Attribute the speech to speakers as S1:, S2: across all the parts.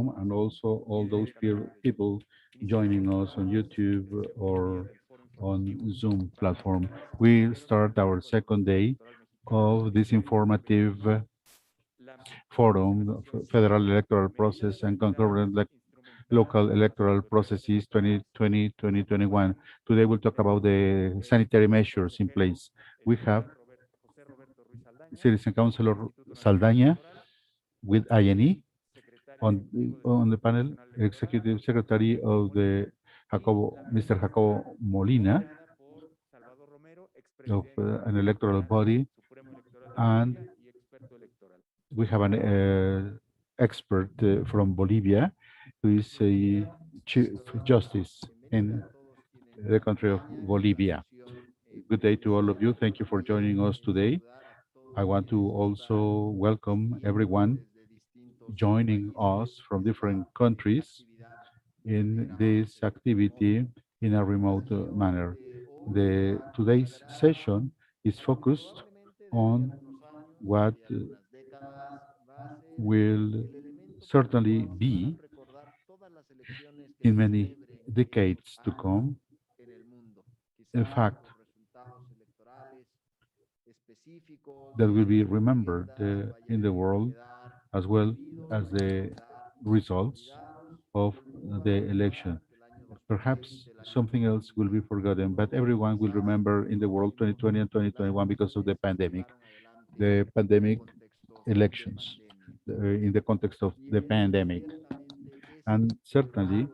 S1: forum, and also all those people joining us on YouTube or on Zoom platform. We start our second day of this informative forum, Federal Electoral Process and Concurrent Local Electoral Processes 2020-2021. Today we'll talk about the sanitary measures in place. We have Citizen Councilor Saldaña with INE on the panel, Executive Secretary of the Mr. Jacobo Molina of an electoral body, and we have an expert from Bolivia who is a chief justice in the country of Bolivia. Good day to all of you. Thank you for joining us today. I want to also welcome everyone joining us from different countries in this activity in a remote manner. Today's session is focused on what will certainly be in many decades to come, a fact that will be remembered in the world as well as the results of the election. Perhaps something else will be forgotten, but everyone will remember in the world 2020 and 2021 because of the pandemic elections in the context of the pandemic. And certainly,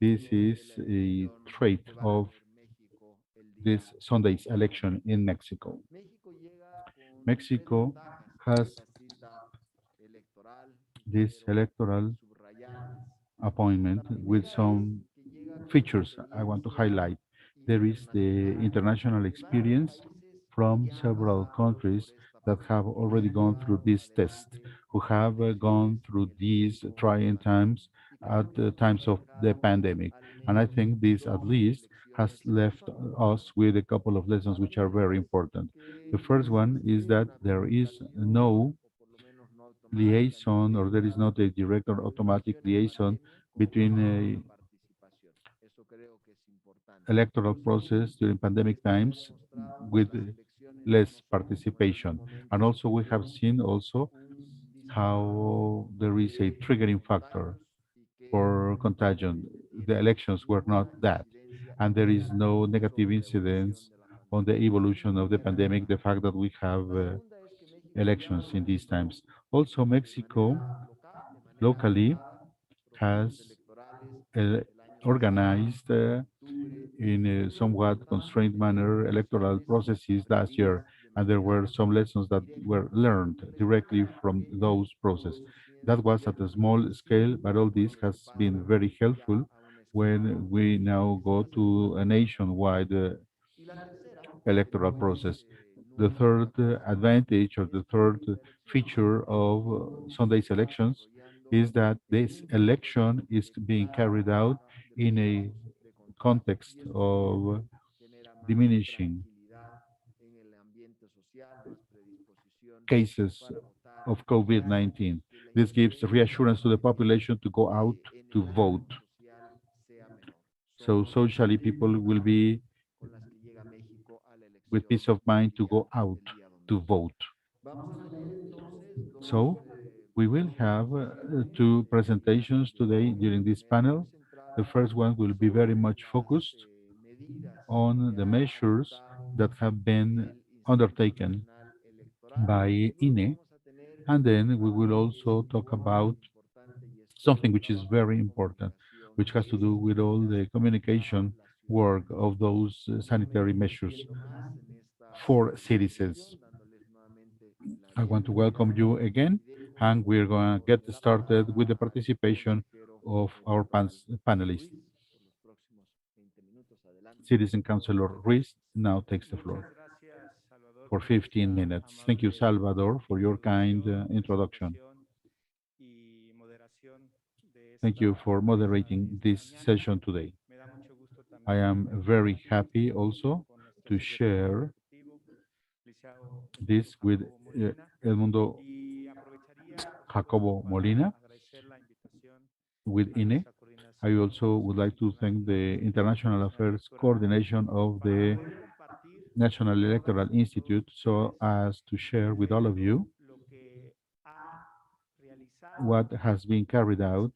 S1: this is a trait of this Sunday's election in Mexico. Mexico has this electoral appointment with some features I want to highlight. There is the international experience from several countries that have already gone through this test, who have gone through these trying times at the times of the pandemic. And I think this at least has left us with a couple of lessons which are very important. The first one is that there is no liaison, or there is not a direct or automatic liaison between a electoral process during pandemic times with less participation. And also we have seen also how there is a triggering factor for contagion. The elections were not that, and there is no negative incidence on the evolution of the pandemic, the fact that we have elections in these times. Also, Mexico locally has organized in a somewhat constrained manner electoral processes last year, and there were some lessons that were learned directly from those processes. That was at a small scale, but all this has been very helpful when we now go to a nationwide electoral process. The third advantage or the third feature of Sunday's elections is that this election is being carried out in a context of diminishing cases of COVID-19. This gives reassurance to the population to go out to vote. So socially, people will be with peace of mind to go out to vote. So we will have two presentations today during this panel. The first one will be very much focused on the measures that have been undertaken by INE, and then we will also talk about something which is very important, which has to do with all the communication work of those sanitary measures for citizens. I want to welcome you again, and we're going to get started with the participation of our panelists. Citizen Councilor Ruiz now takes the floor for 15 minutes. Thank you, Salvador, for your kind introduction. Thank you for moderating this session today. I am very happy also to share this with Edmundo Jacobo Molina. with INE. I also would like to thank the International Affairs Coordination of the National Electoral Institute so as to share with all of you what has been carried out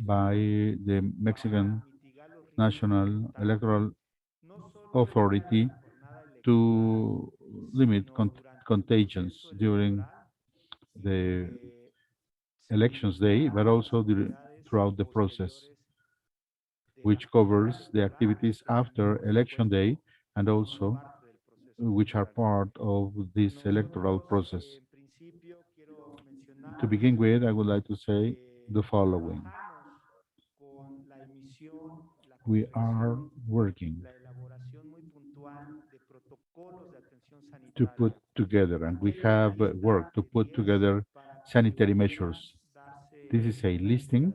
S1: by the Mexican National Electoral Authority to limit contagions during the elections day, but also throughout the process, which covers the activities after election day and also which are part of this electoral process. To begin with, I would like to say the following. We are working to put together, and we have worked to put together sanitary measures. This is a listing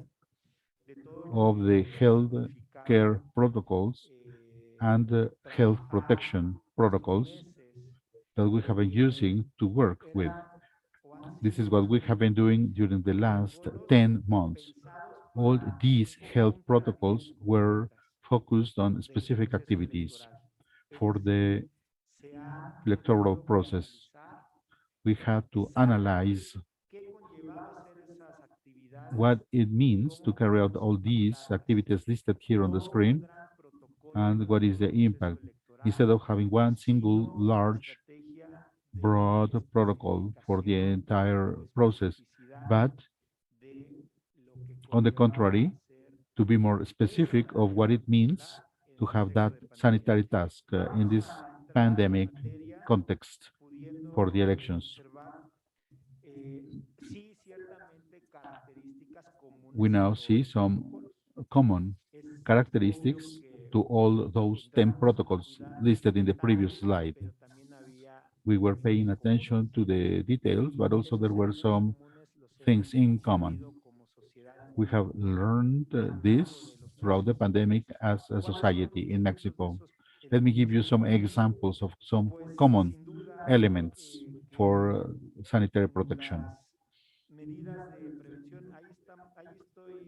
S1: of the health care protocols and health protection protocols that we have been using to work with. This is what we have been doing during the last 10 months. All these health protocols were focused on specific activities for the electoral process. We had to analyze what it means to carry out all these activities listed here on the screen and what is the impact. Instead of having one single large, broad protocol for the entire process, but on the contrary, to be more specific of what it means to have that sanitary task in this pandemic context for the elections. We now see some common characteristics to all those 10 protocols listed in the previous slide. We were paying attention to the details, but also there were some things in common. We have learned this throughout the pandemic as a society in Mexico. Let me give you some examples of some common elements for sanitary protection.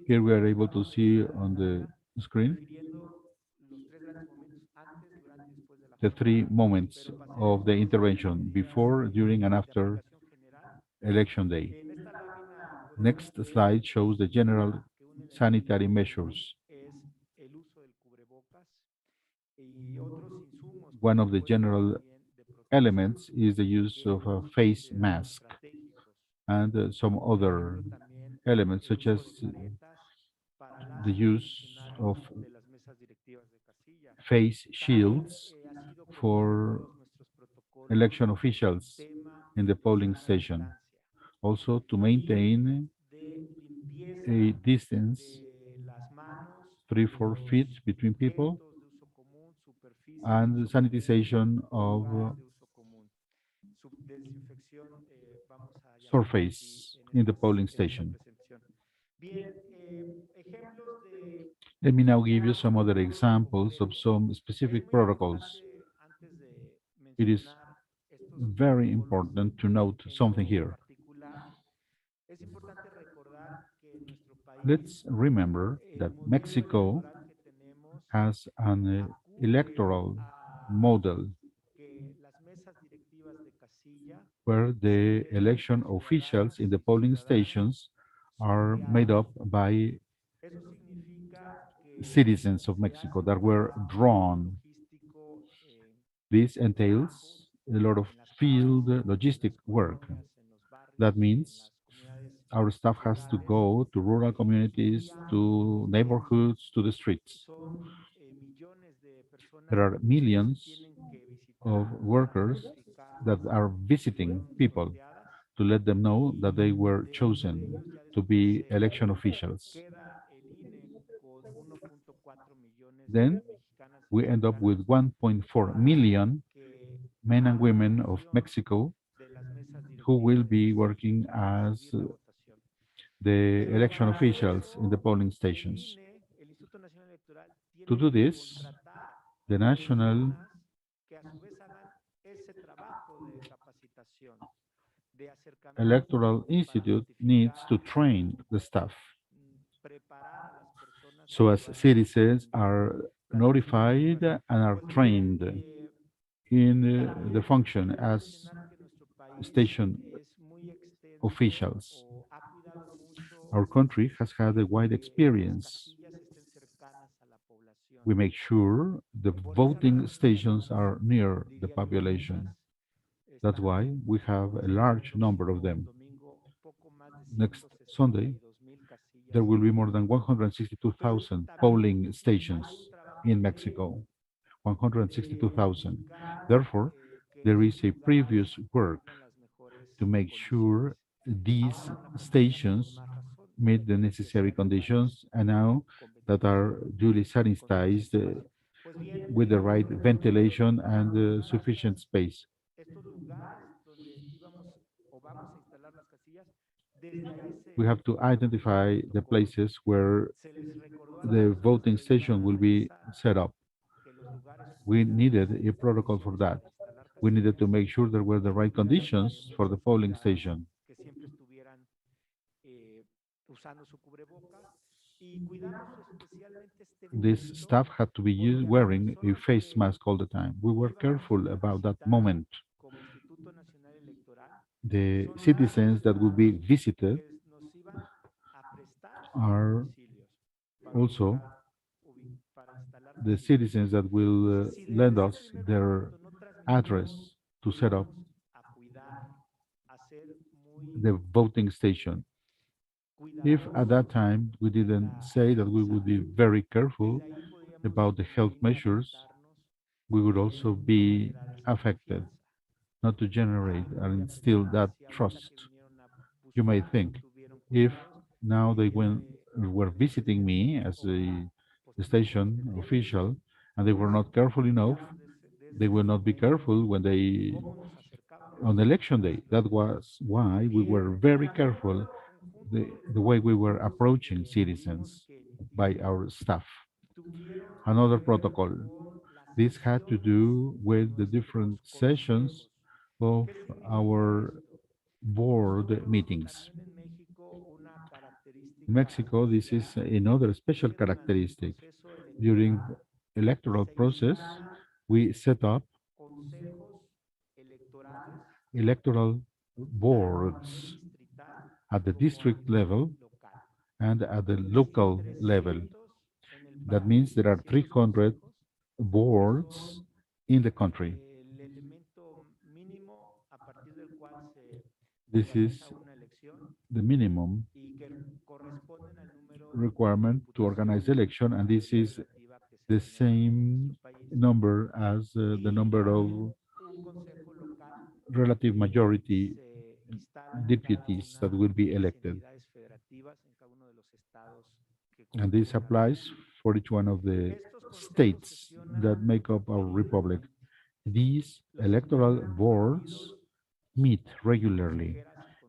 S1: Here we are able to see on the screen the three moments of the intervention before, during, and after election day. Next slide shows the general sanitary measures. One of the general elements is the use of a face mask and some other elements such as the use of face shields for election officials in the polling station. Also to maintain a distance 3-4 feet between people and sanitization of surface in the polling station. Let me now give you some other examples of some specific protocols. It is very important to note something here. Let's remember that Mexico has an electoral model where the election officials in the polling stations are made up by citizens of Mexico that were drawn. This entails a lot of field logistic work. That means our staff has to go to rural communities, to neighborhoods, to the streets. There are millions of workers that are visiting people to let them know that they were chosen to be election officials. Then we end up with 1.4 million men and women of Mexico who will be working as the election officials in the polling stations. To do this, the National Electoral Institute needs to train the staff so as citizens are notified and are trained in the function as station officials. Our country has had a wide experience. We make sure the voting stations are near the population. That's why we have a large number of them. Next Sunday, there will be more than 162,000 polling stations in Mexico. 162,000. Therefore, there is a previous work to make sure these stations meet the necessary conditions and now that are duly sanitized with the right ventilation and sufficient space. We have to identify the places where the voting station will be set up. We needed a protocol for that. We needed to make sure there were the right conditions for the polling station. This staff had to be wearing a face mask all the time. We were careful about that moment. The citizens that will be visited are also the citizens that will lend us their address to set up the voting station. If at that time we didn't say that we would be very careful about the health measures, we would also be affected, not to generate and instill that trust. You may think, if now they were visiting me as a station official and they were not careful enough, they will not be careful when they on election day. That was why we were very careful the way we were approaching citizens by our staff. Another protocol. This had to do with the different sessions of our board meetings. In Mexico, this is another special characteristic. During electoral process, we set up electoral boards at the district level and at the local level. That means there are 300 boards in the country. This is the minimum requirement to organize the election, and this is the same number as the number of relative majority deputies that will be elected. And this applies for each one of the states that make up our republic. These electoral boards meet regularly.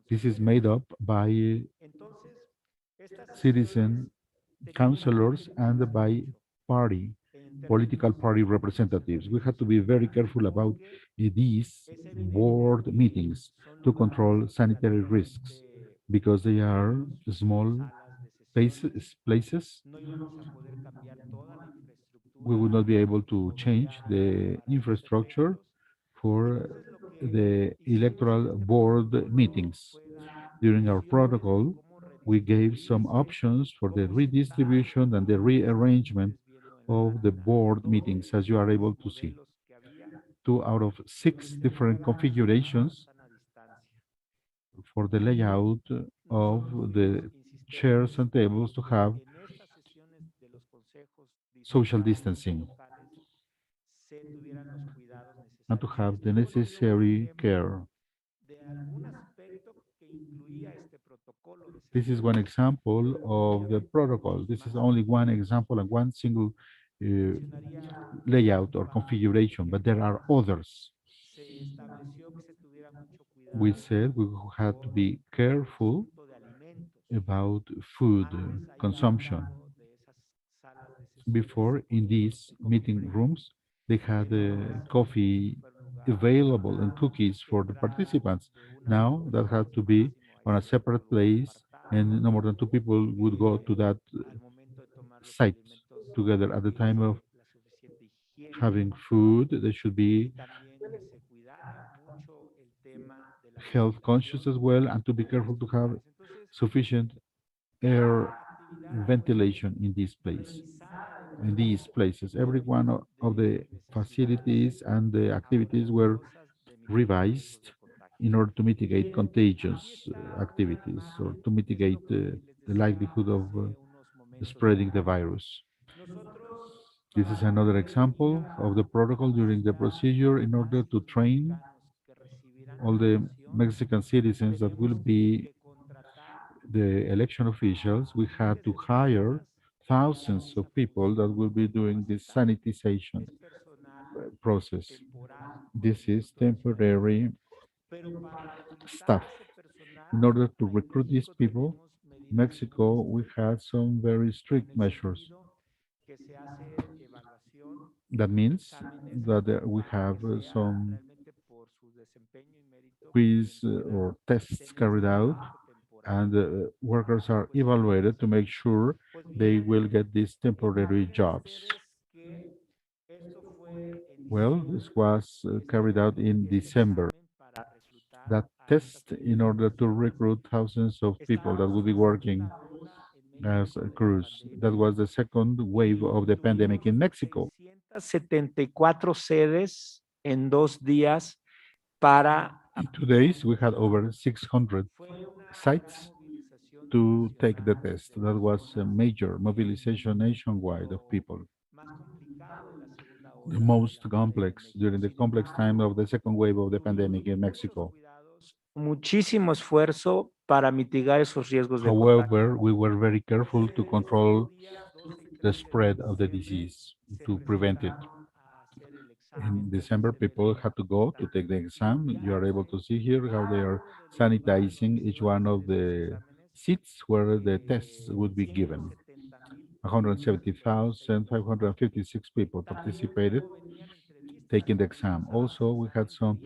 S1: This is made up by citizen councilors and by party, political party representatives. We have to be very careful about these board meetings to control sanitary risks because they are small places. We would not be able to change the infrastructure for the electoral board meetings. During our protocol, we gave some options for the redistribution and the rearrangement of the board meetings, as you are able to see. 2 out of 6 different configurations for the layout of the chairs and tables to have social distancing and to have the necessary care. This is one example of the protocol. This is only one example and one single uh, layout or configuration, but there are others. We said we had to be careful about food consumption. Before, in these meeting rooms, they had coffee available and cookies for the participants. Now that had to be on a separate place, and no more than two people would go to that site together at the time of having food. They should be health conscious as well, and to be careful to have sufficient air ventilation in this place. In these places, every one of the facilities and the activities were revised in order to mitigate contagious activities or to mitigate the likelihood of spreading the virus. This is another example of the protocol during the procedure in order to train all the Mexican citizens that will be the election officials. We had to hire thousands of people that will be doing this sanitization process. This is temporary staff. In order to recruit these people, Mexico, we had some very strict measures. That means that we have some quiz or tests carried out, and workers are evaluated to make sure they will get these temporary jobs. Well, this was carried out in December. That test in order to recruit thousands of people that will be working as a cruise. That was the second wave of the pandemic in Mexico.
S2: 674 sedes en 2 días para.
S1: In 2 days, we had over 600 sites to take the test. That was a major mobilization nationwide of people. The most complex during the complex time of the second wave of the pandemic in Mexico.
S2: Muchísimo esfuerzo para mitigar esos riesgos de contagio.
S1: However, we were very careful to control the spread of the disease, to prevent it. In December, people had to go to take the exam. You are able to see here how they are sanitizing each one of the seats where the tests would be given. 170,556 people participated taking the exam. Also, we had some,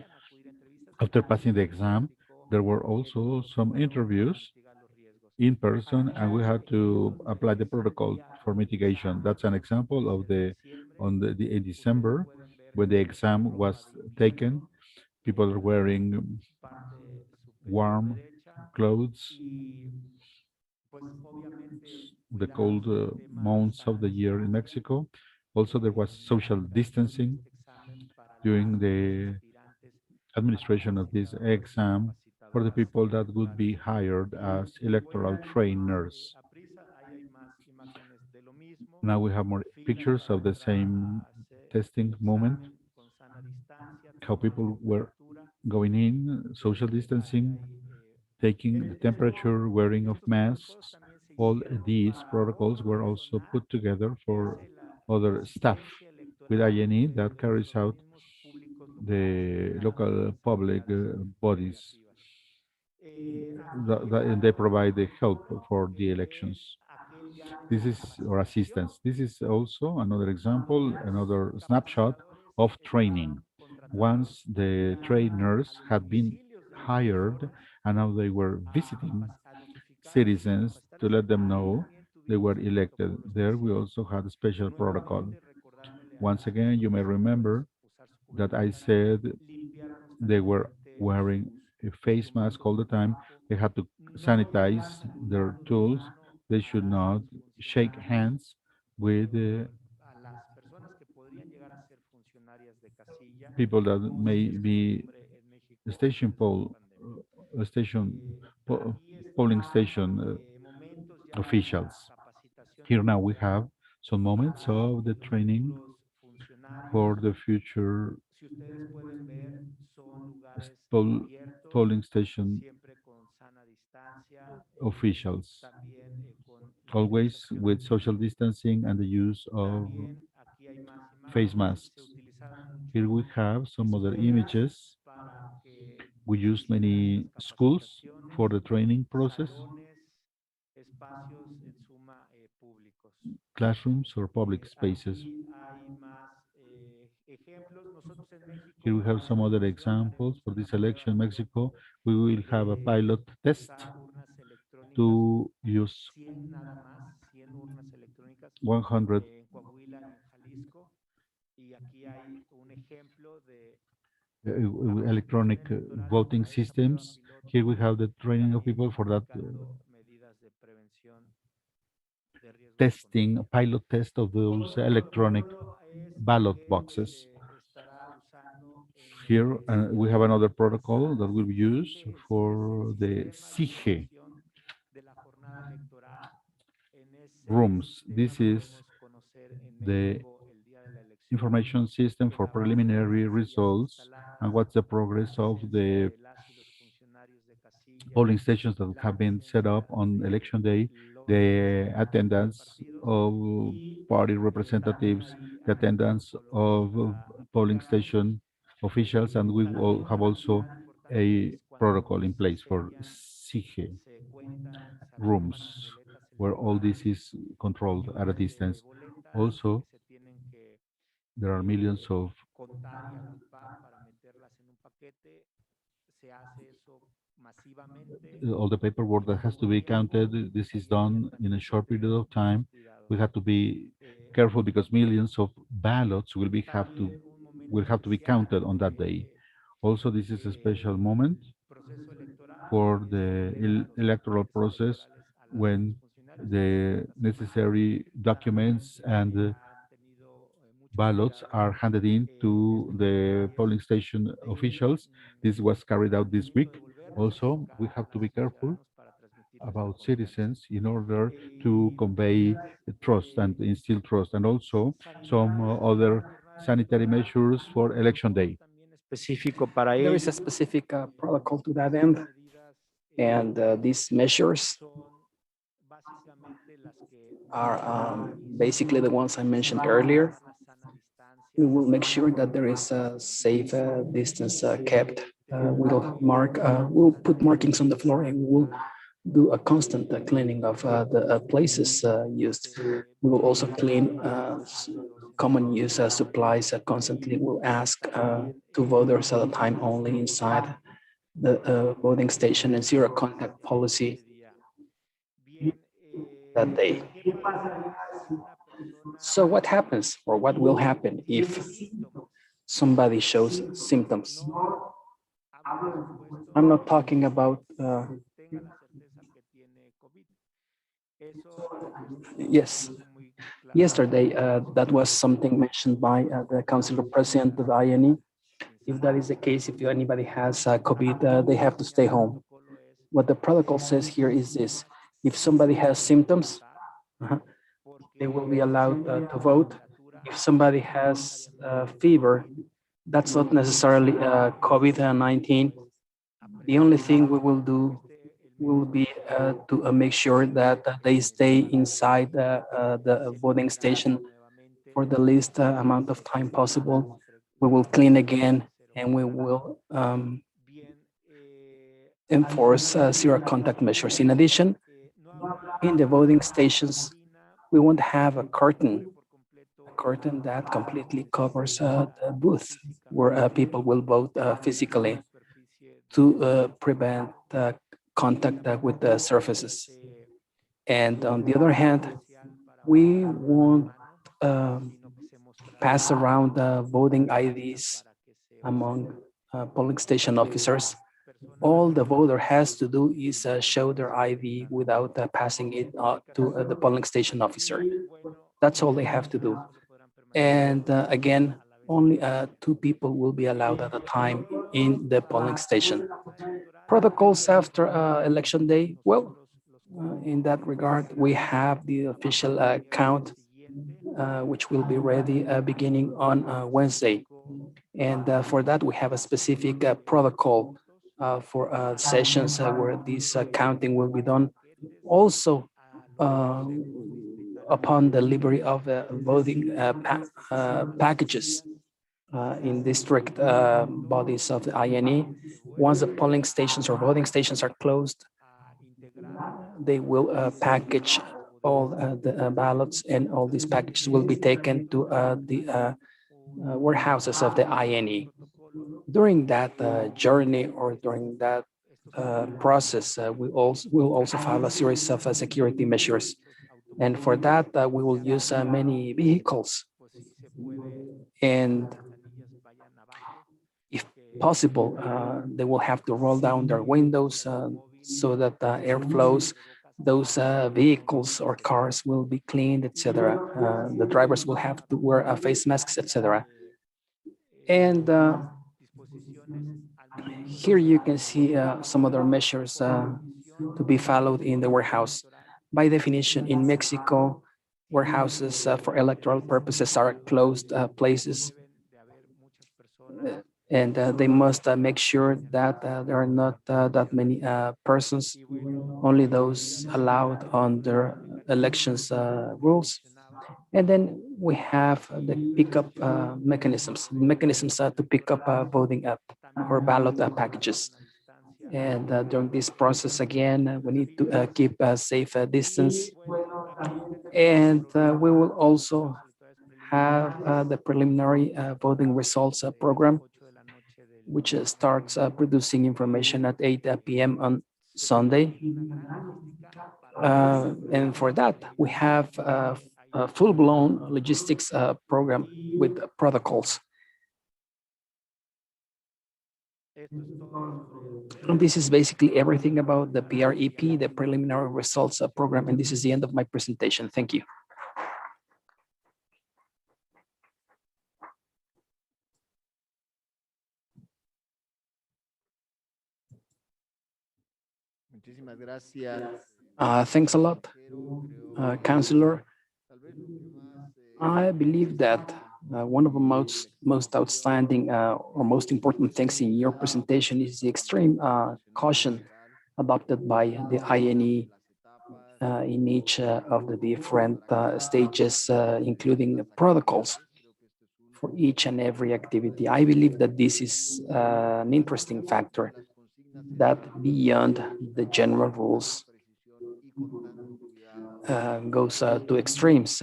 S1: after passing the exam, there were also some interviews in person, and we had to apply the protocol for mitigation. That's an example of in December when the exam was taken. People are wearing warm clothes, the cold months of the year in Mexico. Also, there was social distancing during the administration of this exam for the people that would be hired as electoral trainers. Now we have more pictures of the same testing moment, how people were going in, social distancing, taking the temperature, wearing of masks. All these protocols were also put together for other staff with INE that carries out the local public bodies and they provide the help for the elections. This is or assistance. This is also another example, another snapshot of training. Once the trainers had been hired and now they were visiting citizens to let them know they were elected. There we also had a special protocol. Once again, you may remember that I said they were wearing a face mask all the time. They had to sanitize their tools. They should not shake hands with people that may be station pole, station polling station officials. Here now we have some moments of the training for the future poll, polling station officials, always with social distancing and the use of face masks. Here we have some other images. We use many schools for the training process, classrooms or public spaces. Here we have some other examples. For this election in Mexico, we will have a pilot test to use 100 electronic voting systems. Here we have the training of people for that testing, pilot test of those electronic ballot boxes. Here we have another protocol that will be used for the SIGE rooms. This is the information system for preliminary results and what's the progress of the polling stations that have been set up on election day, the attendance of party representatives, the attendance of polling station officials, and we will have also a protocol in place for SIGE rooms, where all this is controlled at a distance. Also, there are millions of all the paperwork that has to be counted. This is done in a short period of time. We have to be careful because millions of ballots will have to be counted on that day. Also, this is a special moment for the electoral process when the necessary documents and ballots are handed in to the polling station officials. This was carried out this week. Also, we have to be careful about citizens in order to convey trust and instill trust, and also some other sanitary measures for election day.
S2: específico para
S3: There is a
S2: ello.
S3: specific protocol to that end, and these measures are basically the ones I mentioned earlier. We will make sure that there is a safe distance kept. We'll put markings on the floor, and we will do a constant cleaning of the places used. We will also clean common use supplies constantly. We'll ask two voters at a time only inside the voting station, and zero contact policy that day. So what happens, or what will happen if somebody shows symptoms? I'm not talking about yes. Yesterday, that was something mentioned by the councilor president of INE. If that is the case, if anybody has COVID, they have to stay home. What the protocol says here is this: if somebody has symptoms, they will be allowed to vote. If somebody has fever, that's not necessarily COVID-19. The only thing we will do will be to make sure that they stay inside the voting station for the least amount of time possible. We will clean again, and we will enforce zero contact measures. In addition, in the voting stations, we won't have a curtain that completely covers the booth where people will vote physically to prevent contact with the surfaces. And on the other hand, we won't pass around voting IDs among polling station officers. All the voter has to do is show their ID without passing it to the polling station officer. That's all they have to do. And again, only two people will be allowed at a time in the polling station. Protocols after election day, well, in that regard, we have the official count, which will be ready beginning on Wednesday. And for that, we have a specific protocol for sessions where this counting will be done. Also, upon delivery of voting packages in district bodies of the INE, once the polling stations or voting stations are closed, they will package all the ballots, and all these packages will be taken to the warehouses of the INE. During that journey or during that process, we'll also follow a series of security measures. And for that, we will use many vehicles. And if possible, they will have to roll down their windows so that air flows. Those vehicles or cars will be cleaned, etc. The drivers will have to wear face masks, etc. And here you can see some other measures to be followed in the warehouse. By definition, in Mexico, warehouses for electoral purposes are closed places, and they must make sure that there are not that many persons, only those allowed under elections rules. And then we have the pickup mechanisms to pick up voting up or ballot packages. And during this process, again, we need to keep a safe distance. And we will also have the preliminary voting results program, which starts producing information at 8 p.m. on Sunday. And for that, we have a full-blown logistics program with protocols. And this is basically everything about the PREP, the preliminary results program. And this is the end of my presentation. Thank you. Thanks a lot, Councillor. I believe that one of the most outstanding or most important things in your presentation is the extreme caution adopted by the INE in each of the different stages, including protocols for each and every activity. I believe that this is an interesting factor that beyond the general rules goes to extremes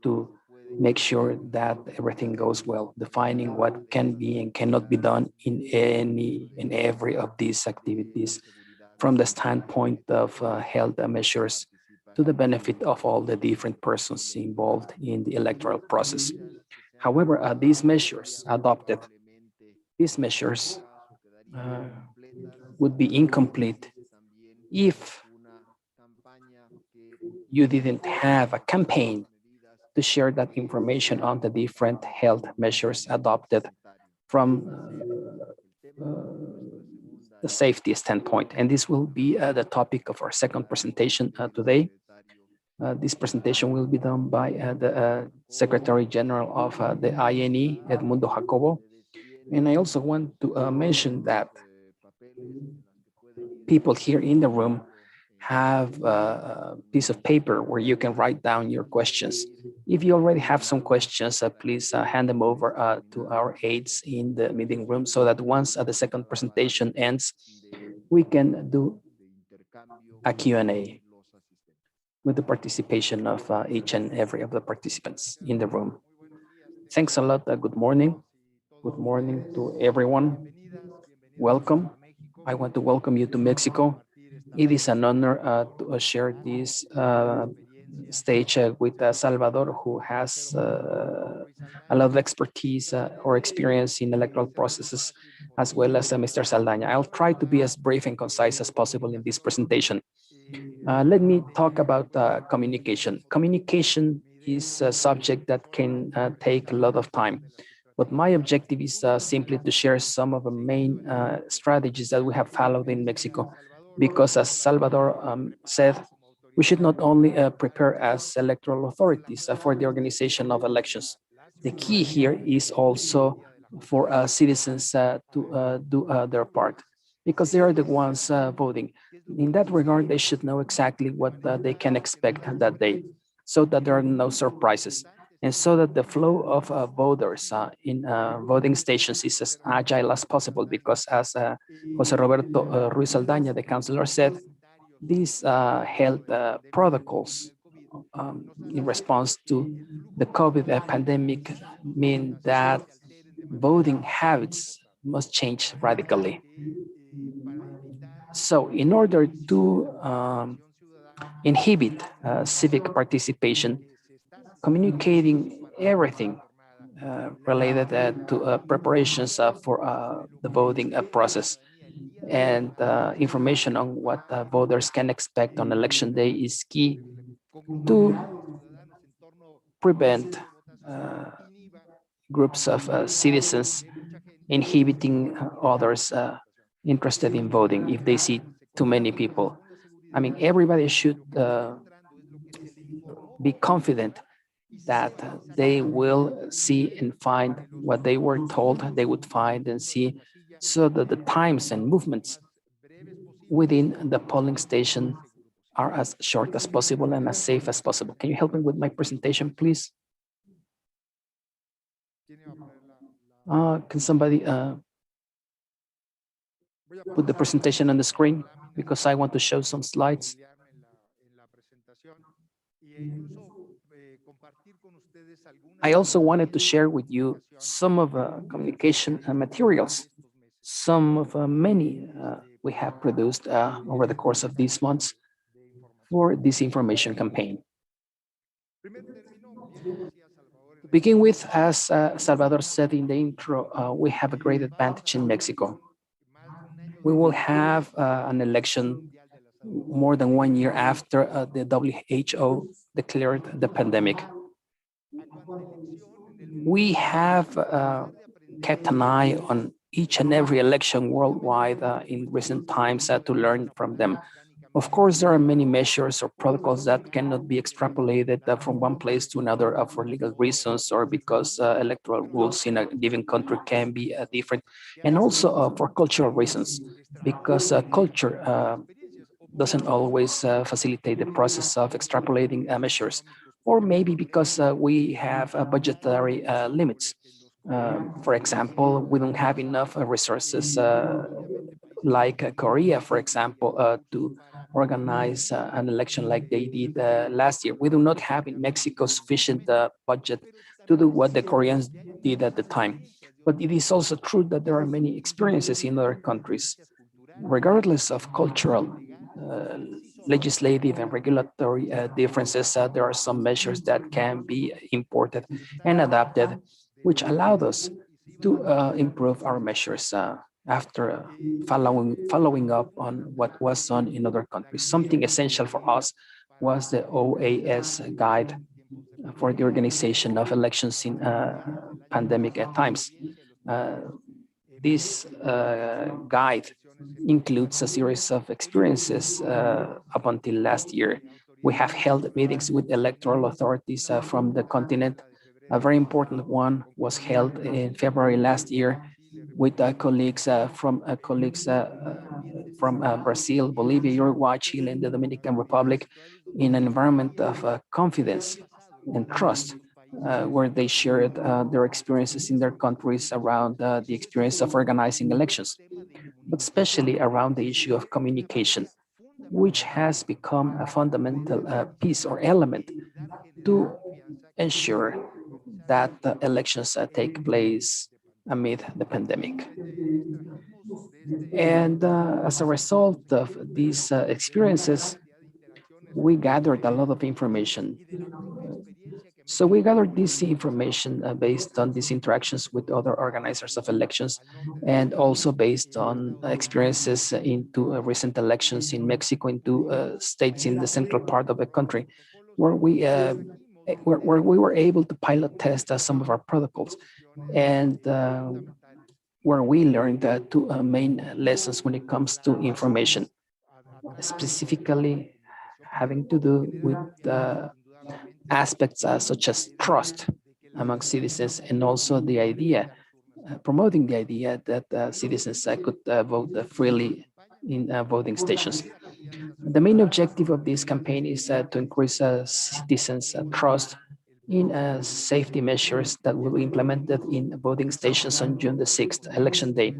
S3: to make sure that everything goes well, defining what can be and cannot be done in every of these activities from the standpoint of health measures to the benefit of all the different persons involved in the electoral process. However, these measures adopted, these measures would be incomplete if you didn't have a campaign to share that information on the different health measures adopted from the safety standpoint. And this will be the topic of our second presentation today. This presentation will be done by the Secretary General of the INE, Edmundo Jacobo. And I also want to mention that people here in the room have a piece of paper where you can write down your questions. If you already have some questions, please hand them over to our aides in the meeting room so that once the second presentation ends, we can do a Q&A with the participation of each and every of the participants in the room. Thanks a lot. Good morning. Good morning to everyone. Welcome. I want to welcome you to Mexico. It is an honor to share this stage with Salvador, who has a lot of expertise or experience in electoral processes, as well as Mr. Saldaña. I'll try to be as brief and concise as possible in this presentation. Let me talk about communication. Communication is a subject that can take a lot of time. But my objective is simply to share some of the main strategies that we have followed in Mexico. Because as Salvador said, we should not only prepare as electoral authorities for the organization of elections. The key here is also for citizens to do their part, because they are the ones voting. In that regard, they should know exactly what they can expect that day, so that there are no surprises, and so that the flow of voters in voting stations is as agile as possible, because as Jose Roberto Ruiz Aldaña, the councillor, said, these health protocols in response to the COVID pandemic mean that voting habits must change radically. So in order to inhibit civic participation, communicating everything related to preparations for the voting process and information on what voters can expect on election day is key to prevent groups of citizens inhibiting others interested in voting if they see too many people. I mean, everybody should be confident that they will see and find what they were told they would find and see, so that the times and movements within the polling station are as short as possible and as safe as possible. Can you help me with my presentation, please? Can somebody put the presentation on the screen, because I want to show some slides. I also wanted to share with you some of communication materials, some of many we have produced over the course of these months for this information campaign. To begin with, as Salvador said in the intro, we have a great advantage in Mexico. We will have an election more than 1 year after the WHO declared the pandemic. We have kept an eye on each and every election worldwide in recent times to learn from them. Of course, there are many measures or protocols that cannot be extrapolated from one place to another for legal reasons, or because electoral rules in a given country can be different, and also for cultural reasons, because culture doesn't always facilitate the process of extrapolating measures, or maybe because we have budgetary limits. For example, we don't have enough resources like Korea, for example, to organize an election like they did last year. We do not have in Mexico sufficient budget to do what the Koreans did at the time. But it is also true that there are many experiences in other countries, regardless of cultural, legislative and regulatory differences. There are some measures that can be imported and adapted, which allowed us to improve our measures after following up on what was done in other countries. Something essential for us was the OAS guide for the organization of elections in pandemic times. This guide includes a series of experiences up until last year. We have held meetings with electoral authorities from the continent. A very important one was held in February last year with colleagues from Brazil, Bolivia, Uruguay, Chile, and the Dominican Republic in an environment of confidence and trust, where they shared their experiences in their countries around the experience of organizing elections, but especially around the issue of communication, which has become a fundamental piece or element to ensure that the elections take place amid the pandemic. And as a result of these experiences, we gathered a lot of information. So we gathered this information based on these interactions with other organizers of elections, and also based on experiences into recent elections in Mexico, into states in the central part of the country, where we were able to pilot test some of our protocols, and where we learned two main lessons when it comes to information, specifically having to do with aspects such as trust among citizens, and also the idea, promoting the idea that citizens could vote freely in voting stations. The main objective of this campaign is to increase citizens' trust in safety measures that will be implemented in voting stations on June the 6th, election day.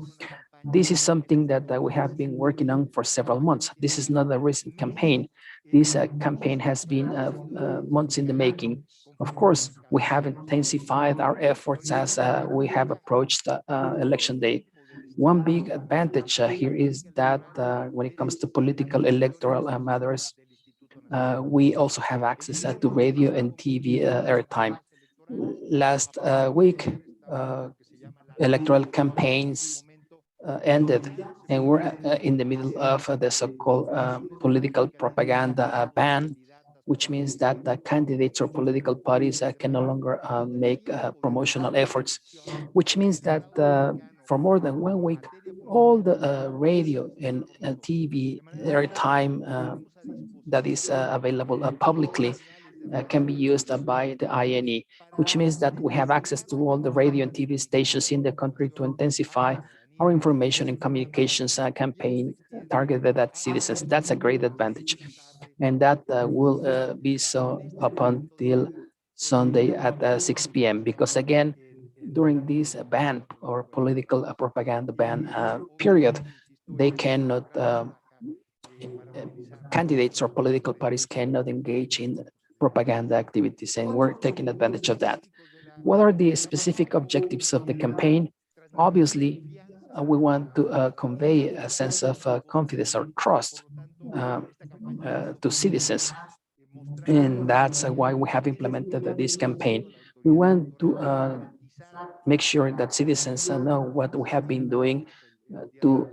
S3: This is something that we have been working on for several months. This is not a recent campaign. This campaign has been months in the making. Of course, we have intensified our efforts as we have approached election day. One big advantage here is that when it comes to political electoral matters, we also have access to radio and TV airtime. Last week, electoral campaigns ended, and we're in the middle of the so-called political propaganda ban, which means that the candidates or political parties can no longer make promotional efforts, which means that for more than 1 week, all the radio and TV airtime that is available publicly can be used by the INE, which means that we have access to all the radio and TV stations in the country to intensify our information and communications campaign targeted at citizens. That's a great advantage. And that will be so up until Sunday at 6 p.m. Because again, during this ban or political propaganda ban period, they cannot, candidates or political parties cannot engage in propaganda activities, and we're taking advantage of that. What are the specific objectives of the campaign? Obviously, we want to convey a sense of confidence or trust uh, to citizens. And that's why we have implemented this campaign. We want to make sure that citizens know what we have been doing to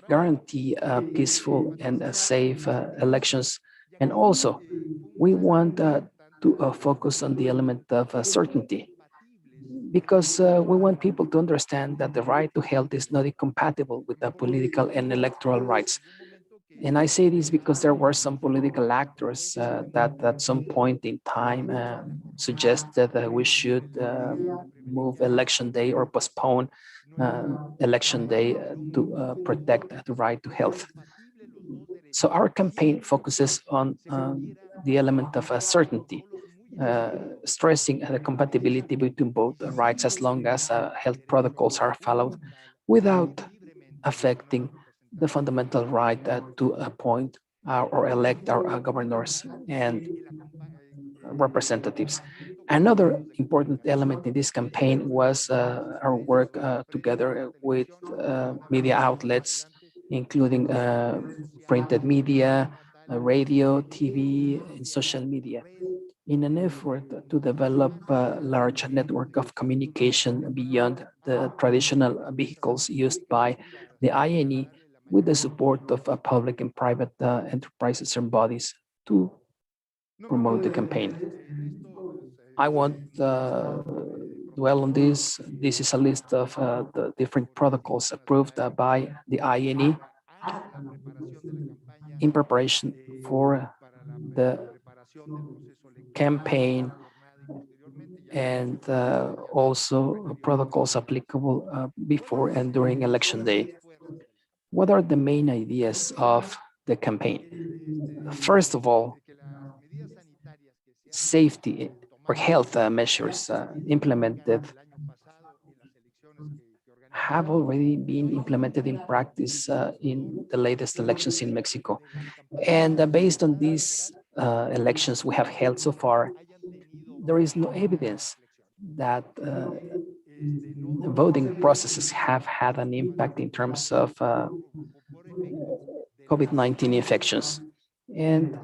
S3: guarantee peaceful and safe elections. And also, we want to focus on the element of certainty, because we want people to understand that the right to health is not incompatible with the political and electoral rights. And I say this because there were some political actors that at some point in time suggested that we should move election day or postpone election day to protect the right to health. So our campaign focuses on the element of certainty, stressing the compatibility between both rights as long as health protocols are followed without affecting the fundamental right to appoint or elect our governors and representatives. Another important element in this campaign was our work together with media outlets, including printed media, radio, TV, and social media, in an effort to develop a large network of communication beyond the traditional vehicles used by the INE, with the support of public and private enterprises and bodies to promote the campaign. I won't dwell on this. This is a list of the different protocols approved by the INE in preparation for the campaign, and also protocols applicable before and during election day. What are the main ideas of the campaign? First of all, safety or health measures implemented have already been implemented in practice in the latest elections in Mexico. And based on these elections we have held so far, there is no evidence that voting processes have had an impact in terms of COVID-19 infections. And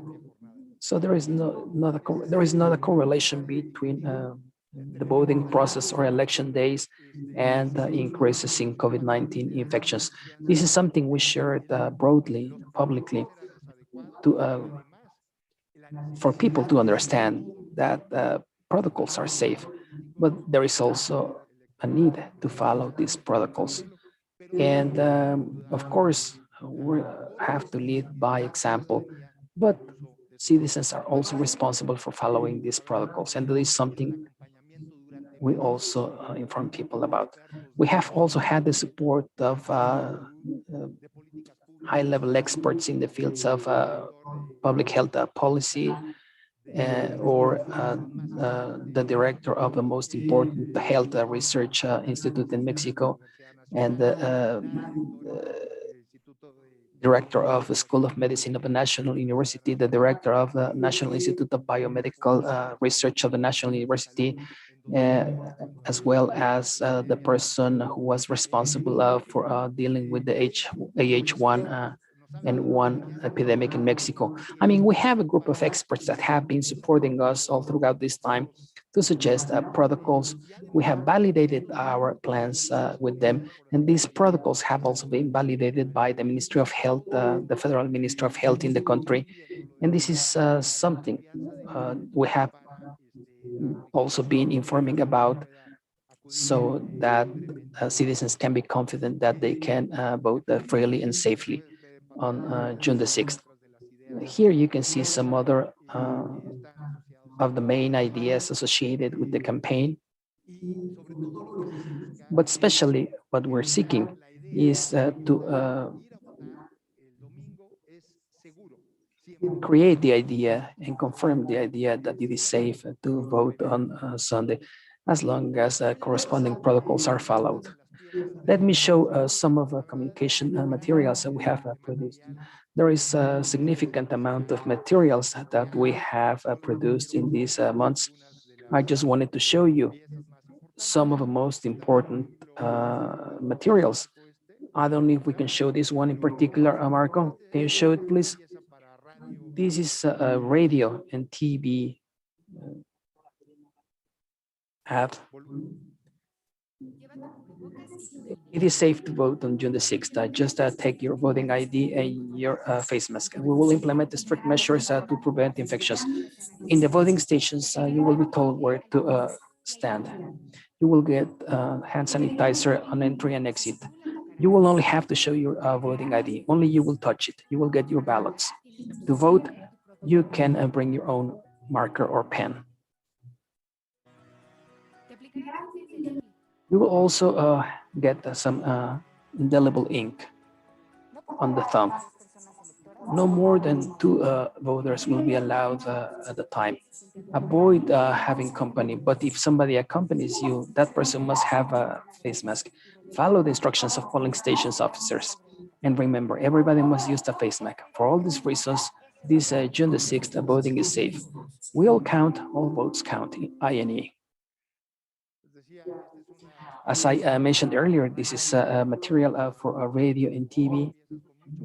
S3: so there is not a correlation between the voting process or election days and increases in COVID-19 infections. This is something we shared broadly, publicly, to for people to understand that protocols are safe, but there is also a need to follow these protocols. And of course, we have to lead by example, but citizens are also responsible for following these protocols. And that is something we also inform people about. We have also had the support of high-level experts in the fields of public health policy, or the director of the most important health research institute in Mexico, and the director of the School of Medicine of the National University, the director of the National Institute of Biomedical Research of the National University, uh, as well as the person who was responsible for dealing with the AH1N1 epidemic in Mexico. I mean, we have a group of experts that have been supporting us all throughout this time to suggest protocols. We have validated our plans with them, and these protocols have also been validated by the Ministry of Health, the Federal Ministry of Health in the country. And this is something we have also been informing about, so that citizens can be confident that they can vote freely and safely on June the 6th. Here you can see some other of the main ideas associated with the campaign. But especially what we're seeking is to create the idea and confirm the idea that it is safe to vote on Sunday, as long as corresponding protocols are followed. Let me show some of the communication materials that we have produced. There is a significant amount of materials that we have produced in these months. I just wanted to show you some of the most important materials. I don't know if we can show this one in particular, Marco. Can you show it, please? This is a radio and TV ad. It is safe to vote on June the 6th. Just take your voting ID and your face mask. We will implement the strict measures to prevent infections. In the voting stations, you will be told where to stand. You will get hand sanitizer on entry and exit. You will only have to show your voting ID. Only you will touch it. You will get your ballots. To vote, you can bring your own marker or pen. You will also get some indelible ink on the thumb. No more than 2 voters will be allowed at a time. Avoid having company, but if somebody accompanies you, that person must have a face mask. Follow the instructions of polling stations officers. And remember, everybody must use the face mask. For all these reasons, this June the 6th, voting is safe. We all count, all votes count, INE. As I mentioned earlier, this is material for radio and TV.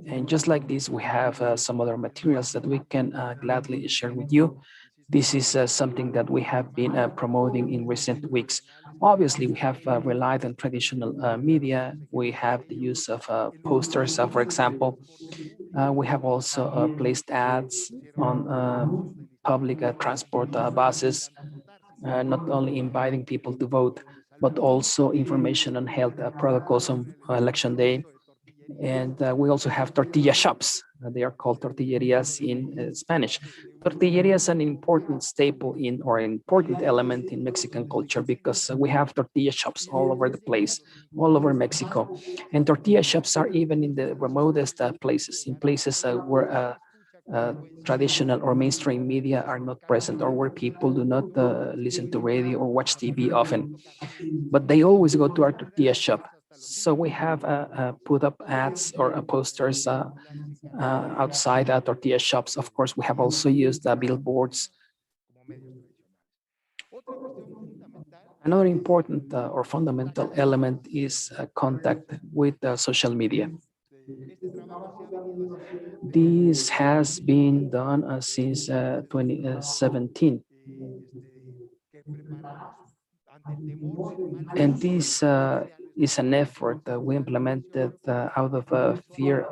S3: And just like this, we have some other materials that we can gladly share with you. This is something that we have been promoting in recent weeks. Obviously, we have relied on traditional media. We have the use of posters, for example. We have also placed ads on public transport buses, not only inviting people to vote, but also information on health protocols on election day. And we also have tortilla shops. They are called tortillerias in Spanish. Tortilleria is an important staple in, or an important element in Mexican culture, because we have tortilla shops all over the place, all over Mexico. And tortilla shops are even in the remotest places, in places where traditional or mainstream media are not present, or where people do not listen to radio or watch TV often. But they always go to our tortilla shop. So we have put up ads or posters outside tortilla shops. Of course, we have also used billboards. Another important or fundamental element is contact with social media. This has been done since 2017. And this is an effort that we implemented out of fear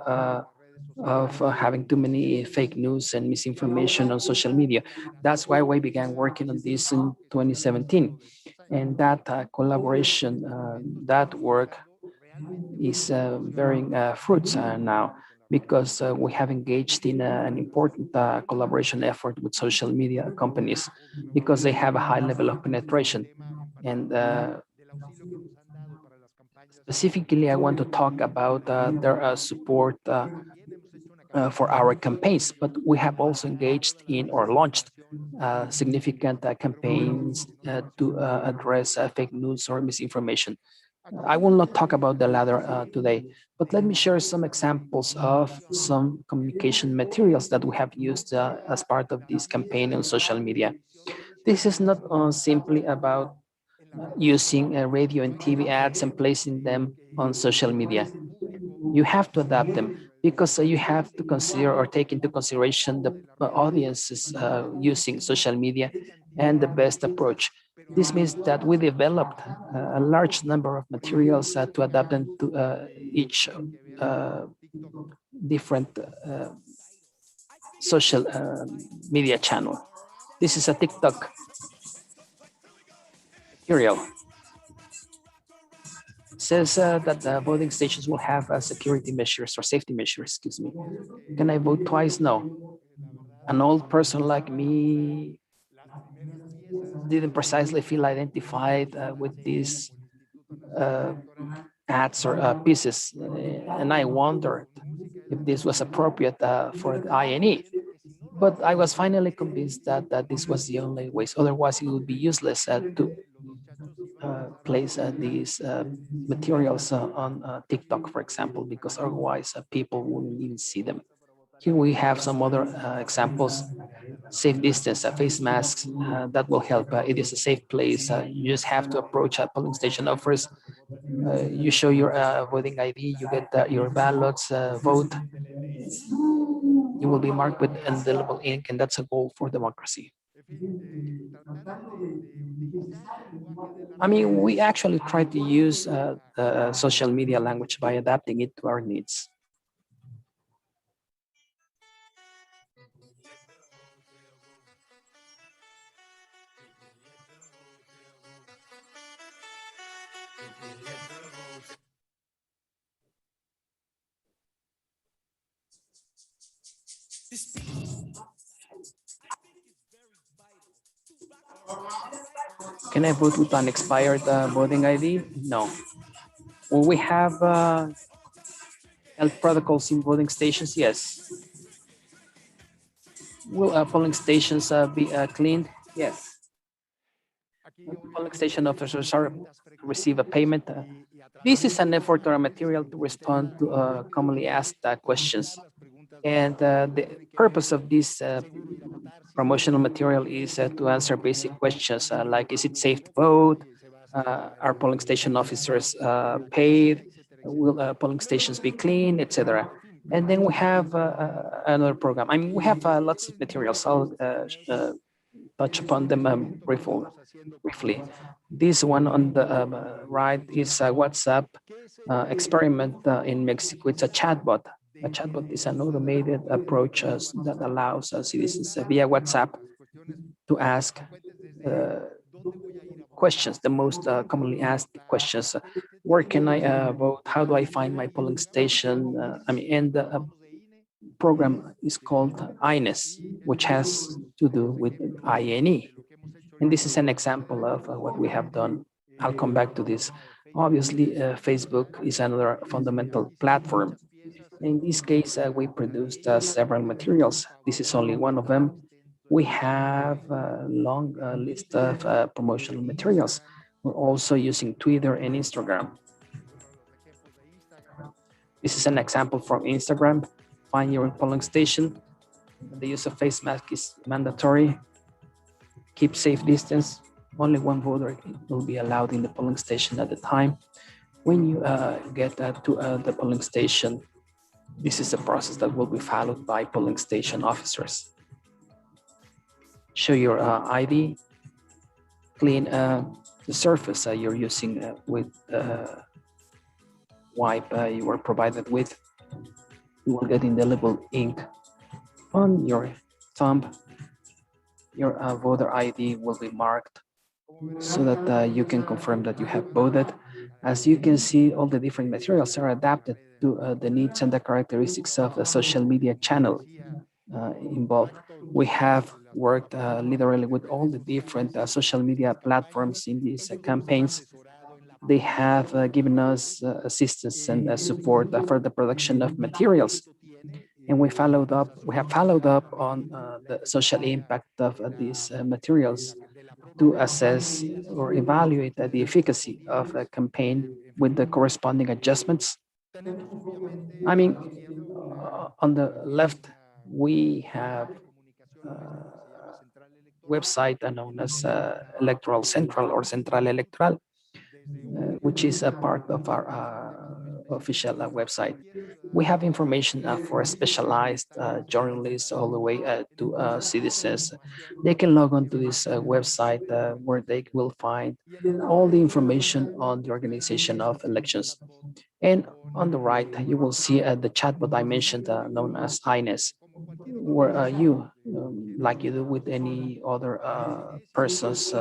S3: of having too many fake news and misinformation on social media. That's why we began working on this in 2017. And that collaboration, that work is bearing fruits now, because we have engaged in an important collaboration effort with social media companies, because they have a high level of penetration. And specifically, I want to talk about their support for our campaigns, but we have also engaged in or launched significant campaigns to address fake news or misinformation. I will not talk about the latter today, but let me share some examples of some communication materials that we have used as part of this campaign on social media. This is not simply about using radio and TV ads and placing them on social media. You have to adapt them because you have to consider or take into consideration the audiences using social media and the best approach. This means that we developed a large number of materials to adapt them to each uh, different social media channel. This is a TikTok material. Says that the voting stations will have security measures or safety measures, excuse me. Can I vote twice? No. An old person like me didn't precisely feel identified with these uh, ads or pieces. And I wondered if this was appropriate for the INE. But I was finally convinced that this was the only way. Otherwise, it would be useless to place these materials on TikTok, for example, because otherwise people wouldn't even see them. Here we have some other examples. Safe distance, face masks, that will help. It is a safe place. You just have to approach a polling station offers. You show your voting ID, you get your ballots, vote. You will be marked with indelible ink, and that's a goal for democracy. I mean, we actually try to use the social media language by adapting it to our needs. Can I vote with an expired voting ID? No. Will we have health protocols in voting stations? Yes. Will polling stations be cleaned? Yes. Will polling station officers receive a payment? This is an effort or a material to respond to commonly asked questions. And the purpose of this promotional material is to answer basic questions like, is it safe to vote? Are polling station officers paid? Will polling stations be clean, etc.? And then we have another program. I mean, we have lots of materials. I'll touch upon them briefly. This one on the right is a WhatsApp experiment in Mexico. It's a chatbot. A chatbot is an automated approach that allows citizens via WhatsApp to ask questions, the most commonly asked questions. Where can I vote? How do I find my polling station? And the program is called INES, which has to do with INE. And this is an example of what we have done. I'll come back to this. Obviously, Facebook is another fundamental platform. In this case, we produced several materials. This is only one of them. We have a long list of promotional materials. We're also using Twitter and Instagram. This is an example from Instagram. Find your polling station. The use of face mask is mandatory. Keep safe distance. Only one voter will be allowed in the polling station at a time. When you get to the polling station, this is a process that will be followed by polling station officers. Show your ID, clean the surface you're using with wipe you were provided with. You will get indelible ink on your thumb. Your voter ID will be marked so that you can confirm that you have voted. As you can see, all the different materials are adapted to the needs and the characteristics of the social media channel involved. We have worked literally with all the different social media platforms in these campaigns. They have given us assistance and support for the production of materials. And we have followed up on the social impact of these materials to assess or evaluate the efficacy of a campaign with the corresponding adjustments. I mean, on the left, we have website known as Electoral Central or Central Electoral, which is a part of our official website. We have information for specialized journalists all the way to citizens. They can log on to this website where they will find all the information on the organization of elections. And on the right, you will see the chatbot I mentioned, known as INES, where like you do with any other persons,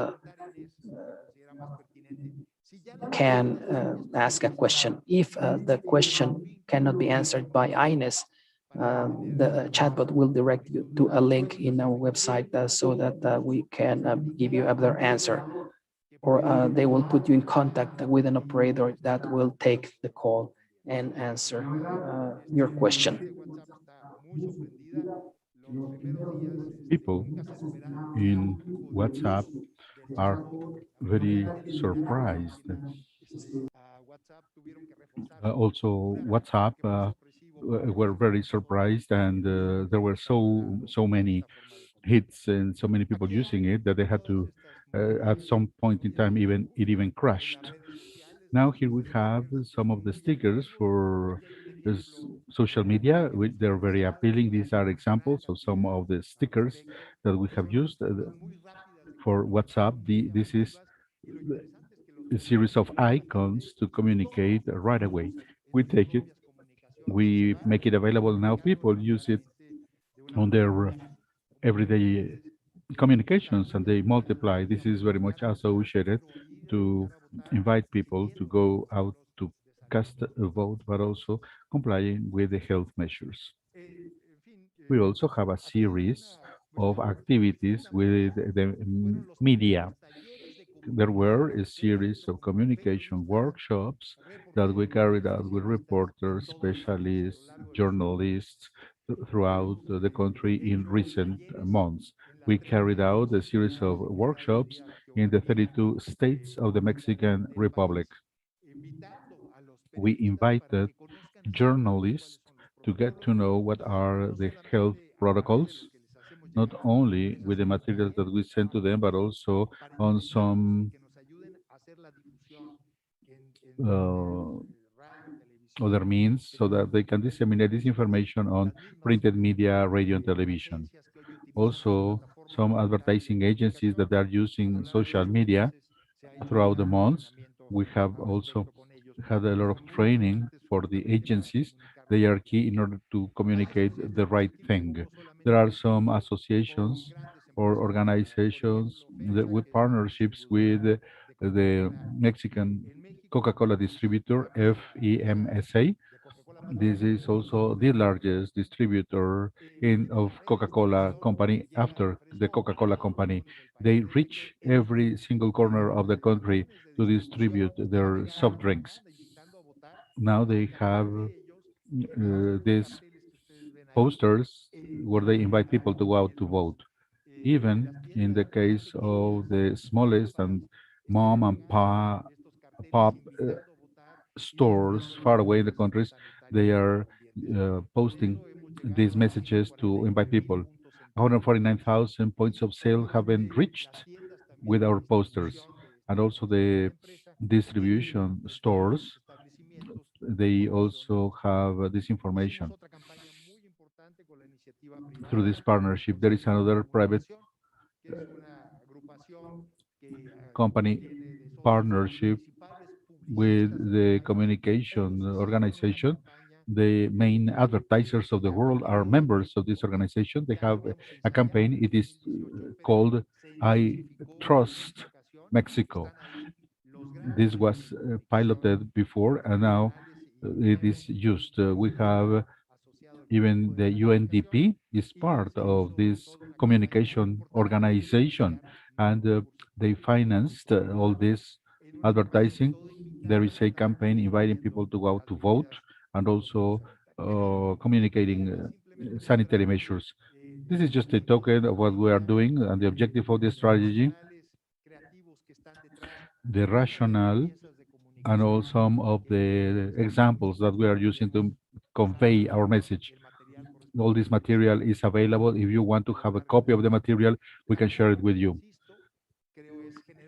S3: can ask a question. If the question cannot be answered by INES, the chatbot will direct you to a link in our website so that we can give you a better answer. Or they will put you in contact with an operator that will take the call and answer your question.
S1: People in WhatsApp are very surprised. Also, WhatsApp were very surprised, and there were so many hits and so many people using it that they had to, at some point in time, even it even crashed. Now here we have some of the stickers for social media. They're very appealing. These are examples of some of the stickers that we have used for WhatsApp. This is a series of icons to communicate right away. We take it, we make it available now. People use it on their everyday communications and they multiply. This is very much associated to invite people to go out to cast a vote, but also complying with the health measures. We also have a series of activities with the media. There were a series of communication workshops that we carried out with reporters, specialists, journalists throughout the country in recent months. We carried out a series of workshops in the 32 states of the Mexican Republic. We invited journalists to get to know what are the health protocols, not only with the materials that we send to them, but also on some uh, other means so that they can disseminate this information on printed media, radio, and television. Also, some advertising agencies that are using social media throughout the months. We have also had a lot of training for the agencies. They are key in order to communicate the right thing. There are some associations or organizations that with partnerships with the Mexican Coca-Cola distributor, FEMSA. This is also the largest distributor of Coca-Cola company after the Coca-Cola company. They reach every single corner of the country to distribute their soft drinks. Now they have these posters where they invite people to go out to vote. Even in the case of the smallest and mom and pop stores far away in the countries, they are posting these messages to invite people. 149,000 points of sale have been reached with our posters, and also the distribution stores. They also have this information through this partnership. There is another private company partnership with the communication organization. The main advertisers of the world are members of this organization. They have a campaign. It is called I Trust Mexico. This was piloted before and now it is used. We have even the UNDP is part of this communication organization, and they financed all this advertising. There is a campaign inviting people to go out to vote and also communicating sanitary measures. This is just a token of what we are doing and the objective of this strategy the rationale and also some of the examples that we are using to convey our message. All this material is available. If you want to have a copy of the material, we can share it with you.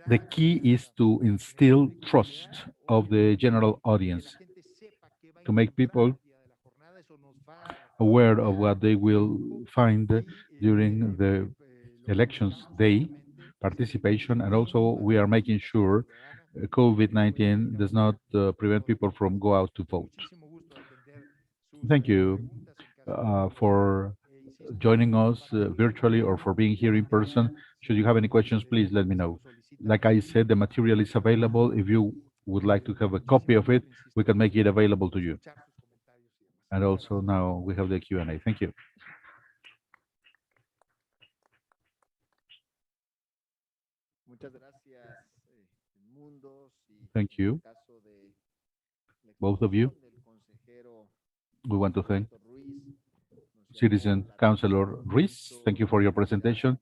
S1: The key is to instill trust of the general audience, to make people aware of what they will find during the elections day participation, and also we are making sure COVID-19 does not prevent people from go out to vote. Thank you for joining us virtually or for being here in person. Should you have any questions, please let me know. Like I said, the material is available. If you would like to have a copy of it, we can make it available to you. And also now we have the Q&A. Thank you. Thank you, both of you. We want to thank Citizen Councilor Ruiz. Thank you for your presentation.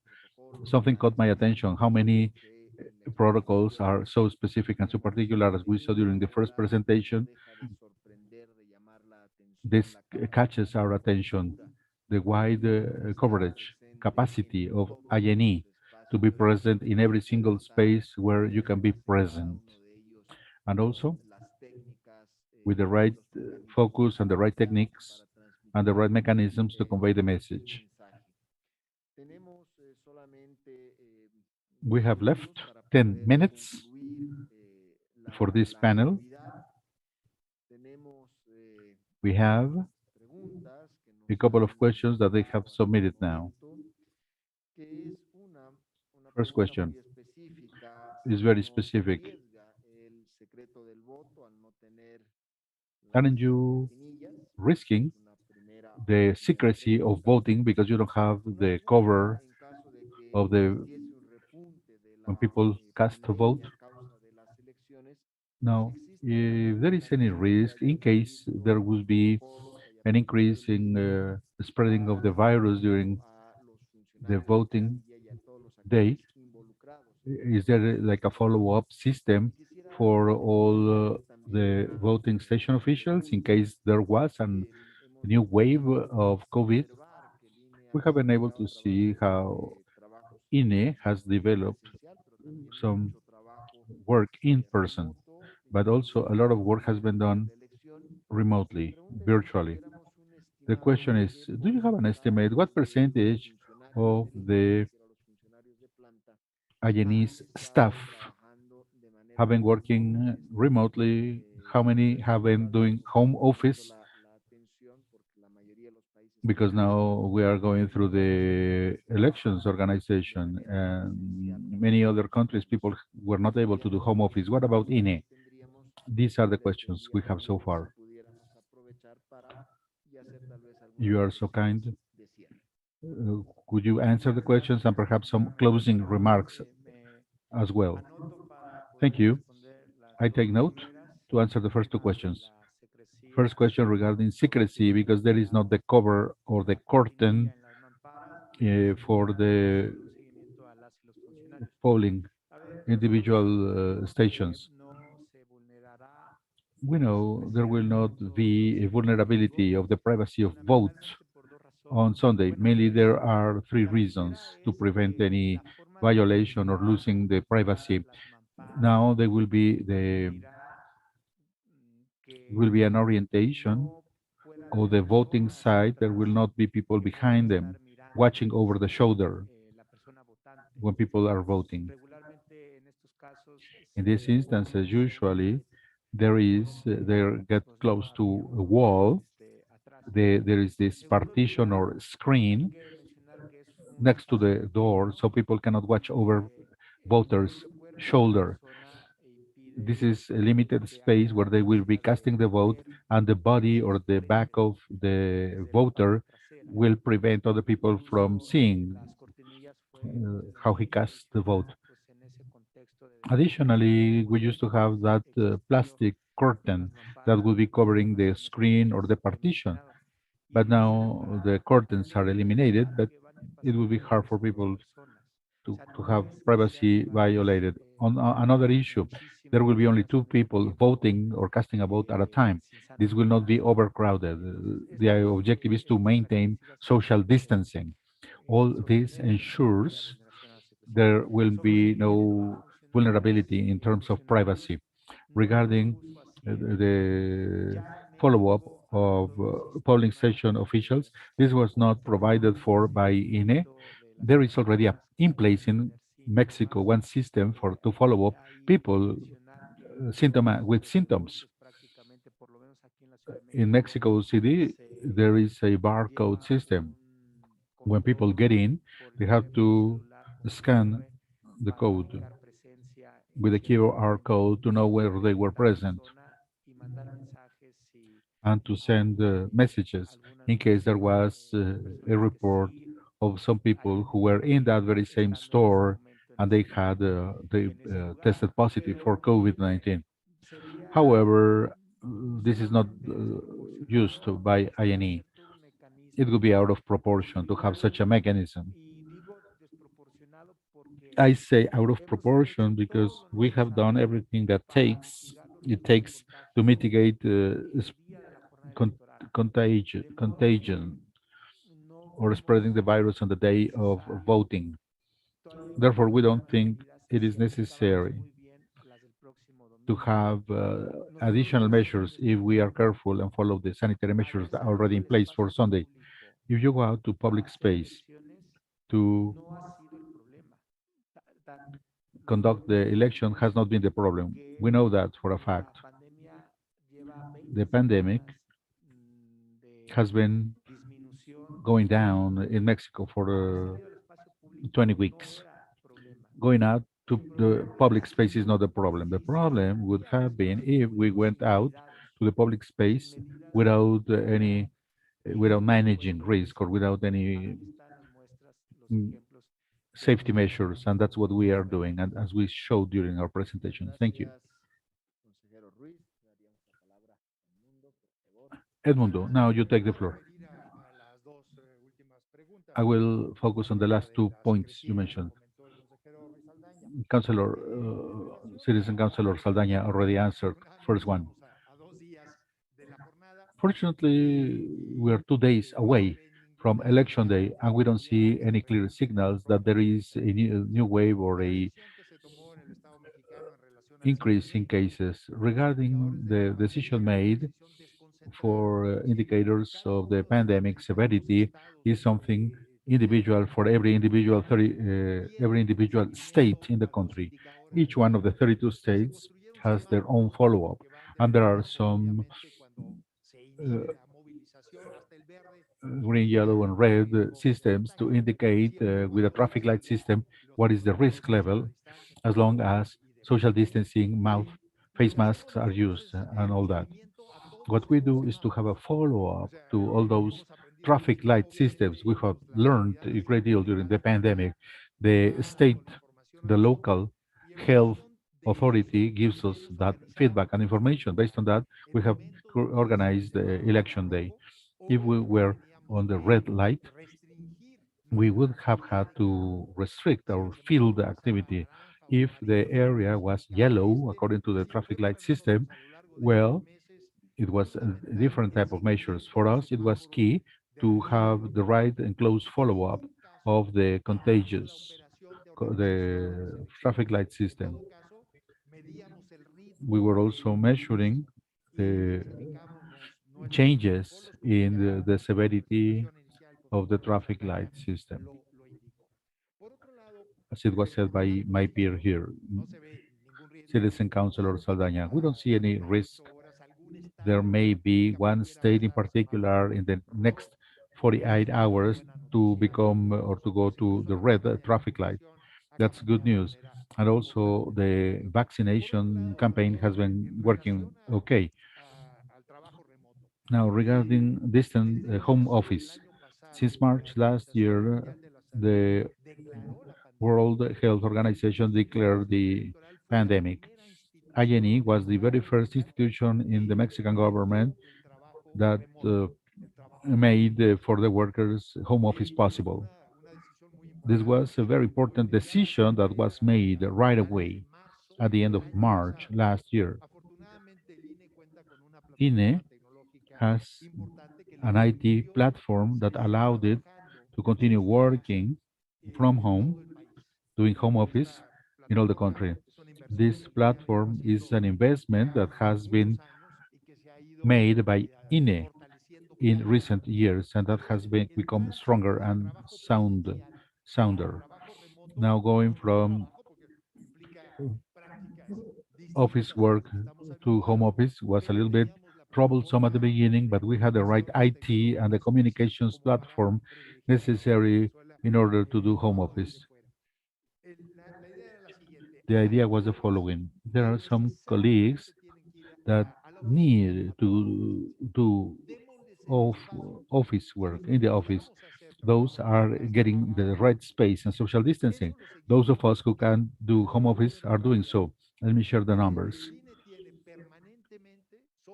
S1: Something caught my attention. How many protocols are so specific and so particular as we saw during the first presentation? This catches our attention. The wide coverage capacity of INE to be present in every single space where you can be present. And also with the right focus and the right techniques and the right mechanisms to convey the message. We have left 10 minutes for this panel. We have a couple of questions that they have submitted now. First question is very specific. Aren't you risking the secrecy of voting because you don't have the cover of the when people cast a vote? Now, if there is any risk in case there will be an increase in the spreading of the virus during the voting day, is there like a follow-up system for all the voting station officials in case there was a new wave of COVID? We have been able to see how INE has developed some work in person, but also a lot of work has been done remotely, virtually. The question is, do you have an estimate? What percentage of the INE's staff have been working remotely? How many have been doing home office? Because now we are going through the elections organization and many other countries, people were not able to do home office. What about INE? These are the questions we have so far. You are so kind. Could you answer the questions and perhaps some closing remarks as well? Thank you. I take note to answer the first two questions. First question regarding secrecy, because there is not the cover or the curtain for the polling individual stations. We know there will not be a vulnerability of the privacy of vote on Sunday. Mainly there are three reasons to prevent any violation or losing the privacy. Now there will be an orientation of the voting side. There will not be people behind them watching over the shoulder when people are voting. In these instances, usually they get close to a wall. There is this partition or screen next to the door, so people cannot watch over voters' shoulder. This is a limited space where they will be casting the vote, and the body or the back of the voter will prevent other people from seeing how he casts the vote. Additionally, we used to have that plastic curtain that would be covering the screen or the partition. But now the curtains are eliminated, but it will be hard for people to have privacy violated. On another issue, there will be only two people voting or casting a vote at a time. This will not be overcrowded. The objective is to maintain social distancing. All this ensures there will be no vulnerability in terms of privacy. Regarding the follow-up of polling station officials, this was not provided for by INE. There is already in place in Mexico one system for to follow up people with symptoms. In Mexico City, there is a barcode system. When people get in, they have to scan the code with a QR code to know where they were present and to send messages in case there was a report of some people who were in that very same store and they tested positive for COVID-19. However, this is not used by INE. It would be out of proportion to have such a mechanism. I say out of proportion because we have done everything that it takes to mitigate con- contagion or spreading the virus on the day of voting. Therefore, we don't think it is necessary to have additional measures if we are careful and follow the sanitary measures that are already in place for Sunday. If you go out to public space to conduct the election has not been the problem. We know that for a fact. The pandemic has been going down in Mexico for 20 weeks. Going out to the public space is not the problem. The problem would have been if we went out to the public space without without managing risk or without any mm, safety measures, and that's what we are doing, and as we showed during our presentation. Thank you. Edmundo, now you take the floor. I will focus on the last 2 points you mentioned. Councilor, Citizen Councilor Saldaña already answered first one. Fortunately, we are 2 days away from election day, and we don't see any clear signals that there is a new wave or a increase in cases. Regarding the decision made for indicators of the pandemic severity is something individual for every individual state in the country. Each one of the 32 states has their own follow-up, and there are some green, yellow, and red systems to indicate with a traffic light system what is the risk level, as long as social distancing, face masks are used, and all that. What we do is to have a follow-up to all those traffic light systems. We have learned a great deal during the pandemic. The state, the local health authority gives us that feedback and information. Based on that, we have organized the election day. If we were on the red light, we would have had to restrict our field activity. If the area was yellow, according to the traffic light system, well, it was a different type of measures. For us, it was key to have the right and close follow-up of the the traffic light system. We were also measuring the changes in the severity of the traffic light system. As it was said by my peer here, Citizen Councilor Saldaña, we don't see any risk. There may be one state in particular in the next 48 hours to become or to go to the red traffic light. That's good news. And also the vaccination campaign has been working okay. Now, regarding distant home office, since March last year, the World Health Organization declared the pandemic. INE was the very first institution in the Mexican government that made for the workers home office possible. This was a very important decision that was made right away. at the end of March last year. INE has an IT platform that allowed it to continue working from home, doing home office in all the country. This platform is an investment that has been made by INE in recent years, and that has become stronger and sounder. Now going from office work to home office was a little bit troublesome at the beginning, but we had the right IT and the communications platform necessary in order to do home office. The idea was the following. There are some colleagues that need to do of office work in the office. Those are getting the right space and social distancing. Those of us who can do home office are doing so. Let me share the numbers.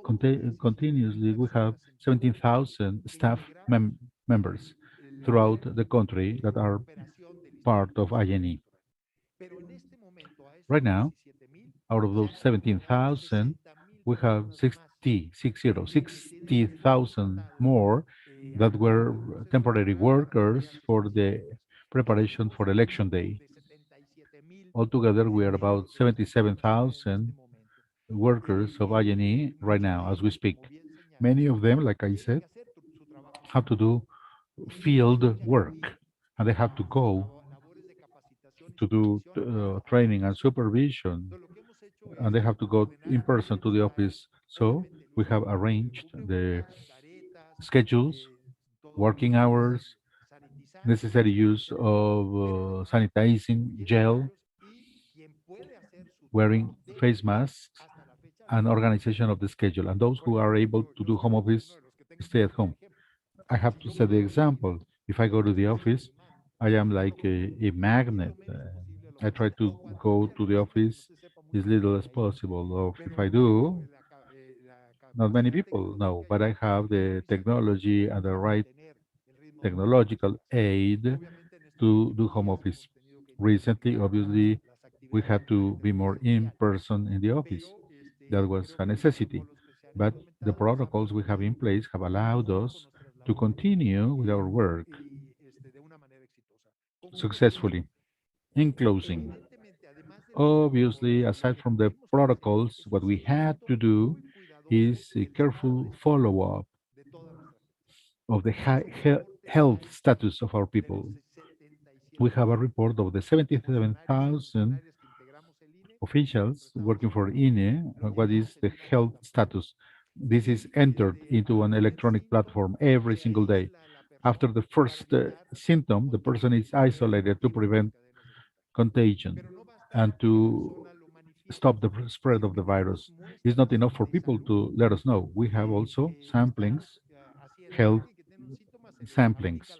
S1: Continuously, we have 17,000 staff members throughout the country that are part of INE. Right now, out of those 17,000, we have 60,000 more that were temporary workers for the preparation for election day. Altogether, we are about 77,000 workers of INE right now as we speak. Many of them, like I said, have to do field work and they have to go to do training and supervision and they have to go in person to the office. So we have arranged the schedules, working hours, necessary use of sanitizing gel, wearing face masks, and organization of the schedule. And those who are able to do home office stay at home. I have to set the example. If I go to the office, I am like a magnet. I try to go to the office as little as possible. Or if I do, not many people know, but I have the technology and the right technological aid to do home office. Recently, obviously, we had to be more in person in the office. That was a necessity. But the protocols we have in place have allowed us to continue with our work successfully. In closing, obviously, aside from the protocols, what we had to do is a careful follow-up of the health status of our people. We have a report of the 77,000 officials working for INE. What is the health status? This is entered into an electronic platform every single day. After the first symptom, the person is isolated to prevent contagion and to stop the spread of the virus. It's not enough for people to let us know. We have also samplings, health samplings.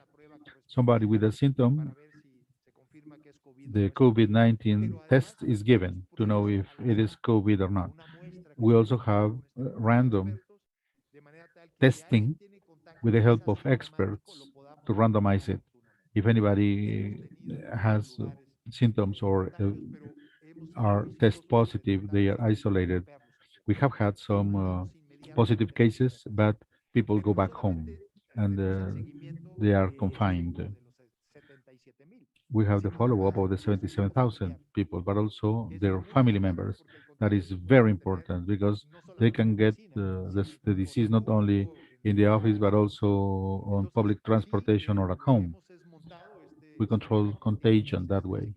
S1: Somebody with a symptom, the COVID-19 test is given to know if it is COVID or not. We also have random testing with the help of experts to randomize it. If anybody has symptoms or are test positive, they are isolated. We have had some positive cases, but people go back home and they are confined. We have the follow-up of the 77,000 people, but also their family members. That is very important because they can get the disease not only in the office, but also on public transportation or at home. We control contagion that way.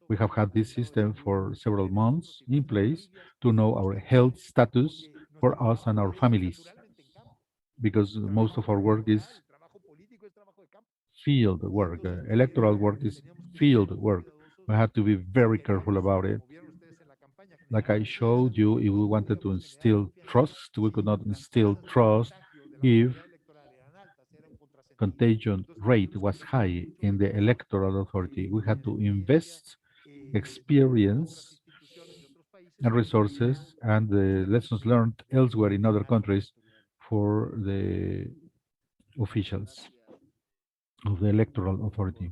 S1: We have had this system for several months in place to know our health status for us and our families, because most of our work is field work. Electoral work is field work. We have to be very careful about it. Like I showed you, if we wanted to instill trust, we could not instill trust if contagion rate was high in the electoral authority. We had to invest experience and resources and the lessons learned elsewhere in other countries for the officials of the electoral authority.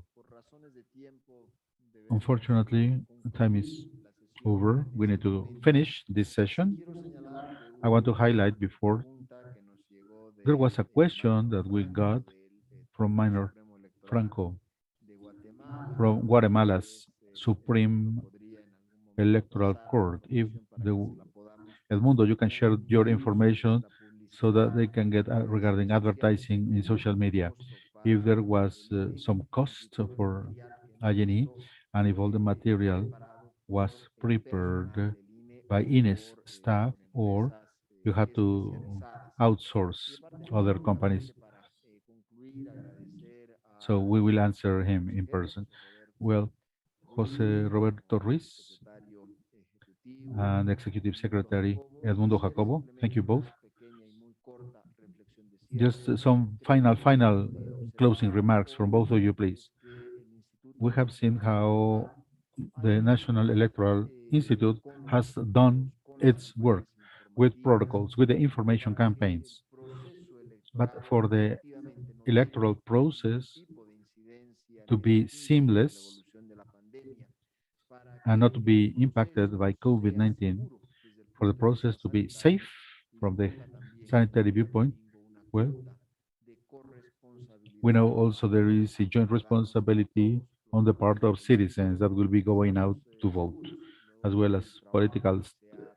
S1: Unfortunately, time is over. We need to finish this session. I want to highlight before there was a question that we got from Minor Franco from Guatemala's Supreme Electoral Court. If the Edmundo, you can share your information so that they can get regarding advertising in social media. If there was some cost for INE and if all the material was prepared by INE's staff or you had to outsource other companies. So we will answer him in person. Well, Jose Roberto Ruiz and Executive Secretary Edmundo Jacobo, thank you both. Just some final closing remarks from both of you, please. We have seen how the National Electoral Institute has done its work with protocols, with the information campaigns. But for the electoral process to be seamless and not to be impacted by COVID-19, for the process to be safe from the sanitary viewpoint, well, we know also there is a joint responsibility on the part of citizens that will be going out to vote, as well as political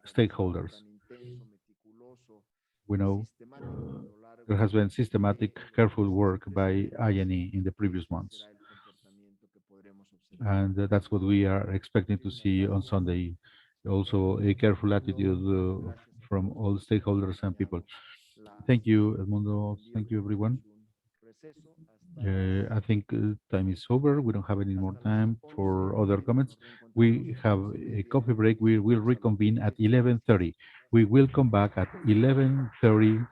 S1: stakeholders. We know there has been systematic, careful work by INE in the previous months. And that's what we are expecting to see on Sunday. Also, a careful attitude from all stakeholders and people. Thank you, Edmundo. Thank you, everyone. I think time is over. We don't have any more time for other comments. We have a coffee break. We will reconvene at 11:30. We will come back at 11:30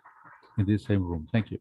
S1: in the same room. Thank you.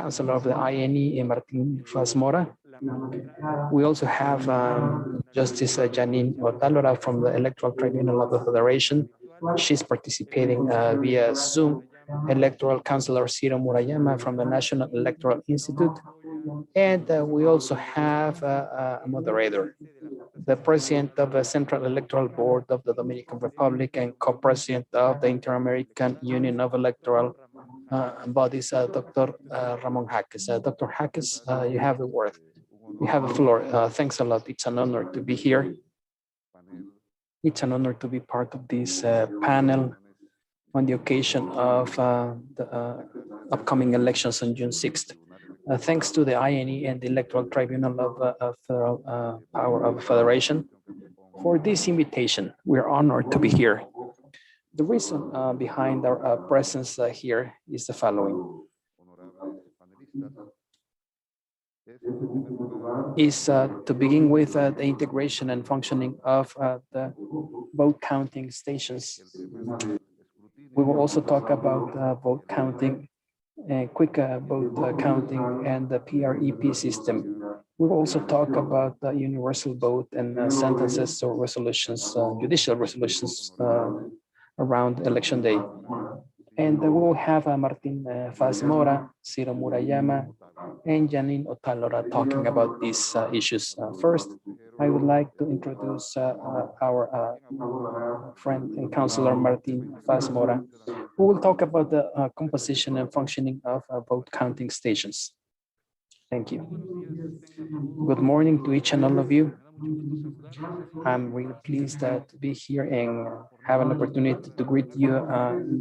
S3: Councilor of the INE, Martin Faz-Mora. We also have Justice Janine Otalora from the Electoral Tribunal of the Federation. She's participating via Zoom. Electoral Councilor Ciro Murayama from the National Electoral Institute. And we also have a moderator, the President of the Central Electoral Board of the Dominican Republic and Co-President of the Inter-American Union of Electoral Bodies, Dr. Ramon Jaques. Dr. Jaques, you have the word. You have the floor. Thanks a lot. It's an honor to be here. It's an honor to be part of this panel on the occasion of the upcoming elections on June 6th. Thanks to the INE and the Electoral Tribunal of Federal Power of Federation for this invitation. We're honored to be here. The reason behind our presence here is the following. Is to begin with the integration and functioning of the vote counting stations. We will also talk about vote counting, quick vote counting, and the PREP system. We will also talk about the universal vote and sentences or resolutions, judicial resolutions around election day. And we will have Martin Faz-Mora, Ciro Murayama, and Janine Otalora talking about these issues. First, I would like to introduce our friend and councilor Martin Faz-Mora, who will talk about the composition and functioning of vote counting stations. Thank you. Good morning to each and all of you. I'm really pleased to be here and have an opportunity to greet you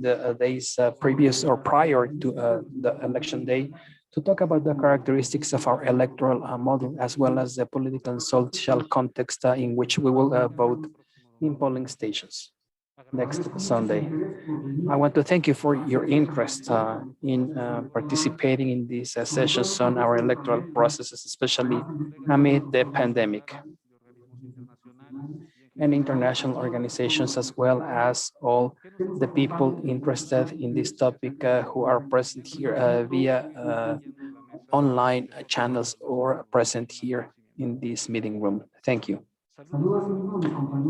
S3: the days previous or prior to the election day to talk about the characteristics of our electoral model as well as the political and social context in which we will vote in polling stations next Sunday. I want to thank you for your interest in participating in these sessions on our electoral processes, especially amid the pandemic. And international organizations, as well as all the people interested in this topic who are present here via online channels or present here in this meeting room. Thank you.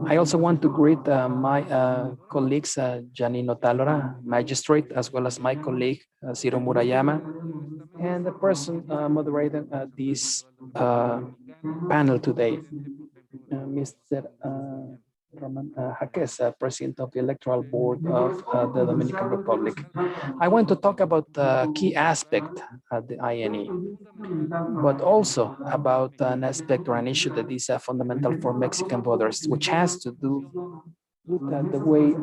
S3: I also want to greet my colleagues, Janine Otalora, magistrate, as well as my colleague, Ciro Murayama, and the person moderating this panel today, Mr. Ramon Jaques, President of the Electoral Board of the Dominican Republic. I want to talk about the key aspect of the INE, but also about an aspect or an issue that is fundamental for Mexican voters, which has to do with the way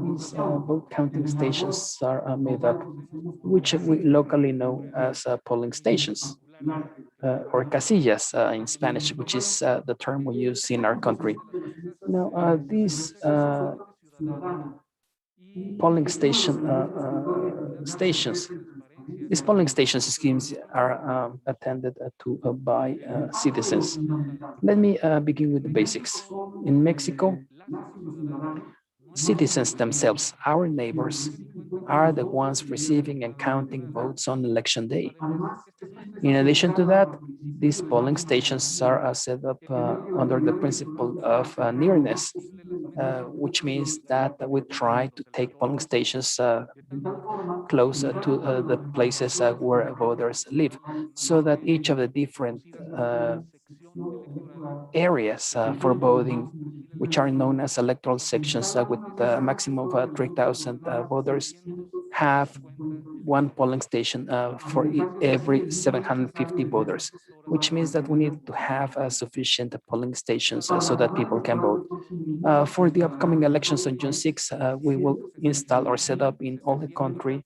S3: these vote counting stations are made up, which we locally know as polling stations. Or casillas in Spanish, which is the term we use in our country. Now, these polling stations schemes are attended to by citizens. Let me begin with the basics. In Mexico, citizens themselves, our neighbors, are the ones receiving and counting votes on election day. In addition to that, these polling stations are set up under the principle of nearness, which means that we try to take polling stations closer to the places where voters live, so that each of the different areas for voting, which are known as electoral sections with a maximum of 3,000 voters, have one polling station for every 750 voters, which means that we need to have sufficient polling stations so that people can vote. For the upcoming elections on June 6, we will install or set up in all the country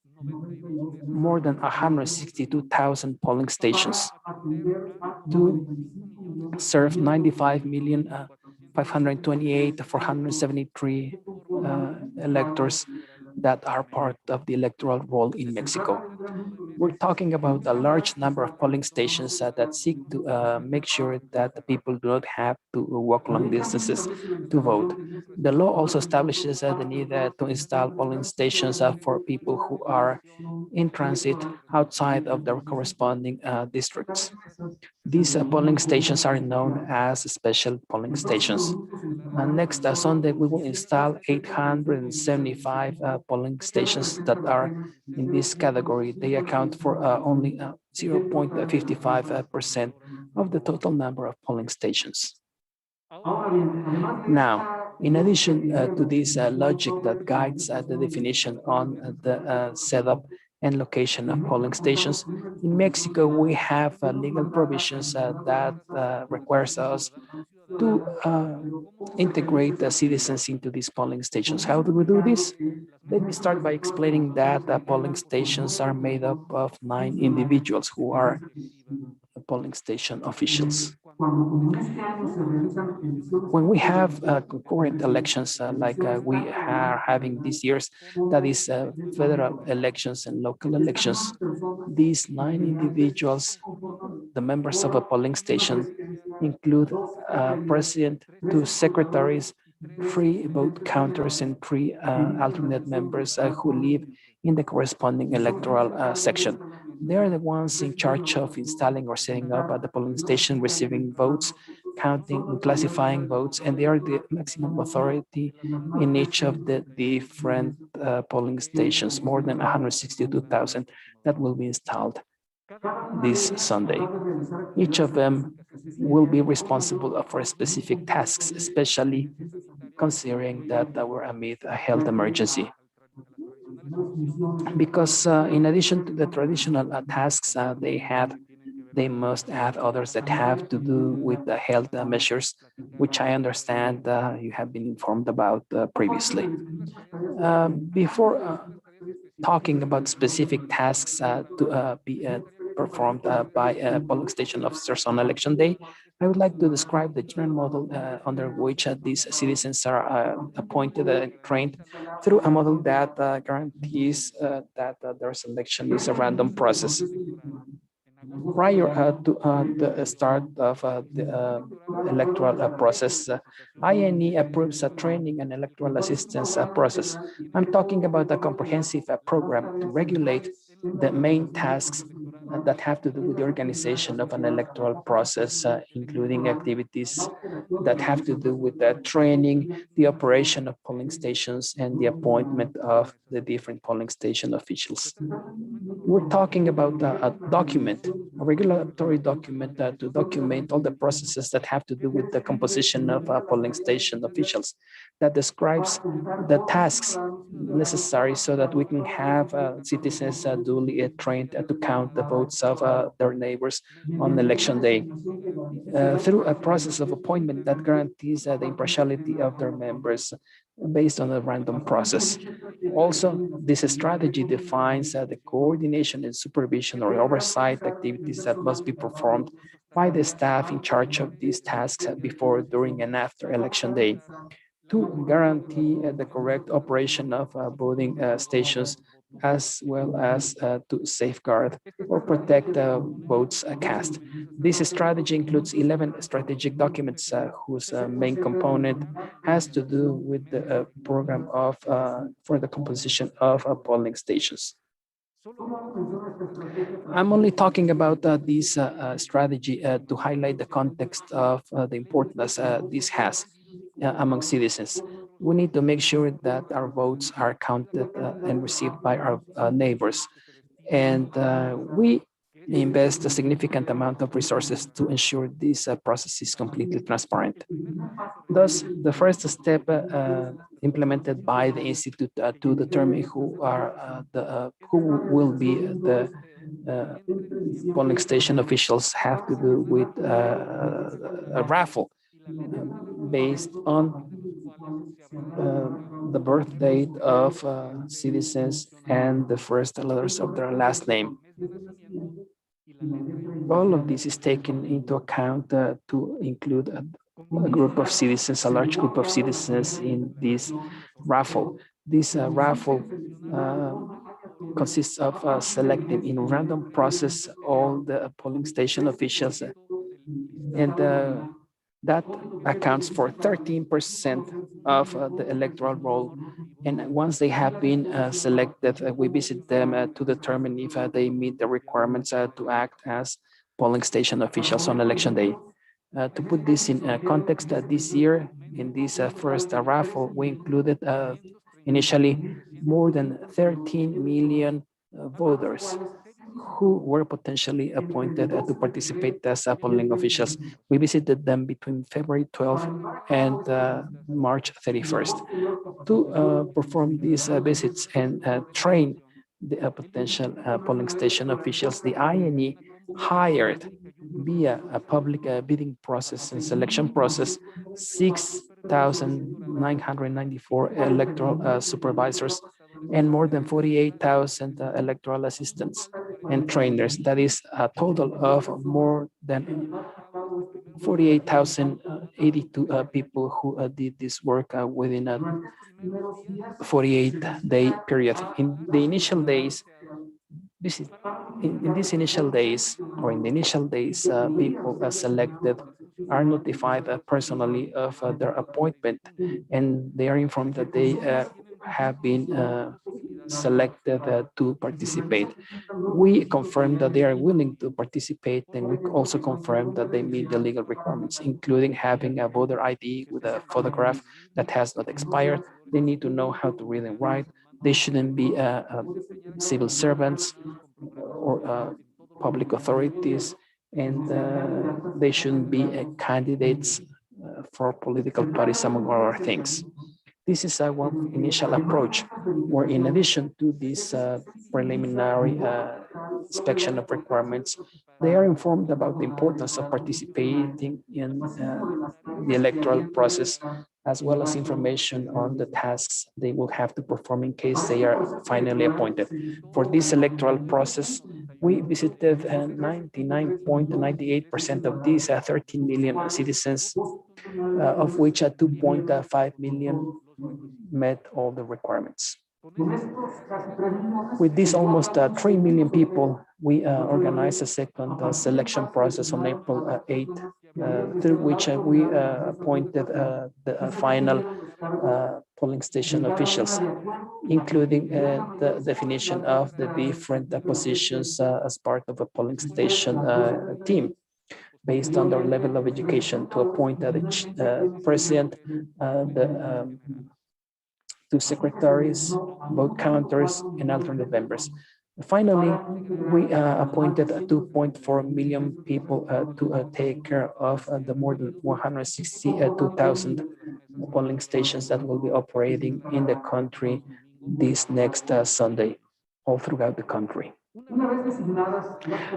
S3: more than 162,000 polling stations to serve 95,528,473 electors that are part of the electoral roll in Mexico. We're talking about a large number of polling stations that seek to make sure that the people do not have to walk long distances to vote. The law also establishes the need to install polling stations for people who are in transit outside of their corresponding districts. These polling stations are known as special polling stations. Next Sunday, we will install 875 polling stations that are in this category. They account for only 0.55% of the total number of polling stations. Now, in addition to this logic that guides the definition on the setup and location of polling stations, in Mexico, we have legal provisions that requires us to integrate the citizens into these polling stations. How do we do this? Let me start by explaining that polling stations are made up of 9 individuals who are polling station officials. When we have concurrent elections like we are having these years, that is federal elections and local elections, these 9 individuals, the members of a polling station, include president, 2 secretaries, 3 vote counters, and 3 alternate members who live in the corresponding electoral section. They are the ones in charge of installing or setting up at the polling station, receiving votes, counting and classifying votes, and they are the maximum authority in each of the different polling stations, more than 162,000 that will be installed this Sunday. Each of them will be responsible for specific tasks, especially considering that we're amid a health emergency. Because in addition to the traditional tasks they must add others that have to do with the health measures, which I understand you have been informed about previously. Before talking about specific tasks to be performed by polling station officers on election day, I would like to describe the general model under which these citizens are appointed and trained through a model that guarantees that their selection is a random process. Prior to the start of the electoral process, INE approves a training and electoral assistance process. I'm talking about a comprehensive program to regulate the main tasks that have to do with the organization of an electoral process, including activities that have to do with the training, the operation of polling stations, and the appointment of the different polling station officials. We're talking about a document, a regulatory document to document all the processes that have to do with the composition of polling station officials, that describes the tasks necessary so that we can have citizens duly trained to count the votes of their neighbors on election day through a process of appointment that guarantees the impartiality of their members based on a random process. Also, this strategy defines the coordination and supervision or oversight activities that must be performed by the staff in charge of these tasks before, during, and after election day to guarantee the correct operation of voting stations, as well as to safeguard or protect votes cast. This strategy includes 11 strategic documents whose main component has to do with the program of for the composition of polling stations. I'm only talking about this strategy to highlight the context of the importance this has among citizens. We need to make sure that our votes are counted and received by our neighbors. And we invest a significant amount of resources to ensure this process is completely transparent. Thus, the first step implemented by the Institute to determine who will be the polling station officials have to do with a raffle based on the birth date of citizens and the first letters of their last name. All of this is taken into account to include a group of citizens, a large group of citizens in this raffle. This raffle consists of selecting in random process all the polling station officials, and that accounts for 13% of the electoral roll. And once they have been selected, we visit them to determine if they meet the requirements to act as polling station officials on election day. To put this in context, this year in this first raffle, we included initially more than 13 million voters who were potentially appointed to participate as polling officials. We visited them between February 12th and March 31st to perform these visits and train the potential polling station officials. The INE hired via a public bidding process and selection process 6,994 electoral supervisors and more than 48,000 electoral assistants and trainers. That is a total of more than 48,082 people who did this work within a 48-day period. In the initial days, in these initial days, or in the initial days, people selected are notified personally of their appointment, and they are informed that they have been selected to participate. We confirm that they are willing to participate, and we also confirm that they meet the legal requirements, including having a voter ID with a photograph that has not expired. They need to know how to read and write. They shouldn't be civil servants or public authorities, and they shouldn't be candidates for political parties, among other things. This is one initial approach, where in addition to this preliminary inspection of requirements, they are informed about the importance of participating in the electoral process, as well as information on the tasks they will have to perform in case they are finally appointed. For this electoral process, we visited 99.98% of these 13 million citizens, of which 2.5 million met all the requirements. With this almost 3 million people, we organized a second selection process on April 8th, through which we appointed the final polling station officials, including the definition of the different positions as part of a polling station team, based on their level of education, to appoint the president, the two secretaries, vote counters, and alternate members. Finally, we appointed 2.4 million people to take care of the more than 162,000 polling stations that will be operating in the country this next Sunday, all throughout the country.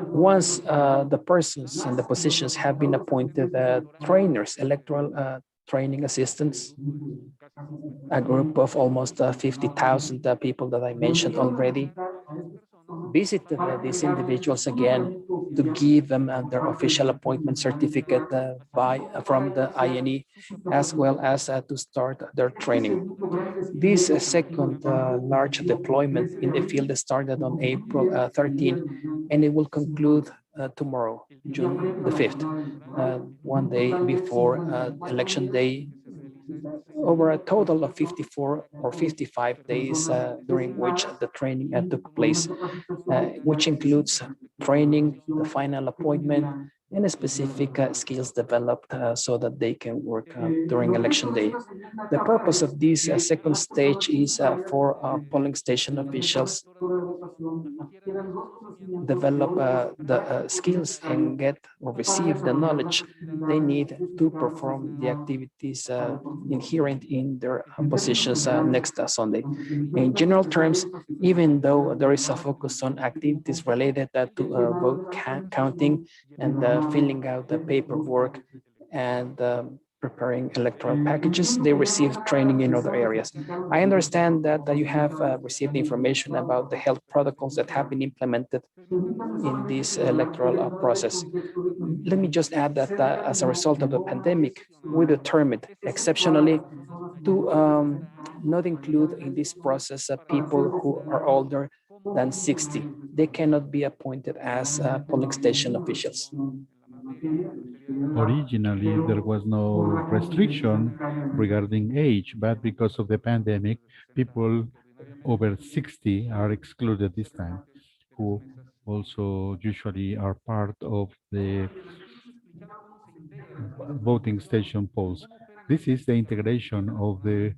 S3: Once the persons and the positions have been appointed, trainers, electoral training assistants, a group of almost 50,000 people that I mentioned already, visited these individuals again to give them their official appointment certificate from the INE, as well as to start their training. This second large deployment in the field started on April 13, and it will conclude tomorrow, June the 5th, one day before election day, over a total of 54 or 55 days during which the training took place, which includes training, the final appointment, and specific skills developed so that they can work during election day. The purpose of this second stage is for polling station officials develop the skills and get or receive the knowledge they need to perform the activities inherent in their positions next Sunday. In general terms, even though there is a focus on activities related to vote counting and filling out the paperwork and preparing electoral packages, they receive training in other areas. I understand that you have received information about the health protocols that have been implemented in this electoral process. Let me just add that as a result of the pandemic, we determined exceptionally to not include in this process people who are older than 60. They cannot be appointed as polling station officials.
S1: Originally, there was no restriction regarding age, but because of the pandemic, people over 60 are excluded this time, who also usually are part of the voting station polls. This is the integration of the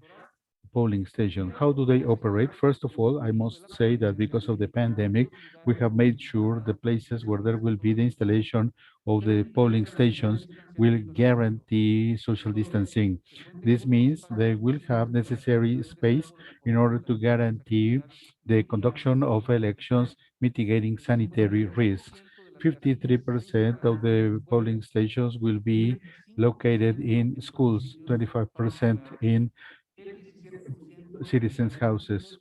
S1: polling station. How do they operate? First of all, I must say that because of the pandemic, we have made sure the places where there will be the installation of the polling stations will guarantee social distancing. This means they will have necessary space in order to guarantee the conduction of elections, mitigating sanitary risks. 53% of the polling stations will be located in schools, 25% in citizens' houses,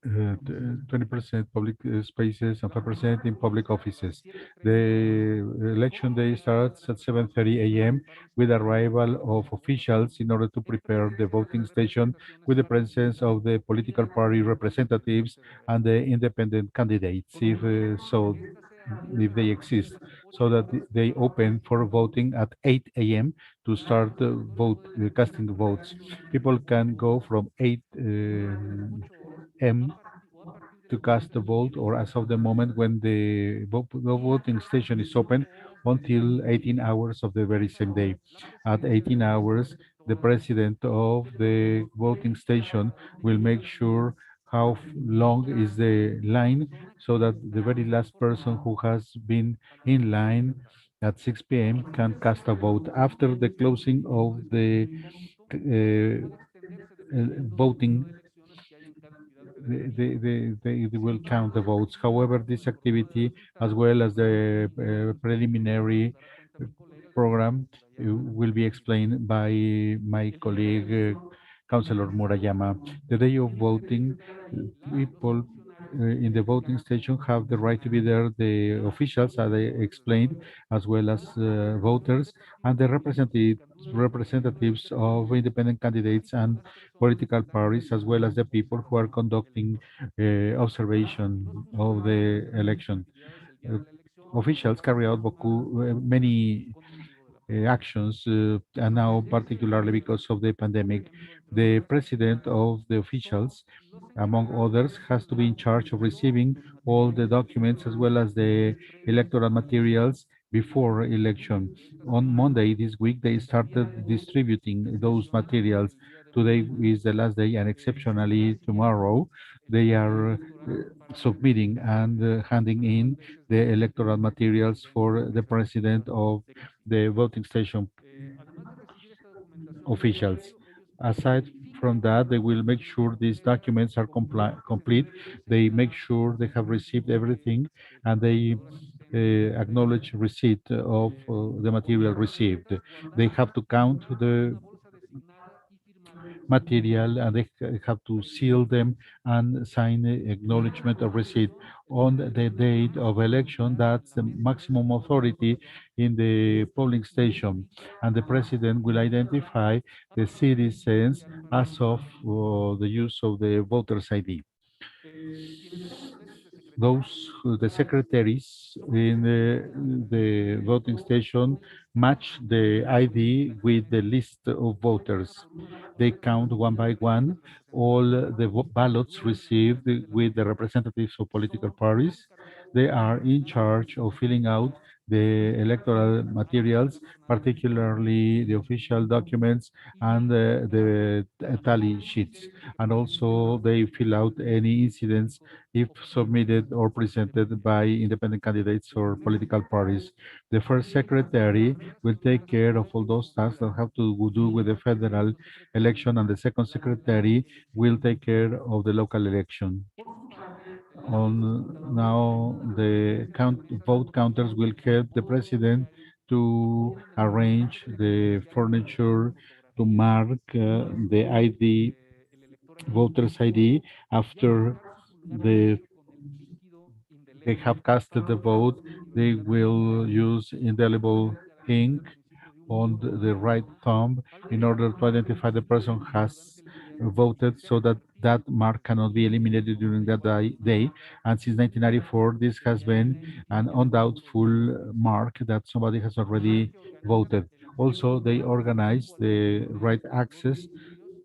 S1: 20% public spaces and 5% in public offices. The election day starts at 7:30 a.m. with arrival of officials in order to prepare the voting station with the presence of the political party representatives and the independent candidates, if they exist, so that they open for voting at 8 a.m. to start casting votes. People can go from 8 m to cast a vote, or as of the moment when the voting station is open, until 18 hours of the very same day. At 18 hours, the president of the voting station will make sure how long is the line, so that the very last person who has been in line at 6 p.m. can cast a vote. After the closing of the voting, they will count the votes. However, this activity, as well as the preliminary program, will be explained by my colleague, Councilor Murayama. The day of voting, people in the voting station have the right to be there. The officials, as I explained, as well as voters, and the representatives of independent candidates and political parties, as well as the people who are conducting observation of the election. Uh, Officials carry out many actions, and now particularly because of the pandemic, the president of the officials, among others, has to be in charge of receiving all the documents as well as the electoral materials before election. On Monday this week, they started distributing those materials. Today is the last day, and exceptionally tomorrow, they are submitting and handing in the electoral materials for the president of the voting station officials. Aside from that, they will make sure these documents are complete. They make sure they have received everything, and they acknowledge receipt of the material received. They have to count the material, and they have to seal them and sign the acknowledgement of receipt on the date of election. That's the maximum authority in the polling station, and the president will identify the citizens as of the use of the voter's ID. The secretaries in the voting station match the ID with the list of voters. They count one by one all the ballots received with the representatives of political parties. They are in charge of filling out the electoral materials, particularly the official documents and the tally sheets. And also they fill out any incidents if submitted or presented by independent candidates or political parties. The first secretary will take care of all those tasks that have to do with the federal election, and the second secretary will take care of the local election. On now, the vote counters will help the president to arrange the furniture, to mark the ID, voter's ID, after the they have casted the vote, they will use indelible ink on the right thumb in order to identify the person has voted, so that that mark cannot be eliminated during that day. And since 1994, this has been an undoubtful mark that somebody has already voted. Also, they organize the right access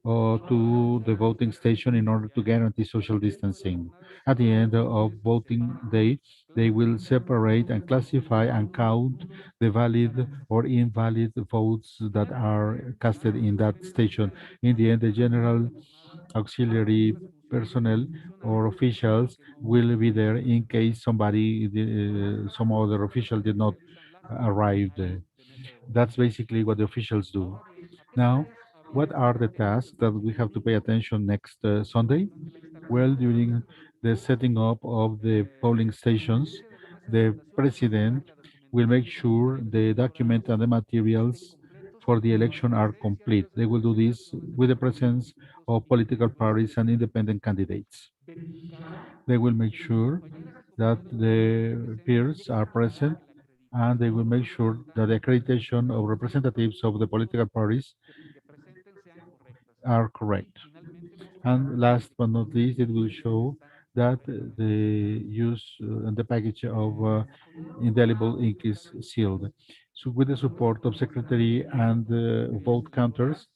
S1: to the voting station in order to guarantee social distancing. At the end of voting day, they will separate and classify and count the valid or invalid votes that are casted in that station. In the end, the general auxiliary personnel or officials will be there in case some other official did not arrive there. That's basically what the officials do. Now, what are the tasks that we have to pay attention next Sunday? Well, during the setting up of the polling stations, the president will make sure the document and the materials for the election are complete. They will do this with the presence of political parties and independent candidates. They will make sure that the peers are present, and they will make sure that the accreditation of representatives of the political parties are correct. And last but not least, it will show that the use and the package of indelible ink is sealed. So with the support of secretary and vote counters,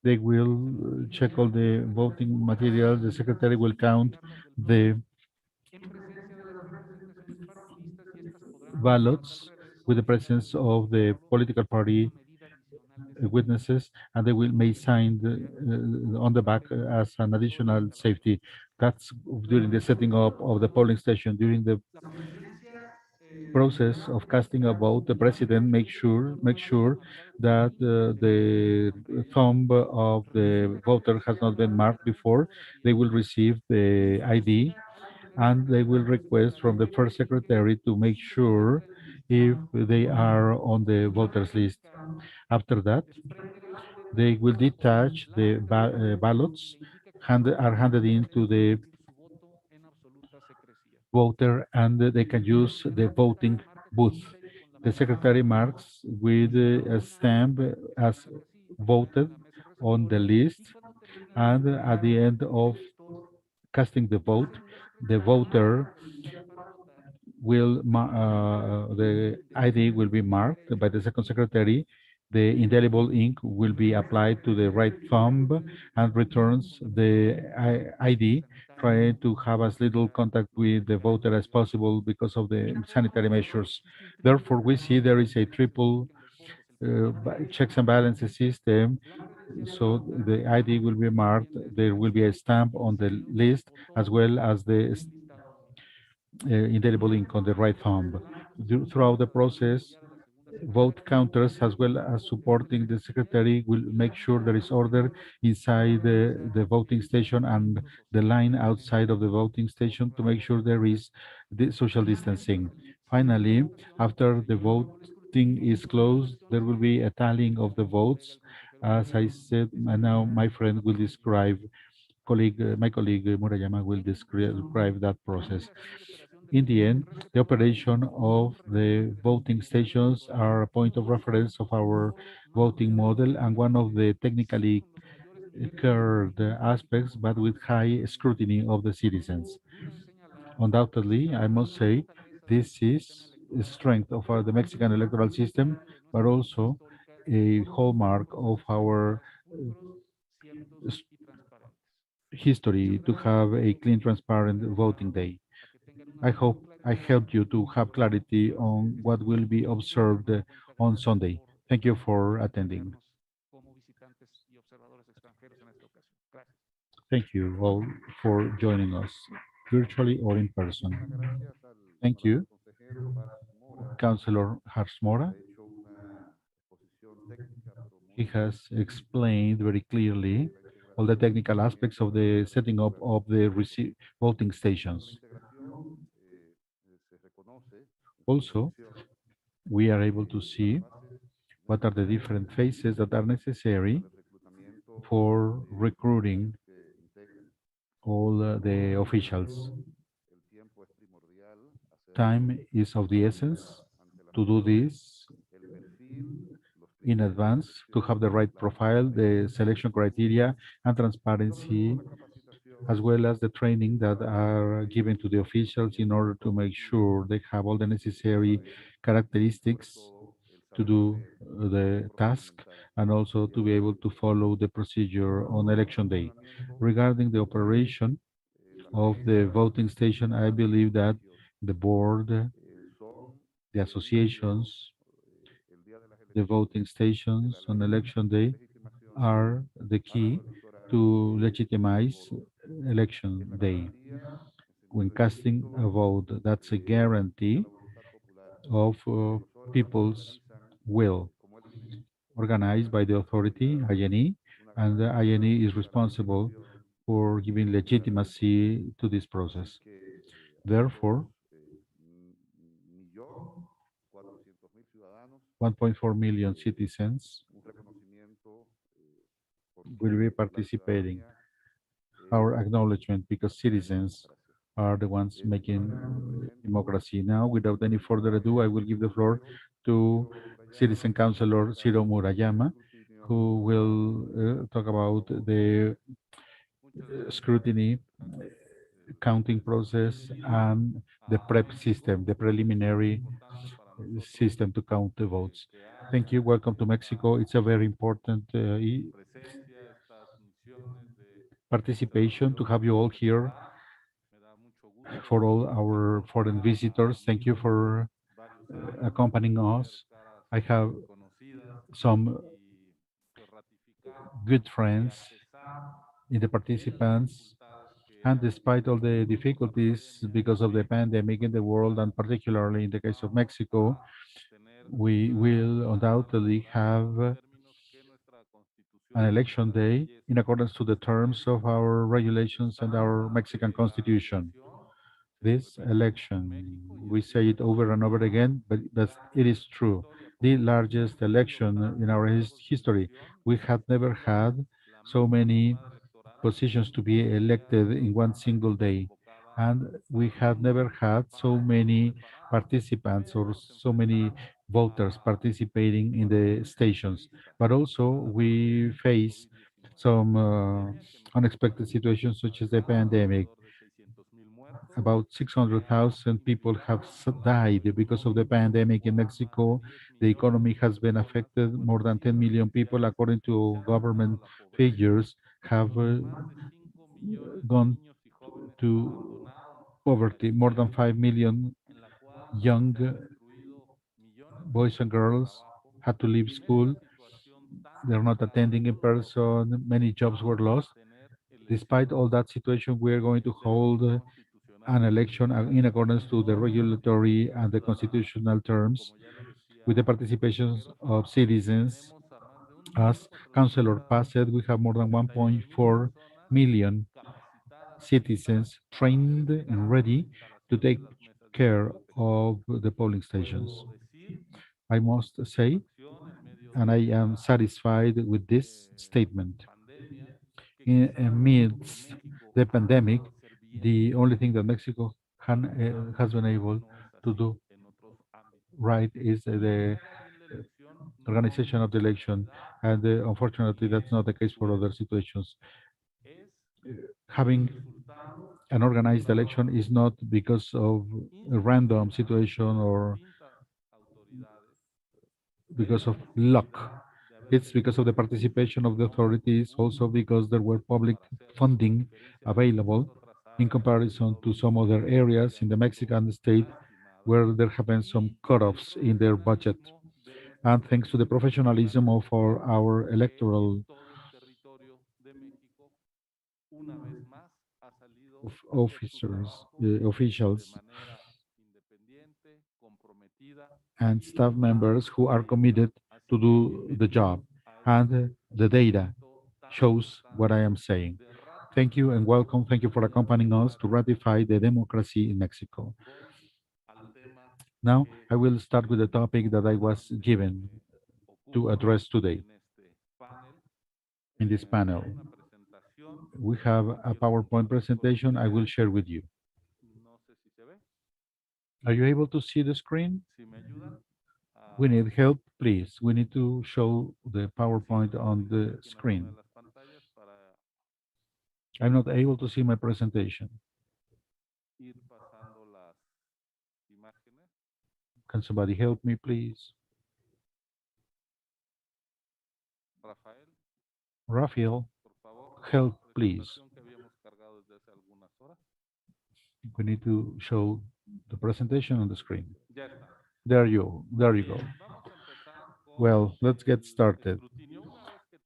S1: they will check all the voting materials. The secretary will count the ballots with the presence of the political party witnesses, and they will may sign on the back as an additional safety. That's during the setting up of the polling station. During the process of casting a vote, the president make sure that the thumb of the voter has not been marked before. They will receive the ID, and they will request from the first secretary to make sure if they are on the voters list. After that, they will detach the ballots, are handed into the voter, and they can use the voting booth. The secretary marks with a stamp as voted on the list, and at the end of casting the vote, the voter the ID will be marked by the second secretary. The indelible ink will be applied to the right thumb and returns the ID, trying to have as little contact with the voter as possible because of the sanitary measures. Therefore, we see there is a triple checks and balances system. So the ID will be marked. There will be a stamp on the list, as well as the indelible ink on the right thumb. Throughout the process, vote counters, as well as supporting the secretary, will make sure there is order inside the voting station and the line outside of the voting station, to make sure there is the social distancing. Finally, after the voting is closed, there will be a tallying of the votes. As I said, and now my friend will describe, my colleague Murayama will describe that process. In the end, the operation of the voting stations are a point of reference of our voting model, and one of the technically curved aspects, but with high scrutiny of the citizens. Undoubtedly, I must say, this is a strength of the Mexican electoral system, but also a hallmark of our s- history to have a clean, transparent voting day. I hope I helped you to have clarity on what will be observed on Sunday. Thank you for attending. Thank you all for joining us, virtually or in person. Thank you, Councilor Harsmora. He has explained very clearly all the technical aspects of the setting up of the voting stations. Also, we are able to see what are the different phases that are necessary for recruiting all the officials. Time is of the essence to do this in advance, to have the right profile, the selection criteria, and transparency, as well as the training that are given to the officials in order to make sure they have all the necessary characteristics to do the task and also to be able to follow the procedure on election day. Regarding the operation of the voting station, I believe that the board, the associations, the voting stations on election day are the key to legitimize election day. When casting a vote, that's a guarantee of people's will, organized by the authority, INE, and the INE is responsible for giving legitimacy to this process. Therefore, 1.4 million citizens will be participating. Our acknowledgement because citizens are the ones making democracy. Now, without any further ado, I will give the floor to Citizen Councilor Ciro Murayama, who will talk about the scrutiny counting process and the PREP system, the preliminary system to count the votes. Thank you. Welcome to Mexico. It's a very important participation to have you all here. For all our foreign visitors, thank you for accompanying us. I have some good friends in the participants, and despite all the difficulties because of the pandemic in the world, and particularly in the case of Mexico, we will undoubtedly have an election day in accordance to the terms of our regulations and our Mexican Constitution. This election, we say it over and over again, but it is true. The largest election in our history. We have never had so many positions to be elected in one single day. And we have never had so many participants or so many voters participating in the stations. But also, we face some unexpected situations such as the pandemic. About 600,000 people have died because of the pandemic in Mexico. The economy has been affected. More than 10 million people, according to government figures, have gone to poverty. More than 5 million young boys and girls had to leave school. They're not attending in person. Many jobs were lost. Despite all that situation, we are going to hold an election in accordance to the regulatory and the constitutional terms with the participation of citizens. As Councilor Paz said, we have more than 1.4 million citizens trained and ready to take care of the polling stations. I must say, and I am satisfied with this statement. Amidst the pandemic, the only thing that Mexico has been able to do right is the organization of the election, and unfortunately, that's not the case for other situations. Having an organized election is not because of a random situation or because of luck. It's because of the participation of the authorities, also because there were public funding available in comparison to some other areas in the Mexican state where there have been some cutoffs in their budget. And thanks to the professionalism of our electoral officers, officials, and staff members who are committed to do the job. And the data shows what I am saying. Thank you and welcome. Thank you for accompanying us to ratify the democracy in Mexico. Now, I will start with the topic that I was given to address today in this panel. We have a PowerPoint presentation I will share with you. Are you able to see the screen? We need help, please. We need to show the PowerPoint on the screen. I'm not able to see my presentation. Can somebody help me, please? Rafael, help, please. We need to show the presentation on the screen. There you go. Well, let's get started.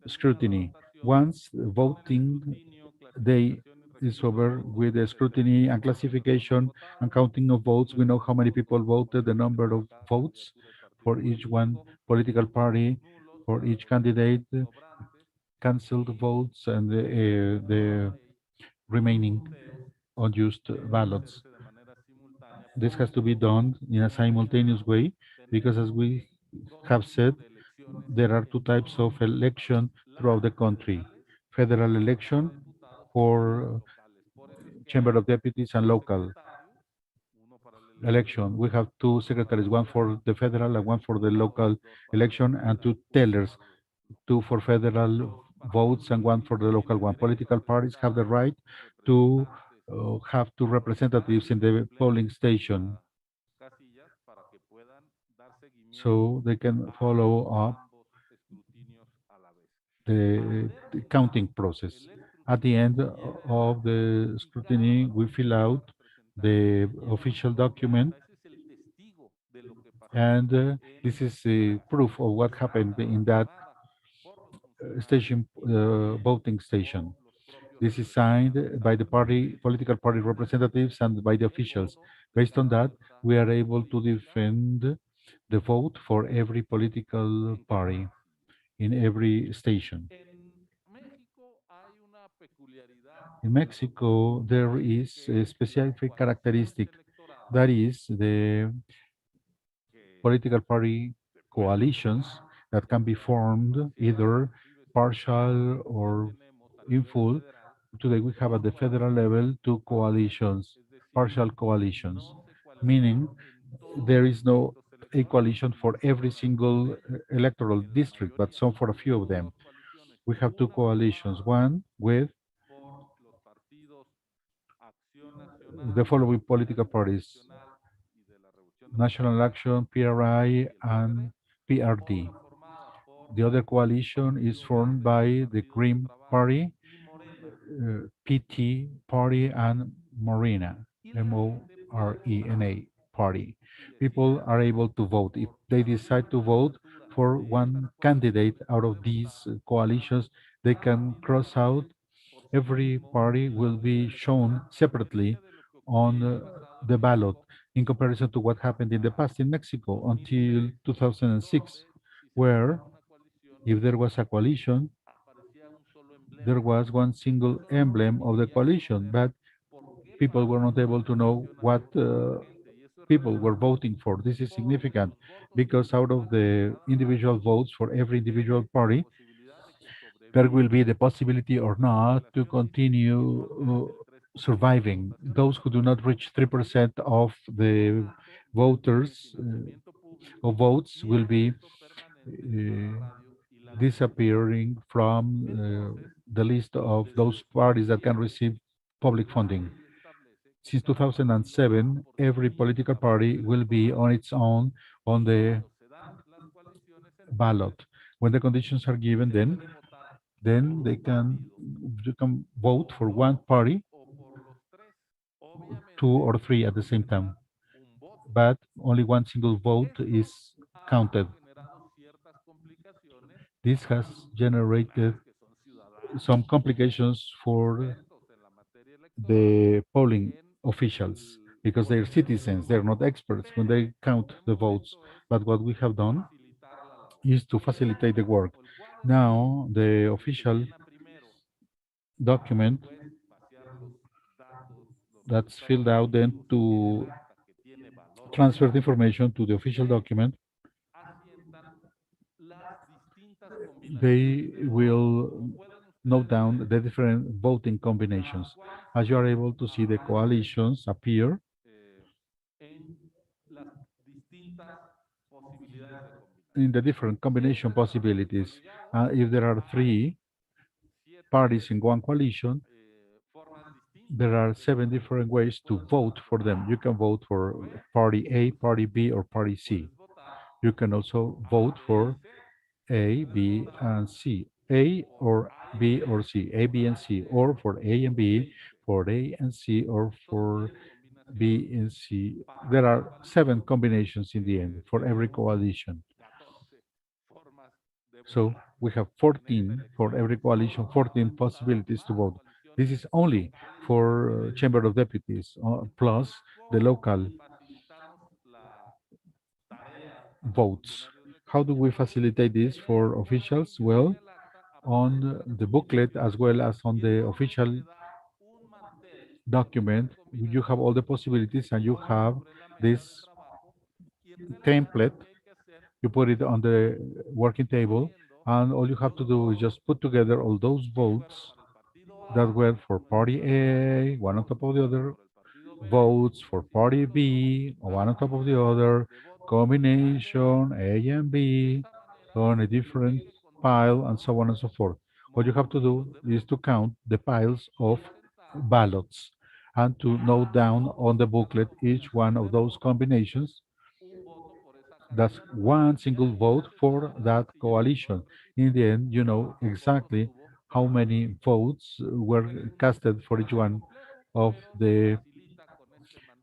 S1: Scrutiny. Once the voting day is over with the scrutiny and classification and counting of votes, we know how many people voted, the number of votes for each one political party, for each candidate, canceled votes, and the remaining unused ballots. This has to be done in a simultaneous way because, as we have said, there are two types of election throughout the country. Federal election for Chamber of Deputies and local election. We have two secretaries, one for the federal and one for the local election, and two tellers, two for federal votes and one for the local one. Political parties have the right to have two representatives in the polling station so they can follow up the counting process. At the end of the scrutiny, we fill out the official document, and this is proof of what happened in that voting station. This is signed by the political party representatives and by the officials. Based on that, we are able to defend the vote for every political party in every station. In Mexico, there is a specific characteristic, that is the political party coalitions that can be formed either partial or in full. Today we have at the federal level two coalitions, partial coalitions, meaning there is no a coalition for every single electoral district, but some for a few of them. We have two coalitions, one with the following political parties: National Action, PRI, and PRD. The other coalition is formed by the Green Party, PT Party, and Morena, Morena Party. People are able to vote. If they decide to vote for one candidate out of these coalitions, they can cross out. Every party will be shown separately on the ballot in comparison to what happened in the past in Mexico until 2006, where if there was a coalition, there was one single emblem of the coalition, but people were not able to know what people were voting for. This is significant because out of the individual votes for every individual party, there will be the possibility or not to continue surviving. Those who do not reach 3% of the voters of votes will be disappearing from the list of those parties that can receive public funding. Since 2007, every political party will be on its own on the ballot. When the conditions are given, then you can vote for one party, two or three at the same time, but only one single vote is counted. This has generated some complications for the polling officials because they're citizens, they're not experts when they count the votes. But what we have done is to facilitate the work. Now, the official document that's filled out then to transfer the information to the official document, they will note down the different voting combinations. As you are able to see, the coalitions appear in the different combination possibilities. If there are three parties in one coalition, there are 7 different ways to vote for them. You can vote for party A, party B, or party C. You can also vote for A, B, and C. A or B or C, A, B, and C, or for A and B, for A and C, or for B and C. There are 7 combinations in the end for every coalition. So we have 14 for every coalition, 14 possibilities to vote. This is only for Chamber of Deputies, plus the local votes. How do we facilitate this for officials? Well, on the booklet as well as on the official document, you have all the possibilities and you have this template. You put it on the working table, and all you have to do is just put together all those votes that were for party A, one on top of the other, votes for party B, one on top of the other, combination A and B on a different pile, and so on and so forth. What you have to do is to count the piles of ballots and to note down on the booklet each one of those combinations. That's one single vote for that coalition. In the end, you know exactly how many votes were casted for each one of the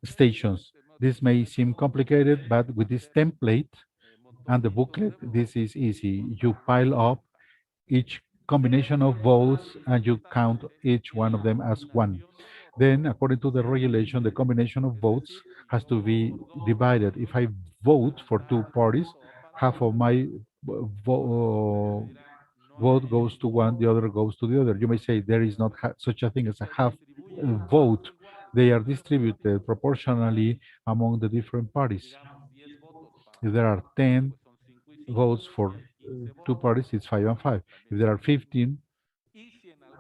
S1: stations. This may seem complicated, but with this template and the booklet, this is easy. You pile up each combination of votes and you count each one of them as one. Then, according to the regulation, the combination of votes has to be divided. If I vote for two parties, half of my vote goes to one, the other goes to the other. You may say there is not such a thing as a half vote. They are distributed proportionally among the different parties. If there are 10 votes for two parties, it's 5 and 5. If there are 15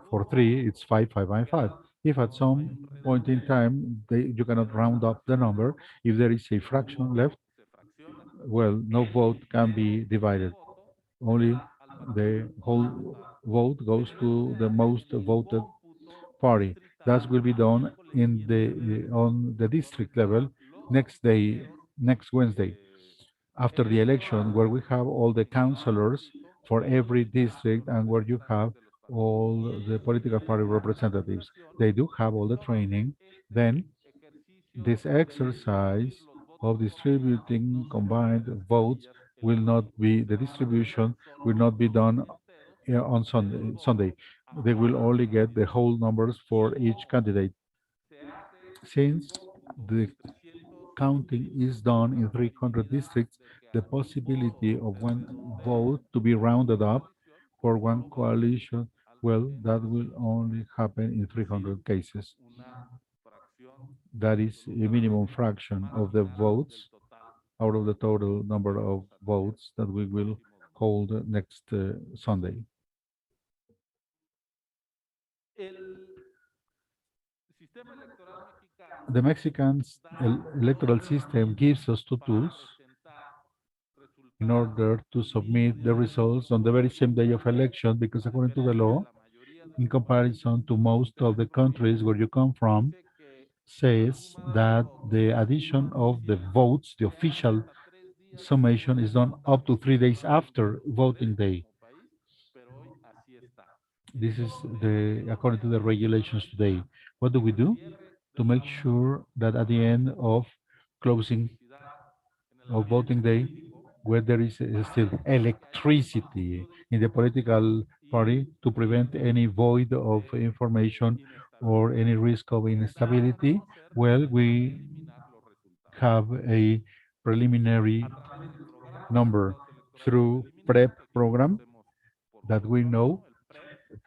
S1: for 3, it's 5, 5, and 5. If at some point in time you cannot round up the number, if there is a fraction left, well, no vote can be divided. Only the whole vote goes to the most voted party. That will be done in the on the district level next day, next Wednesday, after the election, where we have all the councillors for every district and where you have all the political party representatives. They do have all the training. Then this exercise of distributing combined votes will not be, the distribution will not be done on Sunday. They will only get the whole numbers for each candidate. Since the counting is done in 300 districts, the possibility of one vote to be rounded up for one coalition, well, that will only happen in 300 cases. That is a minimum fraction of the votes out of the total number of votes that we will hold next Sunday. The Mexican electoral system gives us two tools in order to submit the results on the very same day of election, because according to the law, in comparison to most of the countries where you come from, says that the addition of the votes, the official summation, is done up to 3 days after voting day. This is according to the regulations today. What do we do to make sure that at the end of closing of voting day, where there is still electricity in the political party, to prevent any void of information or any risk of instability? Well, we have a preliminary number through PREP program that we know,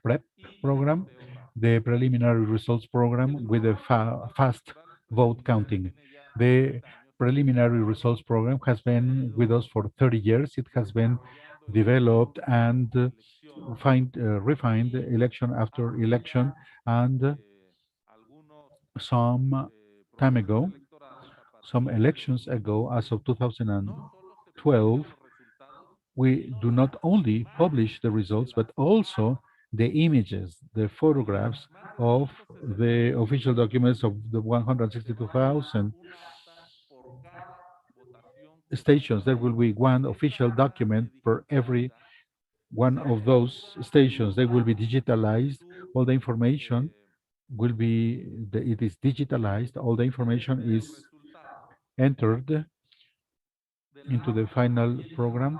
S1: PREP program, the preliminary results program with a fast vote counting. The preliminary results program has been with us for 30 years. It has been developed and refined election after election, and some time ago, some elections ago, as of 2012, we do not only publish the results, but also the images, the photographs of the official documents of the 162,000 stations. There will be one official document per every one of those stations. They will be digitalized. All the information will be, it is digitalized. All the information is entered into the final program,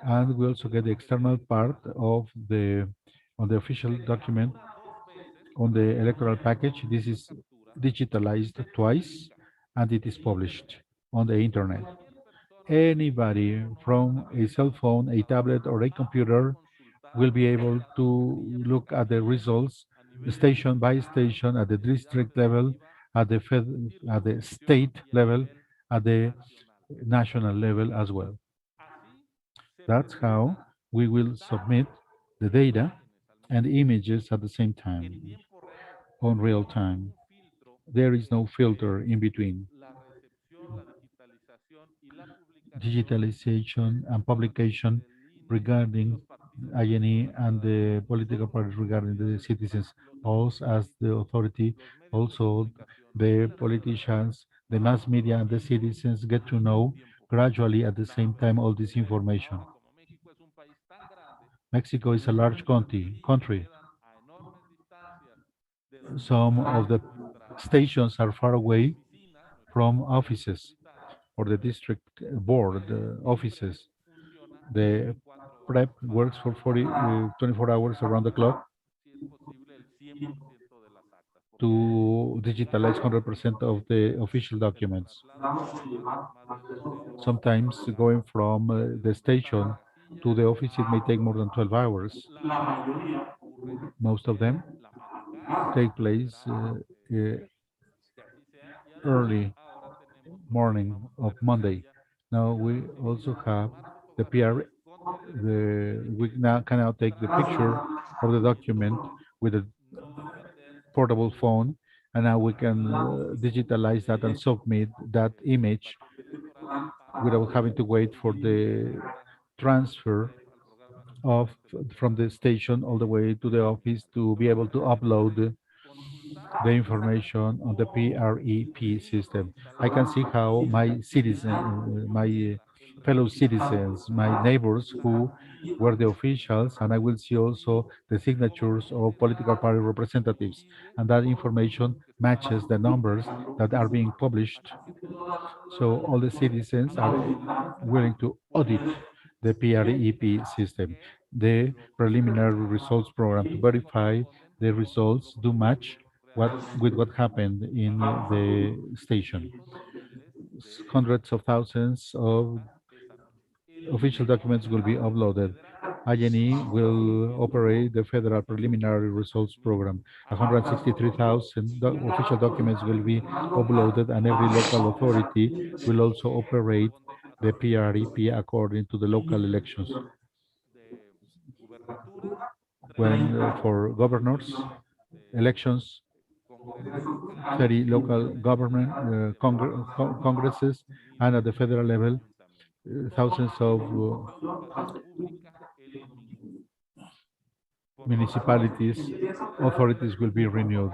S1: and we also get the external part of the on the official document on the electoral package. This is digitalized twice, and it is published on the internet. Anybody from a cell phone, a tablet, or a computer will be able to look at the results station by station, at the district level, at at the state level, at the national level as well. That's how we will submit the data and images at the same time, on real time. There is no filter in between. Digitalization and publication regarding INE and the political parties regarding the citizens, also as the authority, also the politicians, the mass media, and the citizens get to know gradually at the same time all this information. Mexico is a large country. Some of the stations are far away from offices or the district board offices. The prep works for 24 hours around the clock to digitalize 100% of the official documents. Sometimes going from the station to the office, it may take more than 12 hours. Most of them take place early morning of Monday. Now we also have the PR. We now can now take the picture of the document with a portable phone, and now we can digitalize that and submit that image without having to wait for the transfer of from the station all the way to the office to be able to upload the information on the PREP system. I can see how my my fellow citizens, my neighbors who were the officials, and I will see also the signatures of political party representatives, and that information matches the numbers that are being published. So all the citizens are willing to audit the PREP system, the preliminary results program, to verify the results do match with what happened in the station. Hundreds of thousands of official documents will be uploaded. INE will operate the Federal Preliminary Results Program. 163,000 official documents will be uploaded, and every local authority will also operate the PREP according to the local elections. When for governors, elections, 30 local government congresses, and at the federal level, thousands of municipalities, authorities will be renewed.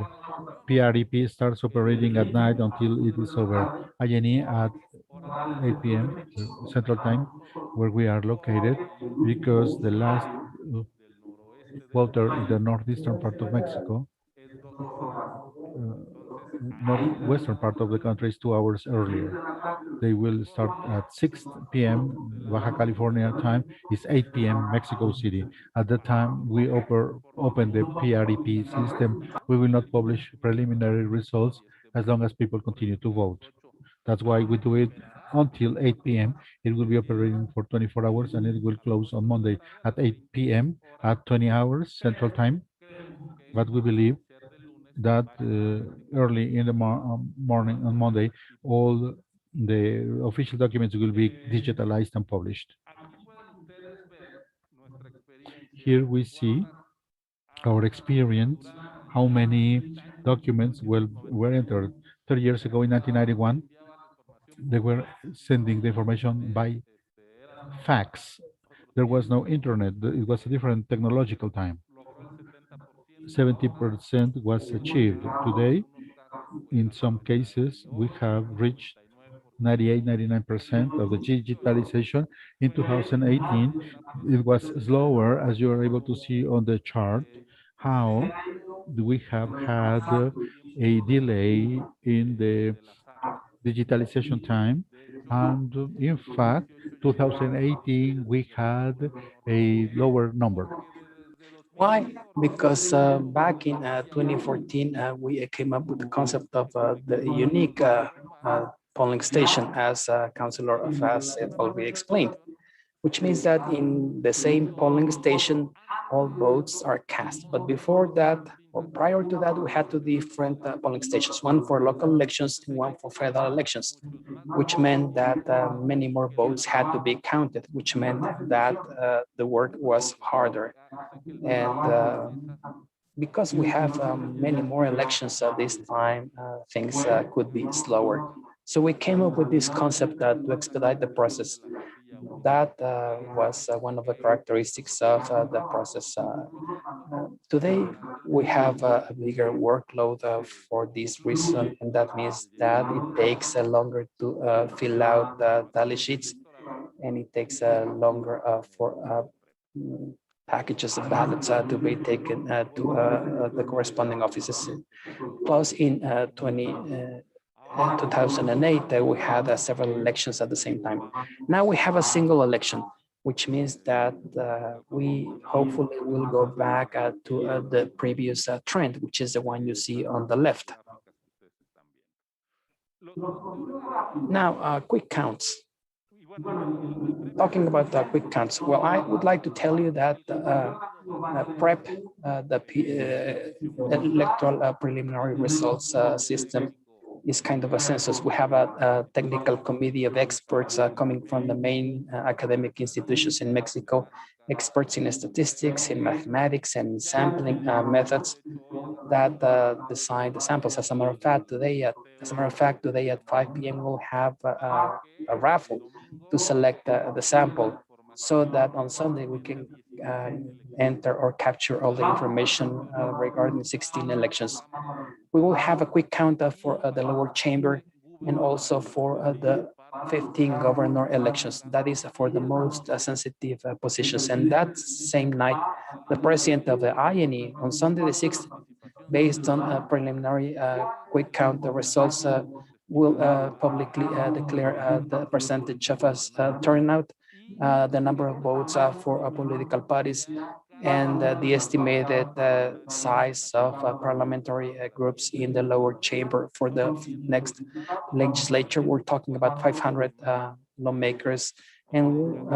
S1: PREP starts operating at night until it is over. INE at 8 p.m. Central Time, where we are located, because the last voter in the northeastern part of Mexico, northwestern part of the country, is 2 hours earlier. They will start at 6 p.m. Baja California time. It's 8 p.m. Mexico City. At the time we open the PREP system, we will not publish preliminary results as long as people continue to vote. That's why we do it until 8 p.m. It will be operating for 24 hours, and it will close on Monday at 8 p.m. at 20 hours Central Time. But we believe that early in the morning on Monday, all the official documents will be digitalized and published. Here we see our experience, how many documents were entered. 30 years ago in 1991, they were sending the information by fax. There was no internet. It was a different technological time. 70% was achieved. Today, in some cases, we have reached 98, 99% of the digitalization. In 2018, it was slower, as you are able to see on the chart, how we have had a delay in the digitalization time. And in fact, 2018, we had a lower number.
S3: Why? Because back in 2014, we came up with the concept of the unique polling station, as Councillor Faz had already explained, which means that in the same polling station, all votes are cast. But before that, or prior to that, we had two different polling stations, one for local elections and one for federal elections, which meant that many more votes had to be counted, which meant that the work was harder. And because we have many more elections at this time, things could be slower. So we came up with this concept that to expedite the process. That was one of the characteristics of the process. Today, we have a bigger workload for this reason, and that means that it takes longer to fill out the tally sheets, and it takes longer for packages of ballots to be taken to the corresponding offices. Plus, in 2008, we had several elections at the same time. Now we have a single election, which means that we hopefully will go back to the previous trend, which is the one you see on the left. Now, quick counts. Talking about quick counts, well, I would like to tell you that PREP, the electoral preliminary results system, is kind of a census. We have a technical committee of experts coming from the main academic institutions in Mexico, experts in statistics, in mathematics, and in sampling methods that design the samples. As a matter of fact, today at 5 p.m. we'll have a raffle to select the sample, so that on Sunday we can enter or capture all the information regarding 16 elections. We will have a quick count for the lower chamber and also for the 15 governor elections. That is for the most sensitive positions. And that same night, the president of the INE on Sunday the 6th, based on a preliminary quick count, the results will publicly declare the percentage of turnout, the number of votes for political parties, and the estimated size of parliamentary groups in the lower chamber for the next legislature. We're talking about 500 lawmakers, and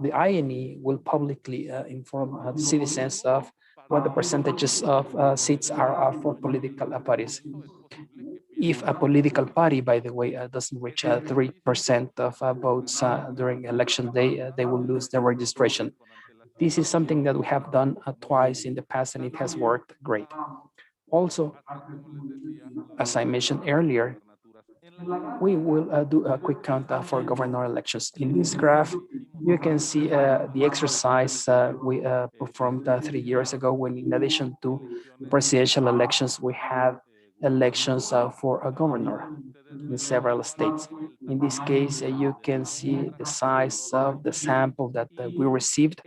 S3: the INE will publicly inform the citizens of what the percentages of seats are for political parties. If a political party, by the way, doesn't reach 3% of votes during election day, they will lose their registration. This is something that we have done twice in the past, and it has worked great. Also, as I mentioned earlier, we will do a quick count for governor elections. In this graph, you can see the exercise we performed 3 years ago, when in addition to presidential elections, we have elections for a governor in several states. In this case, you can see the size of the sample that we received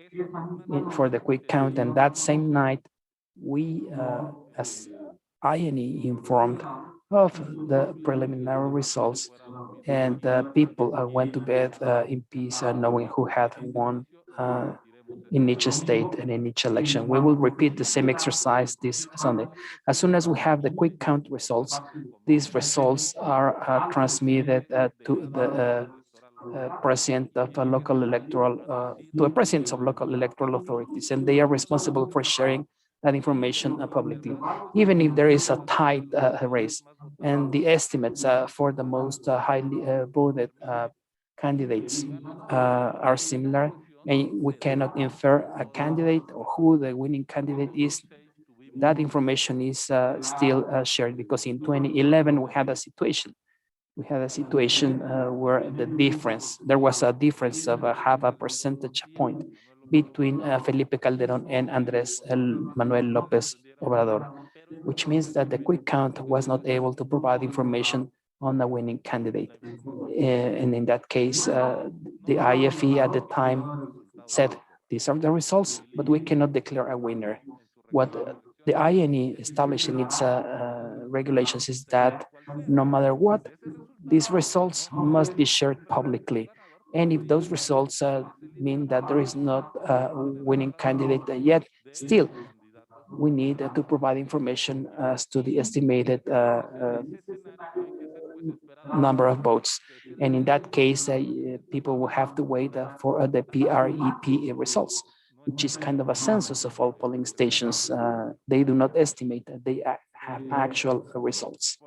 S3: for the quick count. And that same night, we, as INE, informed of the preliminary results, and people went to bed in peace, knowing who had won in each state and in each election. We will repeat the same exercise this Sunday. As soon as we have the quick count results, these results are transmitted to the president of a local electoral, to the presidents of local electoral authorities, and they are responsible for sharing that information publicly, even if there is a tight race. And the estimates for the most highly voted candidates are similar, and we cannot infer a candidate or who the winning candidate is. That information is still shared, because in 2011 we had a situation where there was a difference of half a percentage point between Felipe Calderón and Andrés Manuel López Obrador, which means that the quick count was not able to provide information on the winning candidate. And in that case, the IFE at the time said, these are the results, but we cannot declare a winner. What the INE established in its regulations is that no matter what, these results must be shared publicly. And if those results mean that there is not a winning candidate yet, still, we need to provide information as to the estimated number of votes. And in that case, people will have to wait for the PREP results, which is kind of a census of all polling stations. They do not estimate that they have actual results.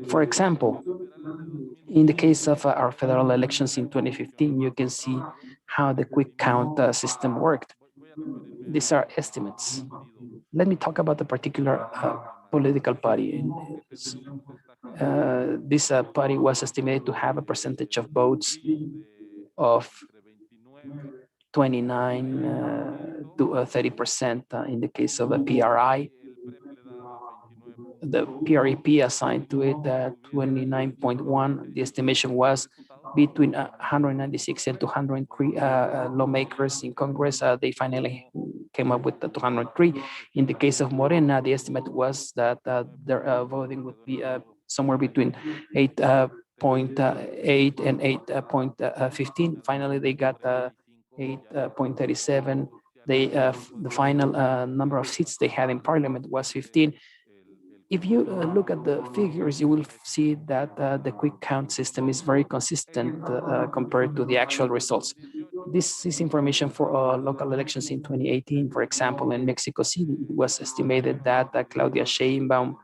S3: For example, in the case of our federal elections in 2015, you can see how the quick count system worked. These are estimates. Let me talk about the particular political party. This party was estimated to have a percentage of votes of 29 to 30% in the case of a PRI. The PREP assigned to it 29.1. The estimation was between 196 and 203 lawmakers in Congress. They finally came up with the 203. In the case of Morena, the estimate was that their voting would be somewhere between 8.8 and 8.15. Finally, they got 8.37. The final number of seats they had in parliament was 15. If you look at the figures, you will see that the quick count system is very consistent compared to the actual results. This is information for local elections in 2018. For example, in Mexico City, it was estimated that Claudia Sheinbaum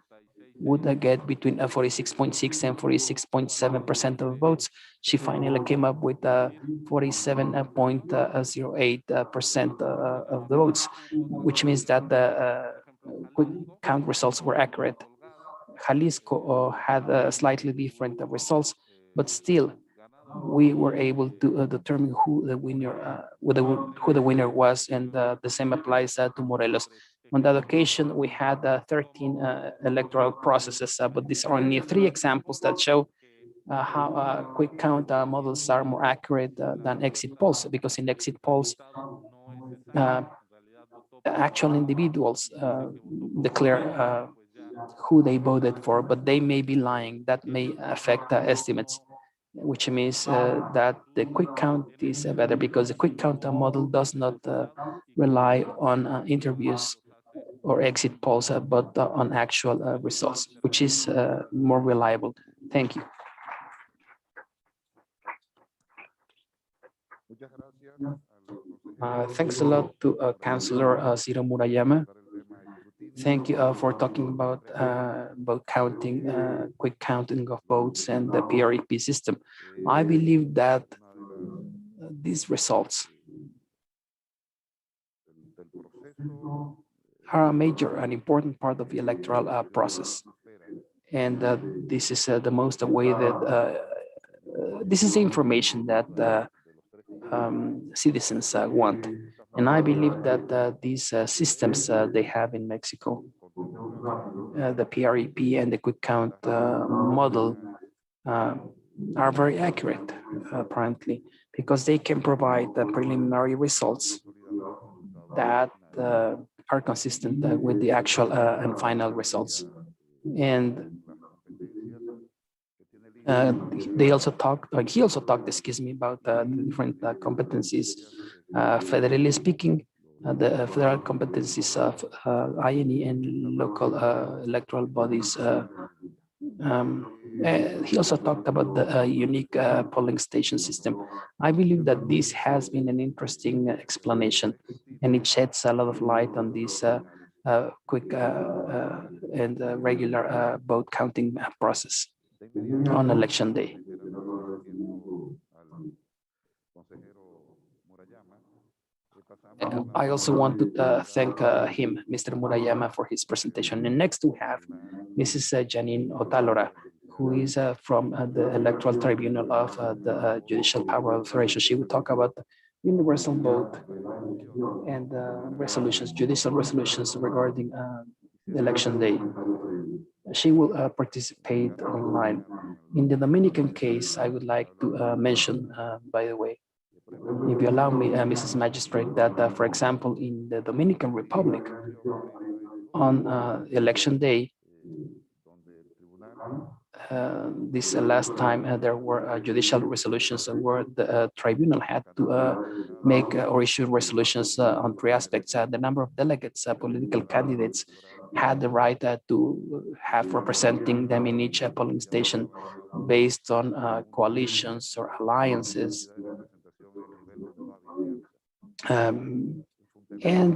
S3: would get between 46.6 and 46.7% of votes. She finally came up with 47.08% of the votes, which means that the quick count results were accurate. Jalisco had slightly different results, but still, we were able to determine who the winner was, and the same applies to Morelos. On that occasion, we had 13 electoral processes, but these are only 3 examples that show how quick count models are more accurate than exit polls, because in exit polls, actual individuals declare who they voted for, but they may be lying. That may affect estimates, which means that the quick count is better, because the quick count model does not rely on interviews or exit polls, but on actual results, which is more reliable. Thank you. Thanks a lot to Councillor Ciro Murayama. Thank you for talking about counting, quick counting of votes and the PREP system. I believe that these results are a major and important part of the electoral process. And this is the most awaited, this is the information that citizens want. And I believe that these systems they have in Mexico, the PREP and the quick count model, are very accurate, apparently, because they can provide the preliminary results that are consistent with the actual and final results. And he also talked, excuse me, about the different competencies. Federally speaking, the federal competencies of INE and local electoral bodies He also talked about the unique polling station system. I believe that this has been an interesting explanation, and it sheds a lot of light on this quick and regular vote counting process on election day. I also want to thank him, Mr. Murayama, for his presentation. And next we have Mrs. Janine Otalora, who is from the Electoral Tribunal of the Judicial Power Authority. She will talk about the universal vote and resolutions, judicial resolutions regarding election day. She will participate online. In the Dominican case, I would like to mention, by the way, if you allow me, Mrs. Magistrate, that, for example, in the Dominican Republic, on election day, this last time there were judicial resolutions where the tribunal had to make or issue resolutions on three aspects. The number of delegates, political candidates had the right to have representing them in each polling station based on coalitions or alliances. And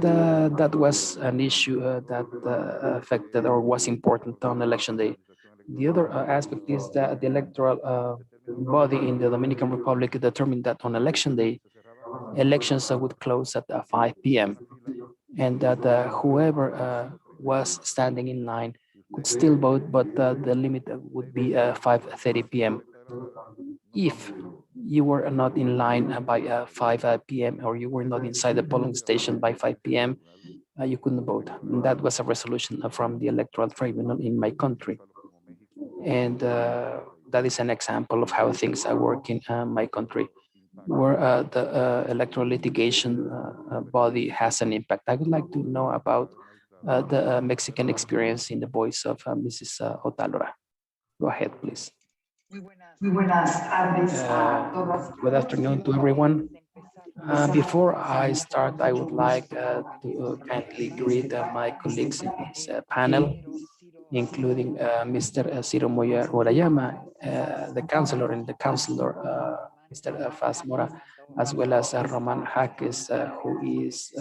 S3: that was an issue that affected or was important on election day. The other aspect is that the electoral body in the Dominican Republic determined that on election day, elections would close at 5 p.m. and that whoever was standing in line could still vote, but the limit would be 5:30 p.m. If you were not in line by 5 p.m. or you were not inside the polling station by 5 p.m., you couldn't vote. And that was a resolution from the Electoral Tribunal in my country. And that is an example of how things are working in my country, where the electoral litigation body has an impact. I would like to know about the Mexican experience in the voice of Mrs. Otalora. Go ahead, please. Good afternoon to everyone. Before I start, I would like to kindly greet my colleagues in this panel, including Mr. Ciro Murayama, the counselor, and the counselor, Mr. Faz Mora, as well as Roman Jaques, who is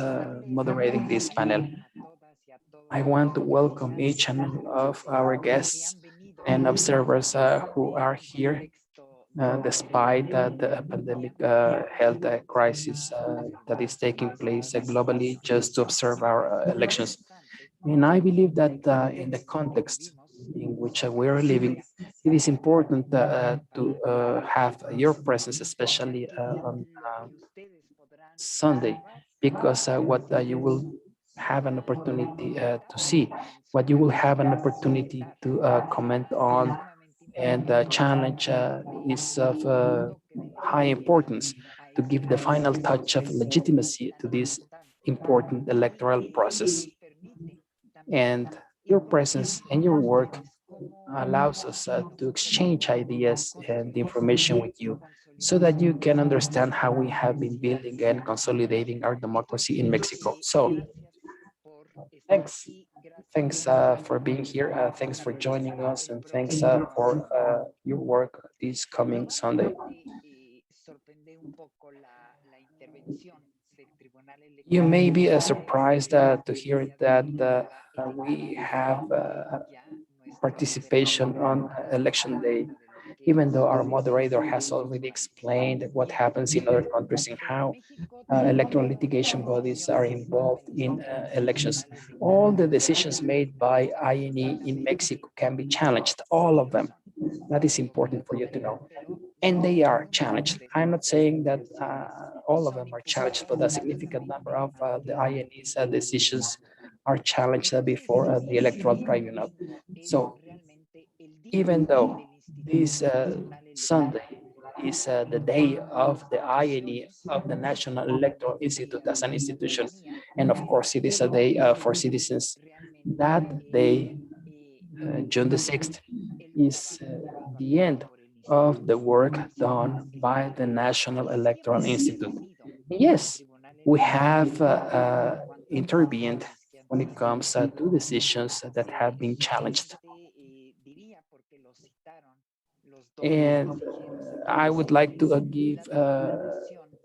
S3: moderating this panel. I want to welcome each and all of our guests and observers who are here despite the pandemic health crisis that is taking place globally, just to observe our elections. And I believe that in the context in which we are living, it is important to have your presence, especially on Sunday, because what you will have an opportunity to see, what you will have an opportunity to comment on, and the challenge is of high importance to give the final touch of legitimacy to this important electoral process. And your presence and your work allows us to exchange ideas and information with you so that you can understand how we have been building and consolidating our democracy in Mexico. So thanks. Thanks for being here. Thanks for joining us, and thanks for your work this coming Sunday. You may be surprised to hear that we have participation on election day, even though our moderator has already explained what happens in other countries and how electoral litigation bodies are involved in elections. All the decisions made by INE in Mexico can be challenged, all of them. That is important for you to know. And they are challenged. I'm not saying that all of them are challenged, but a significant number of the INE's decisions are challenged before the Electoral Tribunal. So even though this Sunday is the day of the INE, of the National Electoral Institute as an institution, and of course it is a day for citizens, that day, June the 6th, is the end of the work done by the National Electoral Institute. Yes, we have intervened when it comes to decisions that have been challenged. And I would like to give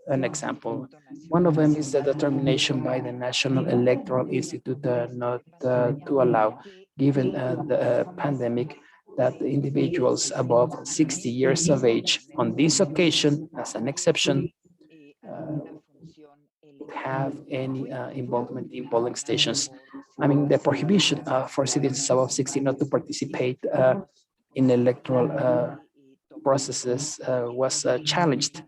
S3: an example. One of them is the determination by the National Electoral Institute not to allow, given the pandemic, that individuals above 60 years of age, on this occasion, as an exception, have any involvement in polling stations. I mean, the prohibition for citizens above 60 not to participate in electoral processes was challenged,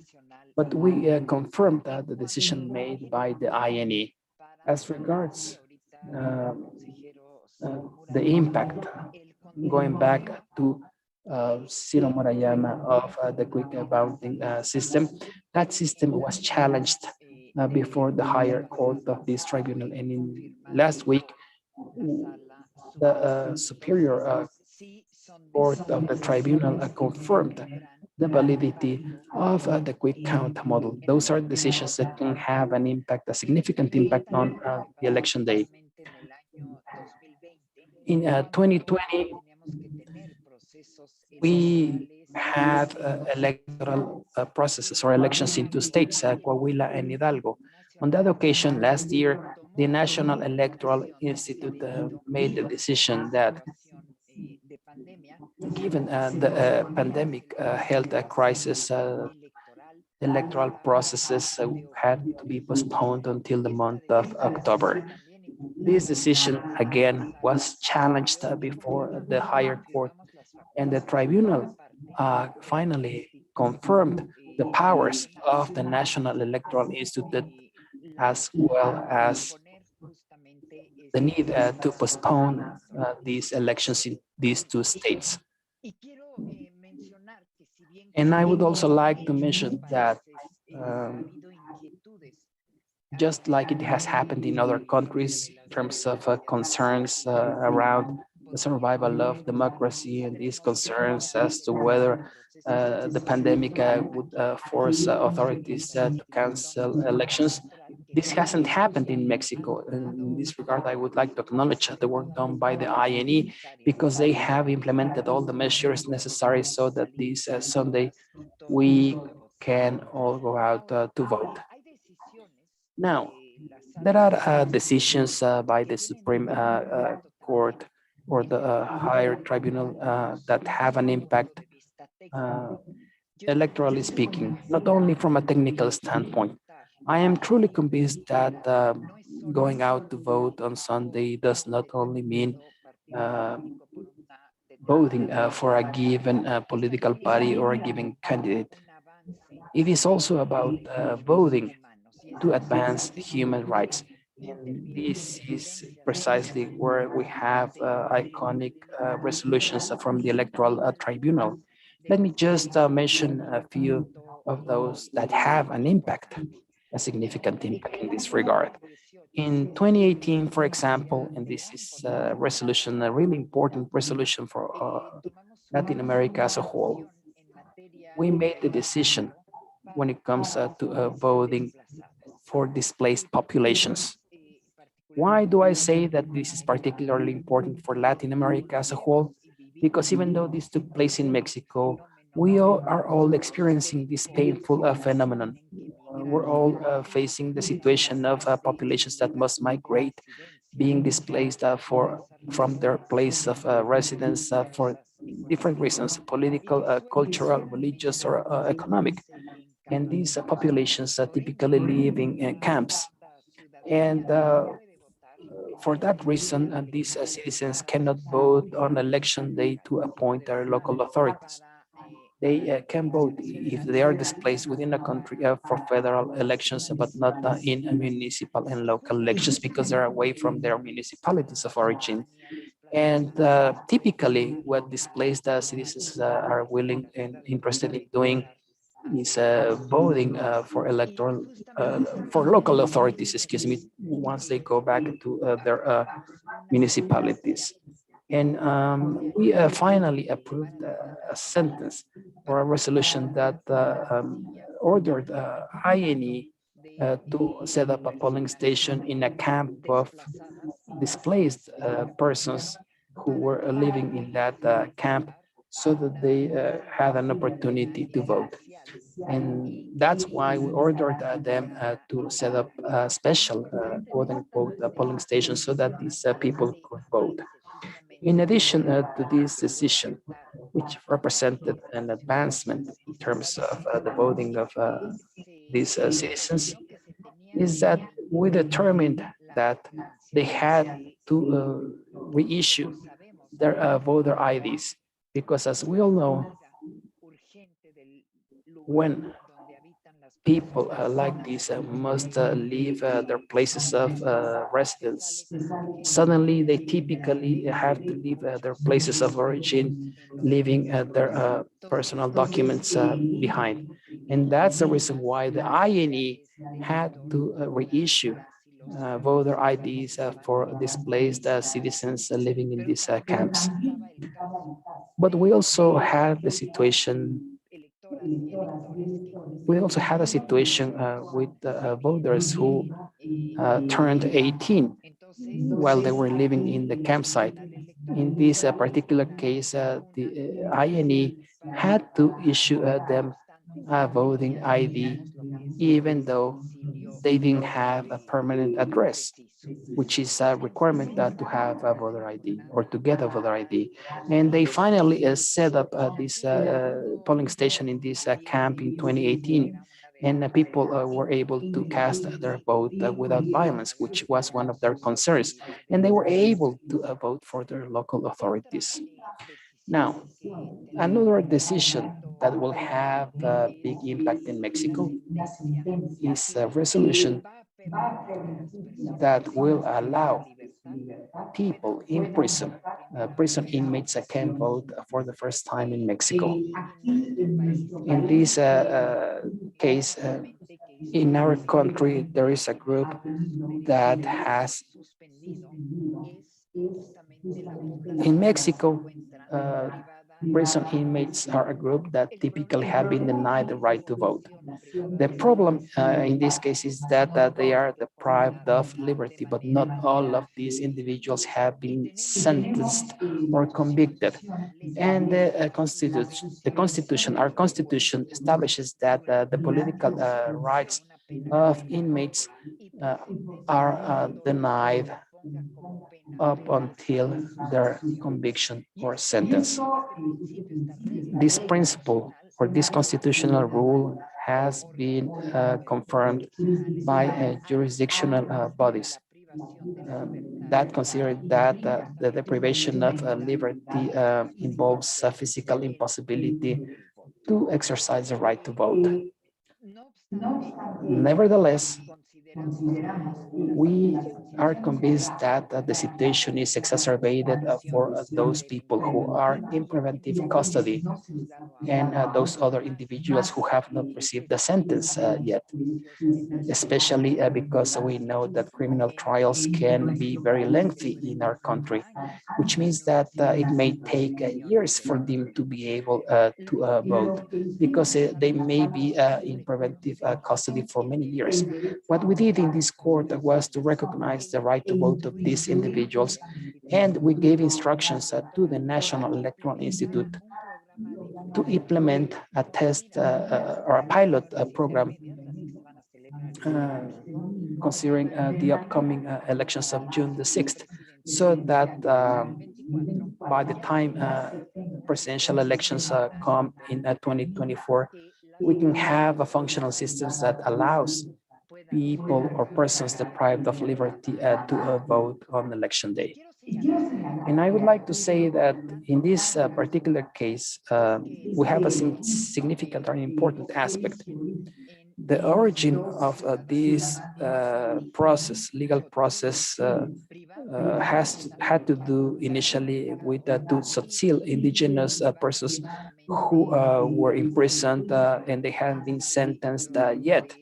S3: but we confirmed the decision made by the INE. As regards uh, the impact, going back to Ciro Murayama of the quick bounding system, that system was challenged before the higher court of this tribunal. And in last week, the superior court of the tribunal confirmed the validity of the quick count model. Those are decisions that can have an impact, a significant impact on the election day. In 2020, we had electoral processes or elections in two states, Coahuila and Hidalgo. On that occasion, last year, the National Electoral Institute made the decision that given the pandemic health crisis, electoral processes had to be postponed until the month of October. This decision, again, was challenged before the higher court, and the tribunal finally confirmed the powers of the National Electoral Institute, as well as the need to postpone these elections in these two states. And I would also like to mention that just like it has happened in other countries in terms of concerns around the survival of democracy and these concerns as to whether the pandemic would force authorities to cancel elections. This hasn't happened in Mexico. In this regard, I would like to acknowledge the work done by the INE because they have implemented all the measures necessary so that this Sunday we can all go out to vote. Now, there are decisions by the Supreme Court or the higher tribunal that have an impact, electorally speaking, not only from a technical standpoint. I am truly convinced that going out to vote on Sunday does not only mean uh, voting for a given political party or a given candidate. It is also about voting to advance human rights. And this is precisely where we have iconic resolutions from the Electoral Tribunal. Let me just mention a few of those that have an impact, a significant impact in this regard. In 2018, for example, and this is a resolution, a really important resolution for Latin America as a whole, we made the decision when it comes to voting for displaced populations. Why do I say that this is particularly important for Latin America as a whole? Because even though this took place in Mexico, we are all experiencing this painful phenomenon. We're all facing the situation of populations that must migrate, being displaced from their place of residence for different reasons, political, cultural, religious, or economic. And these populations typically live in camps. And for that reason, these citizens cannot vote on election day to appoint their local authorities. They can vote if they are displaced within a country for federal elections, but not in municipal and local elections because they're away from their municipalities of origin. And typically, what displaced citizens are willing and interested in doing is voting for local authorities, excuse me, once they go back to their municipalities. And we finally approved a sentence or a resolution that ordered INE to set up a polling station in a camp of displaced persons who were living in that camp so that they had an opportunity to vote. And that's why we ordered them to set up a special, quote unquote, polling station so that these people could vote. In addition to this decision, which represented an advancement in terms of the voting of these citizens, is that we determined that they had to reissue their voter IDs, because as we all know, when people like this must leave their places of residence, suddenly they typically have to leave their places of origin, leaving their personal documents behind. And that's the reason why the INE had to reissue voter IDs for displaced citizens living in these camps. But we also had the situation with voters who turned 18 while they were living in the campsite. In this particular case, the INE had to issue them a voting ID, even though they didn't have a permanent address, which is a requirement to have a voter ID or to get a voter ID. And they finally set up this polling station in this camp in 2018. And people were able to cast their vote without violence, which was one of their concerns. And they were able to vote for their local authorities. Now, another decision that will have a big impact in Mexico is a resolution that will allow people in prison, prison inmates can vote for the first time in Mexico. In this case, in our country, there is a group that has, in Mexico, prison inmates are a group that typically have been denied the right to vote. The problem in this case is that they are deprived of liberty, but not all of these individuals have been sentenced or convicted. And our constitution establishes that the political rights of inmates are denied up until their conviction or sentence. This principle or this constitutional rule has been confirmed by jurisdictional bodies that consider that the deprivation of liberty involves a physical impossibility to exercise the right to vote. Nevertheless, we are convinced that the situation is exacerbated for those people who are in preventive custody and those other individuals who have not received the sentence yet, especially because we know that criminal trials can be very lengthy in our country, which means that it may take years for them to be able to vote, because they may be in preventive custody for many years. What we did in this court was to recognize the right to vote of these individuals, and we gave instructions to the National Electoral Institute to implement a test or a pilot program considering the upcoming elections of June the 6th, so that by the time presidential elections come in 2024, we can have a functional systems that allows people or persons deprived of liberty to vote on election day. And I would like to say that in this particular case, we have a significant and important aspect. The origin of this legal process, had to do initially with the Tzotzil indigenous persons who were imprisoned and they hadn't been sentenced yet.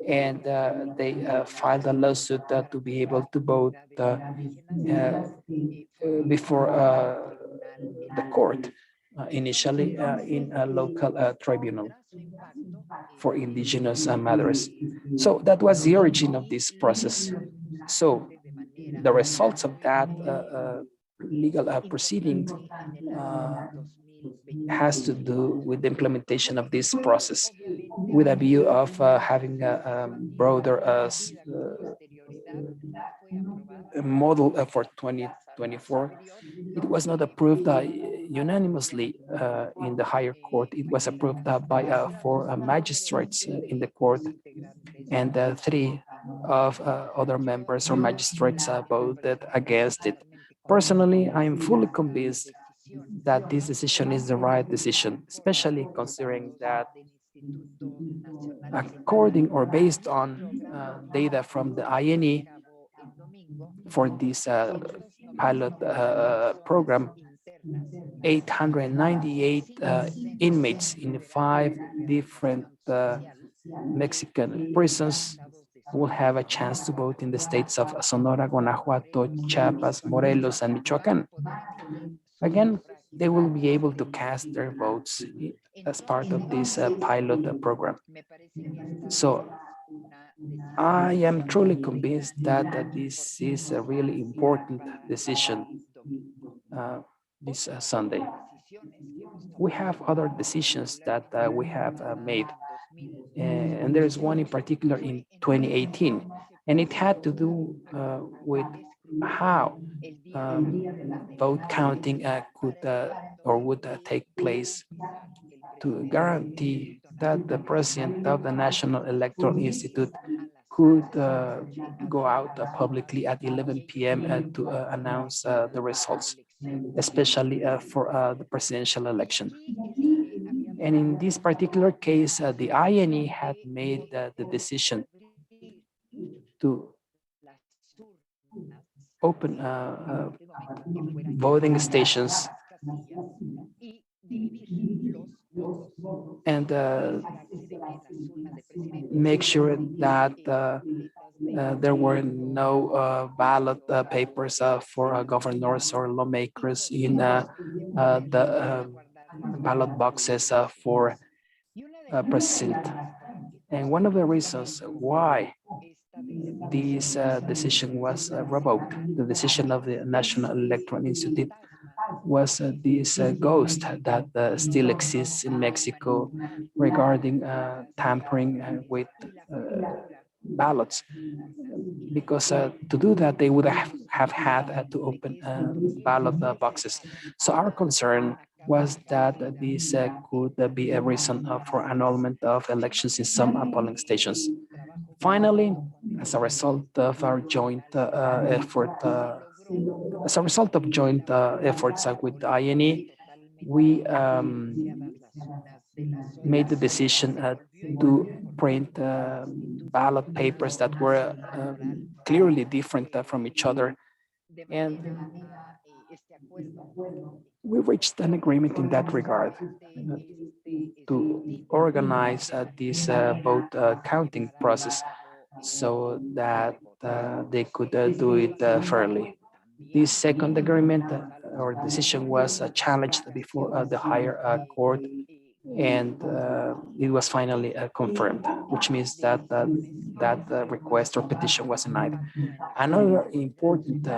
S3: And they filed a lawsuit to be able to vote before the court, initially in a local tribunal for indigenous matters. So that was the origin of this process. So the results of that legal proceedings has to do with the implementation of this process with a view of having a broader model for 2024. It was not approved unanimously in the higher court. It was approved by four magistrates in the court, and three of other members or magistrates voted against it. Personally, I am fully convinced that this decision is the right decision, especially considering that according or based on data from the INE for this pilot program, 898 inmates in five different Mexican prisons will have a chance to vote in the states of Sonora, Guanajuato, Chiapas, Morelos, and Michoacan. Again, they will be able to cast their votes as part of this pilot program. So I am truly convinced that this is a really important decision this Sunday. We have other decisions that we have made, and there is one in particular in 2018, and it had to do with how vote counting could or would take place to guarantee that the president of the National Electoral Institute could go out publicly at 11 p.m. To announce the results, especially for the presidential election. And in this particular case, the INE had made the decision to open voting stations and make sure that there were no ballot papers for governors or lawmakers in the ballot boxes for president. And one of the reasons why this decision was revoked, the decision of the National Electoral Institute, was this ghost that still exists in Mexico regarding tampering with ballots. Because to do that, they would have had to open ballot boxes. So our concern was that this could be a reason for annulment of elections in some polling stations. Finally, as a result of our joint effort, as a result of joint efforts with the INE, we made the decision to print ballot papers that were clearly different from each other. And we reached an agreement in that regard to organize this vote counting process so that they could do it fairly. This second agreement or decision was challenged before the higher court, and it was finally confirmed, which means that that request or petition was denied. Another important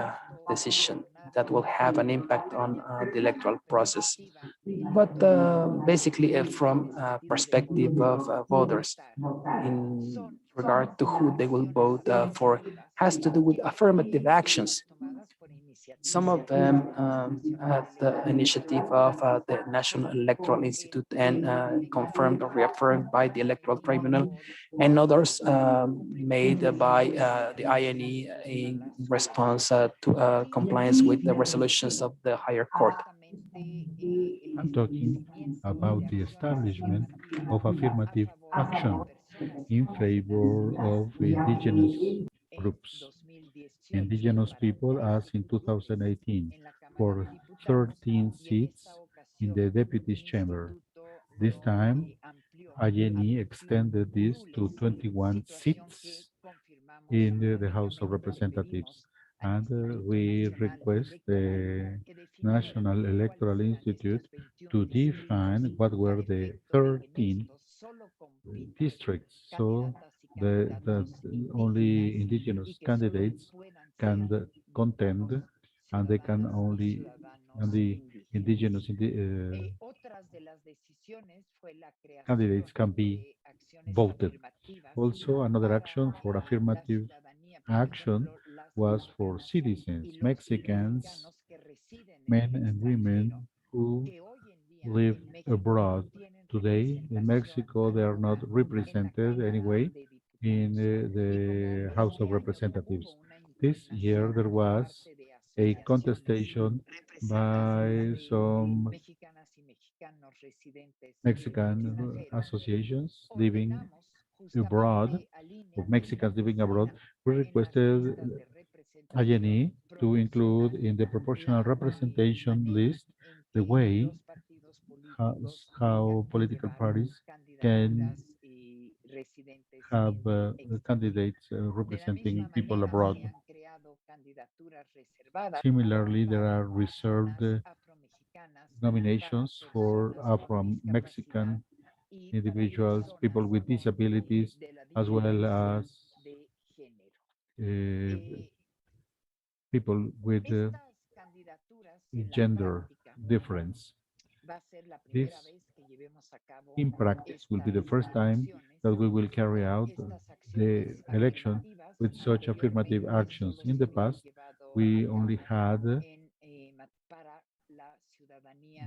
S3: decision that will have an impact on the electoral process, but basically from perspective of voters in regard to who they will vote for, has to do with affirmative actions. Some of them at the initiative of the National Electoral Institute and confirmed or reaffirmed by the Electoral Tribunal, and others made by the INE in response to compliance with the resolutions of the higher court.
S1: I'm talking about the establishment of affirmative action in favor of indigenous groups, indigenous people, as in 2018, for 13 seats in the deputies chamber. This time, INE extended this to 21 seats in the House of Representatives. And we request the National Electoral Institute to define what were the 13 districts, so the only indigenous candidates can contend, and they can only, and the indigenous candidates can be voted. Also, another action for affirmative action was for citizens, Mexicans, men and women who live abroad. Today in Mexico, they are not represented anyway in the House of Representatives. This year, there was a contestation by some Mexican associations living abroad, of Mexicans living abroad. We requested INE to include in the proportional representation list the way how political parties can have candidates representing people abroad. Similarly, there are reserved nominations for Afro-Mexican individuals, people with disabilities, as well as uh, people with gender difference. This, in practice, will be the first time that we will carry out the election with such affirmative actions. In the past, we only had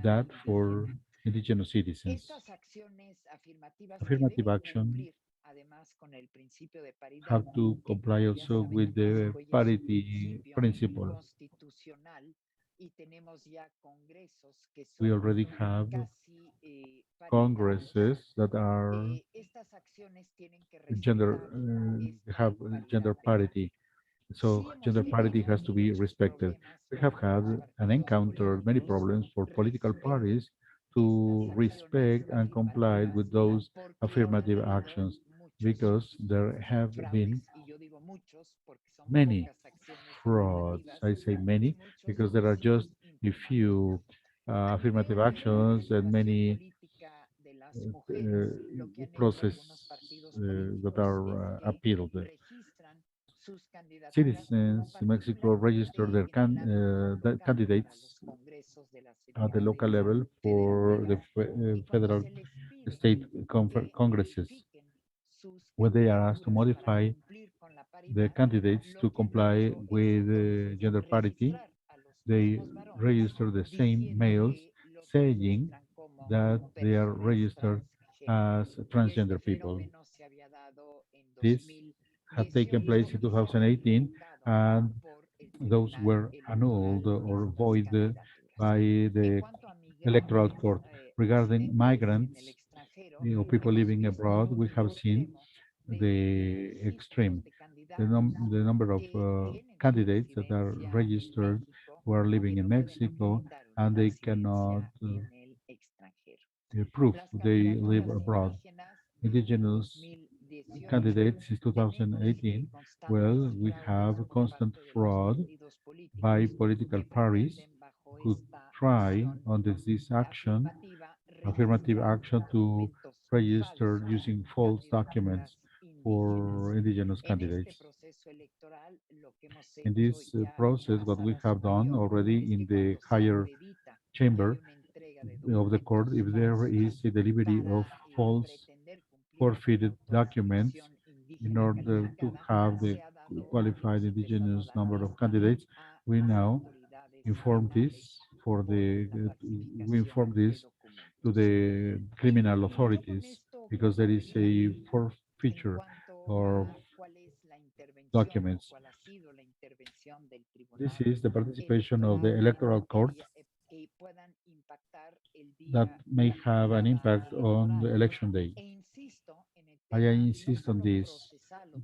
S1: that for indigenous citizens. Affirmative action have to comply also with the parity principle. We already have congresses that are have gender parity. So gender parity has to be respected. We have had and encountered many problems for political parties to respect and comply with those affirmative actions because there have been many frauds. I say many because there are just a few affirmative actions and many process that are appealed. Citizens in Mexico register their the candidates at the local level for the federal state congresses, where they are asked to modify the candidates to comply with gender parity. They register the same males saying that they are registered as transgender people. This had taken place in 2018, and those were annulled or void by the electoral court. Regarding migrants, people living abroad, we have seen the extreme, the number of candidates that are registered who are living in Mexico and they cannot prove they live abroad. Indigenous candidates since 2018, well, we have constant fraud by political parties who try on this action, affirmative action, to register using false documents for indigenous candidates. In this process, what we have done already in the higher chamber of the court, if there is a delivery of false forfeited documents in order to have the qualified indigenous number of candidates, we now inform this for the we inform this to the criminal authorities because there is a forfeiture of documents. This is the participation of the electoral court that may have an impact on the election day. I insist on this.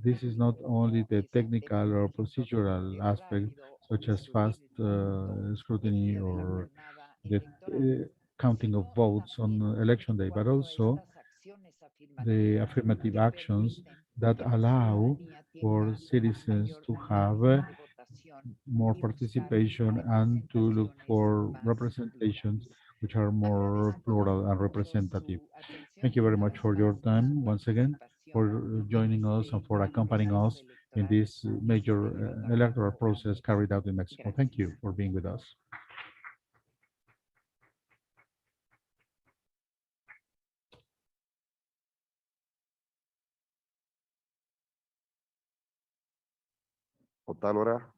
S1: This is not only the technical or procedural aspect, such as fast scrutiny or the counting of votes on election day, but also the affirmative actions that allow for citizens to have more participation and to look for representations which are more plural and representative. Thank you very much for your time once again, for joining us and for accompanying us in this major electoral process carried out in Mexico. Thank you for being with us.
S4: Otálora.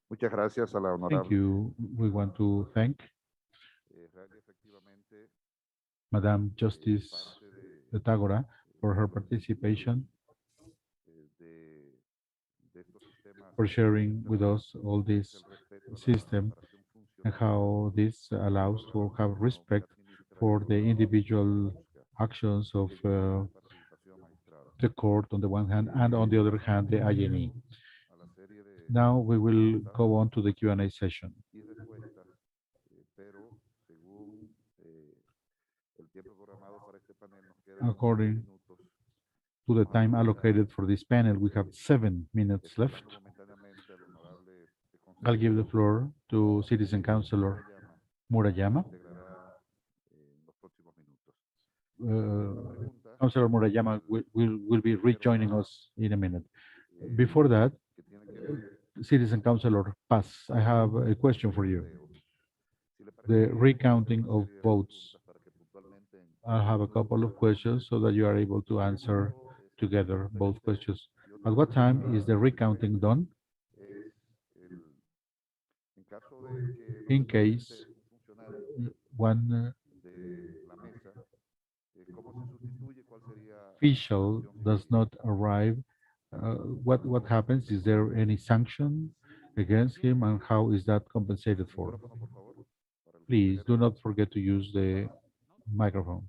S4: Muchas gracias a la
S1: Thank
S4: honorable.
S1: you. We want to thank
S4: Real y efectivamente,
S1: Madam Justice
S4: parte
S1: Tagora for her participation,
S4: de estos sistemas
S1: for sharing with us all this
S4: el respeto a la
S1: system
S4: separación
S1: and
S4: funcional
S1: how this allows to have respect for the individual actions of
S4: participación magistrada.
S1: the court on the one hand, and on the other hand, the INE.
S4: A la serie de
S1: Now we will go on to the Q&A session.
S4: y respuestas, pero según el tiempo programado para este panel nos quedan
S1: According
S4: minutos.
S1: to the time allocated for this panel, we have 7 minutes left.
S4: Momentáneamente al honorable
S1: I'll give the floor to Citizen Councilor Murayama.
S4: integrará en los próximos minutos.
S1: Councilor Murayama will be rejoining us in a minute. Before that,
S4: Que tiene que ver
S1: Citizen Councilor Paz, I have a question for you.
S4: si le parece
S1: The
S4: bien,
S1: recounting of
S4: una serie de
S1: votes.
S4: preguntas para que puntualmente
S1: I'll have a couple of questions so that you are able to answer together both questions. At what time is the recounting done?
S4: es en caso de que no
S1: In
S4: se
S1: case
S4: presente un funcionario
S1: one
S4: de la mesa, ¿cómo se sustituye? ¿Cuál sería la
S1: official
S4: sanción
S1: does
S4: que
S1: not arrive, what happens? Is there any sanction against him, and how is that compensated for?
S4: micrófono, por favor? Para el
S1: Please do
S4: compañero.
S1: not forget to use the microphone.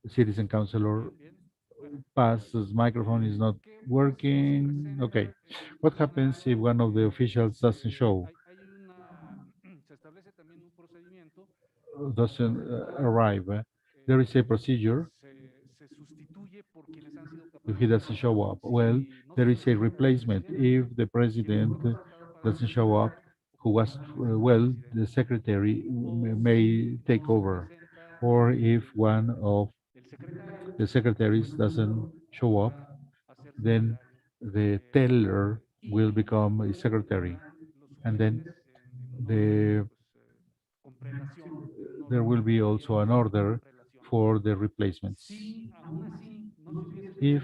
S1: Citizen Councilor Paz's microphone is not working. Okay. What happens if one of the officials doesn't show, doesn't arrive? There is a procedure if he doesn't show up. Well, there is a replacement. If the president doesn't show up, who was, well, the secretary may take over. Or if one of the secretaries doesn't show up, then the teller will become a secretary. And then there will be also an order for the replacements. If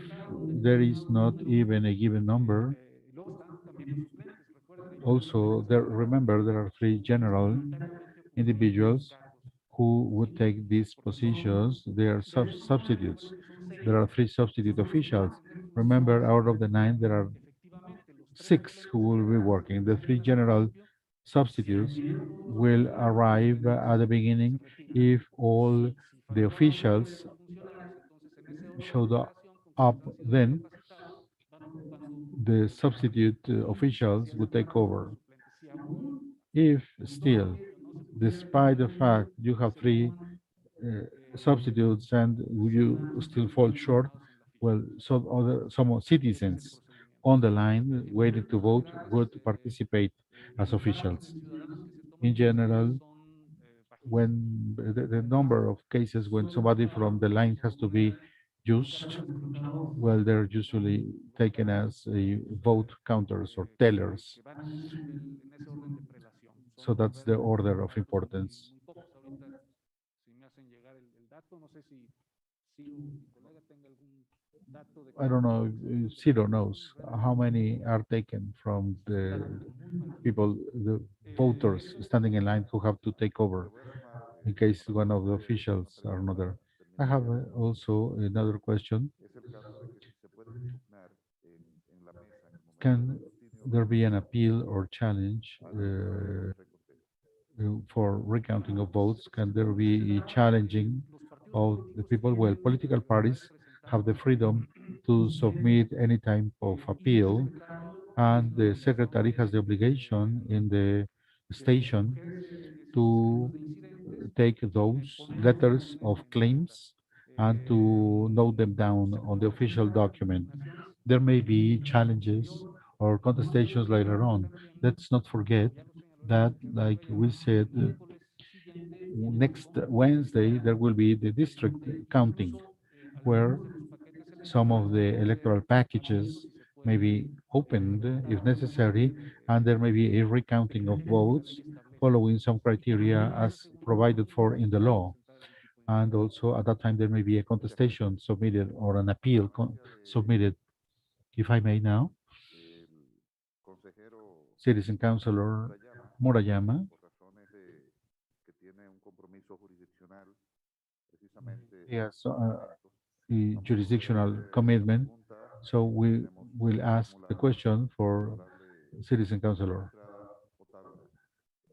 S1: there is not even a given number, also remember there are 3 general individuals who would take these positions. They are substitutes. There are 3 substitute officials. Remember, out of the 9, there are 6 who will be working. The 3 general substitutes will arrive at the beginning if all the officials showed up. Then the substitute officials will take over. If still, despite the fact you have 3 substitutes and you still fall short, well, some citizens on the line waiting to vote would participate as officials. In general, when the number of cases when somebody from the line has to be used, well, they're usually taken as a vote counters or tellers. So that's the order of importance. I don't know if Ciro knows how many are taken from the people, the voters standing in line who have to take over in case one of the officials are not there. I have also another question.
S4: es el caso de que si se puede impugnar en la mesa en el momento
S1: Can
S4: del escrutinio
S1: there be an appeal or challenge
S4: al reconteo.
S1: for recounting of votes? Can there be a challenging of the people? Well, political parties have the freedom to submit any type of appeal, and the secretary has the obligation in the station to take those letters of claims and to note them down on the official document. There may be challenges or contestations later on. Let's not forget that, like we said, next Wednesday there will be the district counting, where some of the electoral packages may be opened if necessary, and there may be a recounting of votes following some criteria as provided for in the law. And also at that time there may be a contestation submitted or an appeal submitted. If I may now, Citizen Councilor Murayama.
S4: por razones de que tiene un compromiso jurisdiccional, precisamente
S1: He has
S4: por
S1: a
S4: documentos. Vamos a
S1: jurisdictional
S4: hacerle esa
S1: commitment,
S4: pregunta.
S1: so we
S4: Tenemos
S1: will ask the
S4: fórmula
S1: question
S4: para
S1: for
S4: darle
S1: Citizen Councilor,
S4: magistrada Otágora.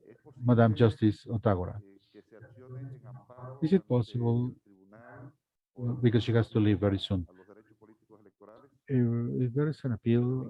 S4: ¿Es
S1: Madam
S4: posible
S1: Justice Otagora.
S4: que se accione en
S1: Is
S4: amparo
S1: it
S4: ante
S1: possible,
S4: el tribunal por
S1: because she has to leave very
S4: violación
S1: soon,
S4: a los derechos políticos electorales?
S1: if there is an appeal,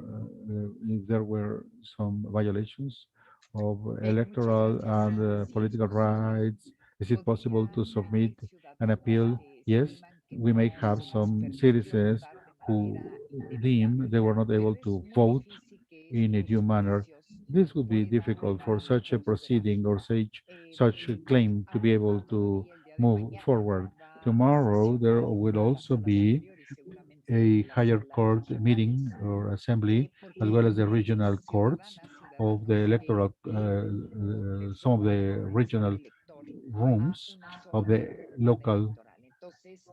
S1: if there were some violations of
S5: Muchas
S1: electoral
S5: gracias.
S1: and
S5: Sí,
S1: political rights, is it possible to
S5: podrían
S1: submit
S5: haber
S1: an
S5: ciudadanos
S1: appeal?
S5: que
S1: Yes,
S5: estiman que
S1: we may
S5: no
S1: have
S5: se les
S1: some
S5: permitió
S1: citizens
S5: votar de
S1: who
S5: manera indebida,
S1: deem they were not able
S5: pero es
S1: to
S5: muy
S1: vote
S5: difícil que
S1: in a
S5: estos
S1: due manner.
S5: juicios
S1: This would be
S5: puedan
S1: difficult for
S5: llegar
S1: such a
S5: a superarse.
S1: proceeding or such a claim to be able to
S5: Todavía el día de
S1: move
S5: mañana
S1: forward.
S5: va a
S1: Tomorrow, there
S5: sesionar
S1: will
S5: la
S1: also
S5: sala
S1: be
S5: superior y seguramente
S1: a
S5: las
S1: higher
S5: salas
S1: court
S5: regionales,
S1: meeting or assembly, as well as
S5: porque
S1: the
S5: hay
S1: regional courts of the
S5: ciudadanos
S1: electoral,
S5: que creen que
S1: some of
S5: su
S1: the regional
S5: elector a
S1: rooms
S5: una
S1: of
S5: sola
S1: the
S5: tribunal
S1: local
S5: electoral. Entonces,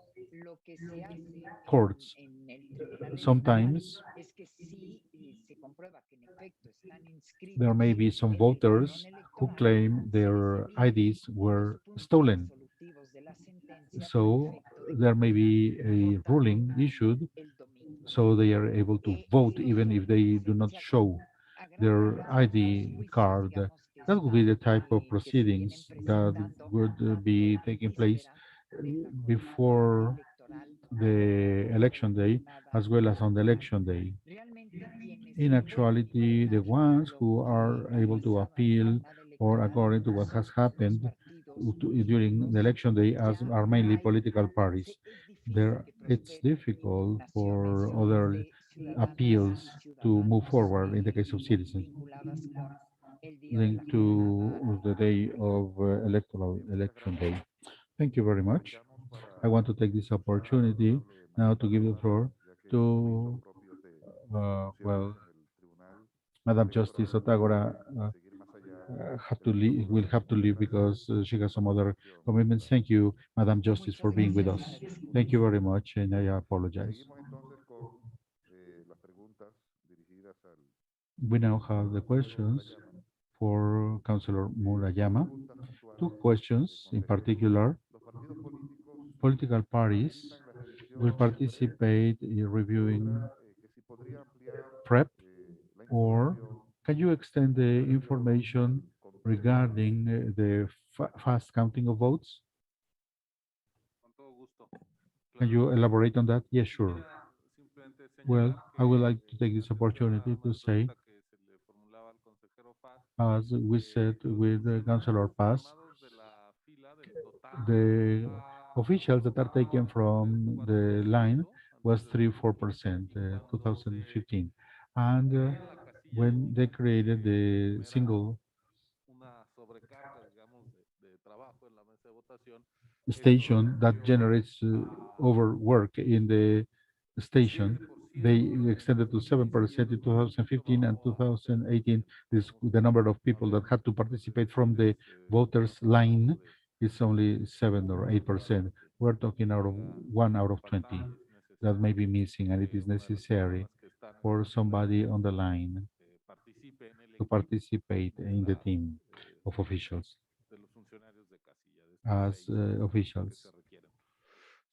S5: lo que se hace
S1: courts.
S5: en el Tribunal Electoral
S1: Sometimes
S5: es que si se comprueba que en efecto están
S1: there
S5: inscritos
S1: may be some
S5: en el padrón
S1: voters who
S5: electoral,
S1: claim
S5: se les
S1: their
S5: emite
S1: IDs
S5: uno de
S1: were
S5: los puntos
S1: stolen.
S5: resolutivos de la sentencia para
S1: So
S5: efecto de que
S1: there may
S5: puedan
S1: be a
S5: votar
S1: ruling issued
S5: el domingo.
S1: so they are able to vote even if they do not show
S5: A
S1: their
S5: grandes rasgos, los
S1: ID
S5: juicios,
S1: card.
S5: digamos,
S1: That would be the type of
S5: que se vienen
S1: proceedings that
S5: presentando
S1: would
S5: tanto
S1: be
S5: en
S1: taking place
S5: víspera de la jornada
S1: before
S5: electoral
S1: the
S5: como
S1: election
S5: en
S1: day
S5: jornada
S1: as well as on the
S5: electoral.
S1: election day.
S5: Realmente quienes
S1: In
S5: pueden
S1: actuality, the
S5: opinar
S1: ones
S5: lo
S1: who
S5: que
S1: are
S5: ha
S1: able to
S5: pasado en
S1: appeal
S5: jornada
S1: or
S5: electoral
S1: according to what
S5: son
S1: has
S5: los
S1: happened
S5: partidos
S1: during the
S5: políticos.
S1: election day as
S5: Ya
S1: are
S5: no
S1: mainly
S5: hay,
S1: political parties.
S5: es difícil
S1: There,
S5: que
S1: it's
S5: prosperen
S1: difficult for
S5: impugnaciones
S1: other
S5: de ciudadanas
S1: appeals
S5: y
S1: to move
S5: ciudadanos
S1: forward in the case of citizens
S5: vinculadas con el día de la
S1: linked
S5: jornada
S1: to the day
S5: electoral.
S1: of electoral
S4: Muchas
S1: election
S4: gracias.
S1: day. Thank you very much.
S4: Aprovechamos para
S1: I want to take this
S4: escuchar a la
S1: opportunity
S4: honorable
S1: now to
S4: magistrada
S1: give the
S4: Otágora,
S1: floor
S4: ya que compromisos
S1: to,
S4: propios de
S1: well,
S4: funciones en el Tribunal
S1: Madam Justice
S4: Electoral le
S1: Otagora
S4: impiden seguir más allá
S1: have
S4: del
S1: to leave,
S4: protocolo
S1: will
S4: de
S1: have to
S4: admisión.
S1: leave
S4: Gracias
S1: because she has
S4: por
S1: some
S4: su
S1: other
S4: atención,
S1: commitments.
S4: magistrada.
S1: Thank you, Madam Justice, for
S5: Muchas
S1: being with
S5: gracias.
S1: us. Thank you very much, and I apologize.
S4: Seguimos entonces con las preguntas dirigidas al
S1: We now have the
S4: consejero
S1: questions
S4: Murayama.
S1: for Councilor
S4: Dos
S1: Murayama.
S4: preguntas
S1: Two
S4: puntuales,
S1: questions in
S4: consejero.
S1: particular.
S4: Los partidos políticos
S1: Political parties
S4: participan en la
S1: will
S4: revisión del PREP.
S1: participate in
S4: Y
S1: reviewing
S4: otra, que si podría ampliar
S1: PrEP,
S4: la
S1: or
S4: información
S1: can you extend the
S4: referente a
S1: information
S4: los conteos.
S1: regarding the fast counting of votes?
S6: Con todo gusto.
S1: Can
S6: Claro.
S1: you elaborate on that? Yes, sure.
S6: Quisiera simplemente
S1: Well,
S6: señalar
S1: I would
S6: que,
S1: like to take this opportunity to
S6: contestando
S1: say,
S6: la pregunta que se le formulaba al consejero Paz,
S1: as we said
S6: los
S1: with Councilor
S6: funcionarios
S1: Paz,
S6: tomados de la fila del total
S1: the officials that are taken
S6: a
S1: from the line
S6: 3, 4%
S1: was
S6: antes del
S1: 3-4%, 2015. And
S6: crean la casilla
S1: when they
S6: única,
S1: created the
S6: genera
S1: single
S6: una sobrecarga, digamos, de trabajo en la mesa de votación.
S1: station that generates overwork in the station, they extended to 7% in 2015 and 2018. This, the number of people that had to participate from the voters line is only 7 or 8%. We're talking out of 1 out of 20 that may be missing, and it is necessary for somebody on the line to participate in the team of officials
S6: de los funcionarios de casilla, de
S1: as
S6: estos 6 que
S1: officials.
S6: se requieren.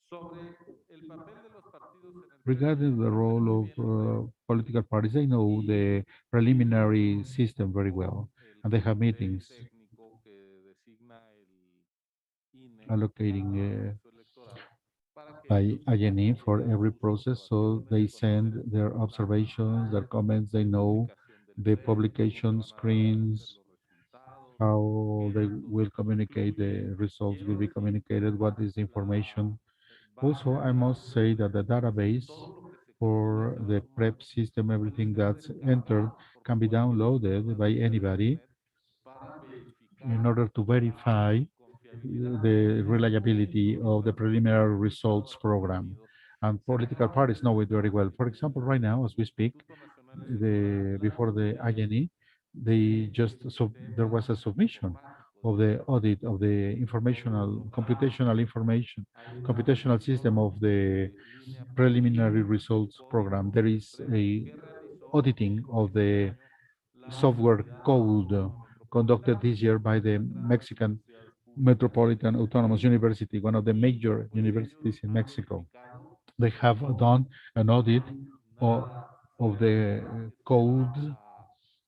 S6: Sobre el papel de los partidos en el
S1: Regarding the role of political parties, they know the preliminary system very well, and they have meetings
S6: técnico que designa el INE
S1: allocating
S6: proceso electoral para que
S1: by
S6: ellos
S1: INE for
S6: den
S1: every
S6: sus
S1: process, so
S6: observaciones,
S1: they send
S6: conocen
S1: their observations, their comments, they know
S6: publicación del
S1: the
S6: PREP, cómo se
S1: publication
S6: van a hacer
S1: screens,
S6: los resultados,
S1: how
S6: qué
S1: they
S6: datos
S1: will communicate, the
S6: incluye.
S1: results will
S6: Quiero
S1: be
S6: decir
S1: communicated, what is the
S6: la
S1: information.
S6: base
S1: Also, I
S6: de
S1: must
S6: datos,
S1: say that the database
S6: todo lo que se calcula
S1: for
S6: se va a
S1: the
S6: sumar
S1: PrEP system,
S6: puede
S1: everything
S6: ser
S1: that's entered
S6: descargado por
S1: can be
S6: cualquier
S1: downloaded by
S6: ciudadano vía
S1: anybody
S6: internet para
S1: in
S6: verificar
S1: order to
S6: la
S1: verify
S6: confiabilidad
S1: the
S6: de
S1: reliability
S6: los
S1: of the preliminary results program.
S6: obtenidos.
S1: And
S6: Se
S1: political
S6: acaba
S1: parties know it very well. For example, right now, as we
S6: el
S1: speak,
S6: Instituto Nacional Electoral
S1: before the INE,
S6: que
S1: there was a submission
S6: informático,
S1: of
S6: es
S1: the
S6: decir,
S1: audit of the
S6: todos los datos,
S1: computational information,
S6: hay una
S1: computational system
S6: revisión
S1: of the
S6: línea por
S1: preliminary
S6: línea del
S1: results program.
S6: código
S1: There
S6: del
S1: is
S6: PREP
S1: a
S6: que realizó
S1: auditing of
S6: este
S1: the
S6: año
S1: software code conducted this year by the Mexican Metropolitan Autonomous University, one of the major universities in Mexico. They have done an audit of, of the code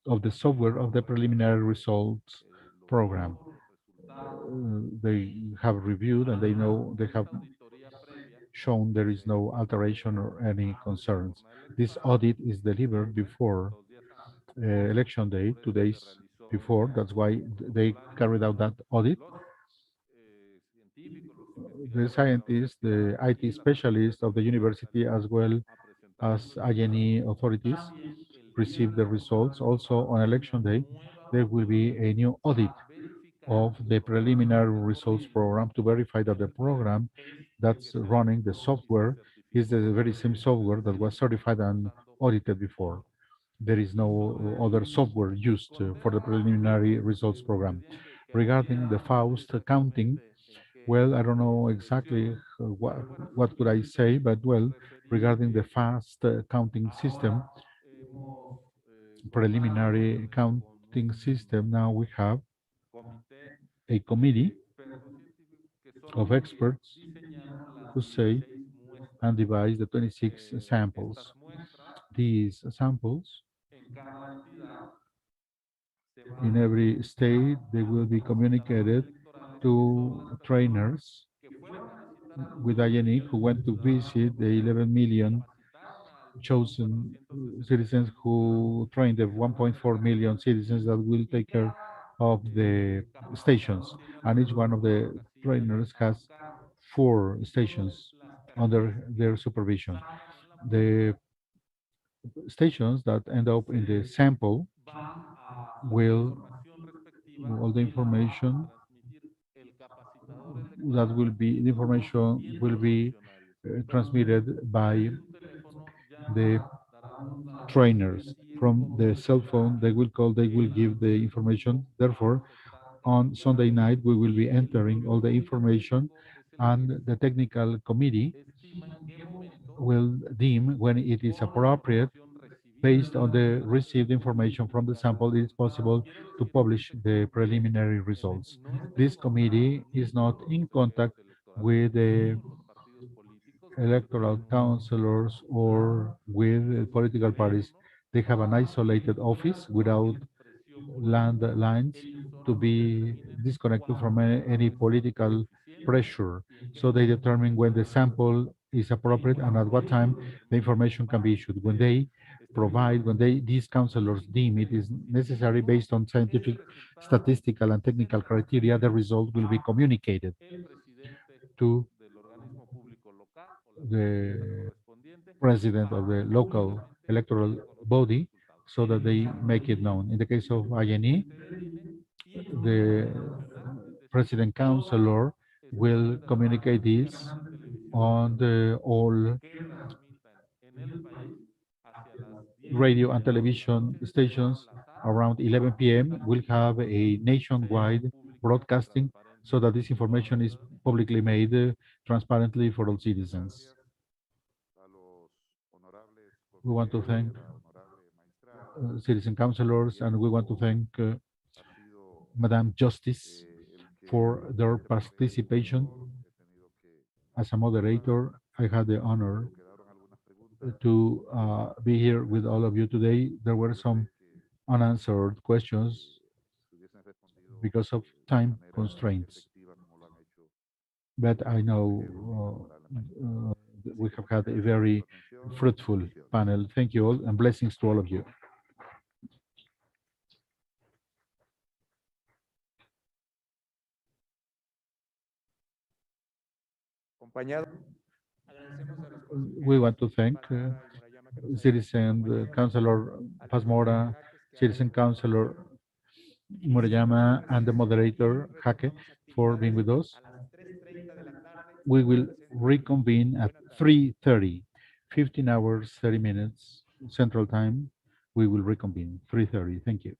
S1: of the software of the preliminary results program. They have reviewed and they know they have shown there is no alteration or any concerns. This audit is delivered before election day, 2 days before. That's why they carried out that audit. The scientists, the IT specialists of the university, as well as INE authorities, receive the results. Also, on election day, there will be a new audit of the preliminary results program to verify that the program that's running the software is the very same software that was certified and audited before. There is no other software used for the preliminary results program. Regarding the Faust counting, well, I don't know exactly what could I say, but well, regarding the fast counting system, preliminary counting system, now we have a committee of experts who say and devise the 26 samples. These samples, in every state, they will be communicated to trainers with INE who went to visit the 11 million chosen citizens who trained the 1.4 million citizens that will take care of the stations. And each one of the trainers has 4 stations under their supervision. The stations that end up in the sample will, all the information that will be, the information will be transmitted by the trainers from the cell phone. They will call, they will give the information. Therefore, on Sunday night, we will be entering all the information, and the technical committee will deem when it is appropriate, based on the received information from the sample, it is possible to publish the preliminary results. This committee is not in contact with the electoral councilors or with political parties. They have an isolated office without landlines to be disconnected from any political pressure. So they determine when the sample is appropriate and at what time the information can be issued. When they provide, when these counselors deem it is necessary based on scientific, statistical, and technical criteria, the result will be communicated to the president of the local electoral body so that they make it known. In the case of INE, the president councilor will communicate this on the all radio and television stations around 11 p.m. We'll have a nationwide broadcasting so that this information is publicly made transparently for all citizens. We want to thank citizen councilors, and we want to thank Madame Justice for their participation. As a moderator, I had the honor to be here with all of you today. There were some unanswered questions because of time constraints, but I know we have had a very fruitful panel. Thank you all, and blessings to all of you. We want to thank Citizen Councilor Paz Mora, Citizen Councilor Murayama, and the moderator Jaque for being with us. We will reconvene at 3:30, 15 hours, 30 minutes Central Time. We will reconvene 3:30. Thank you.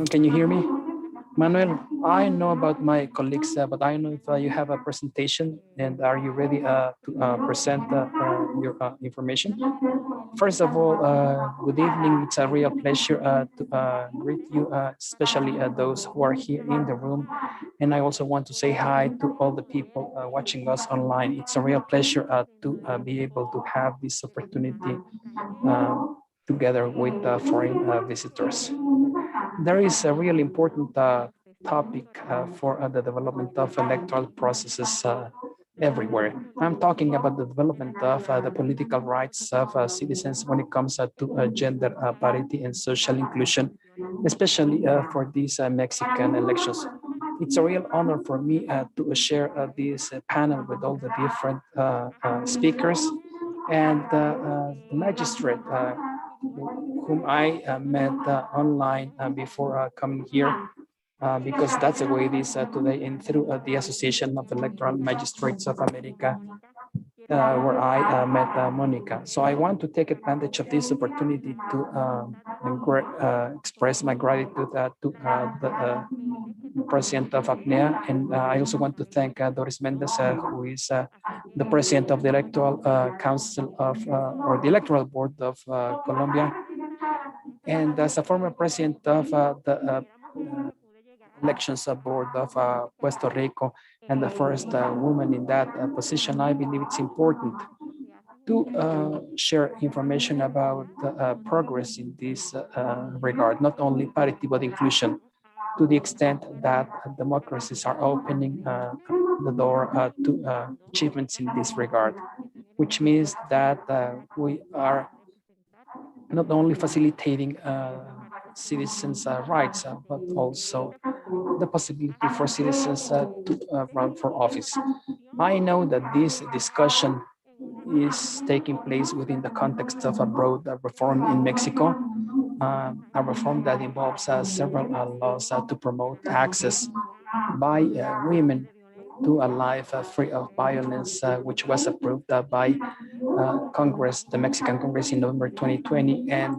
S3: Can you hear me? Manuel, I know about my colleagues, but I know if you have a presentation and are you ready to present your information? First of all, good evening. It's a real pleasure to greet you, especially those who are here in the room. And I also want to say hi to all the people watching us online. It's a real pleasure to be able to have this opportunity together with foreign visitors. There is a really important topic for the development of electoral processes everywhere. I'm talking about the development of the political rights of citizens when it comes to gender parity and social inclusion, especially for these Mexican elections. It's a real honor for me to share this panel with all the different speakers and the magistrate whom I met online before coming here, because that's the way it is today, and through the Association of Electoral Magistrates of America, where I met Monica. So I want to take advantage of this opportunity to express my gratitude to the president of ACNEA, and I also want to thank Doris Mendez, who is the president of the Electoral Council of, or the Electoral Board of Colombia. And as a former president of the Elections Board of Puerto Rico and the first woman in that position, I believe it's important to share information about progress in this regard, not only parity but inclusion, to the extent that democracies are opening the door to achievements in this regard, which means that we are not only facilitating citizens' rights, but also the possibility for citizens to run for office. I know that this discussion is taking place within the context of a broad reform in Mexico, a reform that involves several laws to promote access by women to a life free of violence, which was approved by Congress, the Mexican Congress in November 2020, and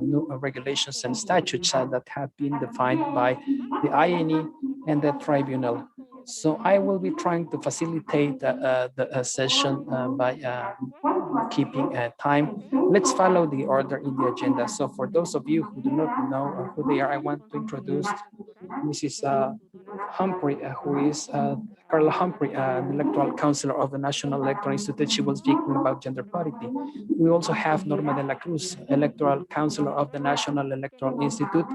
S3: new regulations and statutes that have been defined by the INE and the tribunal. So I will be trying to facilitate the session by keeping time. Let's follow the order in the agenda. So for those of you who do not know who they are, I want to introduce Mrs. Humphrey, who is Carla Humphrey, the electoral counselor of the National Electoral Institute. She will speak about gender parity. We also have Norma de la Cruz, electoral counselor of the National Electoral Institute,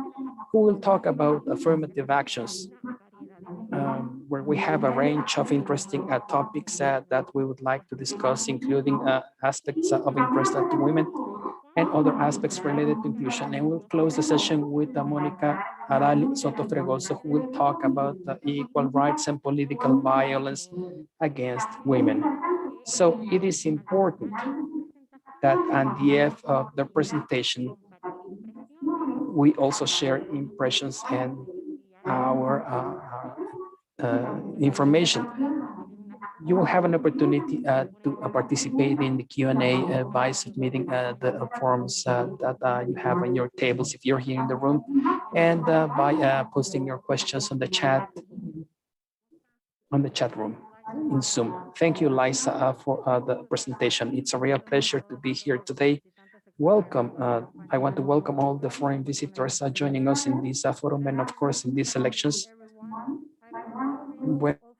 S3: who will talk about affirmative actions, where we have a range of interesting topics that we would like to discuss, including aspects of interest to women and other aspects related to inclusion. And we'll close the session with Monica Arali Soto Fregoso, who will talk about equal rights and political violence against women. So it is important that at the end of the presentation, we also share impressions and our information. You will have an opportunity to participate in the Q&A by submitting the forms that you have on your tables if you're here in the room, and by posting your questions on the chat room in Zoom. Thank you, Liza, for the presentation. It's a real pleasure to be here today. Welcome. I want to welcome all the foreign visitors joining us in this forum, and of course in these elections.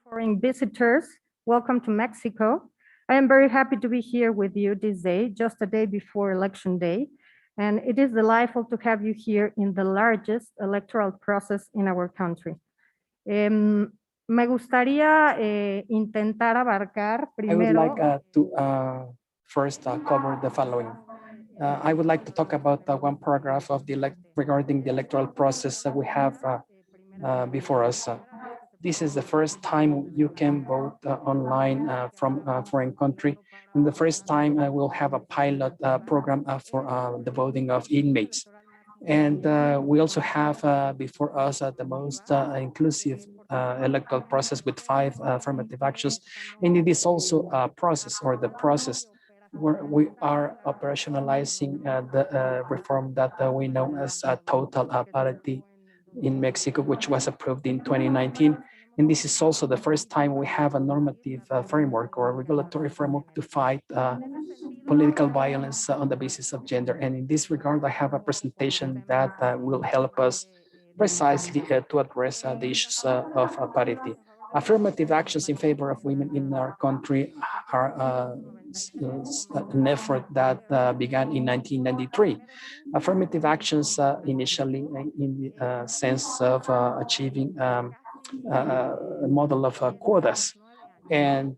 S7: Foreign visitors, welcome to Mexico. I am very happy to be here with you this day, just a day before election day. And it is delightful to have you here in the largest electoral process in our country. Me gustaría intentar abarcar primero.
S3: I would like to first cover the following. I would like to talk about one paragraph of regarding the electoral process that we have before us. This is the first time you can vote online from a foreign country. And the first time we'll have a pilot program for the voting of inmates. And we also have before us the most inclusive electoral process with 5 affirmative actions. And it is also a process, or the process where we are operationalizing the reform that we know as total parity in Mexico, which was approved in 2019. And this is also the first time we have a normative framework or a regulatory framework to fight political violence on the basis of gender. And in this regard, I have a presentation that will help us precisely to address the issues of parity. Affirmative actions in favor of women in our country are an effort that began in 1993. Affirmative actions initially in the sense of achieving a model of quotas. And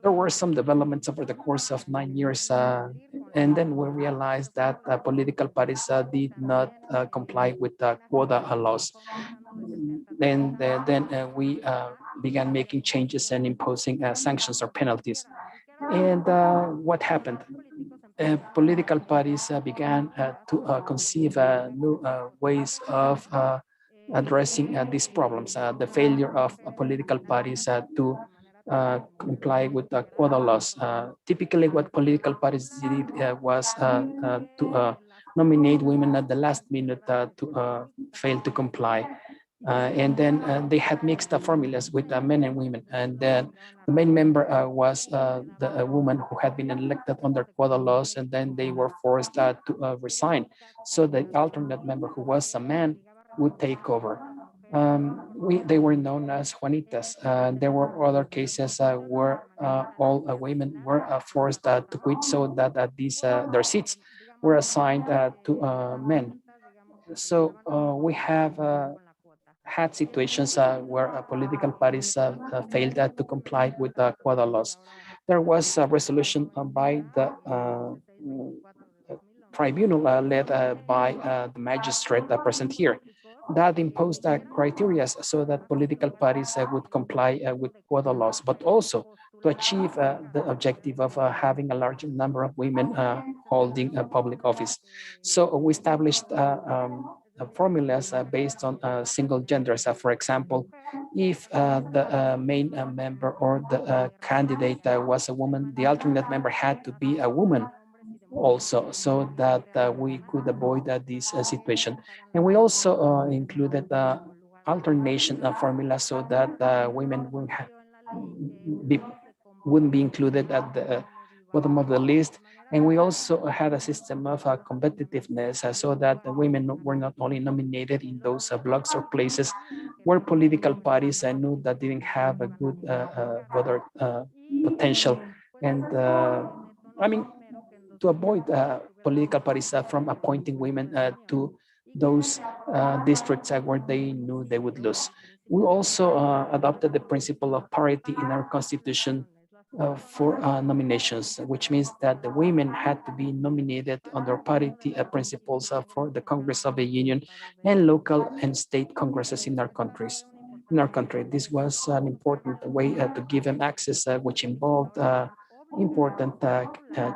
S3: there were some developments over the course of 9 years. And then we realized that political parties did not comply with the quota laws. Then we began making changes and imposing sanctions or penalties. And what happened? Political parties began to conceive new ways of addressing these problems. The failure of political parties to comply with the quota laws. Typically, what political parties did was to nominate women at the last minute to fail to comply. And then they had mixed formulas with men and women. And then the main member was the woman who had been elected under quota laws, and then they were forced to resign. So the alternate member, who was a man, would take over. They were known as Juanitas. There were other cases where all women were forced to quit, so that their seats were assigned to men. So we have had situations where political parties failed to comply with the quota laws. There was a resolution by the tribunal led by the magistrate present here that imposed criteria so that political parties would comply with quota laws, but also to achieve the objective of having a larger number of women holding a public office. So we established formulas based on single genders. For example, if the main member or the candidate was a woman, the alternate member had to be a woman also, so that we could avoid this situation. And we also included alternation formula so that women wouldn't be included at the bottom of the list. And we also had a system of competitiveness so that the women were not only nominated in those blocks or places where political parties knew that didn't have a good voter potential. And I mean, to avoid political parties from appointing women to those districts where they knew they would lose. We also adopted the principle of parity in our constitution for nominations, which means that the women had to be nominated under parity principles for the Congress of the Union and local and state congresses in our countries. In our country, this was an important way to give them access, which involved important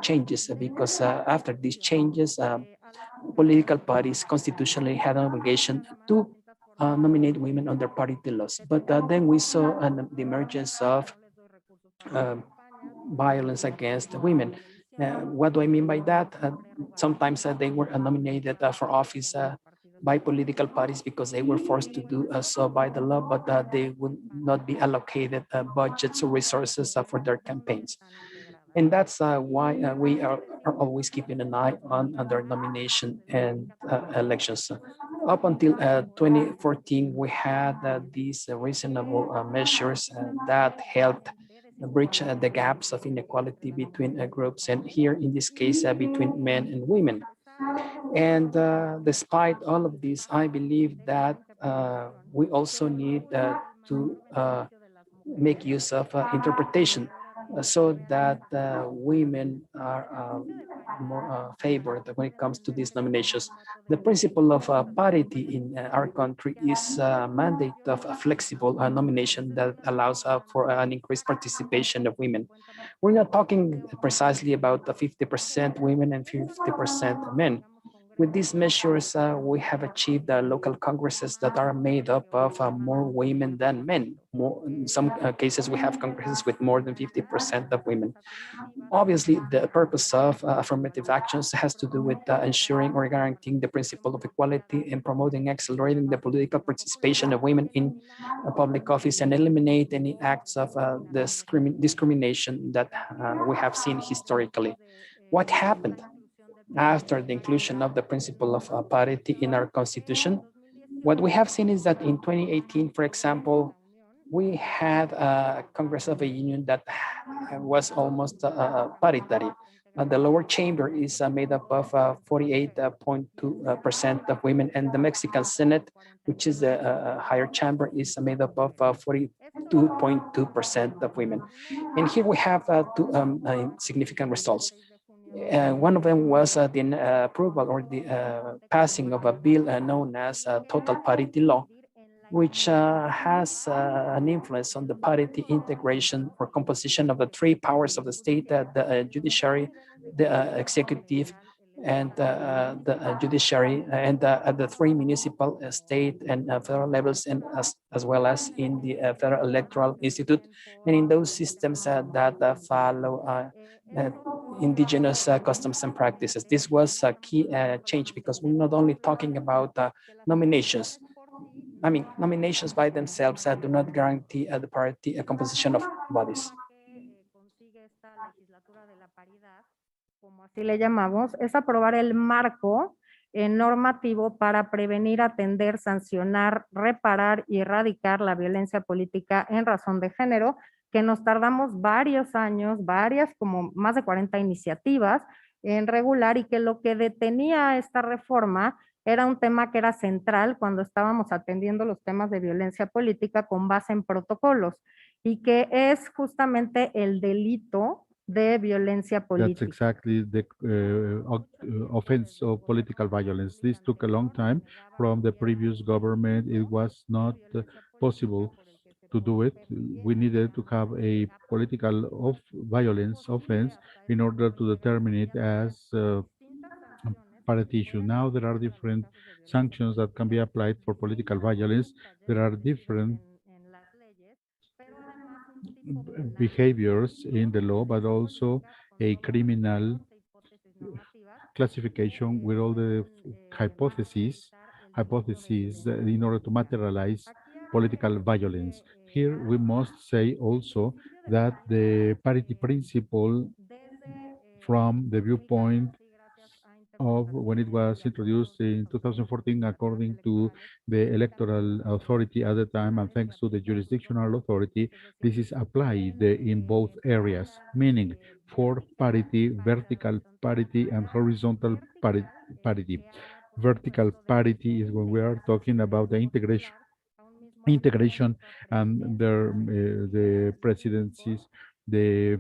S3: changes, because after these changes, political parties constitutionally had an obligation to nominate women under parity laws. But then we saw the emergence of violence against women. What do I mean by that? Sometimes they were nominated for office by political parties because they were forced to do so by the law, but they would not be allocated budgets or resources for their campaigns. And that's why we are always keeping an eye on their nomination and elections. Up until 2014, we had these reasonable measures that helped bridge the gaps of inequality between groups, and here in this case between men and women. And despite all of this, I believe that we also need to make use of interpretation so that women are more favored when it comes to these nominations. The principle of parity in our country is a mandate of a flexible nomination that allows for an increased participation of women. We're not talking precisely about the 50% women and 50% men. With these measures, we have achieved local congresses that are made up of more women than men. In some cases, we have congresses with more than 50% of women. Obviously, the purpose of affirmative actions has to do with ensuring or guaranteeing the principle of equality and promoting, accelerating the political participation of women in public office and eliminate any acts of discrimination that we have seen historically. What happened after the inclusion of the principle of parity in our constitution? What we have seen is that in 2018, for example, we had a Congress of a Union that was almost paritary. The lower chamber is made up of 48.2% of women, and the Mexican Senate, which is the higher chamber, is made up of 42.2% of women. And here we have two significant results. One of them was the approval or the passing of a bill known as Total Parity Law, which has an influence on the parity integration or composition of the three powers of the state, the judiciary, the executive, and the judiciary, and at the three municipal, state, and federal levels, and as well as in the Federal Electoral Institute, and in those systems that follow indigenous customs and practices. This was a key change because we're not only talking about nominations. I mean, nominations by themselves do not guarantee the parity composition of bodies.
S7: Como así le llamamos, es aprobar el marco normativo para prevenir, atender, sancionar, reparar y erradicar la violencia política en razón de género, que nos tardamos varios años, como más de 40 iniciativas en regular, y que lo que detenía esta reforma era un tema que era central cuando estábamos atendiendo los temas de violencia política con base en protocolos, y que es justamente el delito de violencia
S1: That's
S7: política.
S1: exactly the offense of political violence. This took a long time from the previous government. It was not possible to do it. We needed to have a political violence offense in order to determine it as parity issue. Now there are different sanctions that can be applied for political violence. There are different behaviors in the law, but also a criminal classification with all the hypotheses in order to materialize political violence. Here we must say also that the parity principle, from the viewpoint of when it was introduced in 2014, according to the electoral authority at the time, and thanks to the jurisdictional authority, this is applied in both areas, meaning for parity, vertical parity, and horizontal parity. Vertical parity is when we are talking about the integration and the presidencies, the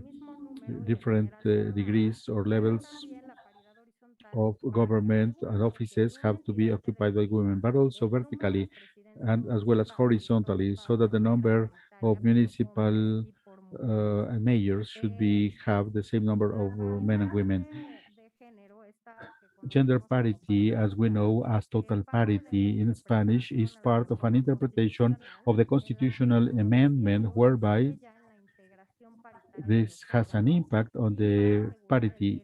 S1: different degrees or levels of government and offices have to be occupied by women, but also vertically and as well as horizontally, so that the number of municipal mayors should have the same number of men and women. Gender parity, as we know as total parity in Spanish, is part of an interpretation of the constitutional amendment whereby this has an impact on the parity,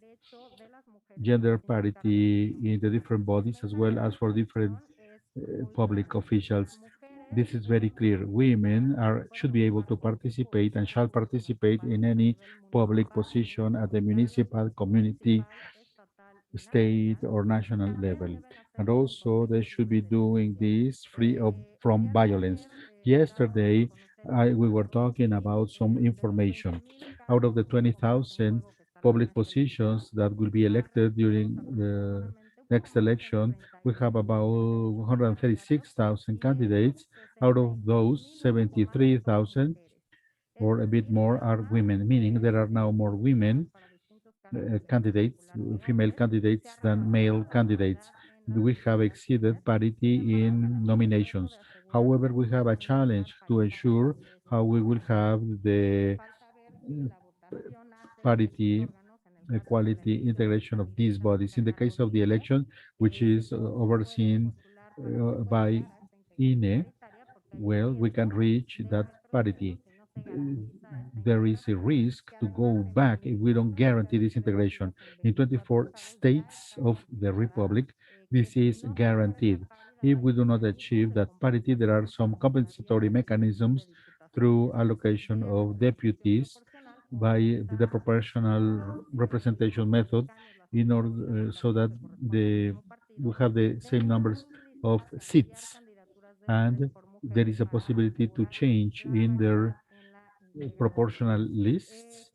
S1: gender parity in the different bodies as well as for different public officials. This is very clear. Women should be able to participate and shall participate in any public position at the municipal, community, state, or national level. And also they should be doing this free from violence. Yesterday, we were talking about some information. Out of the 20,000 public positions that will be elected during the next election, we have about 136,000 candidates. Out of those, 73,000 or a bit more are women, meaning there are now more women candidates, female candidates, than male candidates. We have exceeded parity in nominations. However, we have a challenge to ensure how we will have the parity equality integration of these bodies. In the case of the election, which is overseen by INE, well, we can reach that parity. There is a risk to go back if we don't guarantee this integration. In 24 states of the Republic, this is guaranteed. If we do not achieve that parity, there are some compensatory mechanisms through allocation of deputies by the proportional representation method in order so that we have the same numbers of seats, and there is a possibility to change in their proportional lists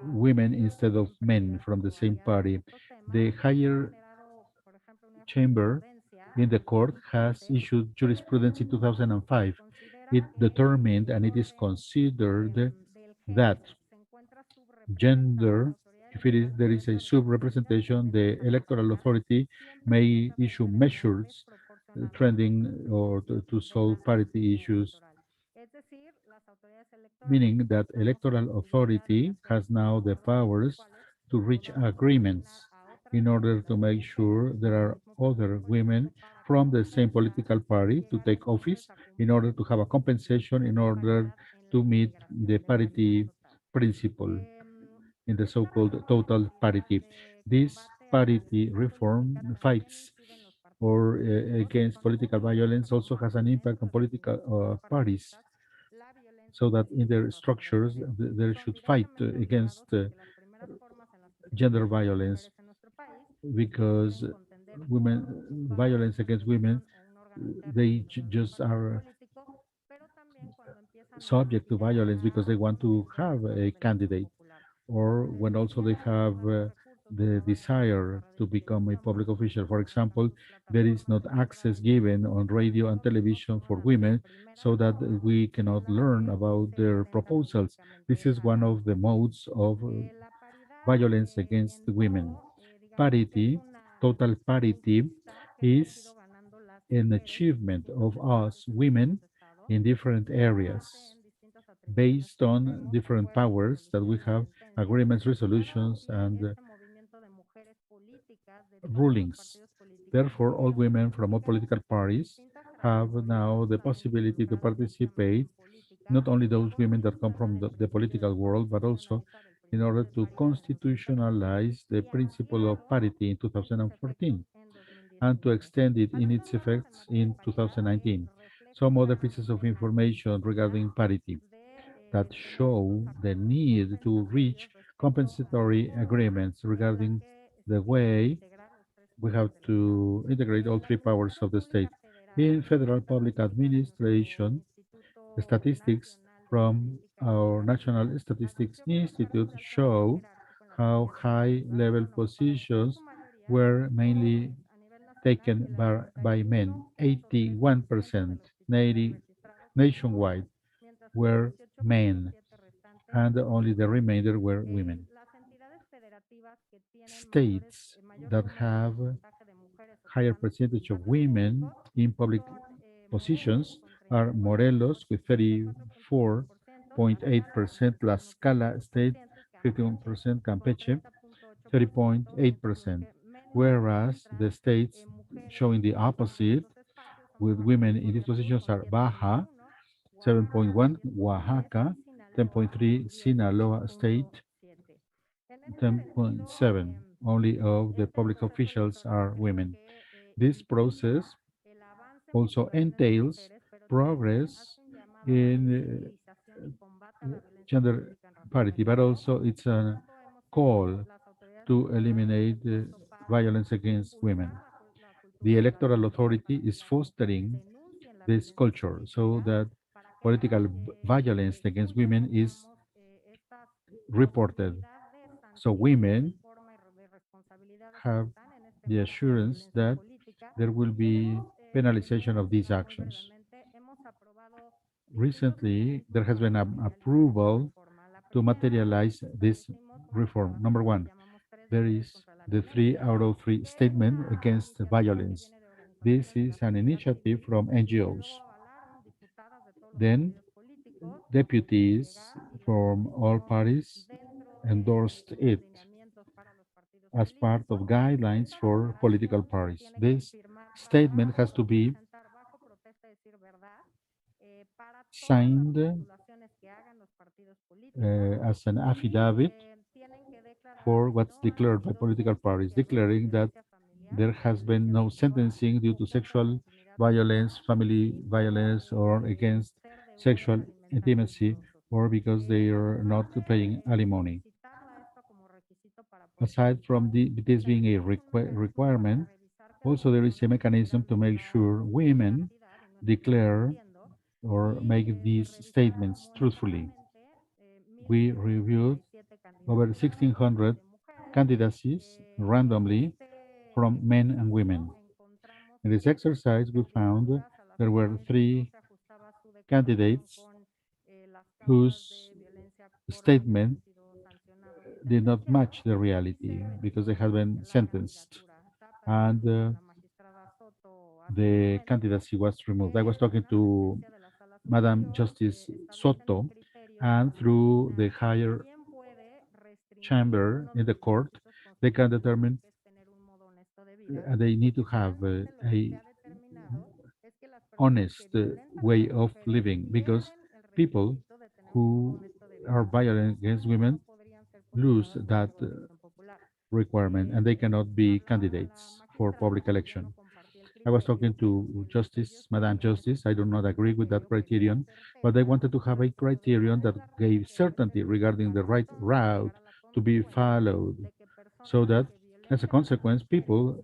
S1: women instead of men from the same party. The higher chamber in the court has issued jurisprudence in 2005. It determined and it is considered that gender, if there is a subrepresentation, the electoral authority may issue measures trending or to solve parity issues, meaning that electoral authority has now the powers to reach agreements in order to make sure there are other women from the same political party to take office, in order to have a compensation, in order to meet the parity principle in the so-called total parity. This parity reform fights or against political violence also has an impact on political parties, so that in their structures they should fight against gender violence, because women violence against women, they just are subject to violence because they want to have a candidate, or when also they have the desire to become a public official. For example, there is not access given on radio and television for women, so that we cannot learn about their proposals. This is one of the modes of violence against women. Parity, total parity, is an achievement of us women in different areas based on different powers that we have, agreements, resolutions, and rulings. Therefore, all women from all political parties have now the possibility to participate, not only those women that come from the political world, but also in order to constitutionalize the principle of parity in 2014 and to extend it in its effects in 2019. Some other pieces of information regarding parity that show the need to reach compensatory agreements regarding the way we have to integrate all three powers of the state. In federal public administration, statistics from our National Statistics Institute show how high-level positions were mainly taken by men, 81% nationwide were men, and only the remainder were women. States that have higher percentage of women in public positions are Morelos with 34.8%, Tlaxcala State 51%, Campeche 30.8%, whereas the states showing the opposite with women in these positions are Baja 7.1, Oaxaca 10.3, Sinaloa State 10.7. Only of the public officials are women. This process also entails progress in gender parity, but also it's a call to eliminate violence against women. The electoral authority is fostering this culture so that political violence against women is reported. So women have the assurance that there will be penalization of these actions. Recently, there has been an approval to materialize this reform. Number one, there is the 3 out of 3 statement against violence. This is an initiative from NGOs. Then deputies from all parties endorsed it as part of guidelines for political parties. This statement has to be signed as an affidavit for what's declared by political parties, declaring that there has been no sentencing due to sexual violence, family violence, or against sexual intimacy, or because they are not paying alimony. Aside from this being a requirement, also there is a mechanism to make sure women declare or make these statements truthfully. We reviewed over 1,600 candidacies randomly from men and women. In this exercise, we found there were 3 candidates whose statement did not match the reality because they had been sentenced and the candidacy was removed. I was talking to Madam Justice Soto, and through the higher chamber in the court, they can determine they need to have a honest way of living because people who are violent against women lose that requirement and they cannot be candidates for public election. I was talking to Justice, Madam Justice. I do not agree with that criterion, but I wanted to have a criterion that gave certainty regarding the right route to be followed so that, as a consequence, people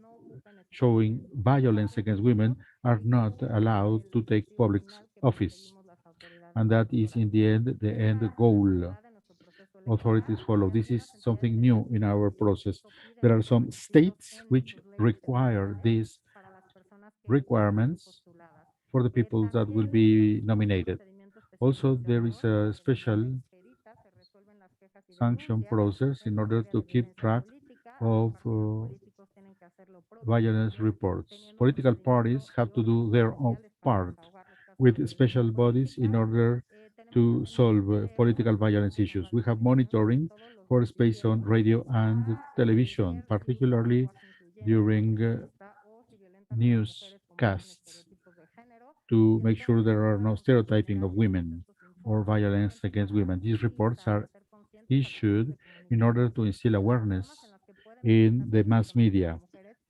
S1: showing violence against women are not allowed to take public office. And that is, in the end goal. Authorities follow. This is something new in our process. There are some states which require these requirements for the people that will be nominated. Also, there is a special sanction process in order to keep track of violence reports. Political parties have to do their own part with special bodies in order to solve political violence issues. We have monitoring for space on radio and television, particularly during newscasts to make sure there are no stereotyping of women or violence against women. These reports are issued in order to instill awareness in the mass media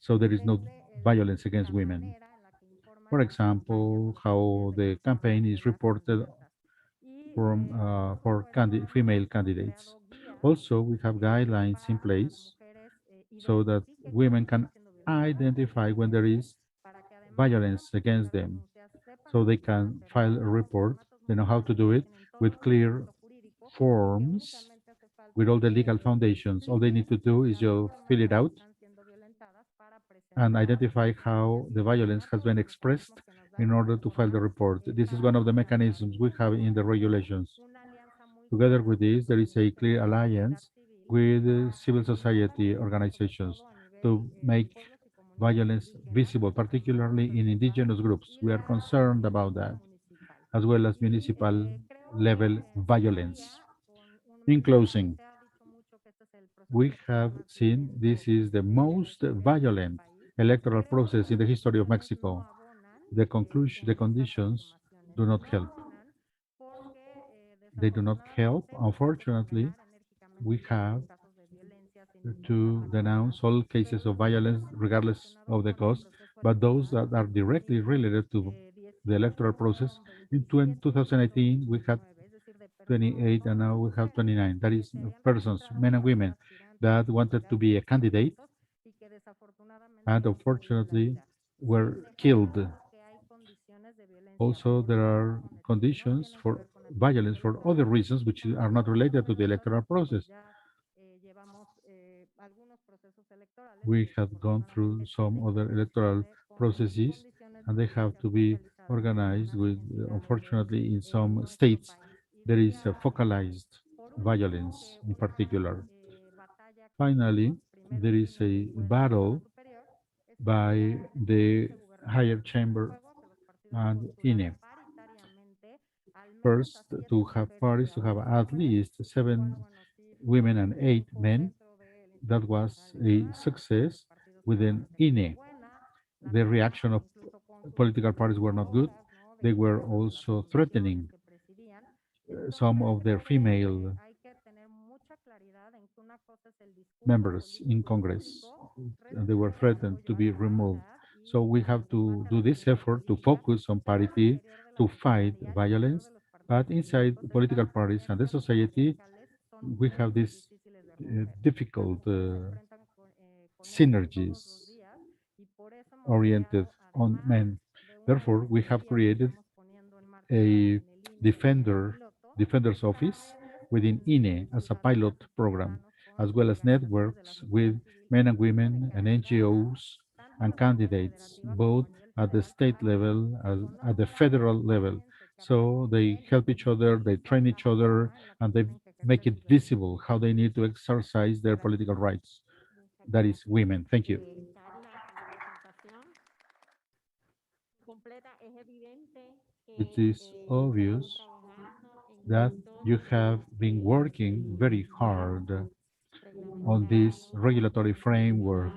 S1: so there is no violence against women. For example, how the campaign is reported from for female candidates. Also, we have guidelines in place so that women can identify when there is violence against them, so they can file a report. They know how to do it with clear forms, with all the legal foundations. All they need to do is just fill it out and identify how the violence has been expressed in order to file the report. This is one of the mechanisms we have in the regulations. Together with this, there is a clear alliance with civil society organizations to make violence visible, particularly in indigenous groups. We are concerned about that, as well as municipal level violence. In closing, we have seen this is the most violent electoral process in the history of Mexico. The conclusion, the conditions do not help. They do not help. Unfortunately, we have to denounce all cases of violence, regardless of the cause, but those that are directly related to the electoral process. In 2018, we had 28, and now we have 29. That is persons, men and women, that wanted to be a candidate, and unfortunately were killed. Also, there are conditions for violence for other reasons which are not related to the electoral process. We have gone through some other electoral processes, and they have to be organized with, unfortunately, in some states, there is a focalized violence in particular. Finally, there is a battle by the higher chamber and INE. First, to have parties to have at least women and 8 men. That was a success within INE. The reaction of political parties were not good. They were also threatening some of their female members in Congress. They were threatened to be removed. So we have to do this effort to focus on parity, to fight violence, but inside political parties and the society, we have these difficult synergies oriented on men. Therefore, we have created a defender's office within INE as a pilot program, as well as networks with men and women and NGOs and candidates, both at the state level as at the federal level. So they help each other, they train each other, and they make it visible how they need to exercise their political rights. That is women. Thank you. It is obvious that you have been working very hard on this regulatory framework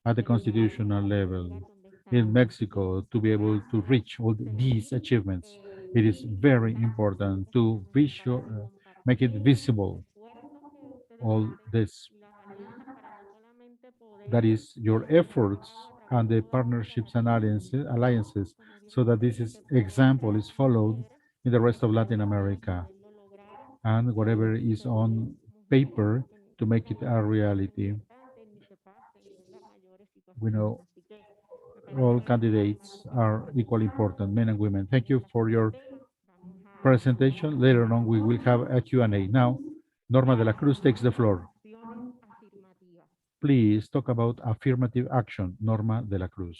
S1: at the constitutional level in Mexico to be able to reach all these achievements. It is very important to make it visible, all this. That is your efforts and the partnerships and alliances so that example is followed in the rest of Latin America and whatever is on paper to make it a reality. We know all candidates are equally important, men and women. Thank you for your presentation. Later on, we will have a Q&A. Now, Norma de la Cruz takes the floor. Please talk about affirmative action, Norma de la Cruz.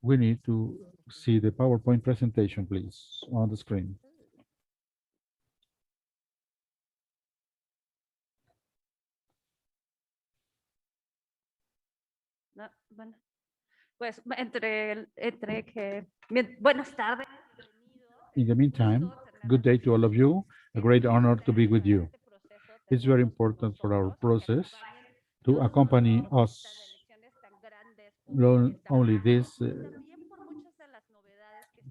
S1: We need to see the PowerPoint presentation, please, on the screen.
S8: No, bueno, pues entre que buenas tardes.
S1: In the meantime, good day to all of you. A great honor to be with you. It's very important for our process to accompany us not only this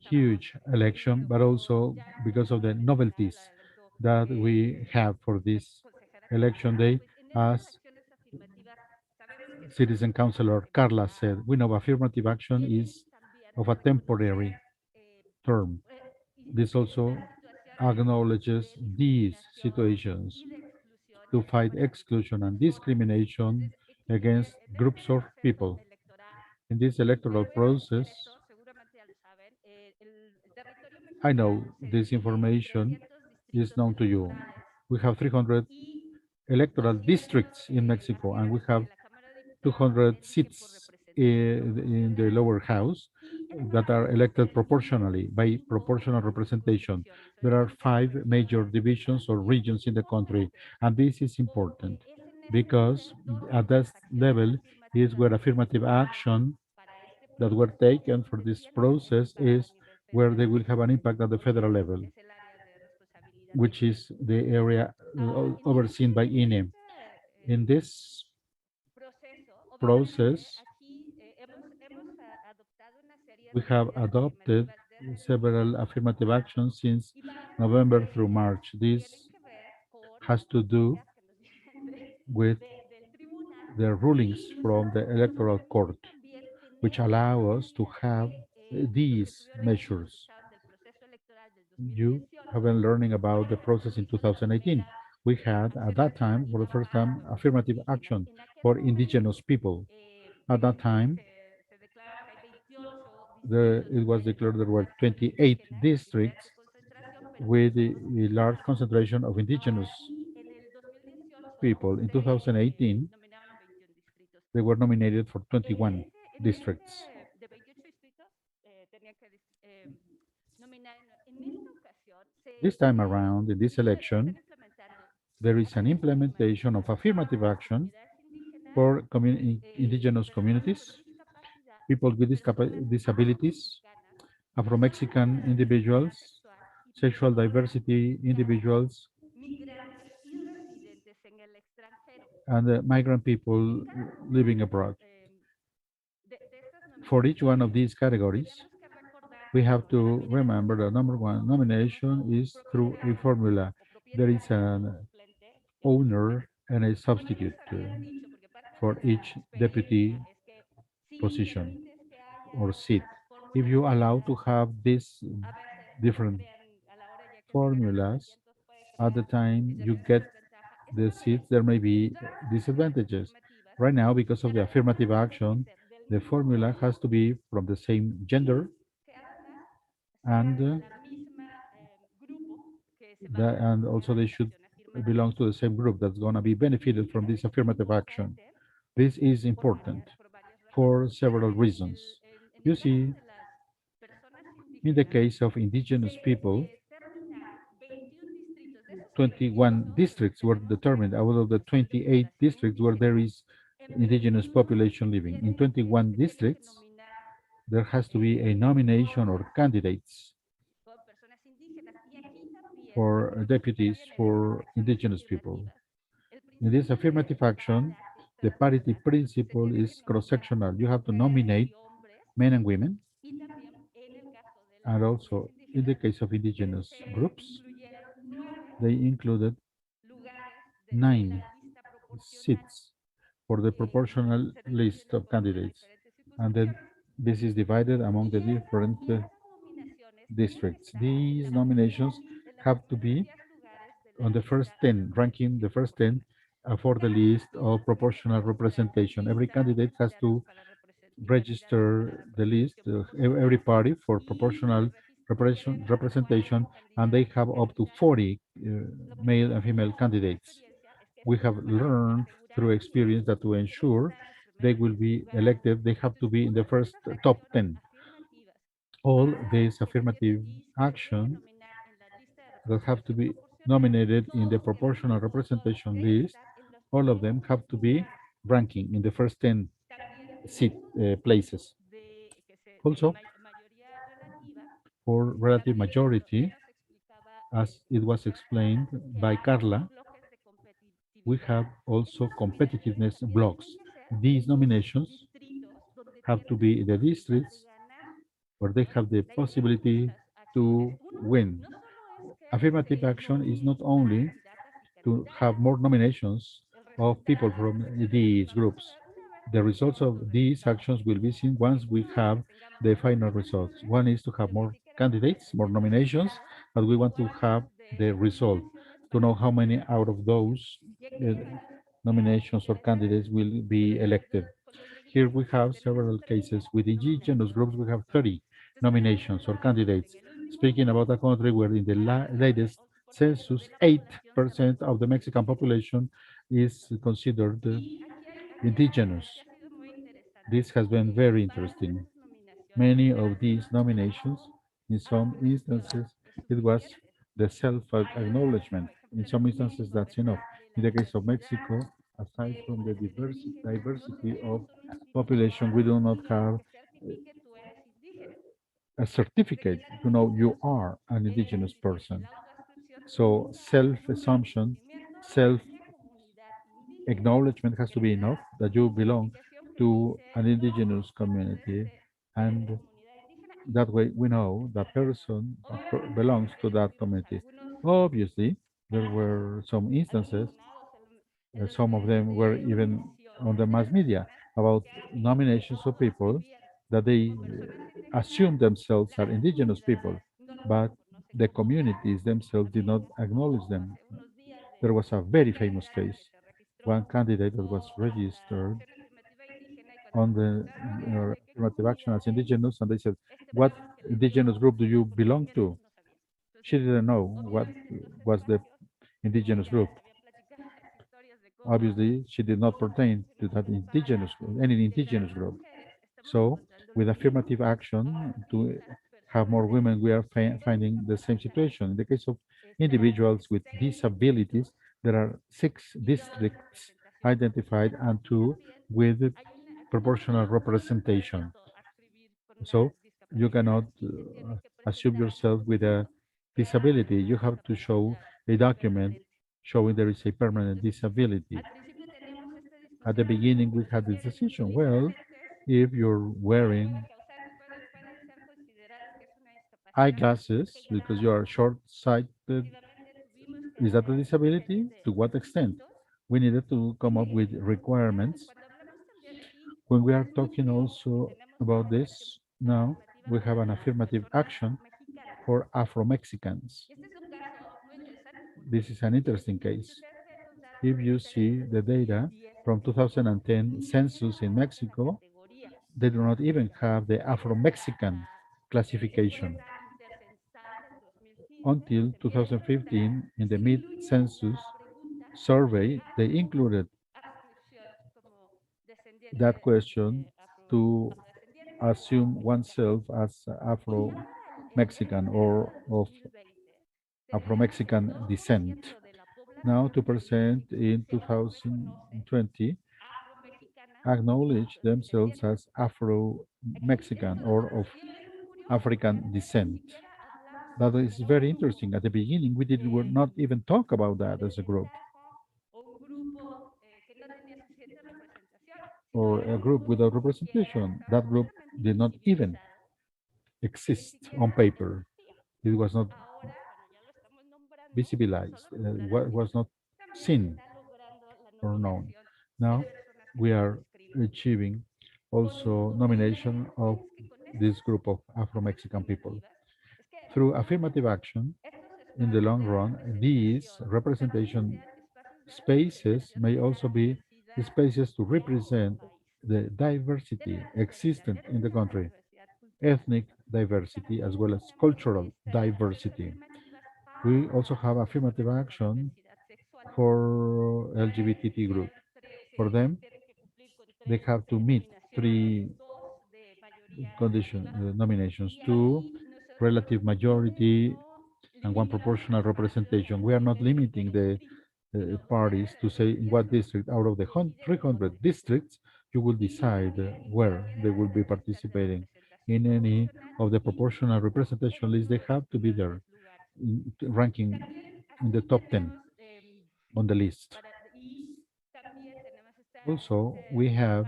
S1: huge election, but also because of the novelties that we have for this election day. As Citizen Councilor Carla said, we know affirmative action is of a temporary term. This also acknowledges these situations to fight exclusion and discrimination against groups of people. In this electoral process, I know this information is known to you. We have 300 electoral districts in Mexico, and we have 200 seats in the lower house that are elected proportionally by proportional representation. There are 5 major divisions or regions in the country, and this is important because at that level is where affirmative action that were taken for this process is where they will have an impact at the federal level, which is the area overseen by INE. In this process, we have adopted several affirmative actions since November through March. This has to do with the rulings from the Electoral Court, which allow us to have these measures. You have been learning about the process in 2018. We had, at that time, for the first time, affirmative action for indigenous people. At that time, it was declared there were 28 districts with a large concentration of indigenous people. In 2018, they were nominated for 21 districts. This time around, in this election, there is an implementation of affirmative action for indigenous communities, people with disabilities, Afro-Mexican individuals, sexual diversity individuals,
S8: migrantes y residentes en el extranjero.
S1: and the migrant people living abroad. For each one of these categories, we have to remember that number one nomination is through a formula. There is an owner and a substitute for each deputy position or seat. If you allow to have these different formulas, at the time you get the seats, there may be disadvantages. Right now, because of the affirmative action, the formula has to be from the same gender and and also they should belong to the same group that's going to be benefited from this affirmative action. This is important for several reasons. You see, in the case of indigenous people, 21 districts were determined out of the 28 districts where there is indigenous population living. In 21 districts, there has to be a nomination or candidates for deputies for indigenous people. In this affirmative action, the parity principle is cross-sectional. You have to nominate men and women, and also in the case of indigenous groups, they included 9 seats for the proportional list of candidates, and then this is divided among the different districts. These nominations have to be on the first 10, ranking the first 10 for the list of proportional representation. Every candidate has to register the list, every party for proportional representation, and they have up to 40 male and female candidates. We have learned through experience that to ensure they will be elected, they have to be in the first top 10. All these affirmative action that have to be nominated in the proportional representation list, all of them have to be ranking in the first 10 seat places. Also, for relative majority, as it was explained by Carla, we have also competitiveness blocks. These nominations have to be in the districts where they have the possibility to win. Affirmative action is not only to have more nominations of people from these groups. The results of these actions will be seen once we have the final results. One is to have more candidates, more nominations, but we want to have the result to know how many out of those nominations or candidates will be elected. Here we have several cases. With indigenous groups, we have 30 nominations or candidates. Speaking about a country where in the latest census, 8% of the Mexican population is considered indigenous. This has been very interesting. Many of these nominations, in some instances, it was the self-acknowledgement. In some instances, that's enough. In the case of Mexico, aside from the diversity of population, we do not have a certificate to know you are an indigenous person. So self-assumption, self-acknowledgement has to be enough that you belong to an indigenous community, and that way we know that person belongs to that community. Obviously, there were some instances, some of them were even on the mass media, about nominations of people that they assume themselves are indigenous people, but the communities themselves did not acknowledge them. There was a very famous case, one candidate that was registered on the affirmative action as indigenous, and they said, "What indigenous group do you belong to?" She didn't know what was the indigenous group. Obviously, she did not pertain to that indigenous group, any indigenous group. So, with affirmative action to have more women, we are finding the same situation. In the case of individuals with disabilities, there are 6 districts identified and 2 with proportional representation. So you cannot assume yourself with a disability. You have to show a document showing there is a permanent disability. At the beginning, we had this decision. Well, if you're wearing eyeglasses because you are short-sighted, is that a disability? To what extent? We needed to come up with requirements. When we are talking also about this, now we have an affirmative action for Afro-Mexicans. This is an interesting case. If you see the data from 2010 census in Mexico, they do not even have the Afro-Mexican classification. Until 2015, in the mid-census survey, they included that question to assume oneself as Afro-Mexican or of Afro-Mexican descent. Now 2% in 2020 acknowledge themselves as Afro-Mexican or of African descent. That is very interesting. At the beginning, we did not even talk about that as a group or a group without representation. That group did not even exist on paper. It was not visibilized, was not seen or known. Now we are achieving also nomination of this group of Afro-Mexican people. Through affirmative action, in the long run, these representation spaces may also be spaces to represent the diversity existent in the country, ethnic diversity as well as cultural diversity. We also have affirmative action for LGBT group. For them, they have to meet three nominations: two relative majority and one proportional representation. We are not limiting the parties to say in what district out of the 300 districts you will decide where they will be participating. In any of the proportional representation lists, they have to be there, ranking in the top 10 on the list. Also, we have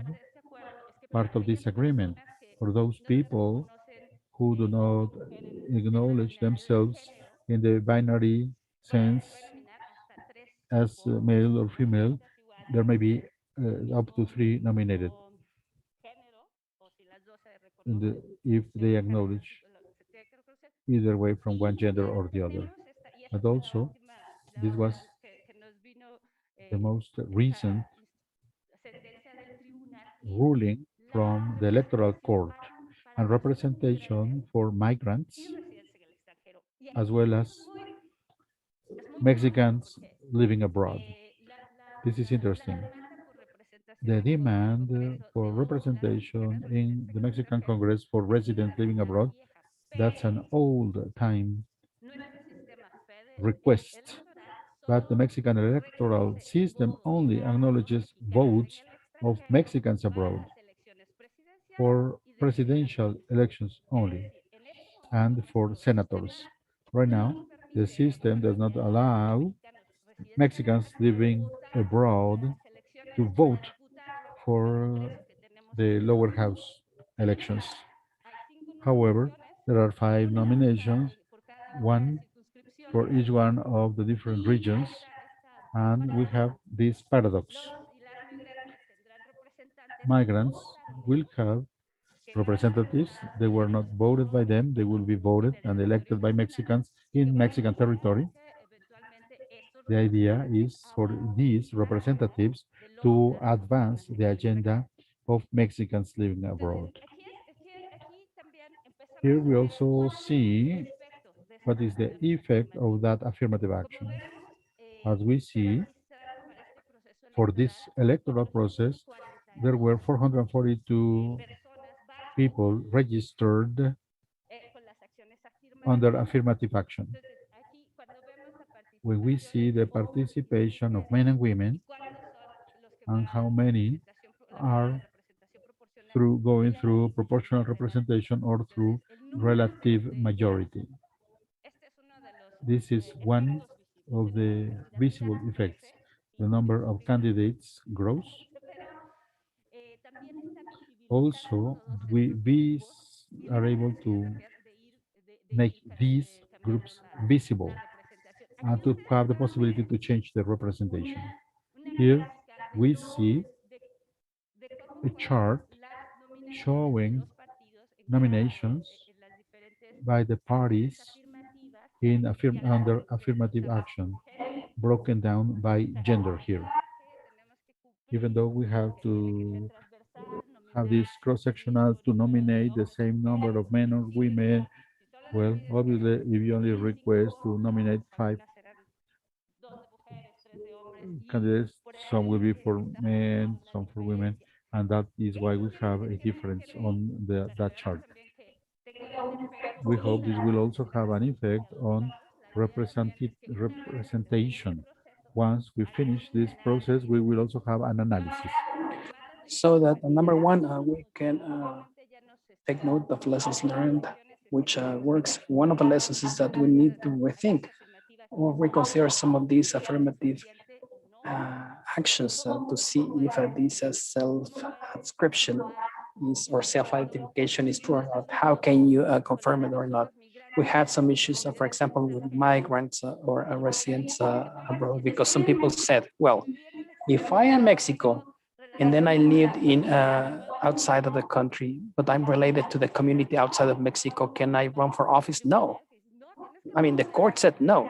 S1: part of this agreement for those people who do not acknowledge themselves in the binary sense as male or female. There may be up to 3 nominated if they acknowledge either way from one gender or the other. But also, this was the most recent ruling from the Electoral Court and representation for migrants as well as Mexicans living abroad. This is interesting. The demand for representation in the Mexican Congress for residents living abroad, that's an old time request, but the Mexican electoral system only acknowledges votes of Mexicans abroad for presidential elections only and for senators. Right now, the system does not allow Mexicans living abroad to vote for the lower house elections. However, there are 5 nominations, one for each one of the different regions, and we have this paradox. Migrants will have representatives. They were not voted by them. They will be voted and elected by Mexicans in Mexican territory. The idea is for these representatives to advance the agenda of Mexicans living abroad. Here we also see what is the effect of that affirmative action. As we see, for this electoral process, there were 442 people registered under affirmative action. When we see the participation of men and women and how many are going through proportional representation or through relative majority. This is one of the visible effects. The number of candidates grows. Also, we are able to make these groups visible and to have the possibility to change the representation. Here we see a chart showing nominations by the parties in under affirmative action, broken down by gender here. Even though we have to have this cross-sectional to nominate the same number of men or women, well, obviously, if you only request to nominate 5 candidates, some will be for men, some for women, and that is why we have a difference on that chart. We hope this will also have an effect on representation. Once we finish this process, we will also have an analysis.
S3: So that number one, we can take note of lessons learned, which works. One of the lessons is that we need to rethink or reconsider some of these affirmative actions to see if this self-description is or self-identification is true or not. How can you confirm it or not? We had some issues, for example, with migrants or residents abroad, because some people said, well, if I am Mexico and then I lived in outside of the country, but I'm related to the community outside of Mexico, can I run for office? No. I mean, the court said no.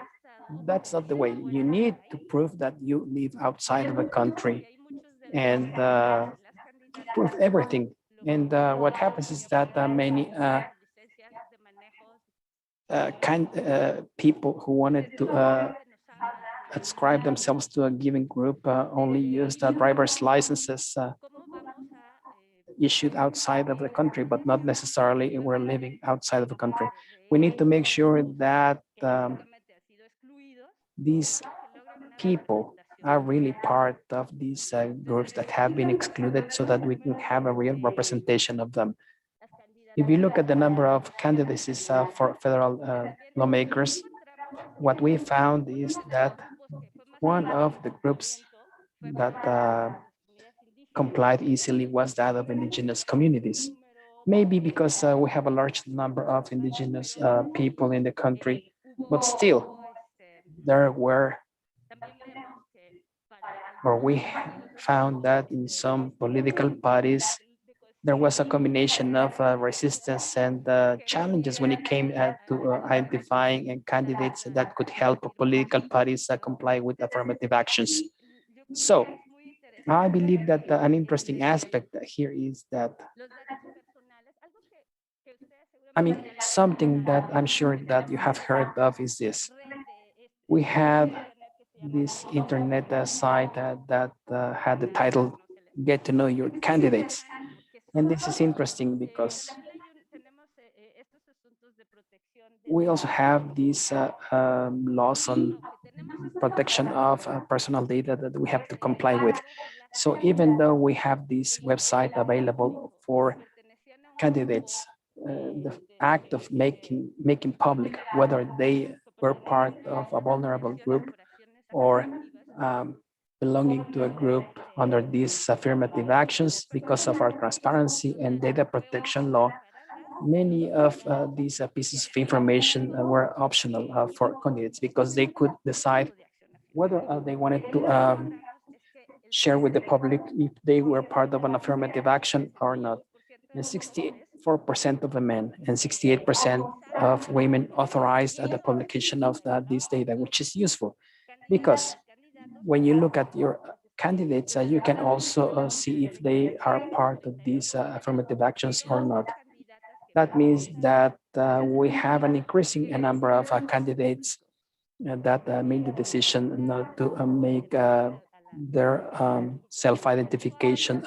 S3: That's not the way. You need to prove that you live outside of the country and prove everything. And what happens is that many people who wanted to ascribe themselves to a given group only used driver's licenses issued outside of the country, but not necessarily were living outside of the country. We need to make sure that these people are really part of these groups that have been excluded so that we can have a real representation of them. If you look at the number of candidacies for federal lawmakers, what we found is that one of the groups that complied easily was that of indigenous communities. Maybe because we have a large number of indigenous people in the country, but still there were, or we found that in some political parties, there was a combination of resistance and challenges when it came to identifying candidates that could help political parties comply with affirmative actions. So I believe that an interesting aspect here is that, I mean, something that I'm sure that you have heard of is this. We have this internet site that had the title, Get to Know Your Candidates. And this is interesting because we also have these laws on protection of personal data that we have to comply with. So even though we have this website available for candidates, the act of making public whether they were part of a vulnerable group or belonging to a group under these affirmative actions, because of our transparency and data protection law, many of these pieces of information were optional for candidates because they could decide whether they wanted to share with the public if they were part of an affirmative action or not. And 64% of the men and 68% of women authorized the publication of this data, which is useful because when you look at your candidates, you can also see if they are part of these affirmative actions or not. That means that we have an increasing number of candidates that made the decision not to make their self-identification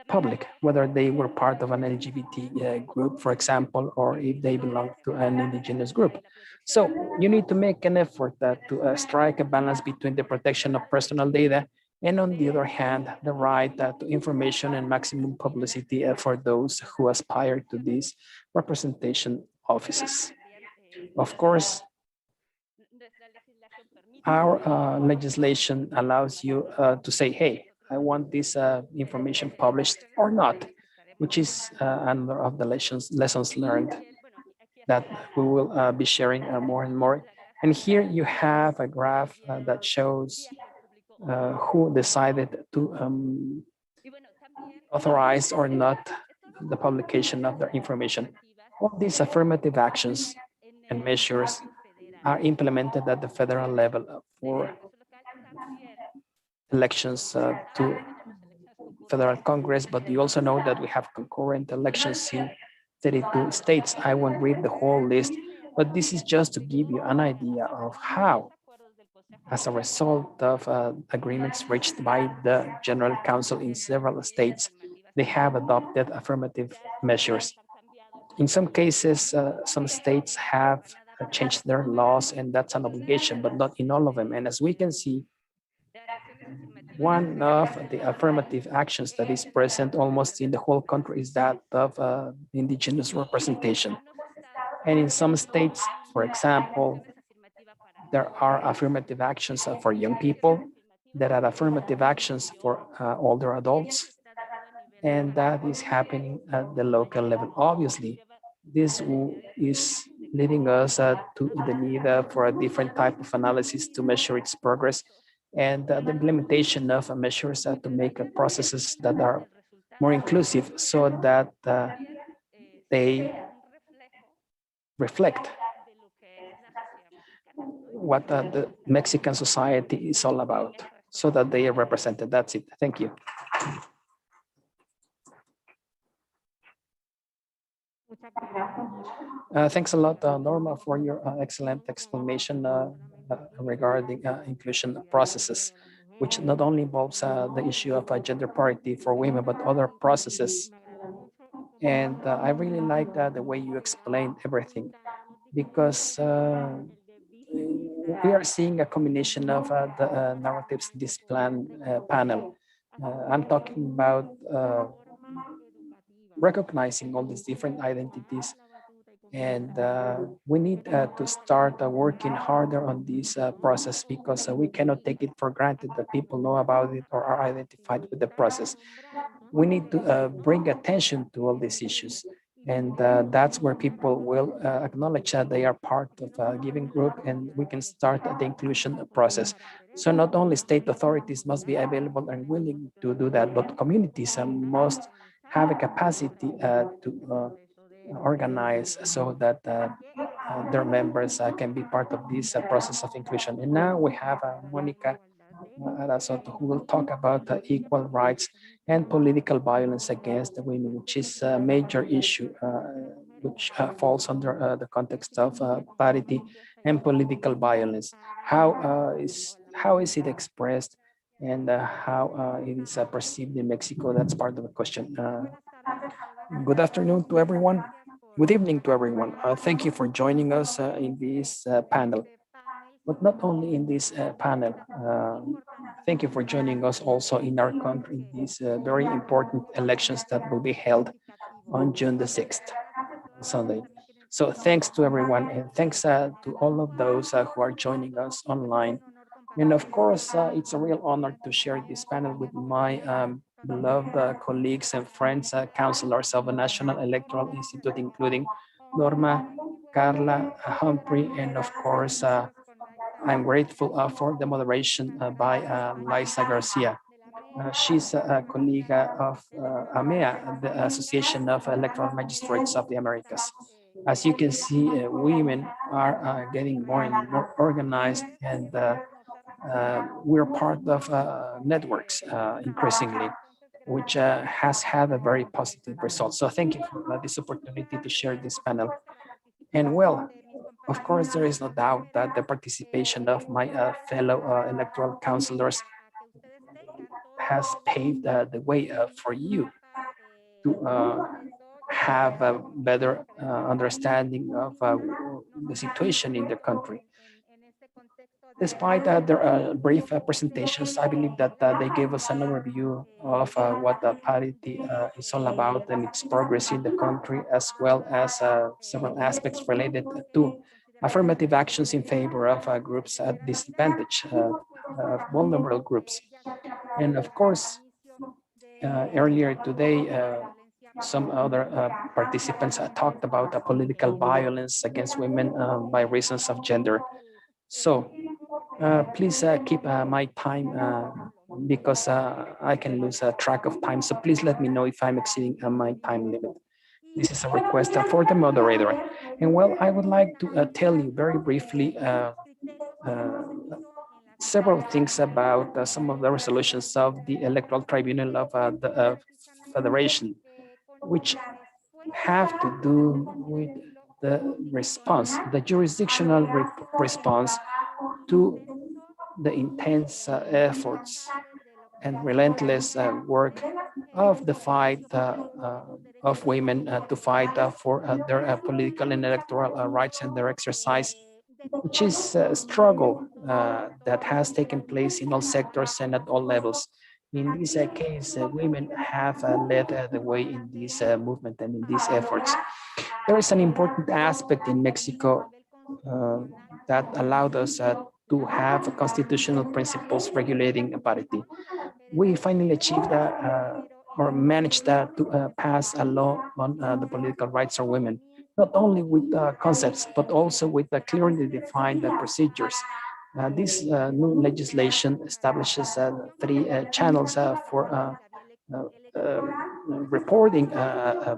S3: public, whether they were part of an LGBT group, for example, or if they belong to an indigenous group. So you need to make an effort to strike a balance between the protection of personal data and, on the other hand, the right to information and maximum publicity for those who aspire to these representation offices. Of course, our legislation allows you to say, hey, I want this information published or not, which is another of the lessons learned that we will be sharing more and more. And here you have a graph that shows who decided to authorize or not the publication of their information. All these affirmative actions and measures are implemented at the federal level for elections to federal Congress, but you also know that we have concurrent elections in 32 states. I won't read the whole list, but this is just to give you an idea of how, as a result of agreements reached by the General Council in several states, they have adopted affirmative measures. In some cases, some states have changed their laws, and that's an obligation, but not in all of them. And as we can see, one of the affirmative actions that is present almost in the whole country is that of indigenous representation. And in some states, for example, there are affirmative actions for young people, there are affirmative actions for older adults, and that is happening at the local level. Obviously, this is leading us to the need for a different type of analysis to measure its progress and the implementation of measures to make processes that are more inclusive so that they reflect what the Mexican society is all about so that they are represented. That's it. Thank you. Thanks a lot, Norma, for your excellent explanation regarding inclusion processes, which not only involves the issue of gender parity for women, but other processes. And I really like the way you explained everything, because we are seeing a combination of the narratives in this panel. I'm talking about recognizing all these different identities, and we need to start working harder on this process, because we cannot take it for granted that people know about it or are identified with the process. We need to bring attention to all these issues, and that's where people will acknowledge that they are part of a given group, and we can start the inclusion process. So not only state authorities must be available and willing to do that, but communities must have a capacity to organize so that their members can be part of this process of inclusion. And now we have Monica Arazoto, who will talk about equal rights and political violence against the women, which is a major issue which falls under the context of parity and political violence. How is it expressed, and how it is perceived in Mexico? That's part of the question. Good afternoon to everyone. Good evening to everyone. Thank you for joining us in this panel. But not only in this panel, thank you for joining us also in our country in these very important elections that will be held on June the 6th, Sunday. So thanks to everyone, and thanks to all of those who are joining us online. And of course, it's a real honor to share this panel with my beloved colleagues and friends, counselors of the National Electoral Institute, including Norma, Carla, Humphrey, and of course, I'm grateful for the moderation by Liza Garcia. She's a colleague of AMEA, the Association of Electoral Magistrates of the Americas. As you can see, women are getting more and more organized, and we're part of networks increasingly, which has had a very positive result. So thank you for this opportunity to share this panel. And well, of course, there is no doubt that the participation of my fellow electoral counselors has paved the way for you to have a better understanding of the situation in the country. Despite their brief presentations, I believe that they gave us an overview of what parity is all about and its progress in the country, as well as several aspects related to affirmative actions in favor of groups at disadvantage, vulnerable groups. And of course, earlier today, some other participants talked about political violence against women by reasons of gender. So please keep my time because I can lose track of time. So please let me know if I'm exceeding my time limit. This is a request for the moderator. And well, I would like to tell you very briefly uh, several things about some of the resolutions of the Electoral Tribunal of the Federation, which have to do with the response, the jurisdictional response to the intense efforts and relentless work of the fight of women to fight for their political and electoral rights and their exercise, which is a struggle that has taken place in all sectors and at all levels. In this case, women have led the way in this movement and in these efforts. There is an important aspect in Mexico that allowed us to have constitutional principles regulating parity. We finally achieved or managed to pass a law on the political rights of women, not only with concepts, but also with clearly defined procedures. This new legislation establishes three channels for reporting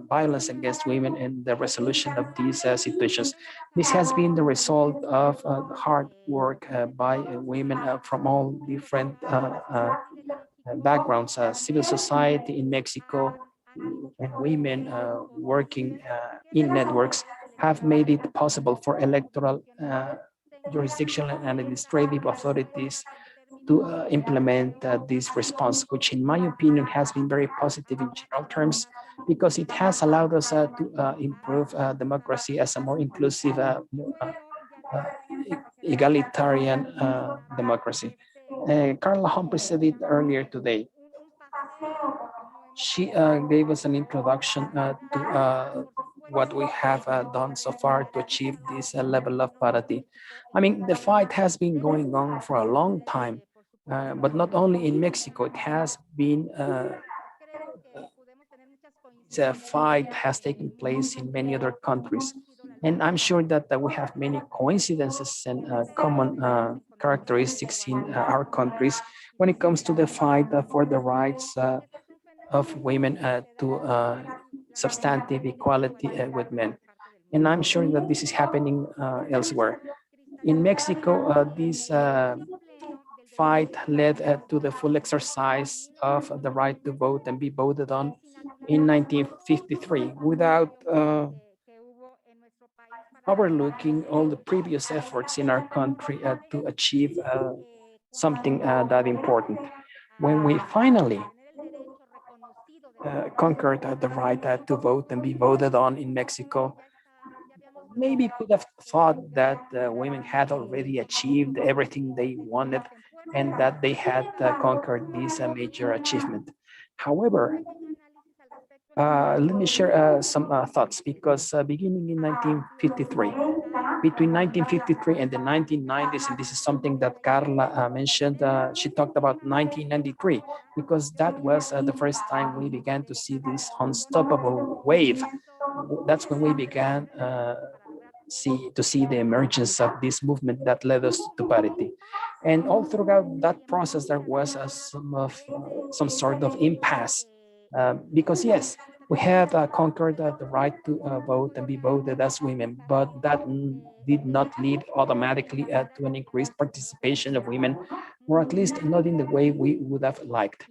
S3: violence against women and the resolution of these situations. This has been the result of hard work by women from all different backgrounds, civil society in Mexico, and women working in networks have made it possible for electoral jurisdictional and administrative authorities to implement this response, which in my opinion has been very positive in general terms because it has allowed us to improve democracy as a more inclusive, egalitarian democracy. Carla Humphreys said it earlier today. She gave us an introduction to what we have done so far to achieve this level of parity. I mean, the fight has been going on for a long time, but not only in Mexico, it has been the fight has taken place in many other countries. And I'm sure that we have many coincidences and common characteristics in our countries when it comes to the fight for the rights of women to substantive equality with men. And I'm sure that this is happening elsewhere. In Mexico, this fight led to the full exercise of the right to vote and be voted on in 1953 without overlooking all the previous efforts in our country to achieve something that important. When we finally conquered the right to vote and be voted on in Mexico, maybe could have thought that women had already achieved everything they wanted and that they had conquered this major achievement. However, let me share some thoughts because beginning in 1953, between 1953 and the 1990s, and this is something that Carla mentioned, she talked about 1993 because that was the first time we began to see this unstoppable wave. That's when we began to see the emergence of this movement that led us to parity. And all throughout that process, there was some sort of impasse because yes, we have conquered the right to vote and be voted as women, but that did not lead automatically to an increased participation of women, or at least not in the way we would have liked,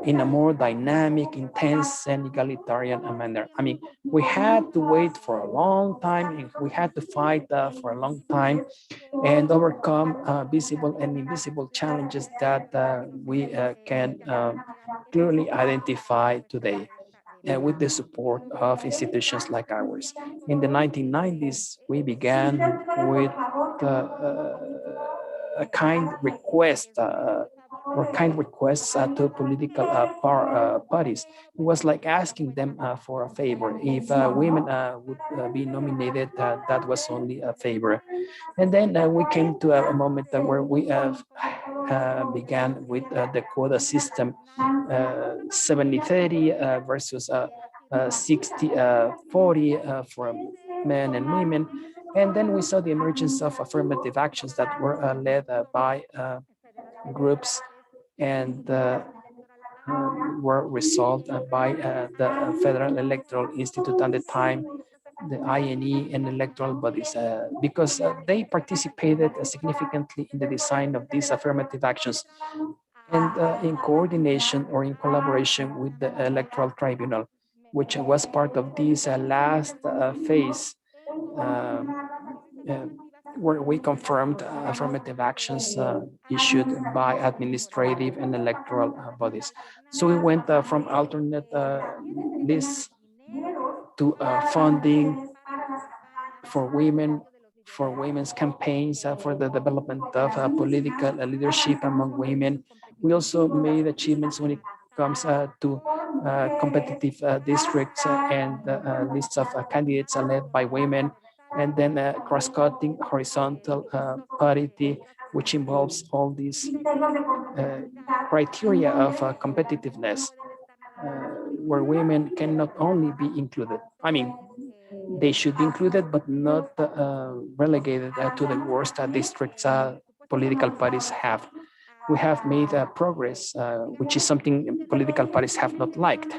S3: in a more dynamic, intense, and egalitarian manner. I mean, we had to wait for a long time, and we had to fight for a long time and overcome visible and invisible challenges that we can clearly identify today with the support of institutions like ours. In the 1990s, we began with a kind request or kind requests to political parties. It was like asking them for a favor. If women would be nominated, that was only a favor. And then we came to a moment where we began with the quota system, 70-30 versus 60-40 for men and women. And then we saw the emergence of affirmative actions that were led by groups and were resolved by the Federal Electoral Institute at the time, the INE and electoral bodies, because they participated significantly in the design of these affirmative actions and in coordination or in collaboration with the Electoral Tribunal, which was part of this last phase where we confirmed affirmative actions issued by administrative and electoral bodies. So we went from alternate lists to funding for women, for women's campaigns, for the development of political leadership among women. We also made achievements when it comes to competitive districts and lists of candidates led by women, and then cross-cutting horizontal parity, which involves all these criteria of competitiveness, where women can not only be included. I mean, they should be included, but not relegated to the worst districts political parties have. We have made progress, which is something political parties have not liked.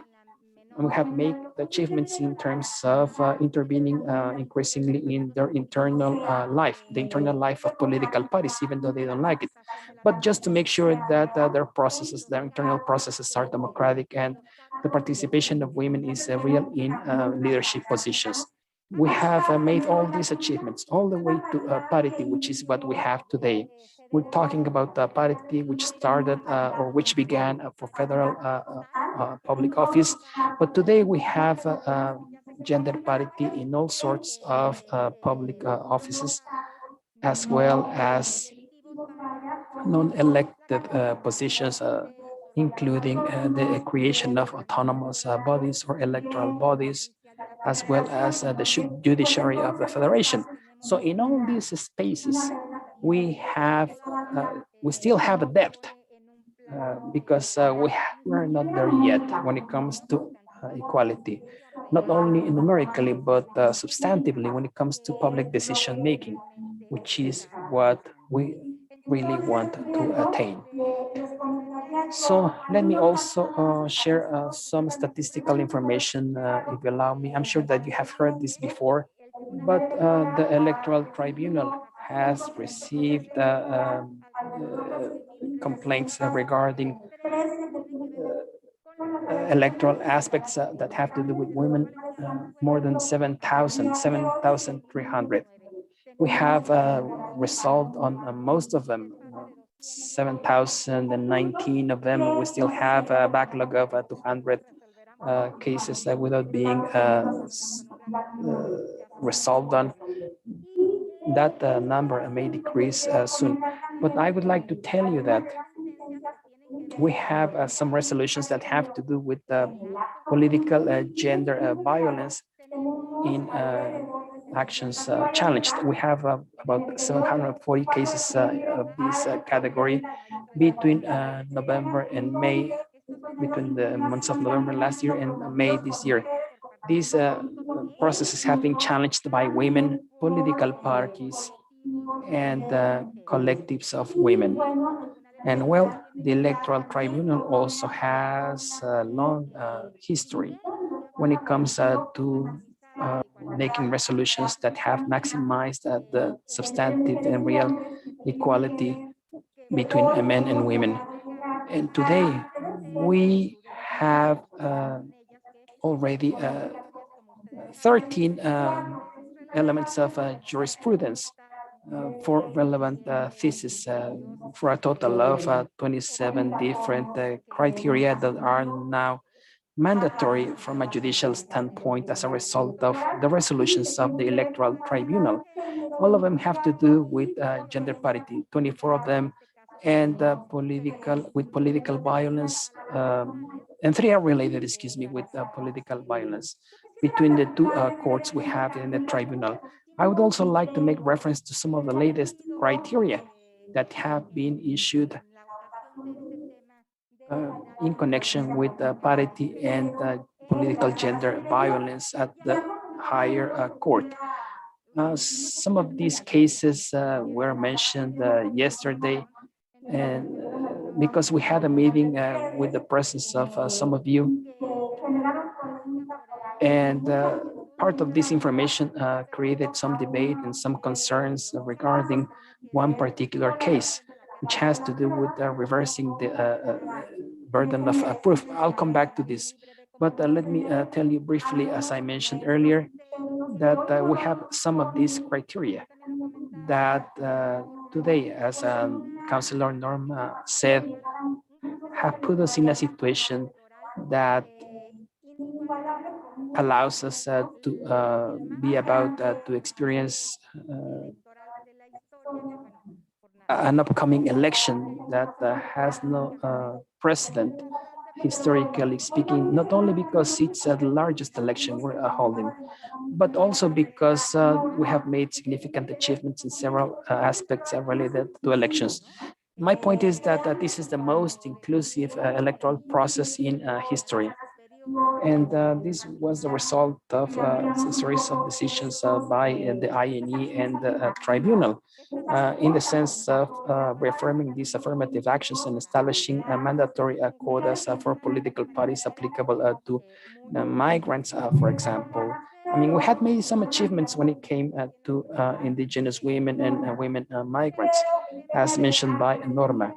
S3: And we have made achievements in terms of intervening increasingly in their internal life, the internal life of political parties, even though they don't like it. But just to make sure that their processes, their internal processes are democratic and the participation of women is real in leadership positions. We have made all these achievements all the way to parity, which is what we have today. We're talking about parity, which started or which began for federal public office, but today we have gender parity in all sorts of public offices, as well as non-elected positions, including the creation of autonomous bodies or electoral bodies, as well as the judiciary of the federation. So in all these spaces, we still have a depth because we're not there yet when it comes to equality, not only numerically, but substantively when it comes to public decision making, which is what we really want to attain. So let me also share some statistical information, if you allow me. I'm sure that you have heard this before, but the Electoral Tribunal has received complaints regarding electoral aspects that have to do with women, more than 7,300. We have resolved on most of them, 7,019 of them. We still have a backlog of 200 cases without being resolved on. That number may decrease soon. But I would like to tell you that we have some resolutions that have to do with political gender violence in actions challenged. We have about 740 cases of this category between November and May, between the months of November last year and May this year. These processes have been challenged by women, political parties, and collectives of women. And well, the Electoral Tribunal also has a long history when it comes to making resolutions that have maximized the substantive and real equality between men and women. And today we have already 13 elements of jurisprudence for relevant thesis for a total of 27 different criteria that are now mandatory from a judicial standpoint as a result of the resolutions of the Electoral Tribunal. All of them have to do with gender parity, 24 of them, and political violence, and three are related, excuse me, with political violence between the two courts we have in the tribunal. I would also like to make reference to some of the latest criteria that have been issued in connection with parity and political gender violence at the higher court. Some of these cases were mentioned yesterday, and because we had a meeting with the presence of some of you, and part of this information created some debate and some concerns regarding one particular case, which has to do with reversing the burden of proof. I'll come back to this, but let me tell you briefly, as I mentioned earlier, that we have some of these criteria that today, as Councilor Norma said, have put us in a situation that allows us to be about to experience an upcoming election that has no precedent, historically speaking, not only because it's the largest election we're holding, but also because we have made significant achievements in several aspects related to elections. My point is that this is the most inclusive electoral process in history. And this was the result of a series of decisions by the INE and the tribunal in the sense of reaffirming these affirmative actions and establishing mandatory quotas for political parties applicable to migrants, for example. I mean, we had made some achievements when it came to indigenous women and women migrants, as mentioned by Norma.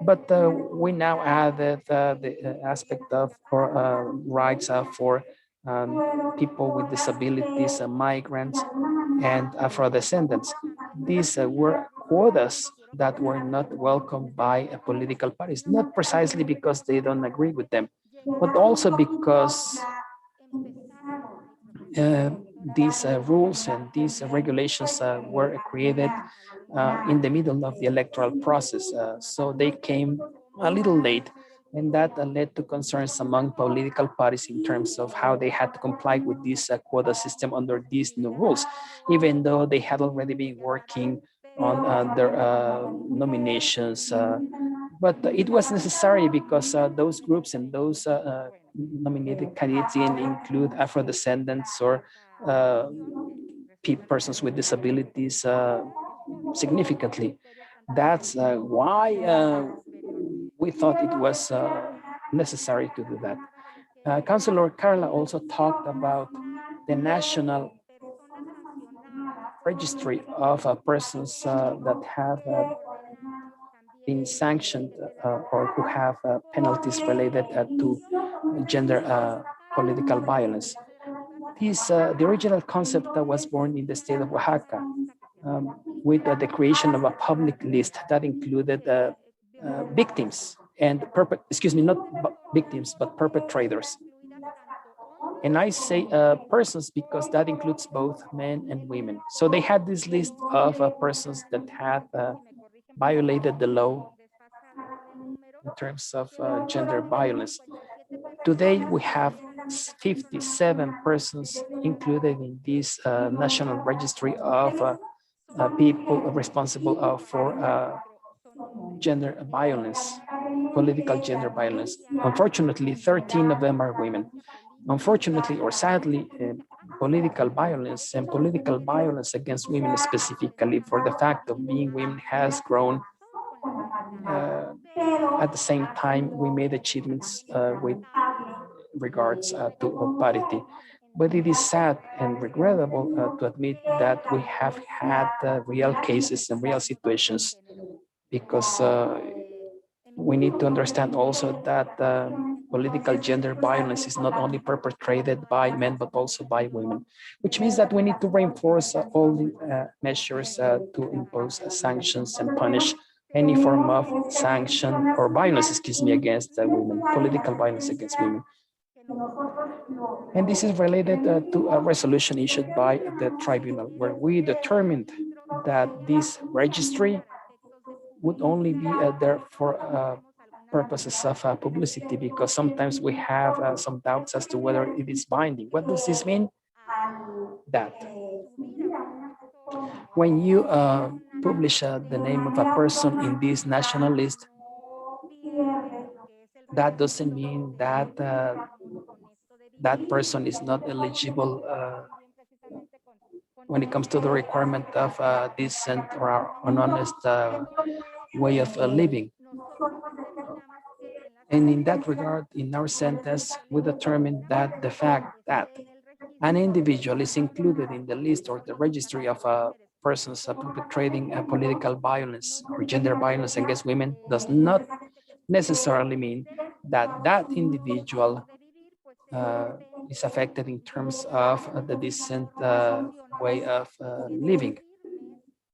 S3: But we now added the aspect of rights for people with disabilities, migrants, and Afro-descendants. These were quotas that were not welcomed by political parties, not precisely because they don't agree with them, but also because these rules and these regulations were created in the middle of the electoral process. So they came a little late, and that led to concerns among political parties in terms of how they had to comply with this quota system under these new rules, even though they had already been working on their nominations. But it was necessary because those groups and those nominated candidates include Afro-descendants or persons with disabilities significantly. That's why we thought it was necessary to do that. Councilor Carla also talked about the national registry of persons that have been sanctioned or who have penalties related to gender political violence. The original concept was born in the state of Oaxaca with the creation of a public list that included victims and not victims, but perpetrators. And I say persons because that includes both men and women. So they had this list of persons that had violated the law in terms of gender violence. Today, we have 57 persons included in this national registry of people responsible for gender violence, political gender violence. Unfortunately, 13 of them are women. Unfortunately or sadly, political violence and political violence against women specifically for the fact of being women has grown. At the same time, we made achievements with regards to parity. But it is sad and regrettable to admit that we have had real cases and real situations because we need to understand also that political gender violence is not only perpetrated by men, but also by women, which means that we need to reinforce all the measures to impose sanctions and punish any form of sanction or violence, against women, political violence against women. And this is related to a resolution issued by the tribunal where we determined that this registry would only be there for purposes of publicity, because sometimes we have some doubts as to whether it is binding. What does this mean? That when you publish the name of a person in this national list, that doesn't mean that that person is not eligible when it comes to the requirement of decent or an honest way of living. And in that regard, in our sentence, we determined that the fact that an individual is included in the list or the registry of persons perpetrating political violence or gender violence against women does not necessarily mean that that individual is affected in terms of the decent way of living,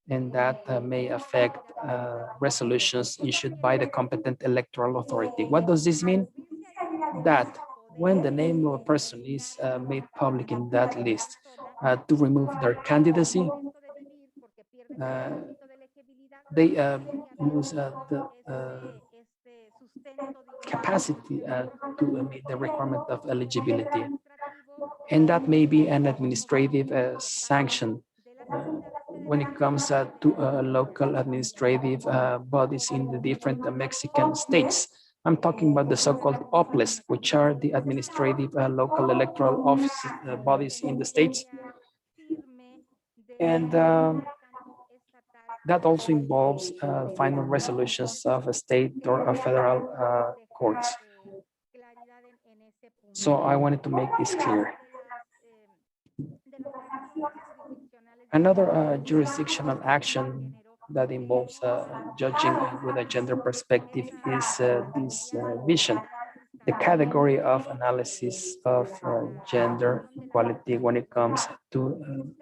S3: and that may affect resolutions issued by the competent electoral authority. What does this mean? That when the name of a person is made public in that list to remove their candidacy, they lose the capacity to meet the requirement of eligibility. And that may be an administrative sanction when it comes to local administrative bodies in the different Mexican states. I'm talking about the so-called OPLES, which are the administrative local electoral office bodies in the states. And that also involves final resolutions of a state or a federal courts. So I wanted to make this clear. Another jurisdictional action that involves judging with a gender perspective is this vision, the category of analysis of gender equality when it comes to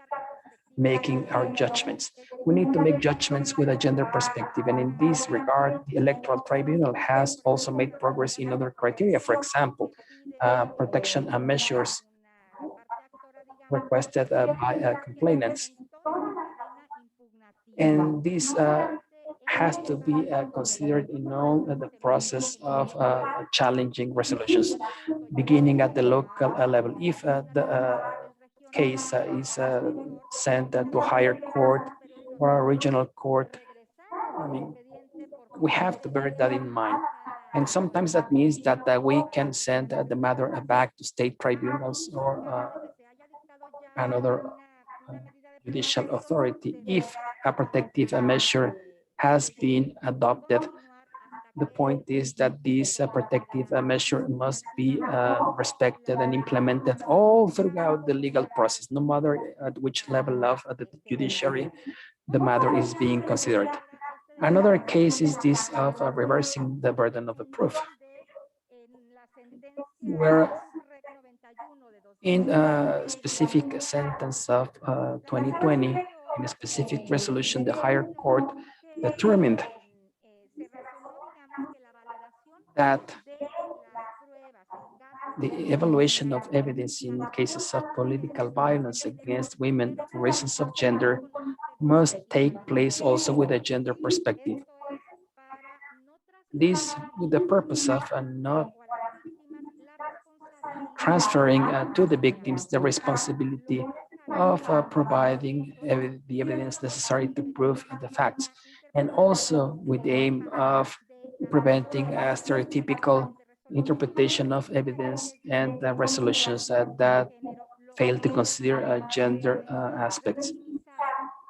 S3: making our judgments. We need to make judgments with a gender perspective, and in this regard, the Electoral Tribunal has also made progress in other criteria. For example, protection measures requested by complainants. And this has to be considered in all the process of challenging resolutions, beginning at the local level. If the case is sent to a higher court or a regional court, I mean, we have to bear that in mind. And sometimes that means that we can send the matter back to state tribunals or another judicial authority if a protective measure has been adopted. The point is that this protective measure must be respected and implemented all throughout the legal process, no matter at which level of the judiciary the matter is being considered. Another case is this of reversing the burden of the proof, where in a specific sentence of 2020, in a specific resolution, the higher court determined that the evaluation of evidence in cases of political violence against women for reasons of gender must take place also with a gender perspective. This with the purpose of not transferring to the victims the responsibility of providing the evidence necessary to prove the facts, and also with the aim of preventing a stereotypical interpretation of evidence and resolutions that fail to consider gender aspects,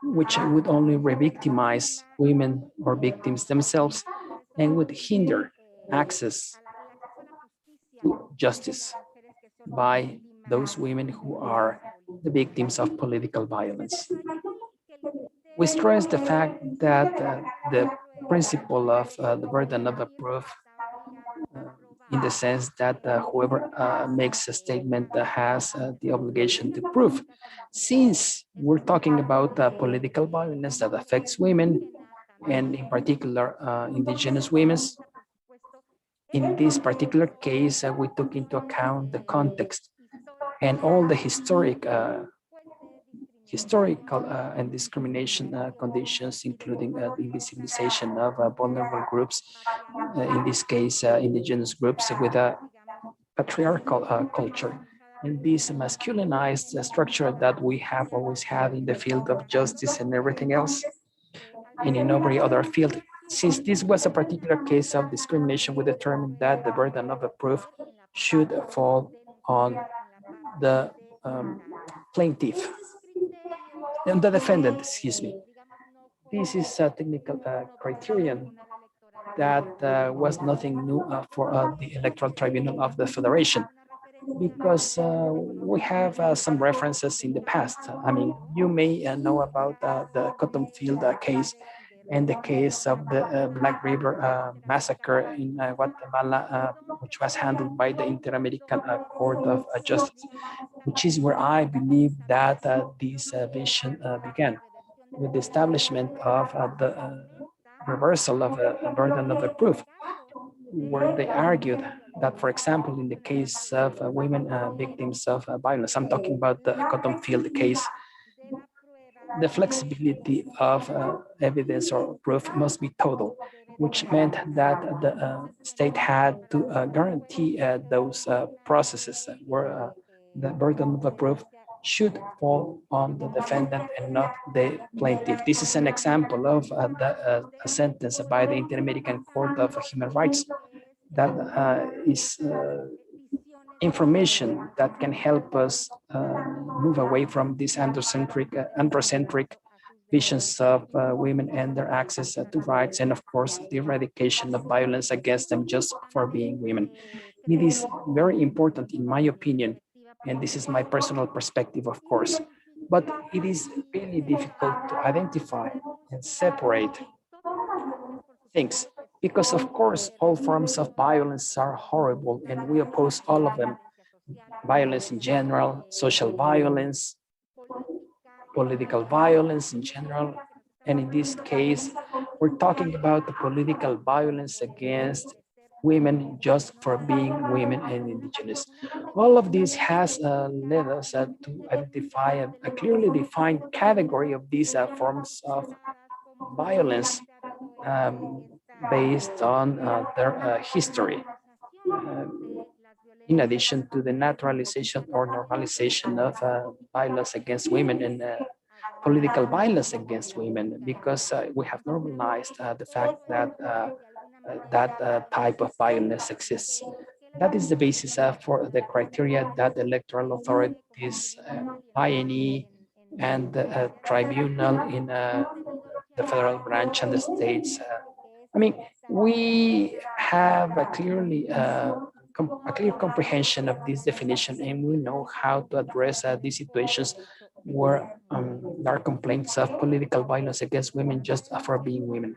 S3: which would only re-victimize women or victims themselves and would hinder access to justice by those women who are the victims of political violence. We stress the fact that the principle of the burden of proof, in the sense that whoever makes a statement has the obligation to prove. Since we're talking about political violence that affects women, and in particular indigenous women, in this particular case, we took into account the context and all the historical and discrimination conditions, including the invisibilization of vulnerable groups, in this case, indigenous groups with a patriarchal culture. And this masculinized structure that we have always had in the field of justice and everything else, and in every other field. Since this was a particular case of discrimination, we determined that the burden of the proof should fall on the plaintiff and the defendant, excuse me. This is a technical criterion that was nothing new for the Electoral Tribunal of the Federation, because we have some references in the past. I mean, you may know about the Cotton Field case and the case of the Black River massacre in Guatemala, which was handled by the Inter-American Court of Justice, which is where I believe that this vision began, with the establishment of the reversal of the burden of the proof, where they argued that, for example, in the case of women victims of violence, I'm talking about the Cotton Field case, the flexibility of evidence or proof must be total, which meant that the state had to guarantee those processes where the burden of the proof should fall on the defendant and not the plaintiff. This is an example of a sentence by the Inter-American Court of Human Rights that is information that can help us move away from these androcentric visions of women and their access to rights, and of course, the eradication of violence against them just for being women. It is very important, in my opinion, and this is my personal perspective, of course, but it is really difficult to identify and separate things, because of course, all forms of violence are horrible and we oppose all of them. Violence in general, social violence, political violence in general. And in this case, we're talking about the political violence against women just for being women and indigenous. All of this has led us to identify a clearly defined category of these forms of violence based on their history. In addition to the naturalization or normalization of violence against women and political violence against women, because we have normalized the fact that that type of violence exists. That is the basis for the criteria that electoral authorities, INE, and the tribunal in the federal branch and the states. I mean, we have a clear comprehension of this definition, and we know how to address these situations where there are complaints of political violence against women just for being women.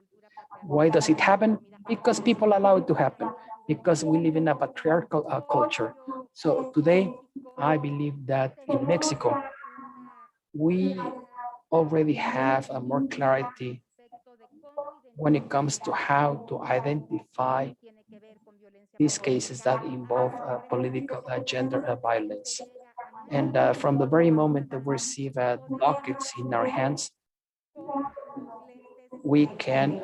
S3: Why does it happen? Because people allow it to happen, because we live in a patriarchal culture. So today, I believe that in Mexico, we already have more clarity when it comes to how to identify these cases that involve political gender violence. And from the very moment that we receive dockets in our hands, we can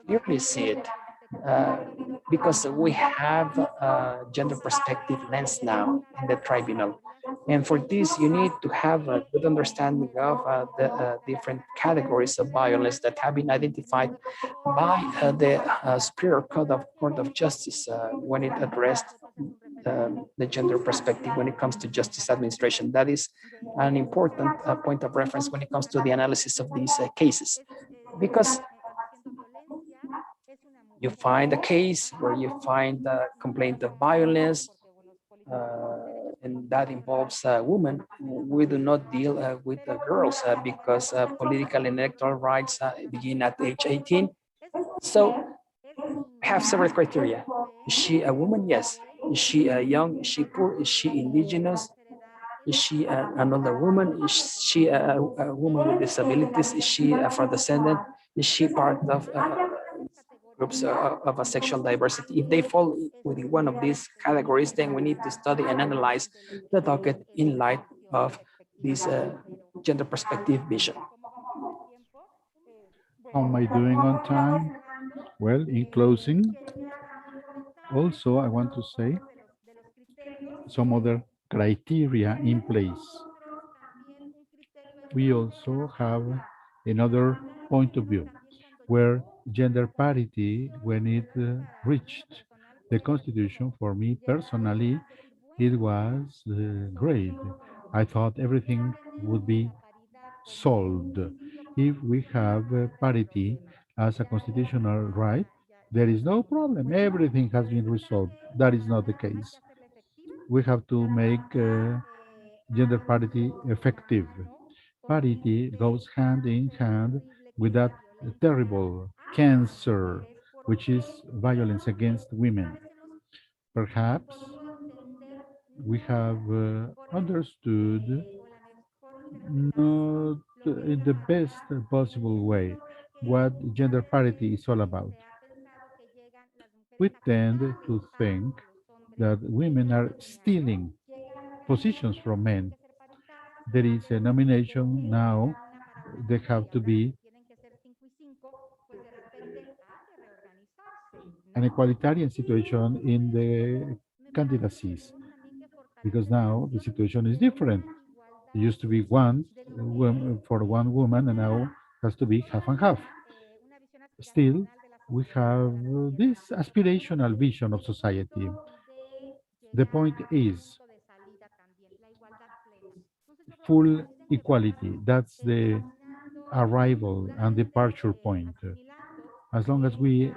S3: clearly see it because we have a gender perspective lens now in the tribunal. And for this, you need to have a good understanding of the different categories of violence that have been identified by the Superior Court of Justice when it addressed the gender perspective when it comes to justice administration. That is an important point of reference when it comes to the analysis of these cases, because you find a case where you find a complaint of violence, and that involves women. We do not deal with girls because political and electoral rights begin at age 18. So we have several criteria. Is she a woman? Yes. Is she young? Is she poor? Is she indigenous? Is she an older woman? Is she a woman with disabilities? Is she Afro-descendant? Is she part of groups of a sexual diversity. If they fall within one of these categories, then we need to study and analyze the docket in light of this gender perspective vision.
S1: How am I doing on time? Well, in closing, also I want to say some other criteria in place. We also have another point of view where gender parity, when it reached the Constitution, for me personally, it was great. I thought everything would be solved. If we have parity as a constitutional right, there is no problem. Everything has been resolved. That is not the case. We have to make gender parity effective. Parity goes hand in hand with that terrible cancer, which is violence against women. Perhaps we have understood not in the best possible way what gender parity is all about. We tend to think that women are stealing positions from men. There is a nomination now, they have to be an equalitarian situation in the candidacies, because now the situation is different. It used to be one for one woman, and now has to be half and half. Still, we have this aspirational vision of society. The point is full equality. That's the arrival and departure point. As long as we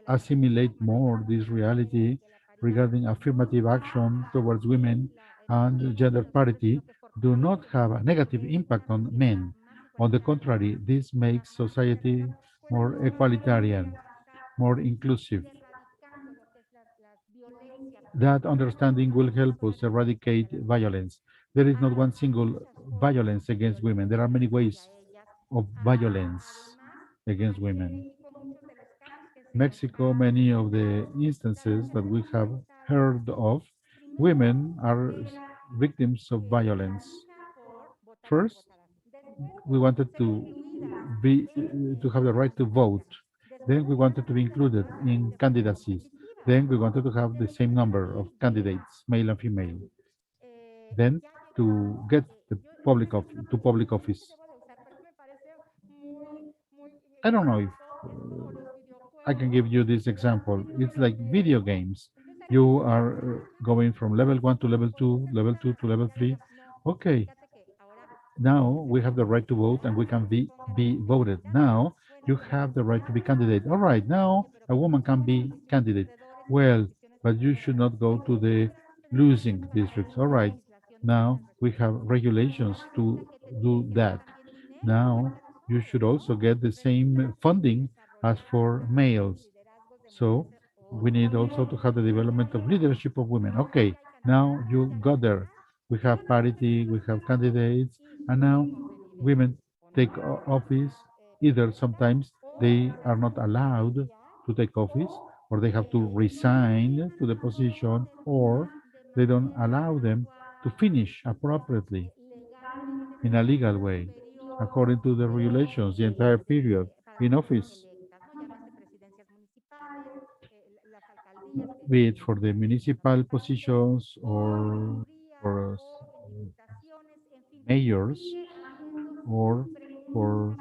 S1: assimilate more this reality regarding affirmative action towards women and gender parity do not have a negative impact on men. On the contrary, this makes society more equalitarian, more inclusive. That understanding will help us eradicate violence. There is not one single violence against women. There are many ways of violence against women. Mexico, many of the instances that we have heard of, women are victims of violence. First, we wanted to have the right to vote. Then we wanted to be included in candidacies. Then we wanted to have the same number of candidates, male and female. Then to get the public office. I don't know if I can give you this example. It's like video games. You are going from level 1 to level 2, level 2 to level 3. Okay, now we have the right to vote and we can be voted. Now you have the right to be candidate. All right, now a woman can be candidate. Well, but you should not go to the losing districts. All right, now we have regulations to do that. Now you should also get the same funding as for males. So we need also to have the development of leadership of women. Okay, now you got there. We have parity, we have candidates, and now women take office. Either sometimes they are not allowed to take office, or they have to resign to the position, or they don't allow them to finish appropriately in a legal way, according to the regulations, the entire period in office, be it for the municipal positions or for mayors or for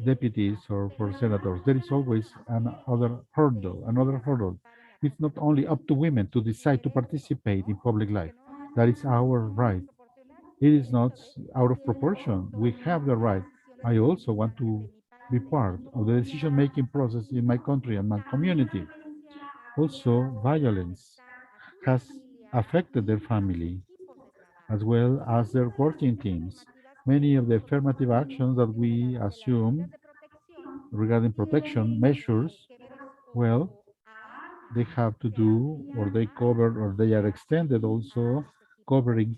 S1: deputies or for senators. There is always another hurdle. It's not only up to women to decide to participate in public life. That is our right. It is not out of proportion. We have the right. I also want to be part of the decision-making process in my country and my community. Also, violence has affected their family as well as their working teams. Many of the affirmative actions that we assume regarding protection measures, well, they have to do, or they cover, or they are extended also covering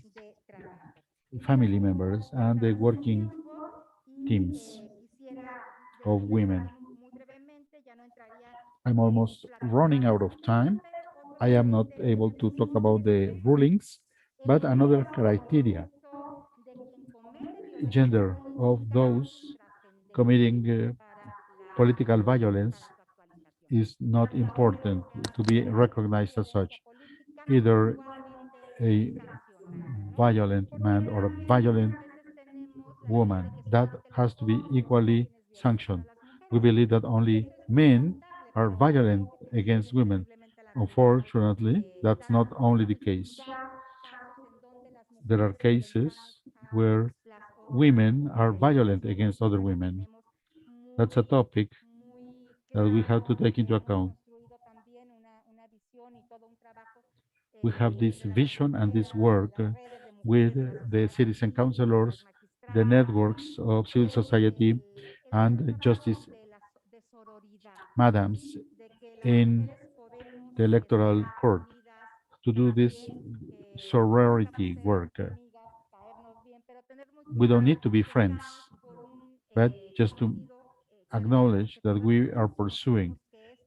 S1: family members and the working teams of women. I'm almost running out of time. I am not able to talk about the rulings, but another criteria, gender of those committing political violence is not important to be recognized as such. Either a violent man or a violent woman, that has to be equally sanctioned. We believe that only men are violent against women. Unfortunately, that's not only the case. There are cases where women are violent against other women. That's a topic that we have to take into account. We have this vision and this work with the citizen councilors, the networks of civil society, and justice madams in the electoral court to do this sorority work. We don't need to be friends, but just to acknowledge that we are pursuing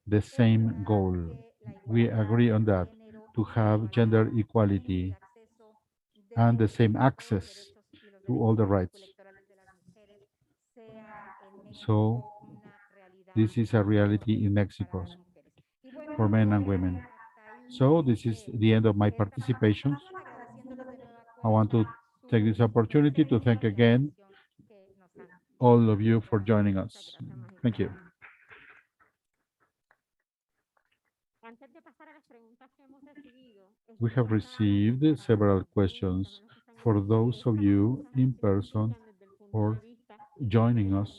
S1: the same goal. We agree on that, to have gender equality and the same access to all the rights. So this is a reality in Mexico for men and women. So this is the end of my participation. I want to take this opportunity to thank again all of you for joining us. Thank you. We have received several questions for those of you in person or joining us.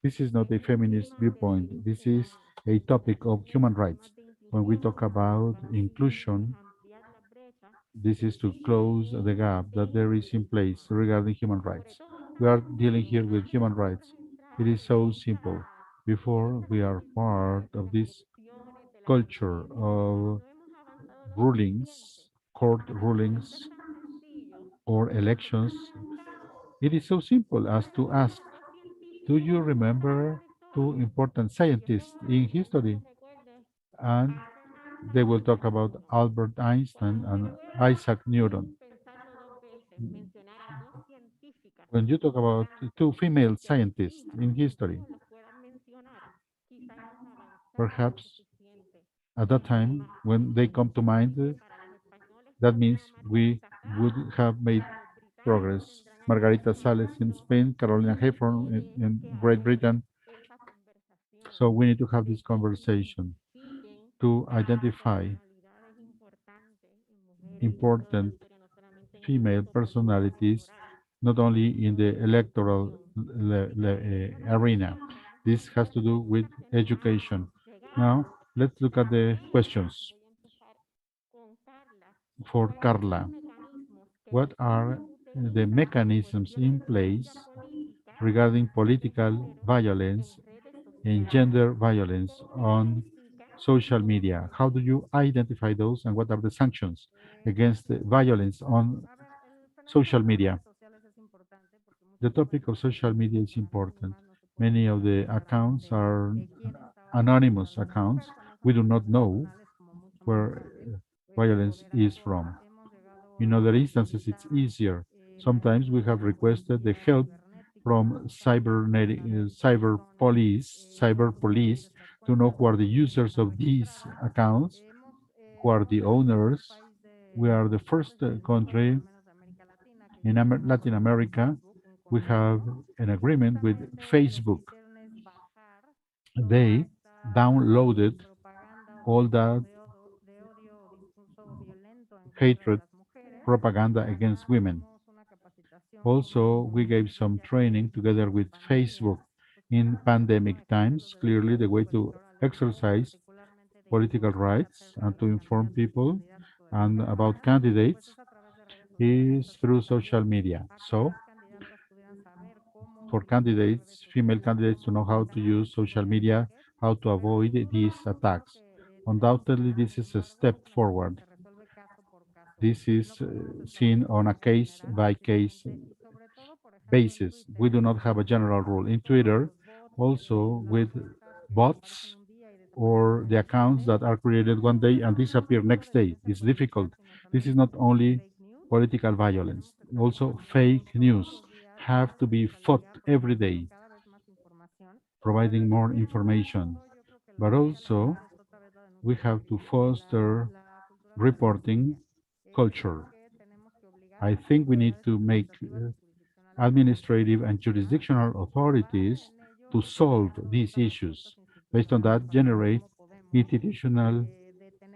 S1: This is not a feminist viewpoint. This is a topic of human rights. When we talk about inclusion, this is to close the gap that there is in place regarding human rights. We are dealing here with human rights. It is so simple. Before we are part of this culture of rulings, court rulings, or elections, it is so simple as to ask, do you remember two important scientists in history? And they will talk about Albert Einstein and Isaac Newton. When you talk about two female scientists in history, perhaps at that time, when they come to mind, that means we would have made progress. Margarita Sales in Spain, Carolina Heffron in Great Britain. So we need to have this conversation to identify important female personalities, not only in the electoral arena. This has to do with education. Now, let's look at the questions. For Carla, what are the mechanisms in place regarding political violence and gender violence on social media? How do you identify those and what are the sanctions against the violence on social media? The topic of social media is important. Many of the accounts are anonymous accounts. We do not know where violence is from. In other instances, it's easier. Sometimes we have requested the help from cyber police to know who are the users of these accounts, who are the owners. We are the first country in Latin America. We have an agreement with Facebook. They downloaded all that hatred propaganda against women. Also, we gave some training together with Facebook in pandemic times. Clearly, the way to exercise political rights and to inform people and about candidates is through social media. So, for candidates, female candidates, to know how to use social media, how to avoid these attacks. Undoubtedly, this is a step forward. This is seen on a case-by-case basis. We do not have a general rule. In Twitter, also with bots, or the accounts that are created one day and disappear next day. It's difficult. This is not only political violence, also fake news have to be fought every day, providing more information. But also, we have to foster reporting culture. I think we need to make administrative and jurisdictional authorities to solve these issues. Based on that, generate institutional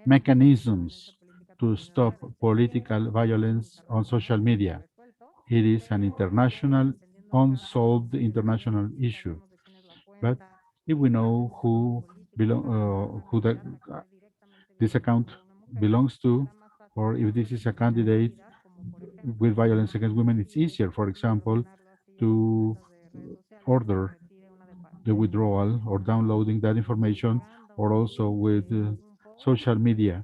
S1: mechanisms to stop political violence on social media. It is an international, unsolved international issue. But if we know who this account belongs to, or if this is a candidate with violence against women, it's easier, for example, to order the withdrawal or downloading that information, or also with social media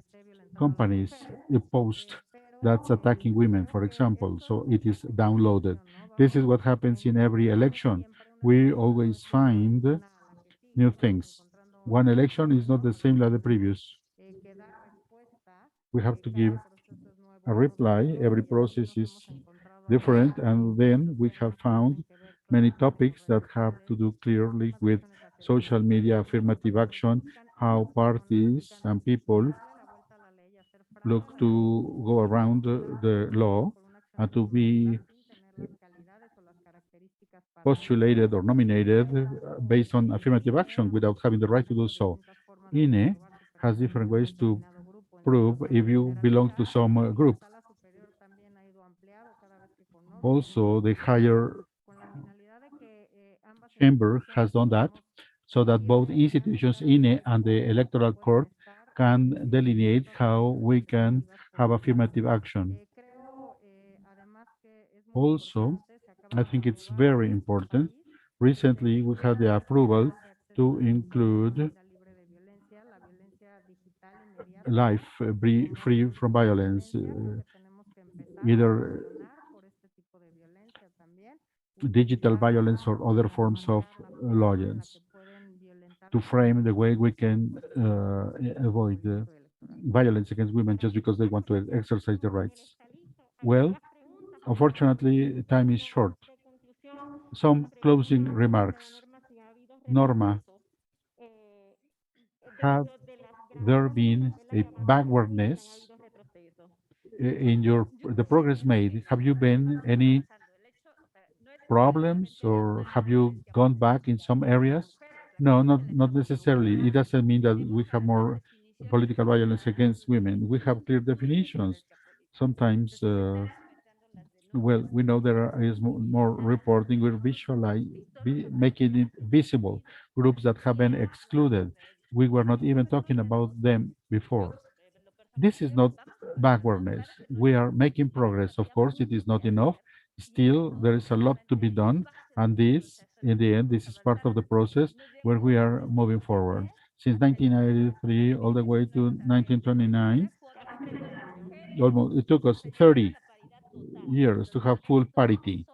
S1: companies a post that's attacking women, for example, so it is downloaded. This is what happens in every election. We always find new things. One election is not the same like the previous. We have to give a reply. Every process is different, and then we have found many topics that have to do clearly with social media affirmative action, how parties and people look to go around the law and to be postulated or nominated based on affirmative action without having the right to do so. INE has different ways to prove if you belong to some group. Also, the higher chamber has done that so that both institutions, INE and the Electoral Court, can delineate how we can have affirmative action. Also, I think it's very important. Recently, we had the approval to include life free from violence, either digital violence or other forms of violence, to frame the way we can avoid violence against women just because they want to exercise their rights. Well, unfortunately, time is short. Some closing remarks. Norma, have there been a backwardness in the progress made? Have you been any problems, or have you gone back in some areas? No, not necessarily. It doesn't mean that we have more political violence against women. We have clear definitions. Sometimes, well, we know is more reporting. We're making it visible. Groups that have been excluded. We were not even talking about them before. This is not backwardness. We are making progress. Of course, it is not enough. Still, there is a lot to be done. And this, in the end, this is part of the process where we are moving forward. Since 1993 all the way to 1929, almost, it took us 30 years to have full parity.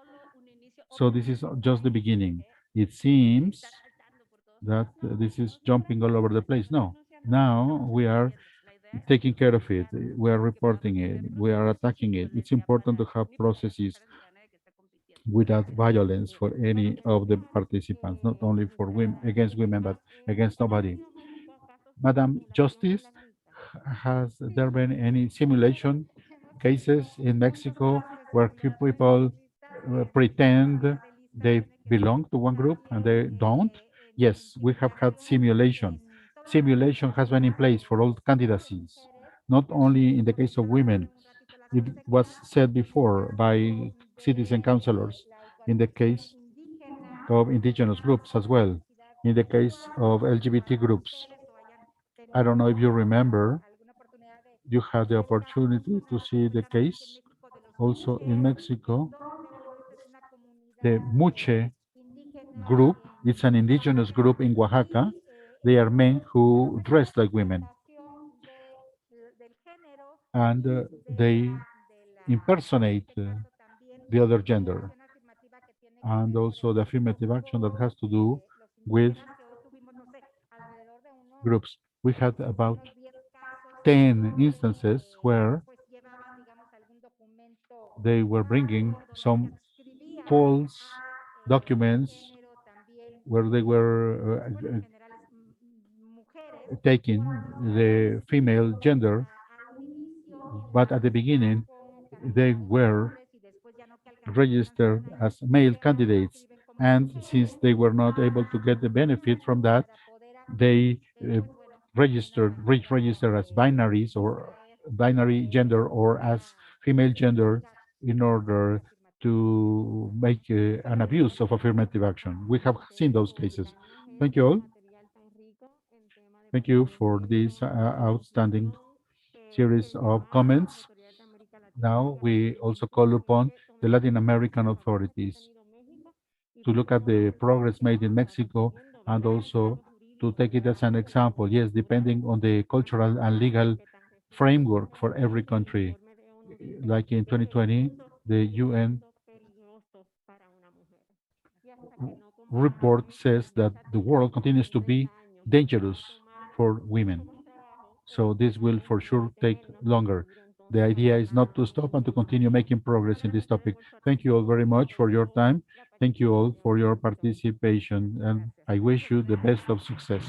S1: So this is just the beginning. It seems that this is jumping all over the place. No, now we are taking care of it. We are reporting it. We are attacking it. It's important to have processes without violence for any of the participants, not only for women against women, but against nobody. Madam Justice, has there been any simulation cases in Mexico where people pretend they belong to one group and they don't? Yes, we have had simulation. Simulation has been in place for all candidacies, not only in the case of women. It was said before by citizen councilors in the case of indigenous groups as well, in the case of LGBT groups. I don't know if you remember, you had the opportunity to see the case also in Mexico. The Muche group, it's an indigenous group in Oaxaca. They are men who dress like women. And they impersonate the other gender. And also the affirmative action that has to do with groups. We had about 10 instances where they were bringing some false documents where they were taking the female gender, but at the beginning they were registered as male candidates. And since they were not able to get the benefit from that, they registered as binaries or binary gender or as female gender in order to make an abuse of affirmative action. We have seen those cases. Thank you all. Thank you for this outstanding series of comments. Now we also call upon the Latin American authorities to look at the progress made in Mexico and also to take it as an example. Yes, depending on the cultural and legal framework for every country. Like in 2020, the UN report says that the world continues to be dangerous for women. So this will for sure take longer. The idea is not to stop and to continue making progress in this topic. Thank you all very much for your time. Thank you all for your participation, and I wish you the best of success.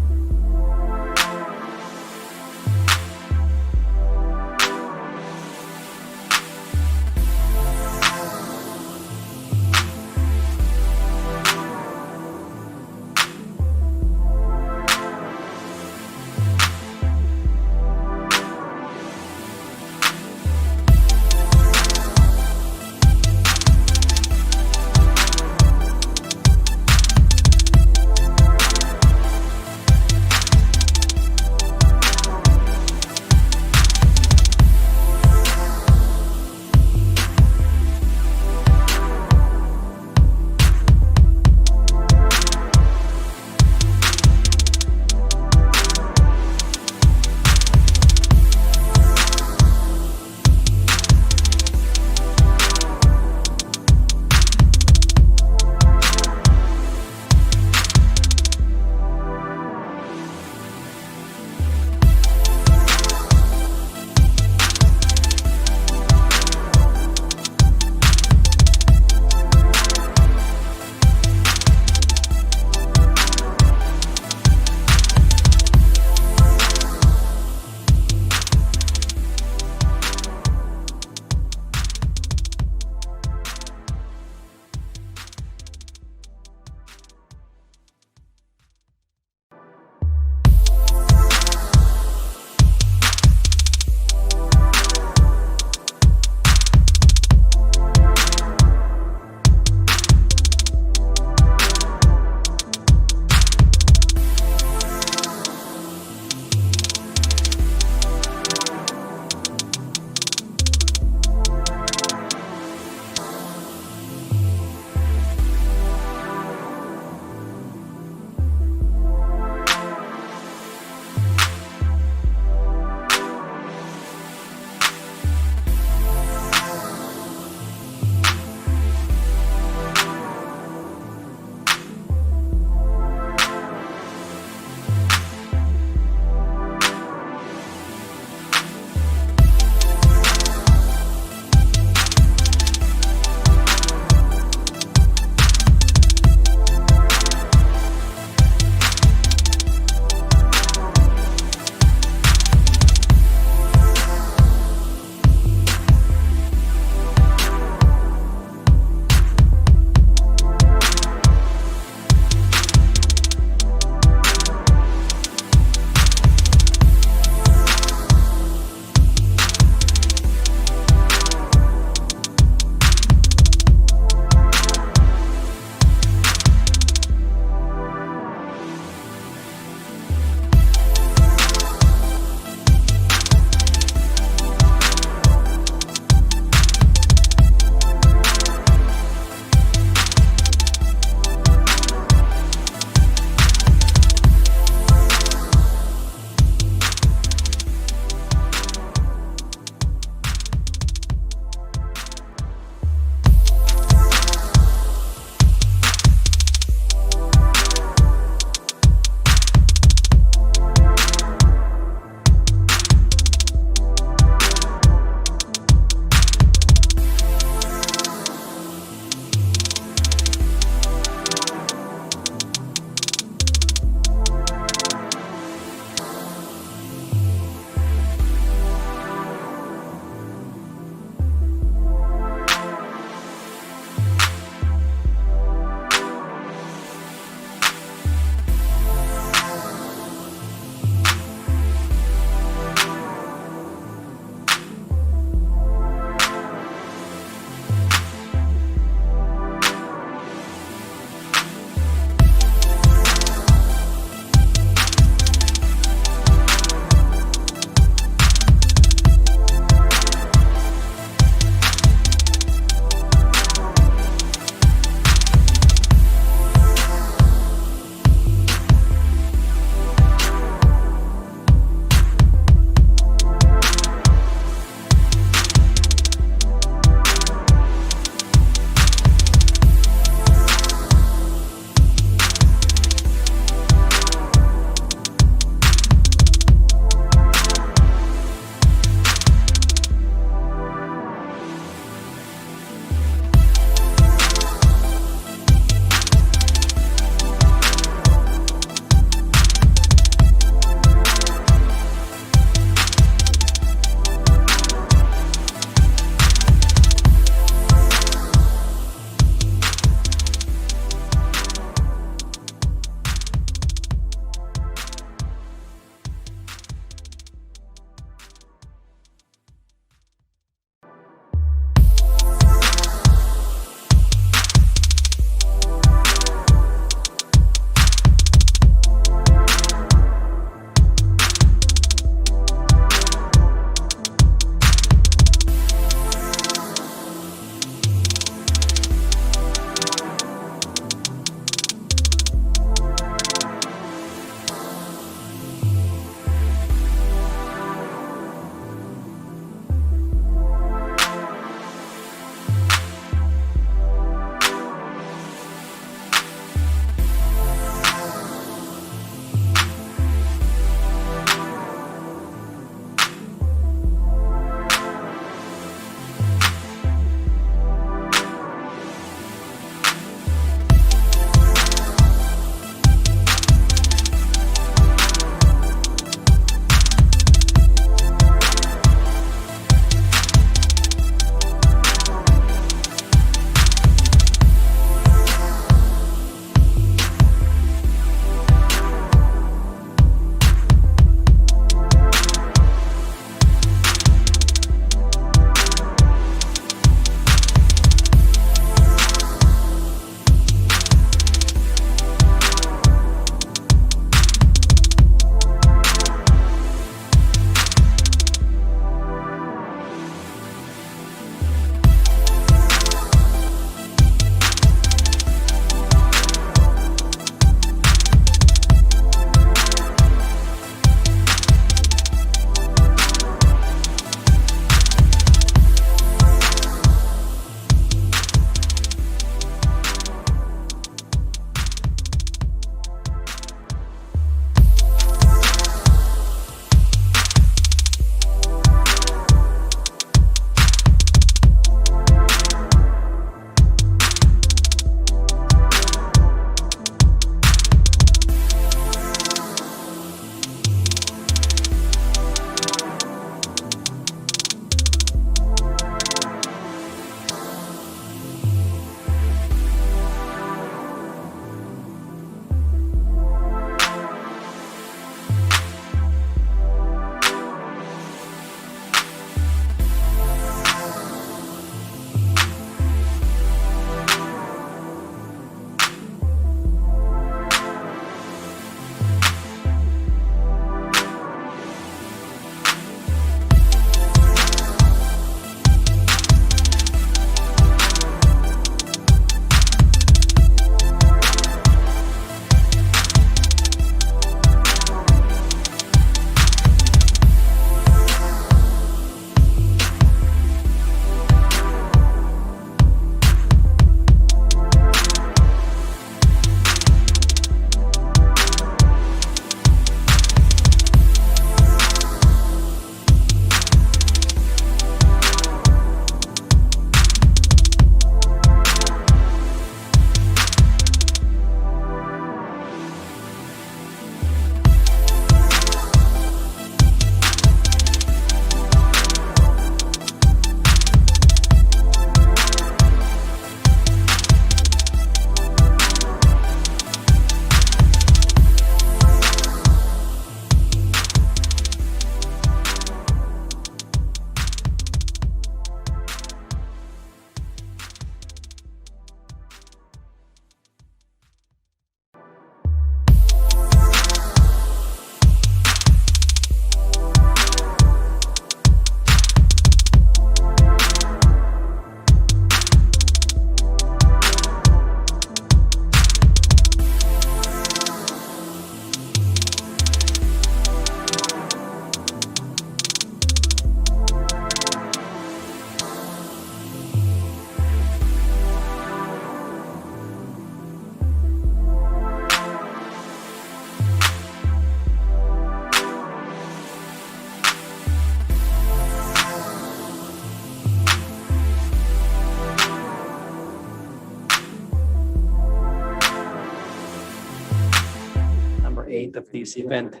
S3: of this event,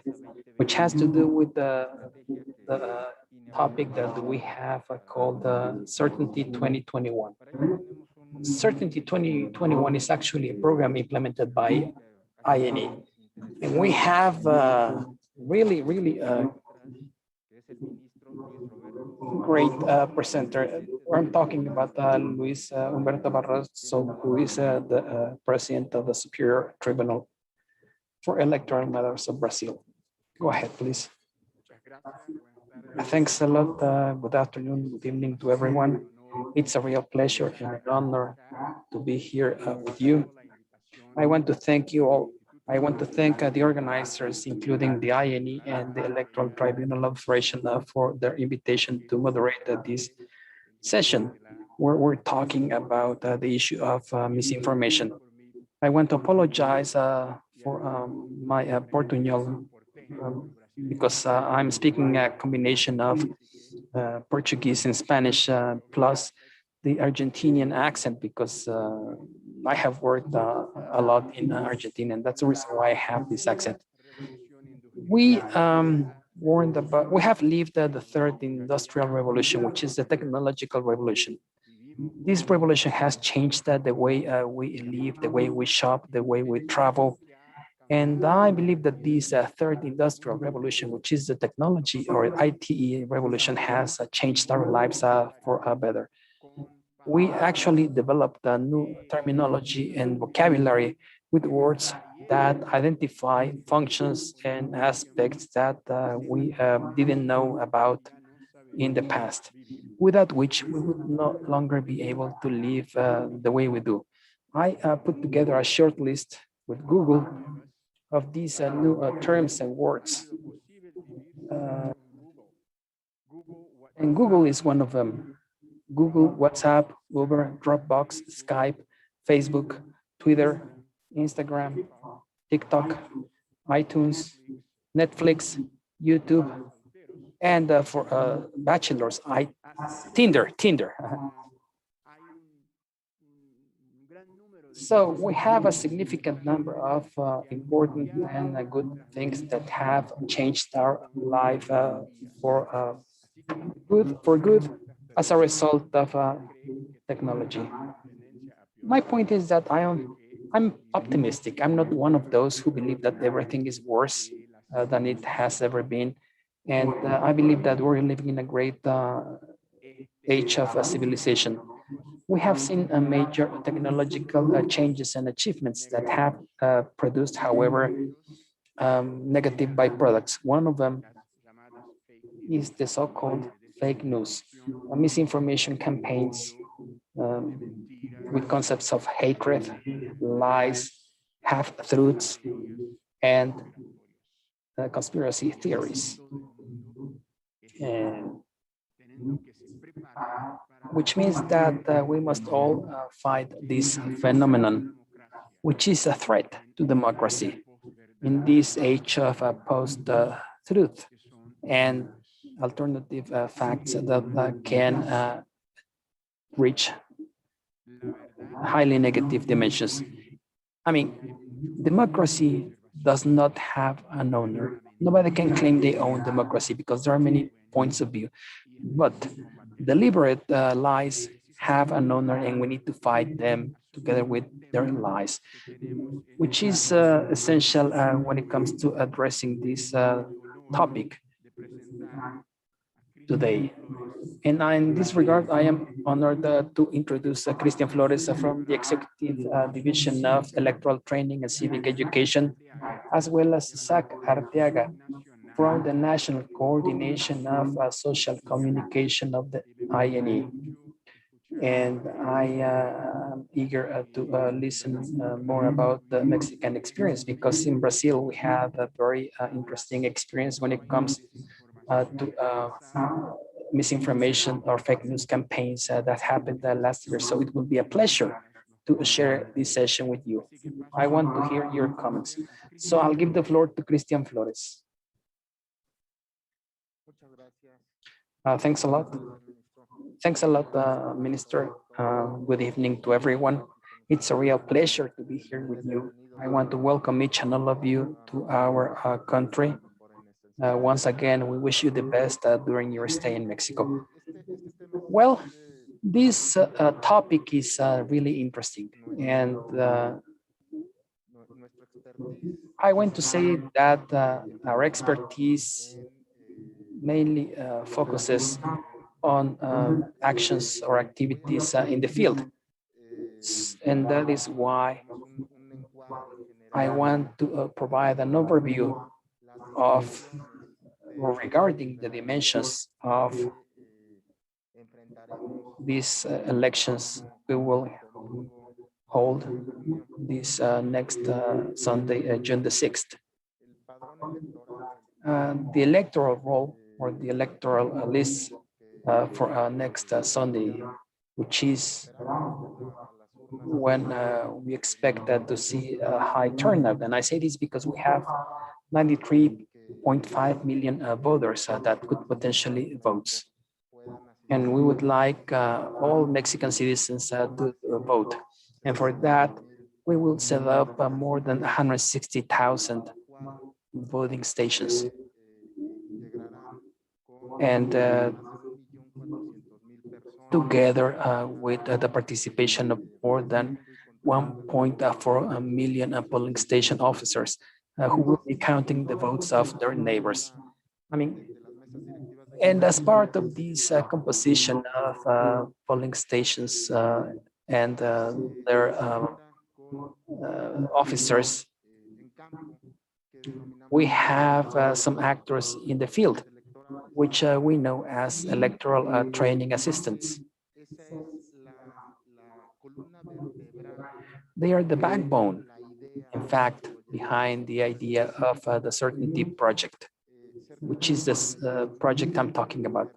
S3: which has to do with the topic that we have called Certainty 2021. Certainty 2021 is actually a program implemented by INE. And we have really great presenter. I'm talking about Luis Humberto Barroso, who is the president of the Superior Tribunal for Electoral Matters of Brazil. Go ahead, please. Thanks a lot. Good afternoon, good evening to everyone. It's a real pleasure and an honor to be here with you. I want to thank you all. I want to thank the organizers, including the INE and the Electoral Tribunal of Federation for their invitation to moderate this session where we're talking about the issue of misinformation. I want to apologize for my Portuñol because I'm speaking a combination of Portuguese and Spanish plus the Argentinian accent because I have worked a lot in Argentina, and that's the reason why I have this accent. We we have lived the third industrial revolution, which is the technological revolution. This revolution has changed the way we live, the way we shop, the way we travel. And I believe that this third industrial revolution, which is the technology or ITE revolution, has changed our lives for better. We actually developed a new terminology and vocabulary with words that identify functions and aspects that we didn't know about in the past, without which we would no longer be able to live the way we do. I put together a short list with Google of these new terms and words. And Google is one of them. Google, WhatsApp, Uber, Dropbox, Skype, Facebook, Twitter, Instagram, TikTok, iTunes, Netflix, YouTube, and for bachelors, Tinder. So we have a significant number of important and good things that have changed our life for good as a result of technology. My point is that I'm optimistic. I'm not one of those who believe that everything is worse than it has ever been. And I believe that we're living in a great age of civilization. We have seen major technological changes and achievements that have produced, however, negative byproducts. One of them is the so-called fake news, misinformation campaigns with concepts of hatred, lies, half-truths, and conspiracy theories. Which means that we must all fight this phenomenon, which is a threat to democracy in this age of post-truth and alternative facts that can reach highly negative dimensions. I mean, democracy does not have an owner. Nobody can claim they own democracy because there are many points of view. But deliberate lies have an owner, and we need to fight them together with their lies, which is essential when it comes to addressing this topic today. And in this regard, I am honored to introduce Christian Flores from the Executive Division of Electoral Training and Civic Education, as well as Isaac Arteaga from the National Coordination of Social Communication of the INE. And I am eager to listen more about the Mexican experience, because in Brazil, we have a very interesting experience when it comes to misinformation or fake news campaigns that happened last year. So it will be a pleasure to share this session with you. I want to hear your comments. So I'll give the floor to Christian Flores. Thanks a lot. Thanks a lot, Minister. Good evening to everyone. It's a real pleasure to be here with you. I want to welcome each and all of you to our country. Once again, we wish you the best during your stay in Mexico. Well, this topic is really interesting, and I want to say that our expertise mainly focuses on actions or activities in the field. And that is why I want to provide an overview of regarding the dimensions of these elections we will hold this next Sunday, June the 6th. The electoral roll or the electoral list for next Sunday, which is when we expect to see a high turnout. And I say this because we have 93.5 million voters that could potentially vote. And we would like all Mexican citizens to vote. And for that, we will set up more than 160,000 voting stations. And together with the participation of more than 1.4 million polling station officers who will be counting the votes of their neighbors. I mean, and as part of this composition of polling stations and their officers, we have some actors in the field, which we know as electoral training assistants. They are the backbone, in fact, behind the idea of the Certainty Project, which is this project I'm talking about.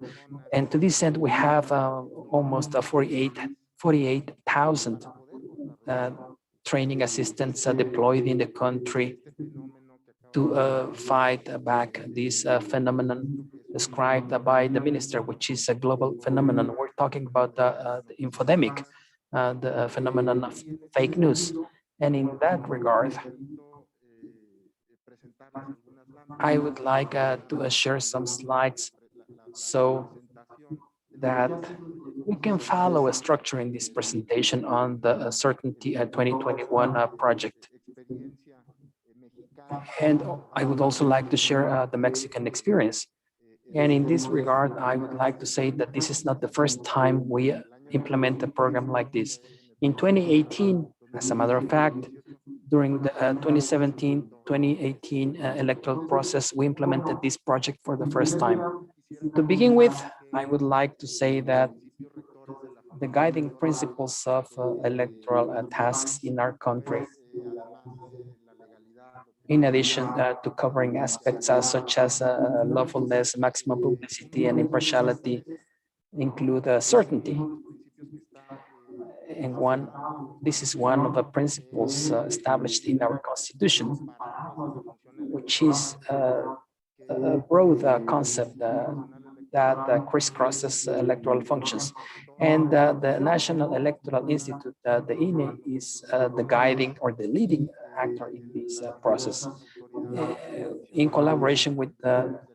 S3: And to this end, we have almost 48,000 training assistants deployed in the country to fight back this phenomenon described by the minister, which is a global phenomenon. We're talking about the infodemic, the phenomenon of fake news. And in that regard, I would like to share some slides so that we can follow a structure in this presentation on the Certainty 2021 project. And I would also like to share the Mexican experience. And in this regard, I would like to say that this is not the first time we implement a program like this. In 2018, as a matter of fact, during the 2017-2018 electoral process, we implemented this project for the first time. To begin with, I would like to say that the guiding principles of electoral tasks in our country, in addition to covering aspects such as lawfulness, maximum publicity, and impartiality, include certainty. And this is one of the principles established in our Constitution, which is a broad concept that crisscrosses electoral functions. And the National Electoral Institute, the INE, is the guiding or the leading actor in this process in collaboration with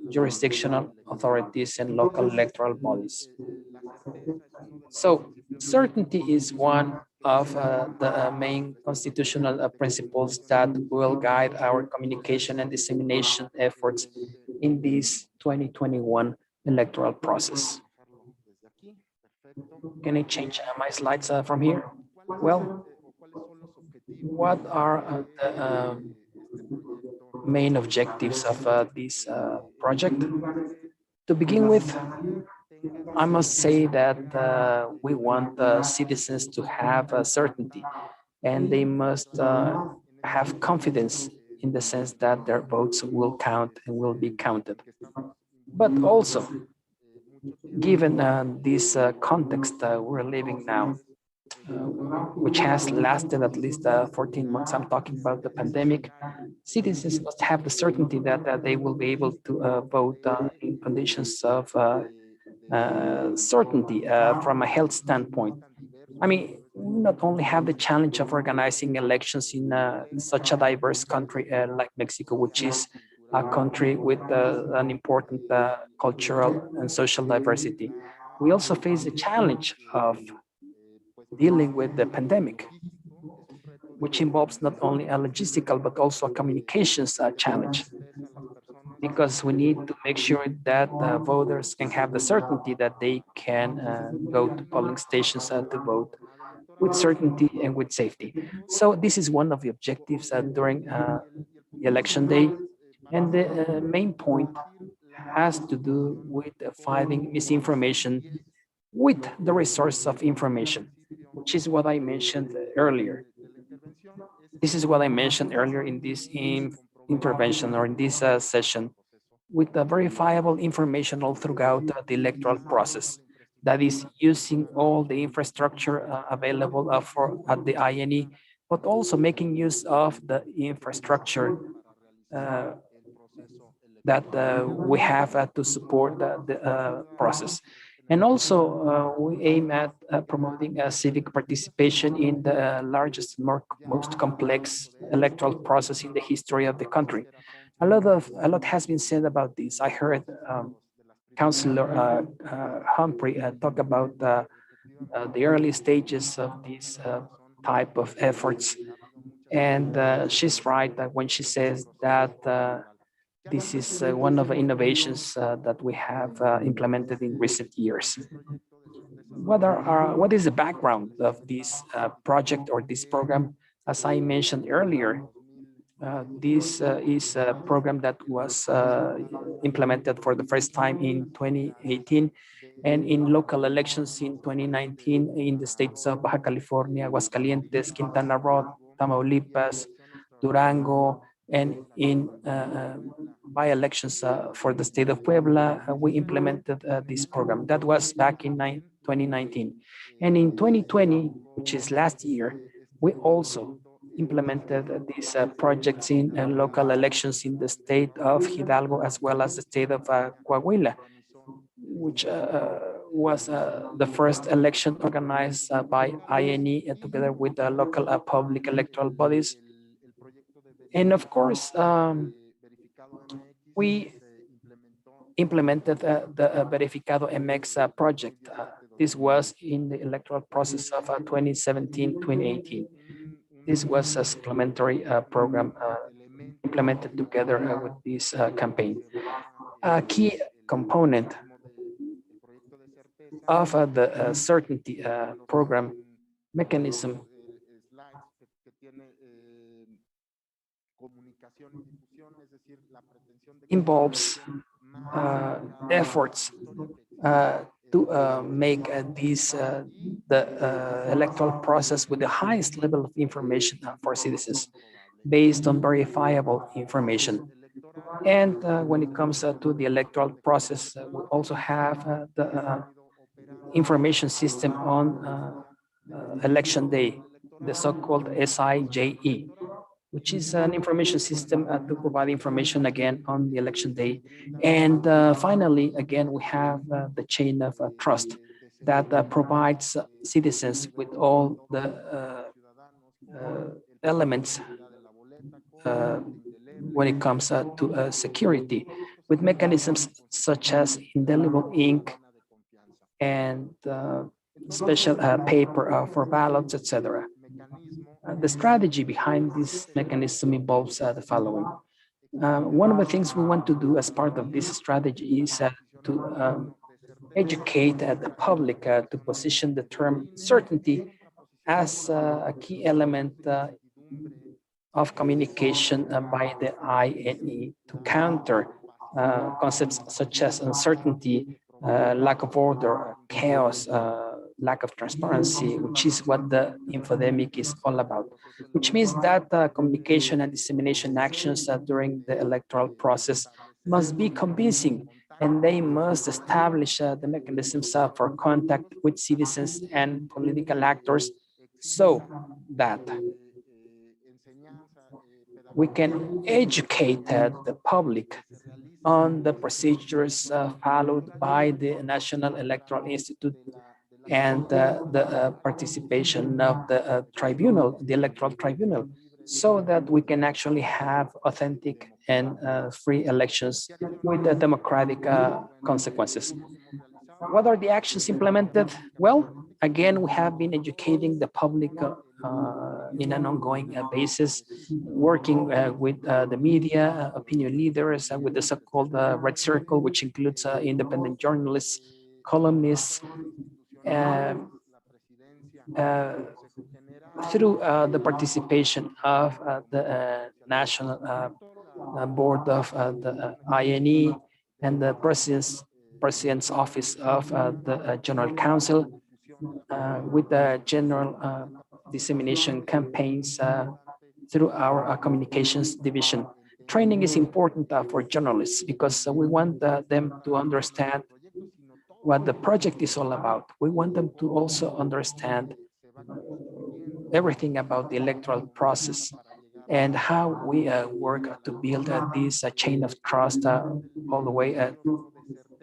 S3: jurisdictional authorities and local electoral bodies. So certainty is one of the main constitutional principles that will guide our communication and dissemination efforts in this 2021 electoral process. Can I change my slides from here? Well, what are the main objectives of this project? To begin with, I must say that we want citizens to have certainty, and they must have confidence in the sense that their votes will count and will be counted. But also, given this context we're living now, which has lasted at least 14 months, I'm talking about the pandemic, citizens must have the certainty that they will be able to vote in conditions of certainty from a health standpoint. I mean, we not only have the challenge of organizing elections in such a diverse country like Mexico, which is a country with an important cultural and social diversity. We also face the challenge of dealing with the pandemic, which involves not only a logistical but also a communications challenge, because we need to make sure that voters can have the certainty that they can go to polling stations to vote with certainty and with safety. So this is one of the objectives during the election day. And the main point has to do with fighting misinformation with the resource of information, which is what I mentioned earlier. This is what I mentioned earlier in this intervention or in this session, with the verifiable information all throughout the electoral process. That is using all the infrastructure available at the INE, but also making use of the infrastructure that we have to support the process. And also, we aim at promoting civic participation in the largest, most complex electoral process in the history of the country. A lot has been said about this. I heard Councillor Humphrey talk about the early stages of this type of efforts, and she's right that when she says that this is one of the innovations that we have implemented in recent years. What is the background of this project or this program? As I mentioned earlier, this is a program that was implemented for the first time in 2018 and in local elections in 2019 in the states of Baja California, Aguascalientes, Quintana Roo, Tamaulipas, Durango, and in by-elections for the state of Puebla, we implemented this program. That was back in 2019. And in 2020, which is last year, we also implemented these projects in local elections in the state of Hidalgo as well as the state of Coahuila, which was the first election organized by INE together with the local public electoral bodies. And of course, we implemented the Verificado MX project. This was in the electoral process of 2017-2018. This was a supplementary program implemented together with this campaign. A key component of the certainty program mechanism involves efforts to make the electoral process with the highest level of information for citizens based on verifiable information. And when it comes to the electoral process, we also have the information system on election day, the so-called SIJE, which is an information system to provide information again on the election day. And finally, again, we have the chain of trust that provides citizens with all the elements when it comes to security, with mechanisms such as indelible ink and special paper for ballots, etc. The strategy behind this mechanism involves the following. One of the things we want to do as part of this strategy is to educate the public to position the term certainty as a key element of communication by the INE to counter concepts such as uncertainty, lack of order, chaos, lack of transparency, which is what the infodemic is all about, which means that communication and dissemination actions during the electoral process must be convincing, and they must establish the mechanisms for contact with citizens and political actors so that we can educate the public on the procedures followed by the National Electoral Institute and the participation of the tribunal, the electoral tribunal, so that we can actually have authentic and free elections with the democratic consequences. What are the actions implemented? Well, again, we have been educating the public in an ongoing basis, working with the media, opinion leaders, with the so-called Red Circle, which includes independent journalists, columnists, through the participation of the National Board of the INE and the President's Office of the General Counsel, with the general dissemination campaigns through our communications division. Training is important for journalists because we want them to understand what the project is all about. We want them to also understand everything about the electoral process and how we work to build this chain of trust all the way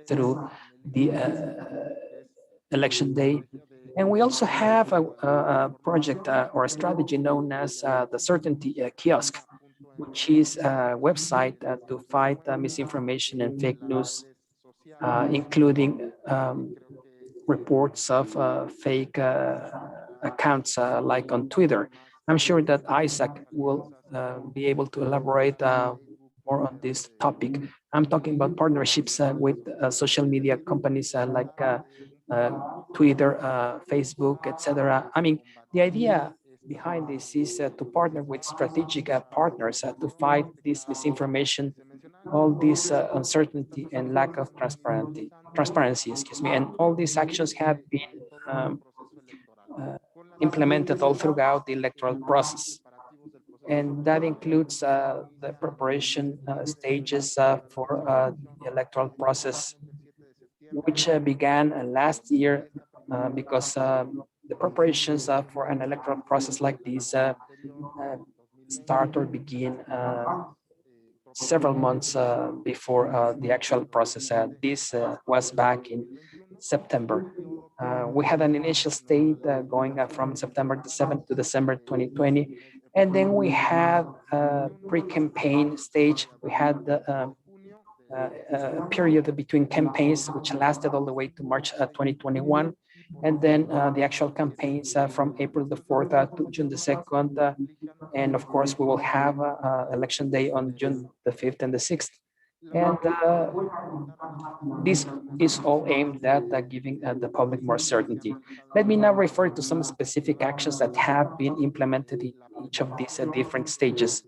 S3: through the election day. And we also have a project or a strategy known as the Certainty Kiosk, which is a website to fight misinformation and fake news, including reports of fake accounts like on Twitter. I'm sure that Isaac will be able to elaborate more on this topic. I'm talking about partnerships with social media companies like Twitter, Facebook, etc. I mean, the idea behind this is to partner with strategic partners to fight this misinformation, all this uncertainty and lack of transparency, excuse me, and all these actions have been implemented all throughout the electoral process. And that includes the preparation stages for the electoral process, which began last year because the preparations for an electoral process like this start or begin several months before the actual process. This was back in September. We had an initial state going from September the 7th to December 2020. And then we had a pre-campaign stage. We had the period between campaigns, which lasted all the way to March 2021. And then the actual campaigns from April the 4th to June the 2nd. And of course, we will have election day on June the 5th and the 6th. And this is all aimed at giving the public more certainty. Let me now refer to some specific actions that have been implemented in each of these different stages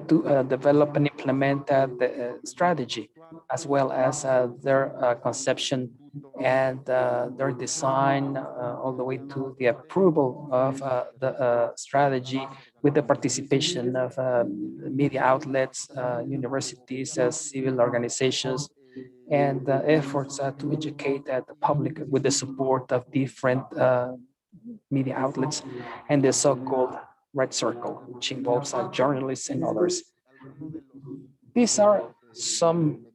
S3: to develop and implement the strategy, as well as their conception and their design, all the way to the approval of the strategy with the participation of media outlets, universities, civil organizations, and efforts to educate the public with the support of different media outlets and the so-called Red Circle, which involves journalists and others. These are some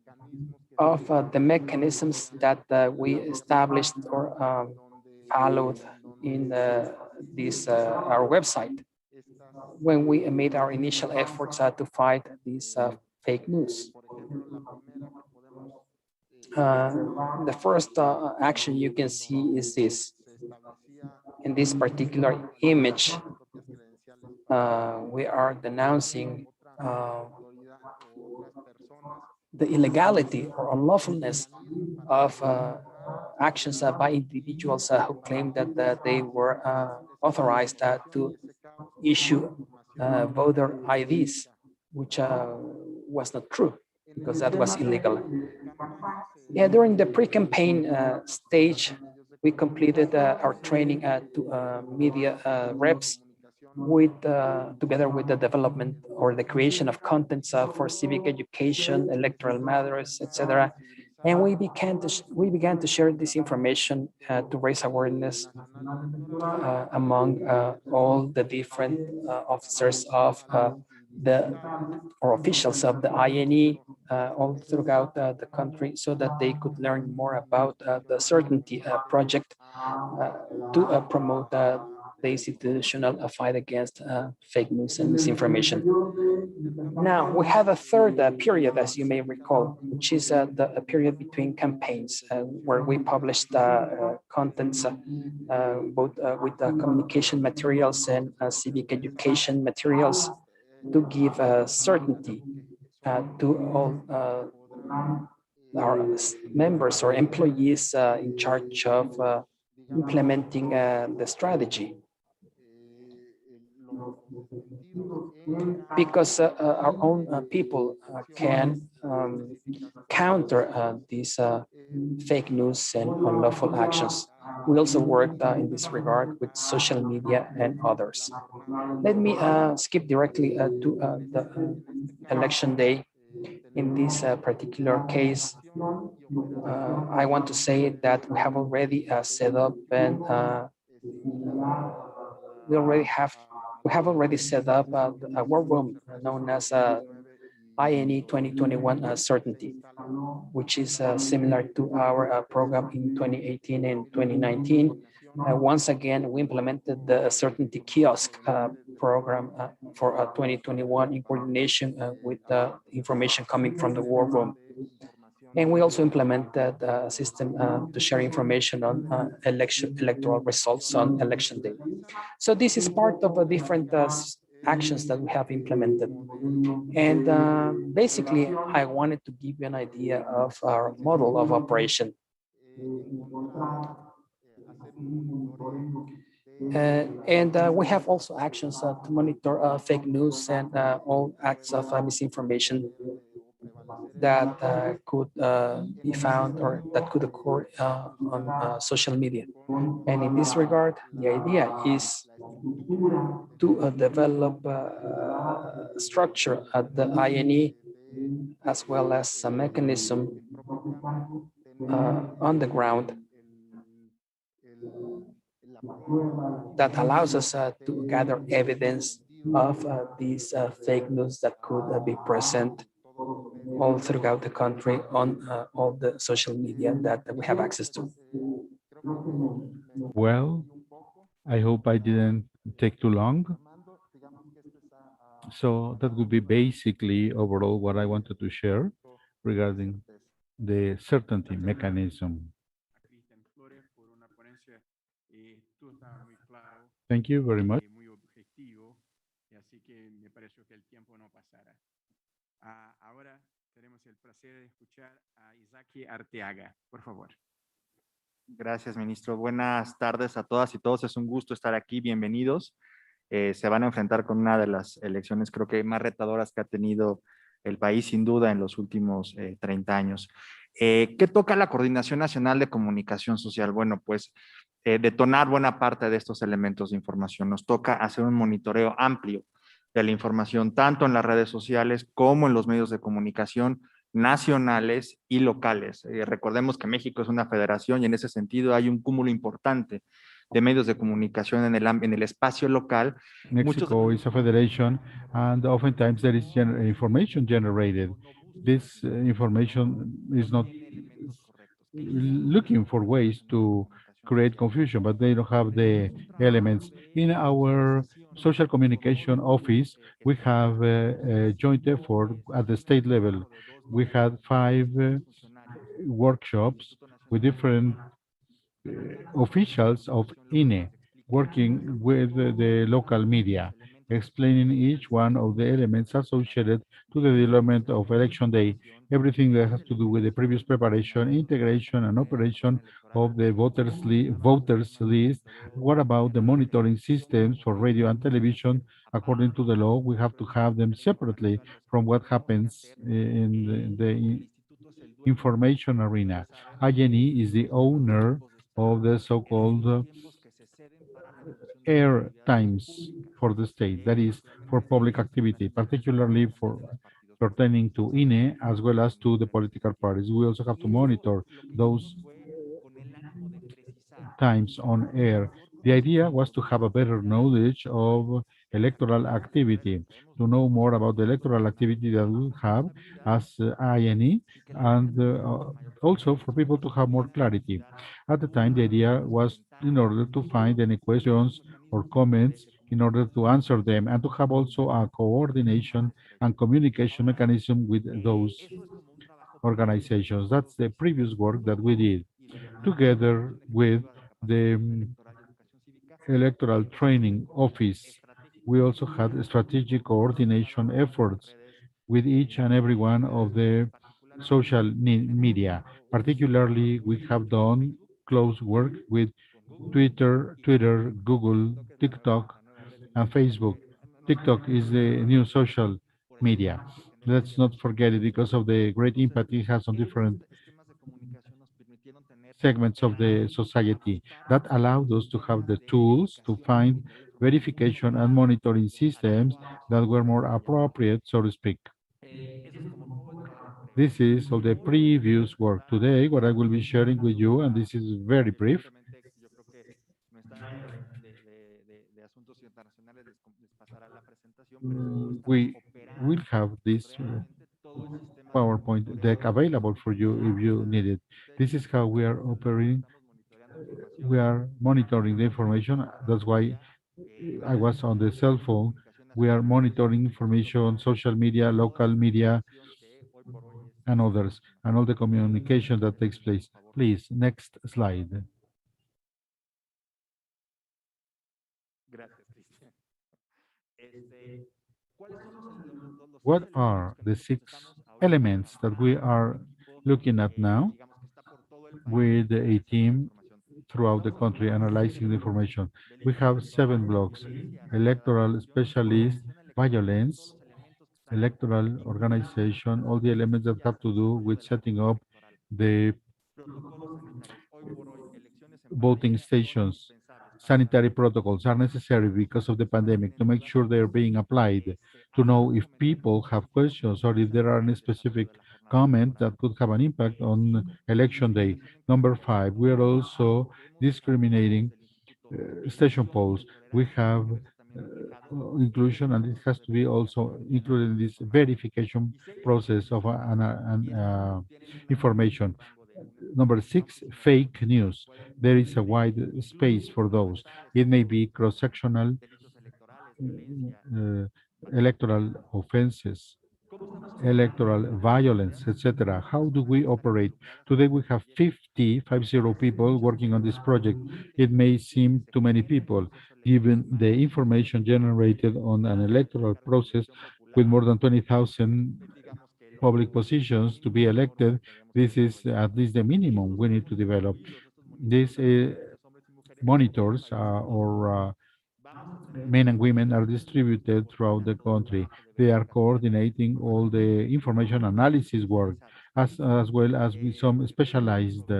S3: of the mechanisms that we established or followed in this our website when we made our initial efforts to fight these fake news. The first action you can see is this. In this particular image, we are denouncing the illegality or unlawfulness of actions by individuals who claim that they were authorized to issue voter IDs, which was not true because that was illegal. Yeah, during the pre-campaign stage, we completed our training to media reps together with the development or the creation of contents for civic education, electoral matters, etc. And we began to share this information to raise awareness among all the different officers of or officials of the INE all throughout the country so that they could learn more about the Certainty project to promote the institutional fight against fake news and misinformation. Now, we have a third period, as you may recall, which is the period between campaigns, where we published contents both with communication materials and civic education materials to give certainty to all our members or employees in charge of implementing the strategy. Because our own people can counter these fake news and unlawful actions. We also worked in this regard with social media and others. Let me skip directly to the election day. In this particular case, I want to say that we have already set up and we have already set up a war room known as INE 2021 Certainty, which is similar to our program in 2018 and 2019. Once again, we implemented the Certainty Kiosk program for 2021 in coordination with the information coming from the war room. And we also implemented a system to share information on electoral results on election day. So this is part of the different actions that we have implemented. And basically, I wanted to give you an idea of our model of operation. We have also actions to monitor fake news and all acts of misinformation that could be found or that could occur on social media. And in this regard, the idea is to develop a structure at the INE as well as a mechanism on the ground that allows us to gather evidence of these fake news that could be present all throughout the country on all the social media that we have access to.
S1: Well, I hope I didn't take too long. So that would be basically overall what I wanted to share regarding the certainty mechanism. Thank you very much.
S9: Ahora tenemos el placer de escuchar a Izaki Arteaga, por favor.
S10: Gracias, ministro. Buenas tardes a todas y todos. Es un gusto estar aquí. Bienvenidos. Se van a enfrentar con una de las elecciones, creo que más retadoras que ha tenido el país, sin duda, en los últimos 30 años. ¿Qué toca la Coordinación Nacional de Comunicación Social? Bueno, pues detonar buena parte de estos elementos de información. Nos toca hacer un monitoreo amplio de la información, tanto en las redes sociales como en los medios de comunicación nacionales y locales. Recordemos que México es una federación y en ese sentido hay un cúmulo importante de medios de comunicación en el espacio local.
S1: Mexico is a federation and oftentimes there is information generated. This information is not looking for ways to create confusion, but they don't have the elements. In our social communication office, we have a joint effort at the state level. We had 5 workshops with different officials of INE working with the local media, explaining each one of the elements associated to the development of election day, everything that has to do with the previous preparation, integration, and operation of the voters list. What about the monitoring systems for radio and television? According to the law, we have to have them separately from what happens in the information arena. INE is the owner of the so-called air times for the state, that is for public activity, particularly for pertaining to INE as well as to the political parties. We also have to monitor those times on air. The idea was to have a better knowledge of electoral activity, to know more about the electoral activity that we have as INE, and also for people to have more clarity. At the time, the idea was in order to find any questions or comments in order to answer them and to have also a coordination and communication mechanism with those organizations. That's the previous work that we did together with the Electoral Training Office. We also had strategic coordination efforts with each and every one of the social media. Particularly, we have done close work with Twitter, Google, TikTok, and Facebook. TikTok is the new social media. Let's not forget it because of the great impact it has on different segments of the society. That allowed us to have the tools to find verification and monitoring systems that were more appropriate, so to speak. This is of the previous work. Today, what I will be sharing with you, and this is very brief, we will have this PowerPoint deck available for you if you need it. This is how we are operating. We are monitoring the information. That's why I was on the cell phone. We are monitoring information, social media, local media, and others, and all the communication that takes place. Please, next slide. What are the 6 elements that we are looking at now with a team throughout the country analyzing the information? We have 7 blocks: electoral specialist, violence, electoral organization, all the elements that have to do with setting up the voting stations. Sanitary protocols are necessary because of the pandemic to make sure they're being applied, to know if people have questions or if there are any specific comment that could have an impact on election day. Number 5, we are also discriminating station polls. We have inclusion, and it has to be also included in this verification process of information. Number 6, fake news. There is a wide space for those. It may be cross-sectional, electoral offenses, electoral violence, etc. How do we operate? Today we have 50 people working on this project. It may seem too many people, given the information generated on an electoral process with more than 20,000 public positions to be elected. This is at least the minimum we need to develop. These monitors or men and women are distributed throughout the country. They are coordinating all the information analysis work, as well as with some specialized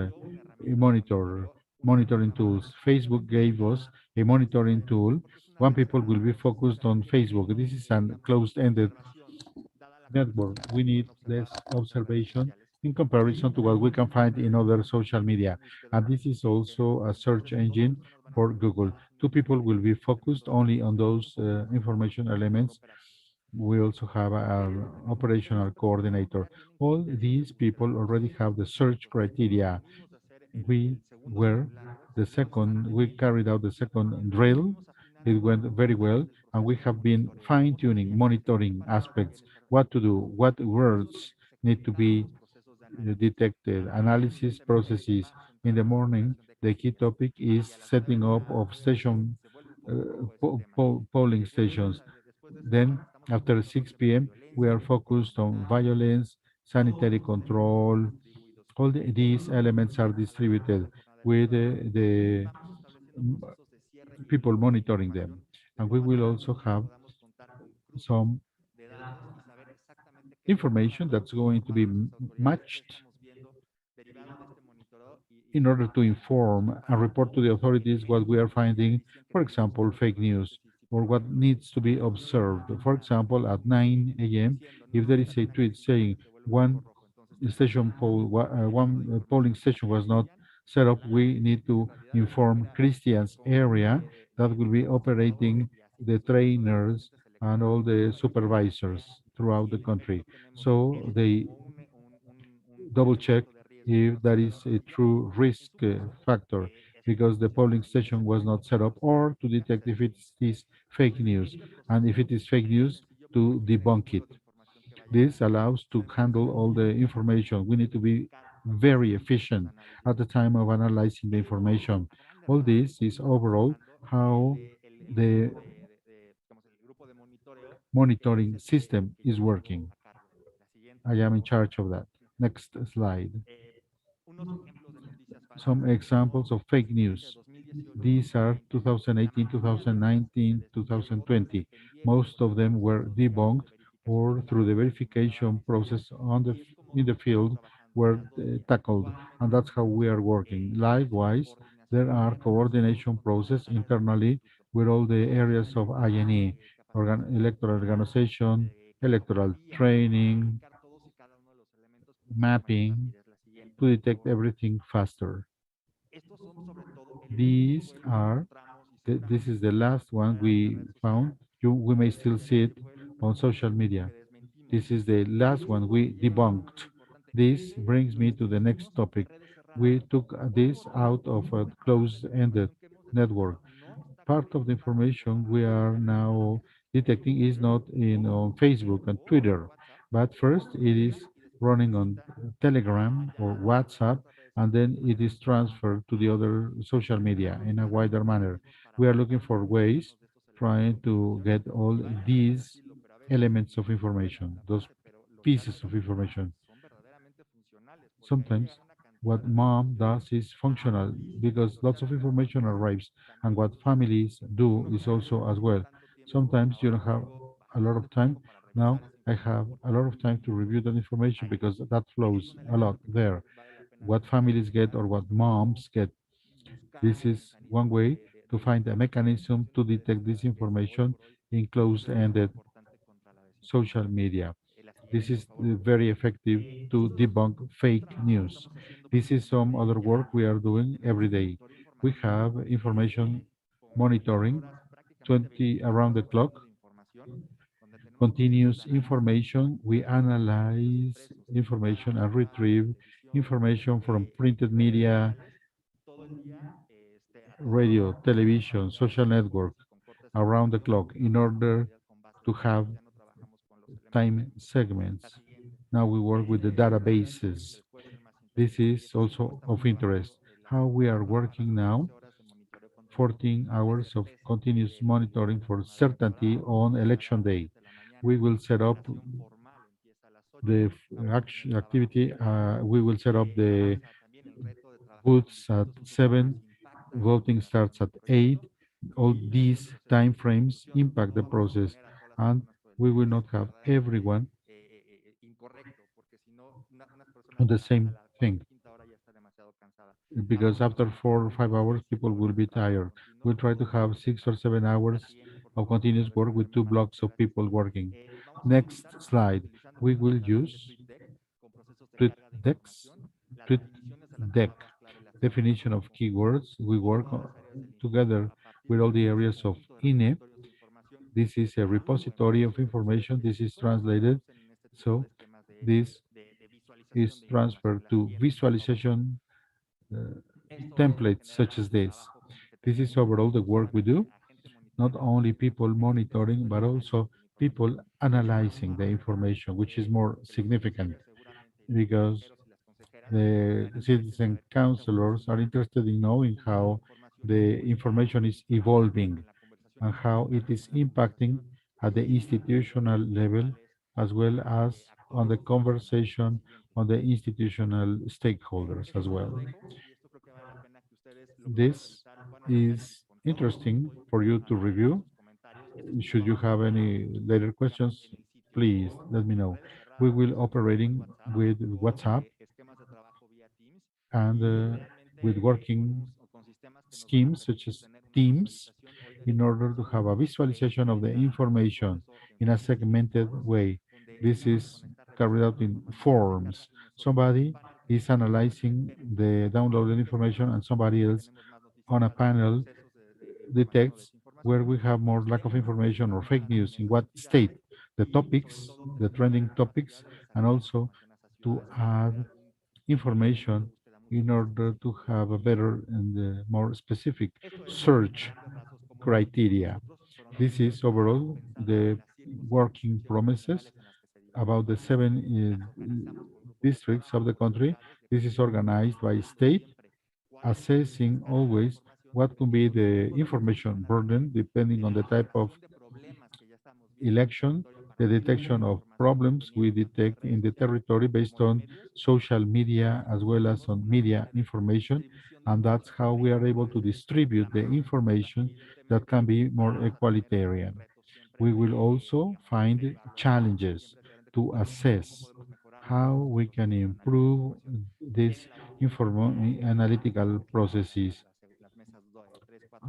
S1: monitoring tools. Facebook gave us a monitoring tool. One people will be focused on Facebook. This is a closed-ended network. We need less observation in comparison to what we can find in other social media. And this is also a search engine for Google. 2 people will be focused only on those information elements. We also have an operational coordinator. All these people already have the search criteria. We carried out the second drill. It went very well, and we have been fine-tuning, monitoring aspects, what to do, what words need to be detected, analysis processes. In the morning, the key topic is setting up of polling stations. Then, after 6 p.m., we are focused on violence, sanitary control. All these elements are distributed with the people monitoring them. And we will also have some information that's going to be matched in order to inform and report to the authorities what we are finding, for example, fake news, or what needs to be observed. For example, at 9 a.m., if there is a tweet saying one polling station was not set up, we need to inform Christian's area that will be operating the trainers and all the supervisors throughout the country. So they double check if that is a true risk factor because the polling station was not set up, or to detect if it is fake news, and if it is fake news, to debunk it. This allows to handle all the information. We need to be very efficient at the time of analyzing the information. All this is overall how the monitoring system is working. I am in charge of that. Next slide. Some examples of fake news. These are 2018, 2019, 2020. Most of them were debunked or through the verification process in the field were tackled, and that's how we are working. Likewise, there are coordination process internally with all the areas of INE, electoral organization, electoral training, mapping, to detect everything faster. These are, this is the last one we found. We may still see it on social media. This is the last one we debunked. This brings me to the next topic. We took this out of a closed-ended network. Part of the information we are now detecting is not on Facebook and Twitter, but first it is running on Telegram or WhatsApp, and then it is transferred to the other social media in a wider manner. We are looking for ways trying to get all these elements of information, those pieces of information. Sometimes what mom does is functional because lots of information arrives, and what families do is also as well. Sometimes you don't have a lot of time. Now I have a lot of time to review that information because that flows a lot there. What families get or what moms get. This is one way to find a mechanism to detect this information in closed-ended social media. This is very effective to debunk fake news. This is some other work we are doing every day. We have information monitoring 20 around the clock, continuous information. We analyze information and retrieve information from printed media, radio, television, social network around the clock in order to have time segments. Now we work with the databases. This is also of interest. How we are working now, 14 hours of continuous monitoring for certainty on election day. We will set up the activity, we will set up the booths at 7, voting starts at 8. All these time frames impact the process, and we will not have everyone on the same thing because after 4 or 5 hours people will be tired. We'll try to have 6 or 7 hours of continuous work with 2 blocks of people working. Next slide. We will use TweetDeck. TweetDeck. Definition of keywords. We work together with all the areas of INE. This is a repository of information. This is translated. So this is transferred to visualization templates such as this. This is overall the work we do, not only people monitoring, but also people analyzing the information, which is more significant because the citizen councilors are interested in knowing how the information is evolving and how it is impacting at the institutional level as well as on the conversation on the institutional stakeholders as well. This is interesting for you to review. Should you have any later questions, please let me know. We will operating with WhatsApp and with working schemes such as Teams in order to have a visualization of the information in a segmented way. This is carried out in forms. Somebody is analyzing the downloaded information and somebody else on a panel detects where we have more lack of information or fake news, in what state, the topics, the trending topics, and also to add information in order to have a better and more specific search criteria. This is overall the working promises about the seven districts of the country. This is organized by state, assessing always what could be the information burden depending on the type of election, the detection of problems we detect in the territory based on social media as well as on media information. And that's how we are able to distribute the information that can be more egalitarian. We will also find challenges to assess how we can improve these analytical processes.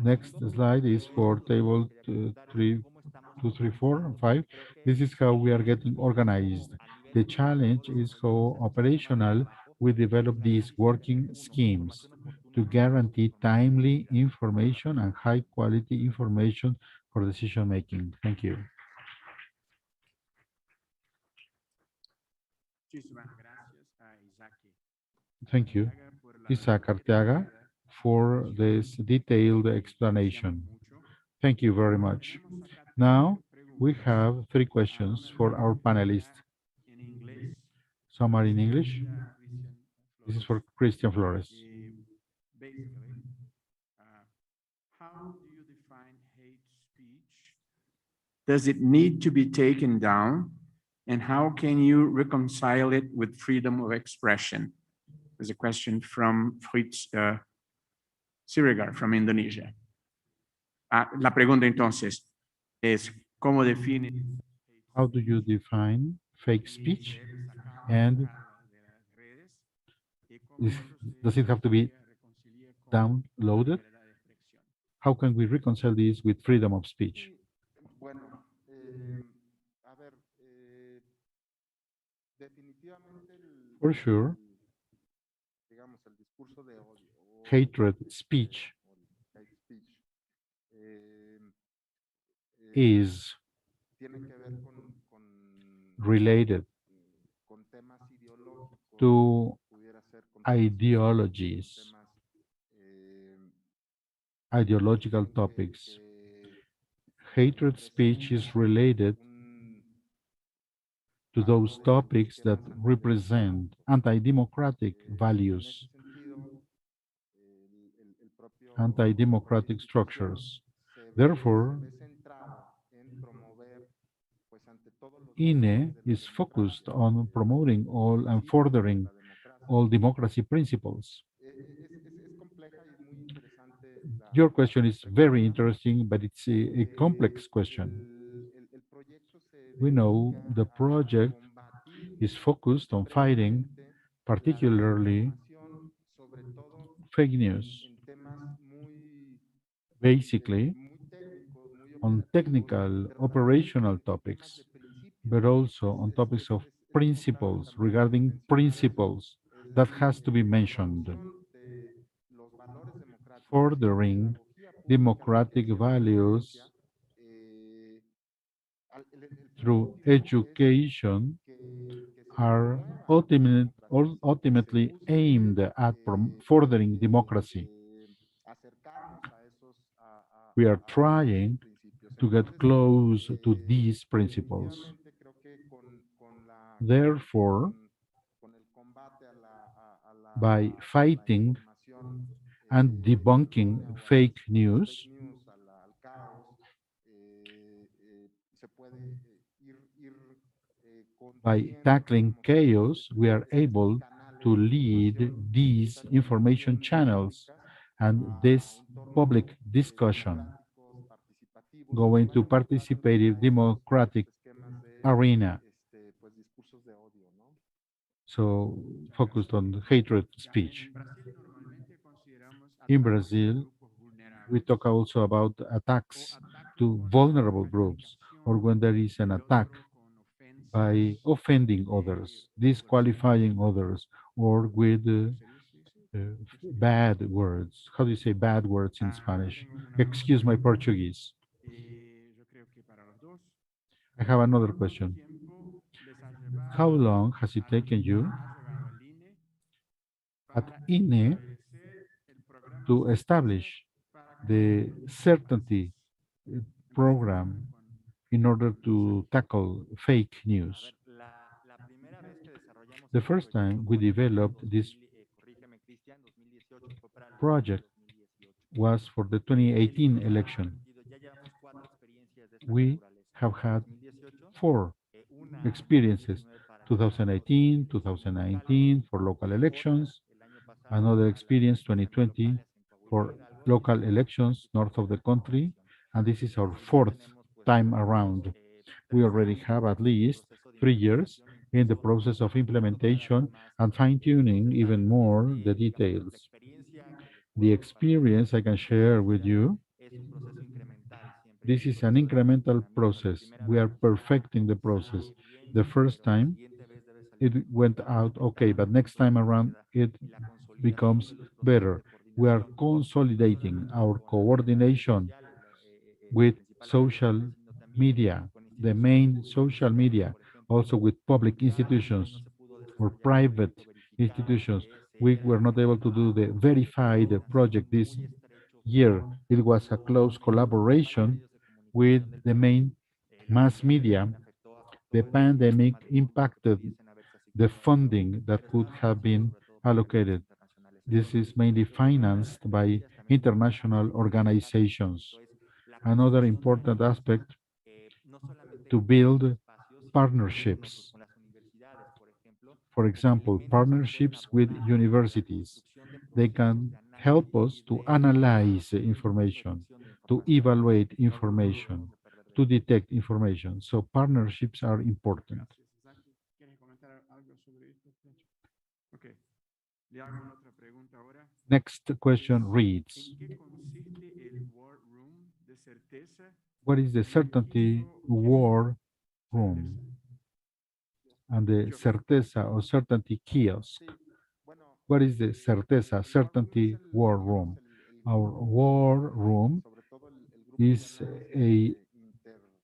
S1: Next slide is for table 4, and 5. This is how we are getting organized. The challenge is how operational we develop these working schemes to guarantee timely information and high quality information for decision making. Thank you.
S9: Muchísimas gracias a Izaki.
S1: Thank you, Isaac Arteaga, for this detailed explanation. Thank you very much. Now, we have 3 questions for our panelists. Some are in English. This is for Christian Flores.
S9: Basically, how do you define hate speech? Does it need to be taken down? And how can you reconcile it with freedom of expression? There's a question from Fritz Siregar from Indonesia. La pregunta entonces es, ¿cómo define?
S1: How do you define fake speech? And does it have to be downloaded? How can we reconcile this with freedom of speech? For sure, hatred speech is related to ideologies, ideological topics. Hatred speech is related to those topics that represent anti-democratic values, anti-democratic structures. Therefore, INE is focused on promoting all and furthering all democracy principles. Your question is very interesting, but it's a complex question. We know the project is focused on fighting particularly fake news, basically on technical, operational topics, but also on topics of principles, regarding principles that has to be mentioned. Furthering democratic values through education are ultimately aimed at furthering democracy. We are trying to get close to these principles. Therefore, by fighting and debunking fake news, by tackling chaos, we are able to lead these information channels and this public discussion going to participative democratic arena. So focused on hatred speech. In Brazil, we talk also about attacks to vulnerable groups, or when there is an attack by offending others, disqualifying others, or with bad words. How do you say bad words in Spanish? Excuse my Portuguese. I have another question. How long has it taken you at INE to establish the certainty program in order to tackle fake news? The first time we developed this project was for the 2018 election. We have had 4 experiences, 2018, 2019 for local elections, another experience 2020 for local elections north of the country, and this is our 4th time around. We already have at least 3 years in the process of implementation and fine-tuning even more the details. The experience I can share with you, this is an incremental process. We are perfecting the process. The first time it went out okay, but next time around it becomes better. We are consolidating our coordination with social media, the main social media, also with public institutions or private institutions. We were not able to do the verified project this year. It was a close collaboration with the main mass media. The pandemic impacted the funding that could have been allocated. This is mainly financed by international organizations. Another important aspect to build partnerships. For example, partnerships with universities. They can help us to analyze information, to evaluate information, to detect information. So partnerships are important. Next question reads, what is the certainty war room and the certeza or certainty kiosk? What is the certeza, certainty war room? Our war room is a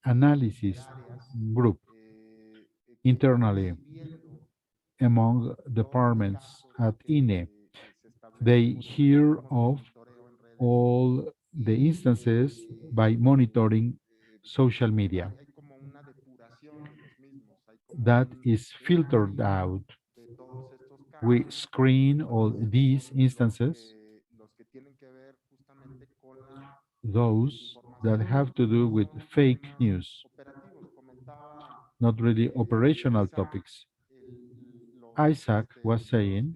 S1: analysis group internally among departments at INE. They hear of all the instances by monitoring social media. That is filtered out. We screen all these instances, those that have to do with fake news, not really operational topics. Isaac was saying,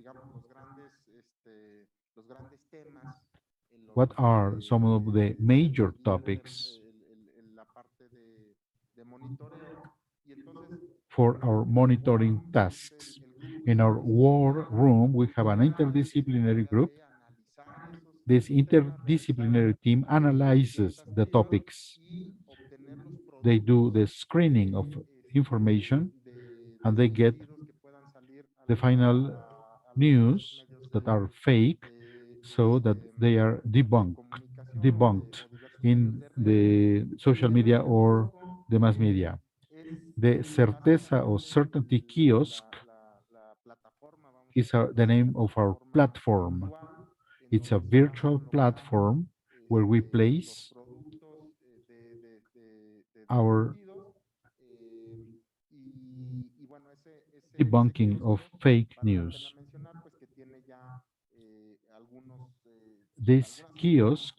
S1: what are some of the major topics for our monitoring tasks? In our war room, we have an interdisciplinary group. This interdisciplinary team analyzes the topics. They do the screening of information, and they get the final news that are fake, so that they are debunked in the social media or the mass media. The Certeza or Certainty Kiosk is the name of our platform. It's a virtual platform where we place our debunking of fake news. This kiosk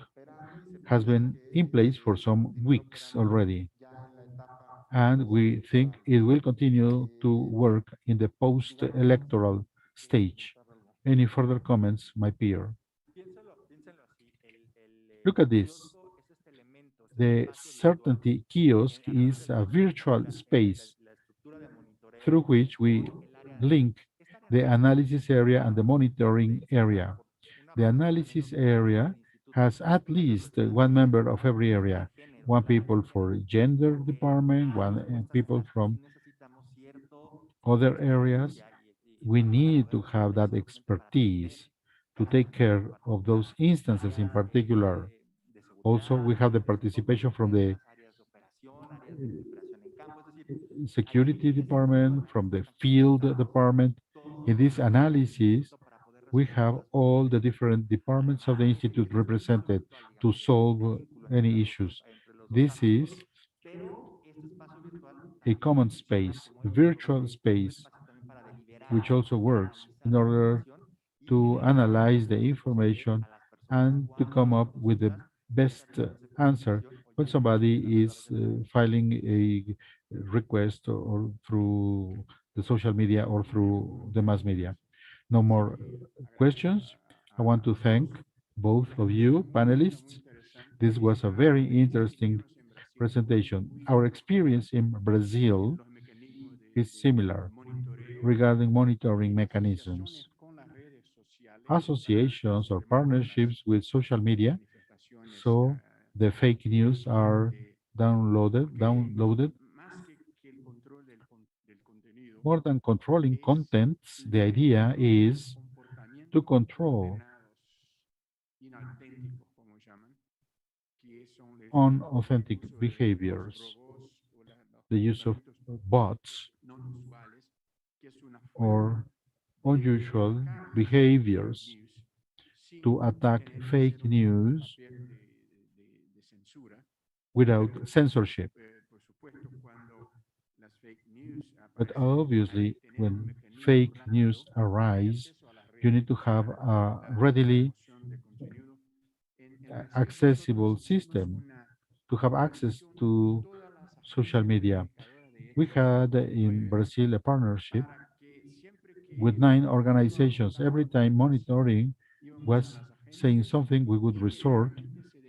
S1: has been in place for some weeks already, and we think it will continue to work in the post-electoral stage. Any further comments, my peer? Look at this. The Certainty Kiosk is a virtual space through which we link the analysis area and the monitoring area. The analysis area has at least one member of every area, one people for gender department, one people from other areas. We need to have that expertise to take care of those instances in particular. Also, we have the participation from the security department, from the field department. In this analysis, we have all the different departments of the institute represented to solve any issues. This is a common space, a virtual space, which also works in order to analyze the information and to come up with the best answer when somebody is filing a request or through the social media or through the mass media. No more questions. I want to thank both of you panelists. This was a very interesting presentation. Our experience in Brazil is similar regarding monitoring mechanisms. Associations or partnerships with social media, so the fake news are downloaded. More than controlling contents, the idea is to control unauthentic behaviors, the use of bots or unusual behaviors to attack fake news without censorship. But obviously, when fake news arise, you need to have a readily accessible system to have access to social media. We had in Brazil a partnership with 9 organizations. Every time monitoring was saying something, we would resort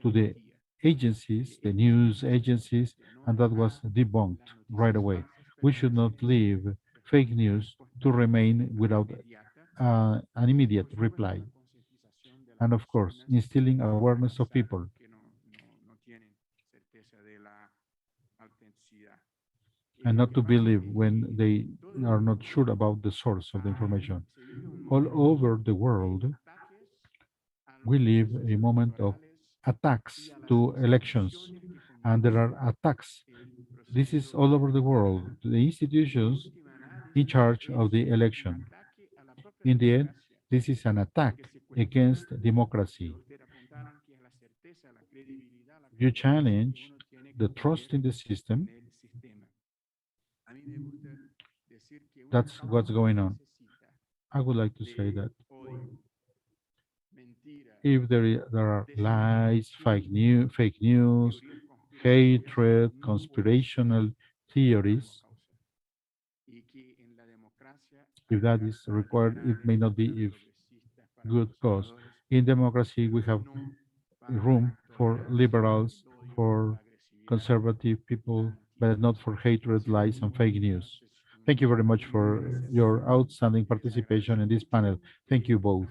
S1: to the agencies, the news agencies, and that was debunked right away. We should not leave fake news to remain without an immediate reply. And of course, instilling awareness of people. And not to believe when they are not sure about the source of the information. All over the world, we live a moment of attacks to elections, and there are attacks. This is all over the world, the institutions in charge of the election. In the end, this is an attack against democracy. You challenge the trust in the system. That's what's going on. I would like to say that if there are lies, fake news, hatred, conspirational theories, if that is required, it may not be if good cause. In democracy, we have room for liberals, for conservative people, but not for hatred, lies, and fake news. Thank you very much for your outstanding participation in this panel. Thank you both.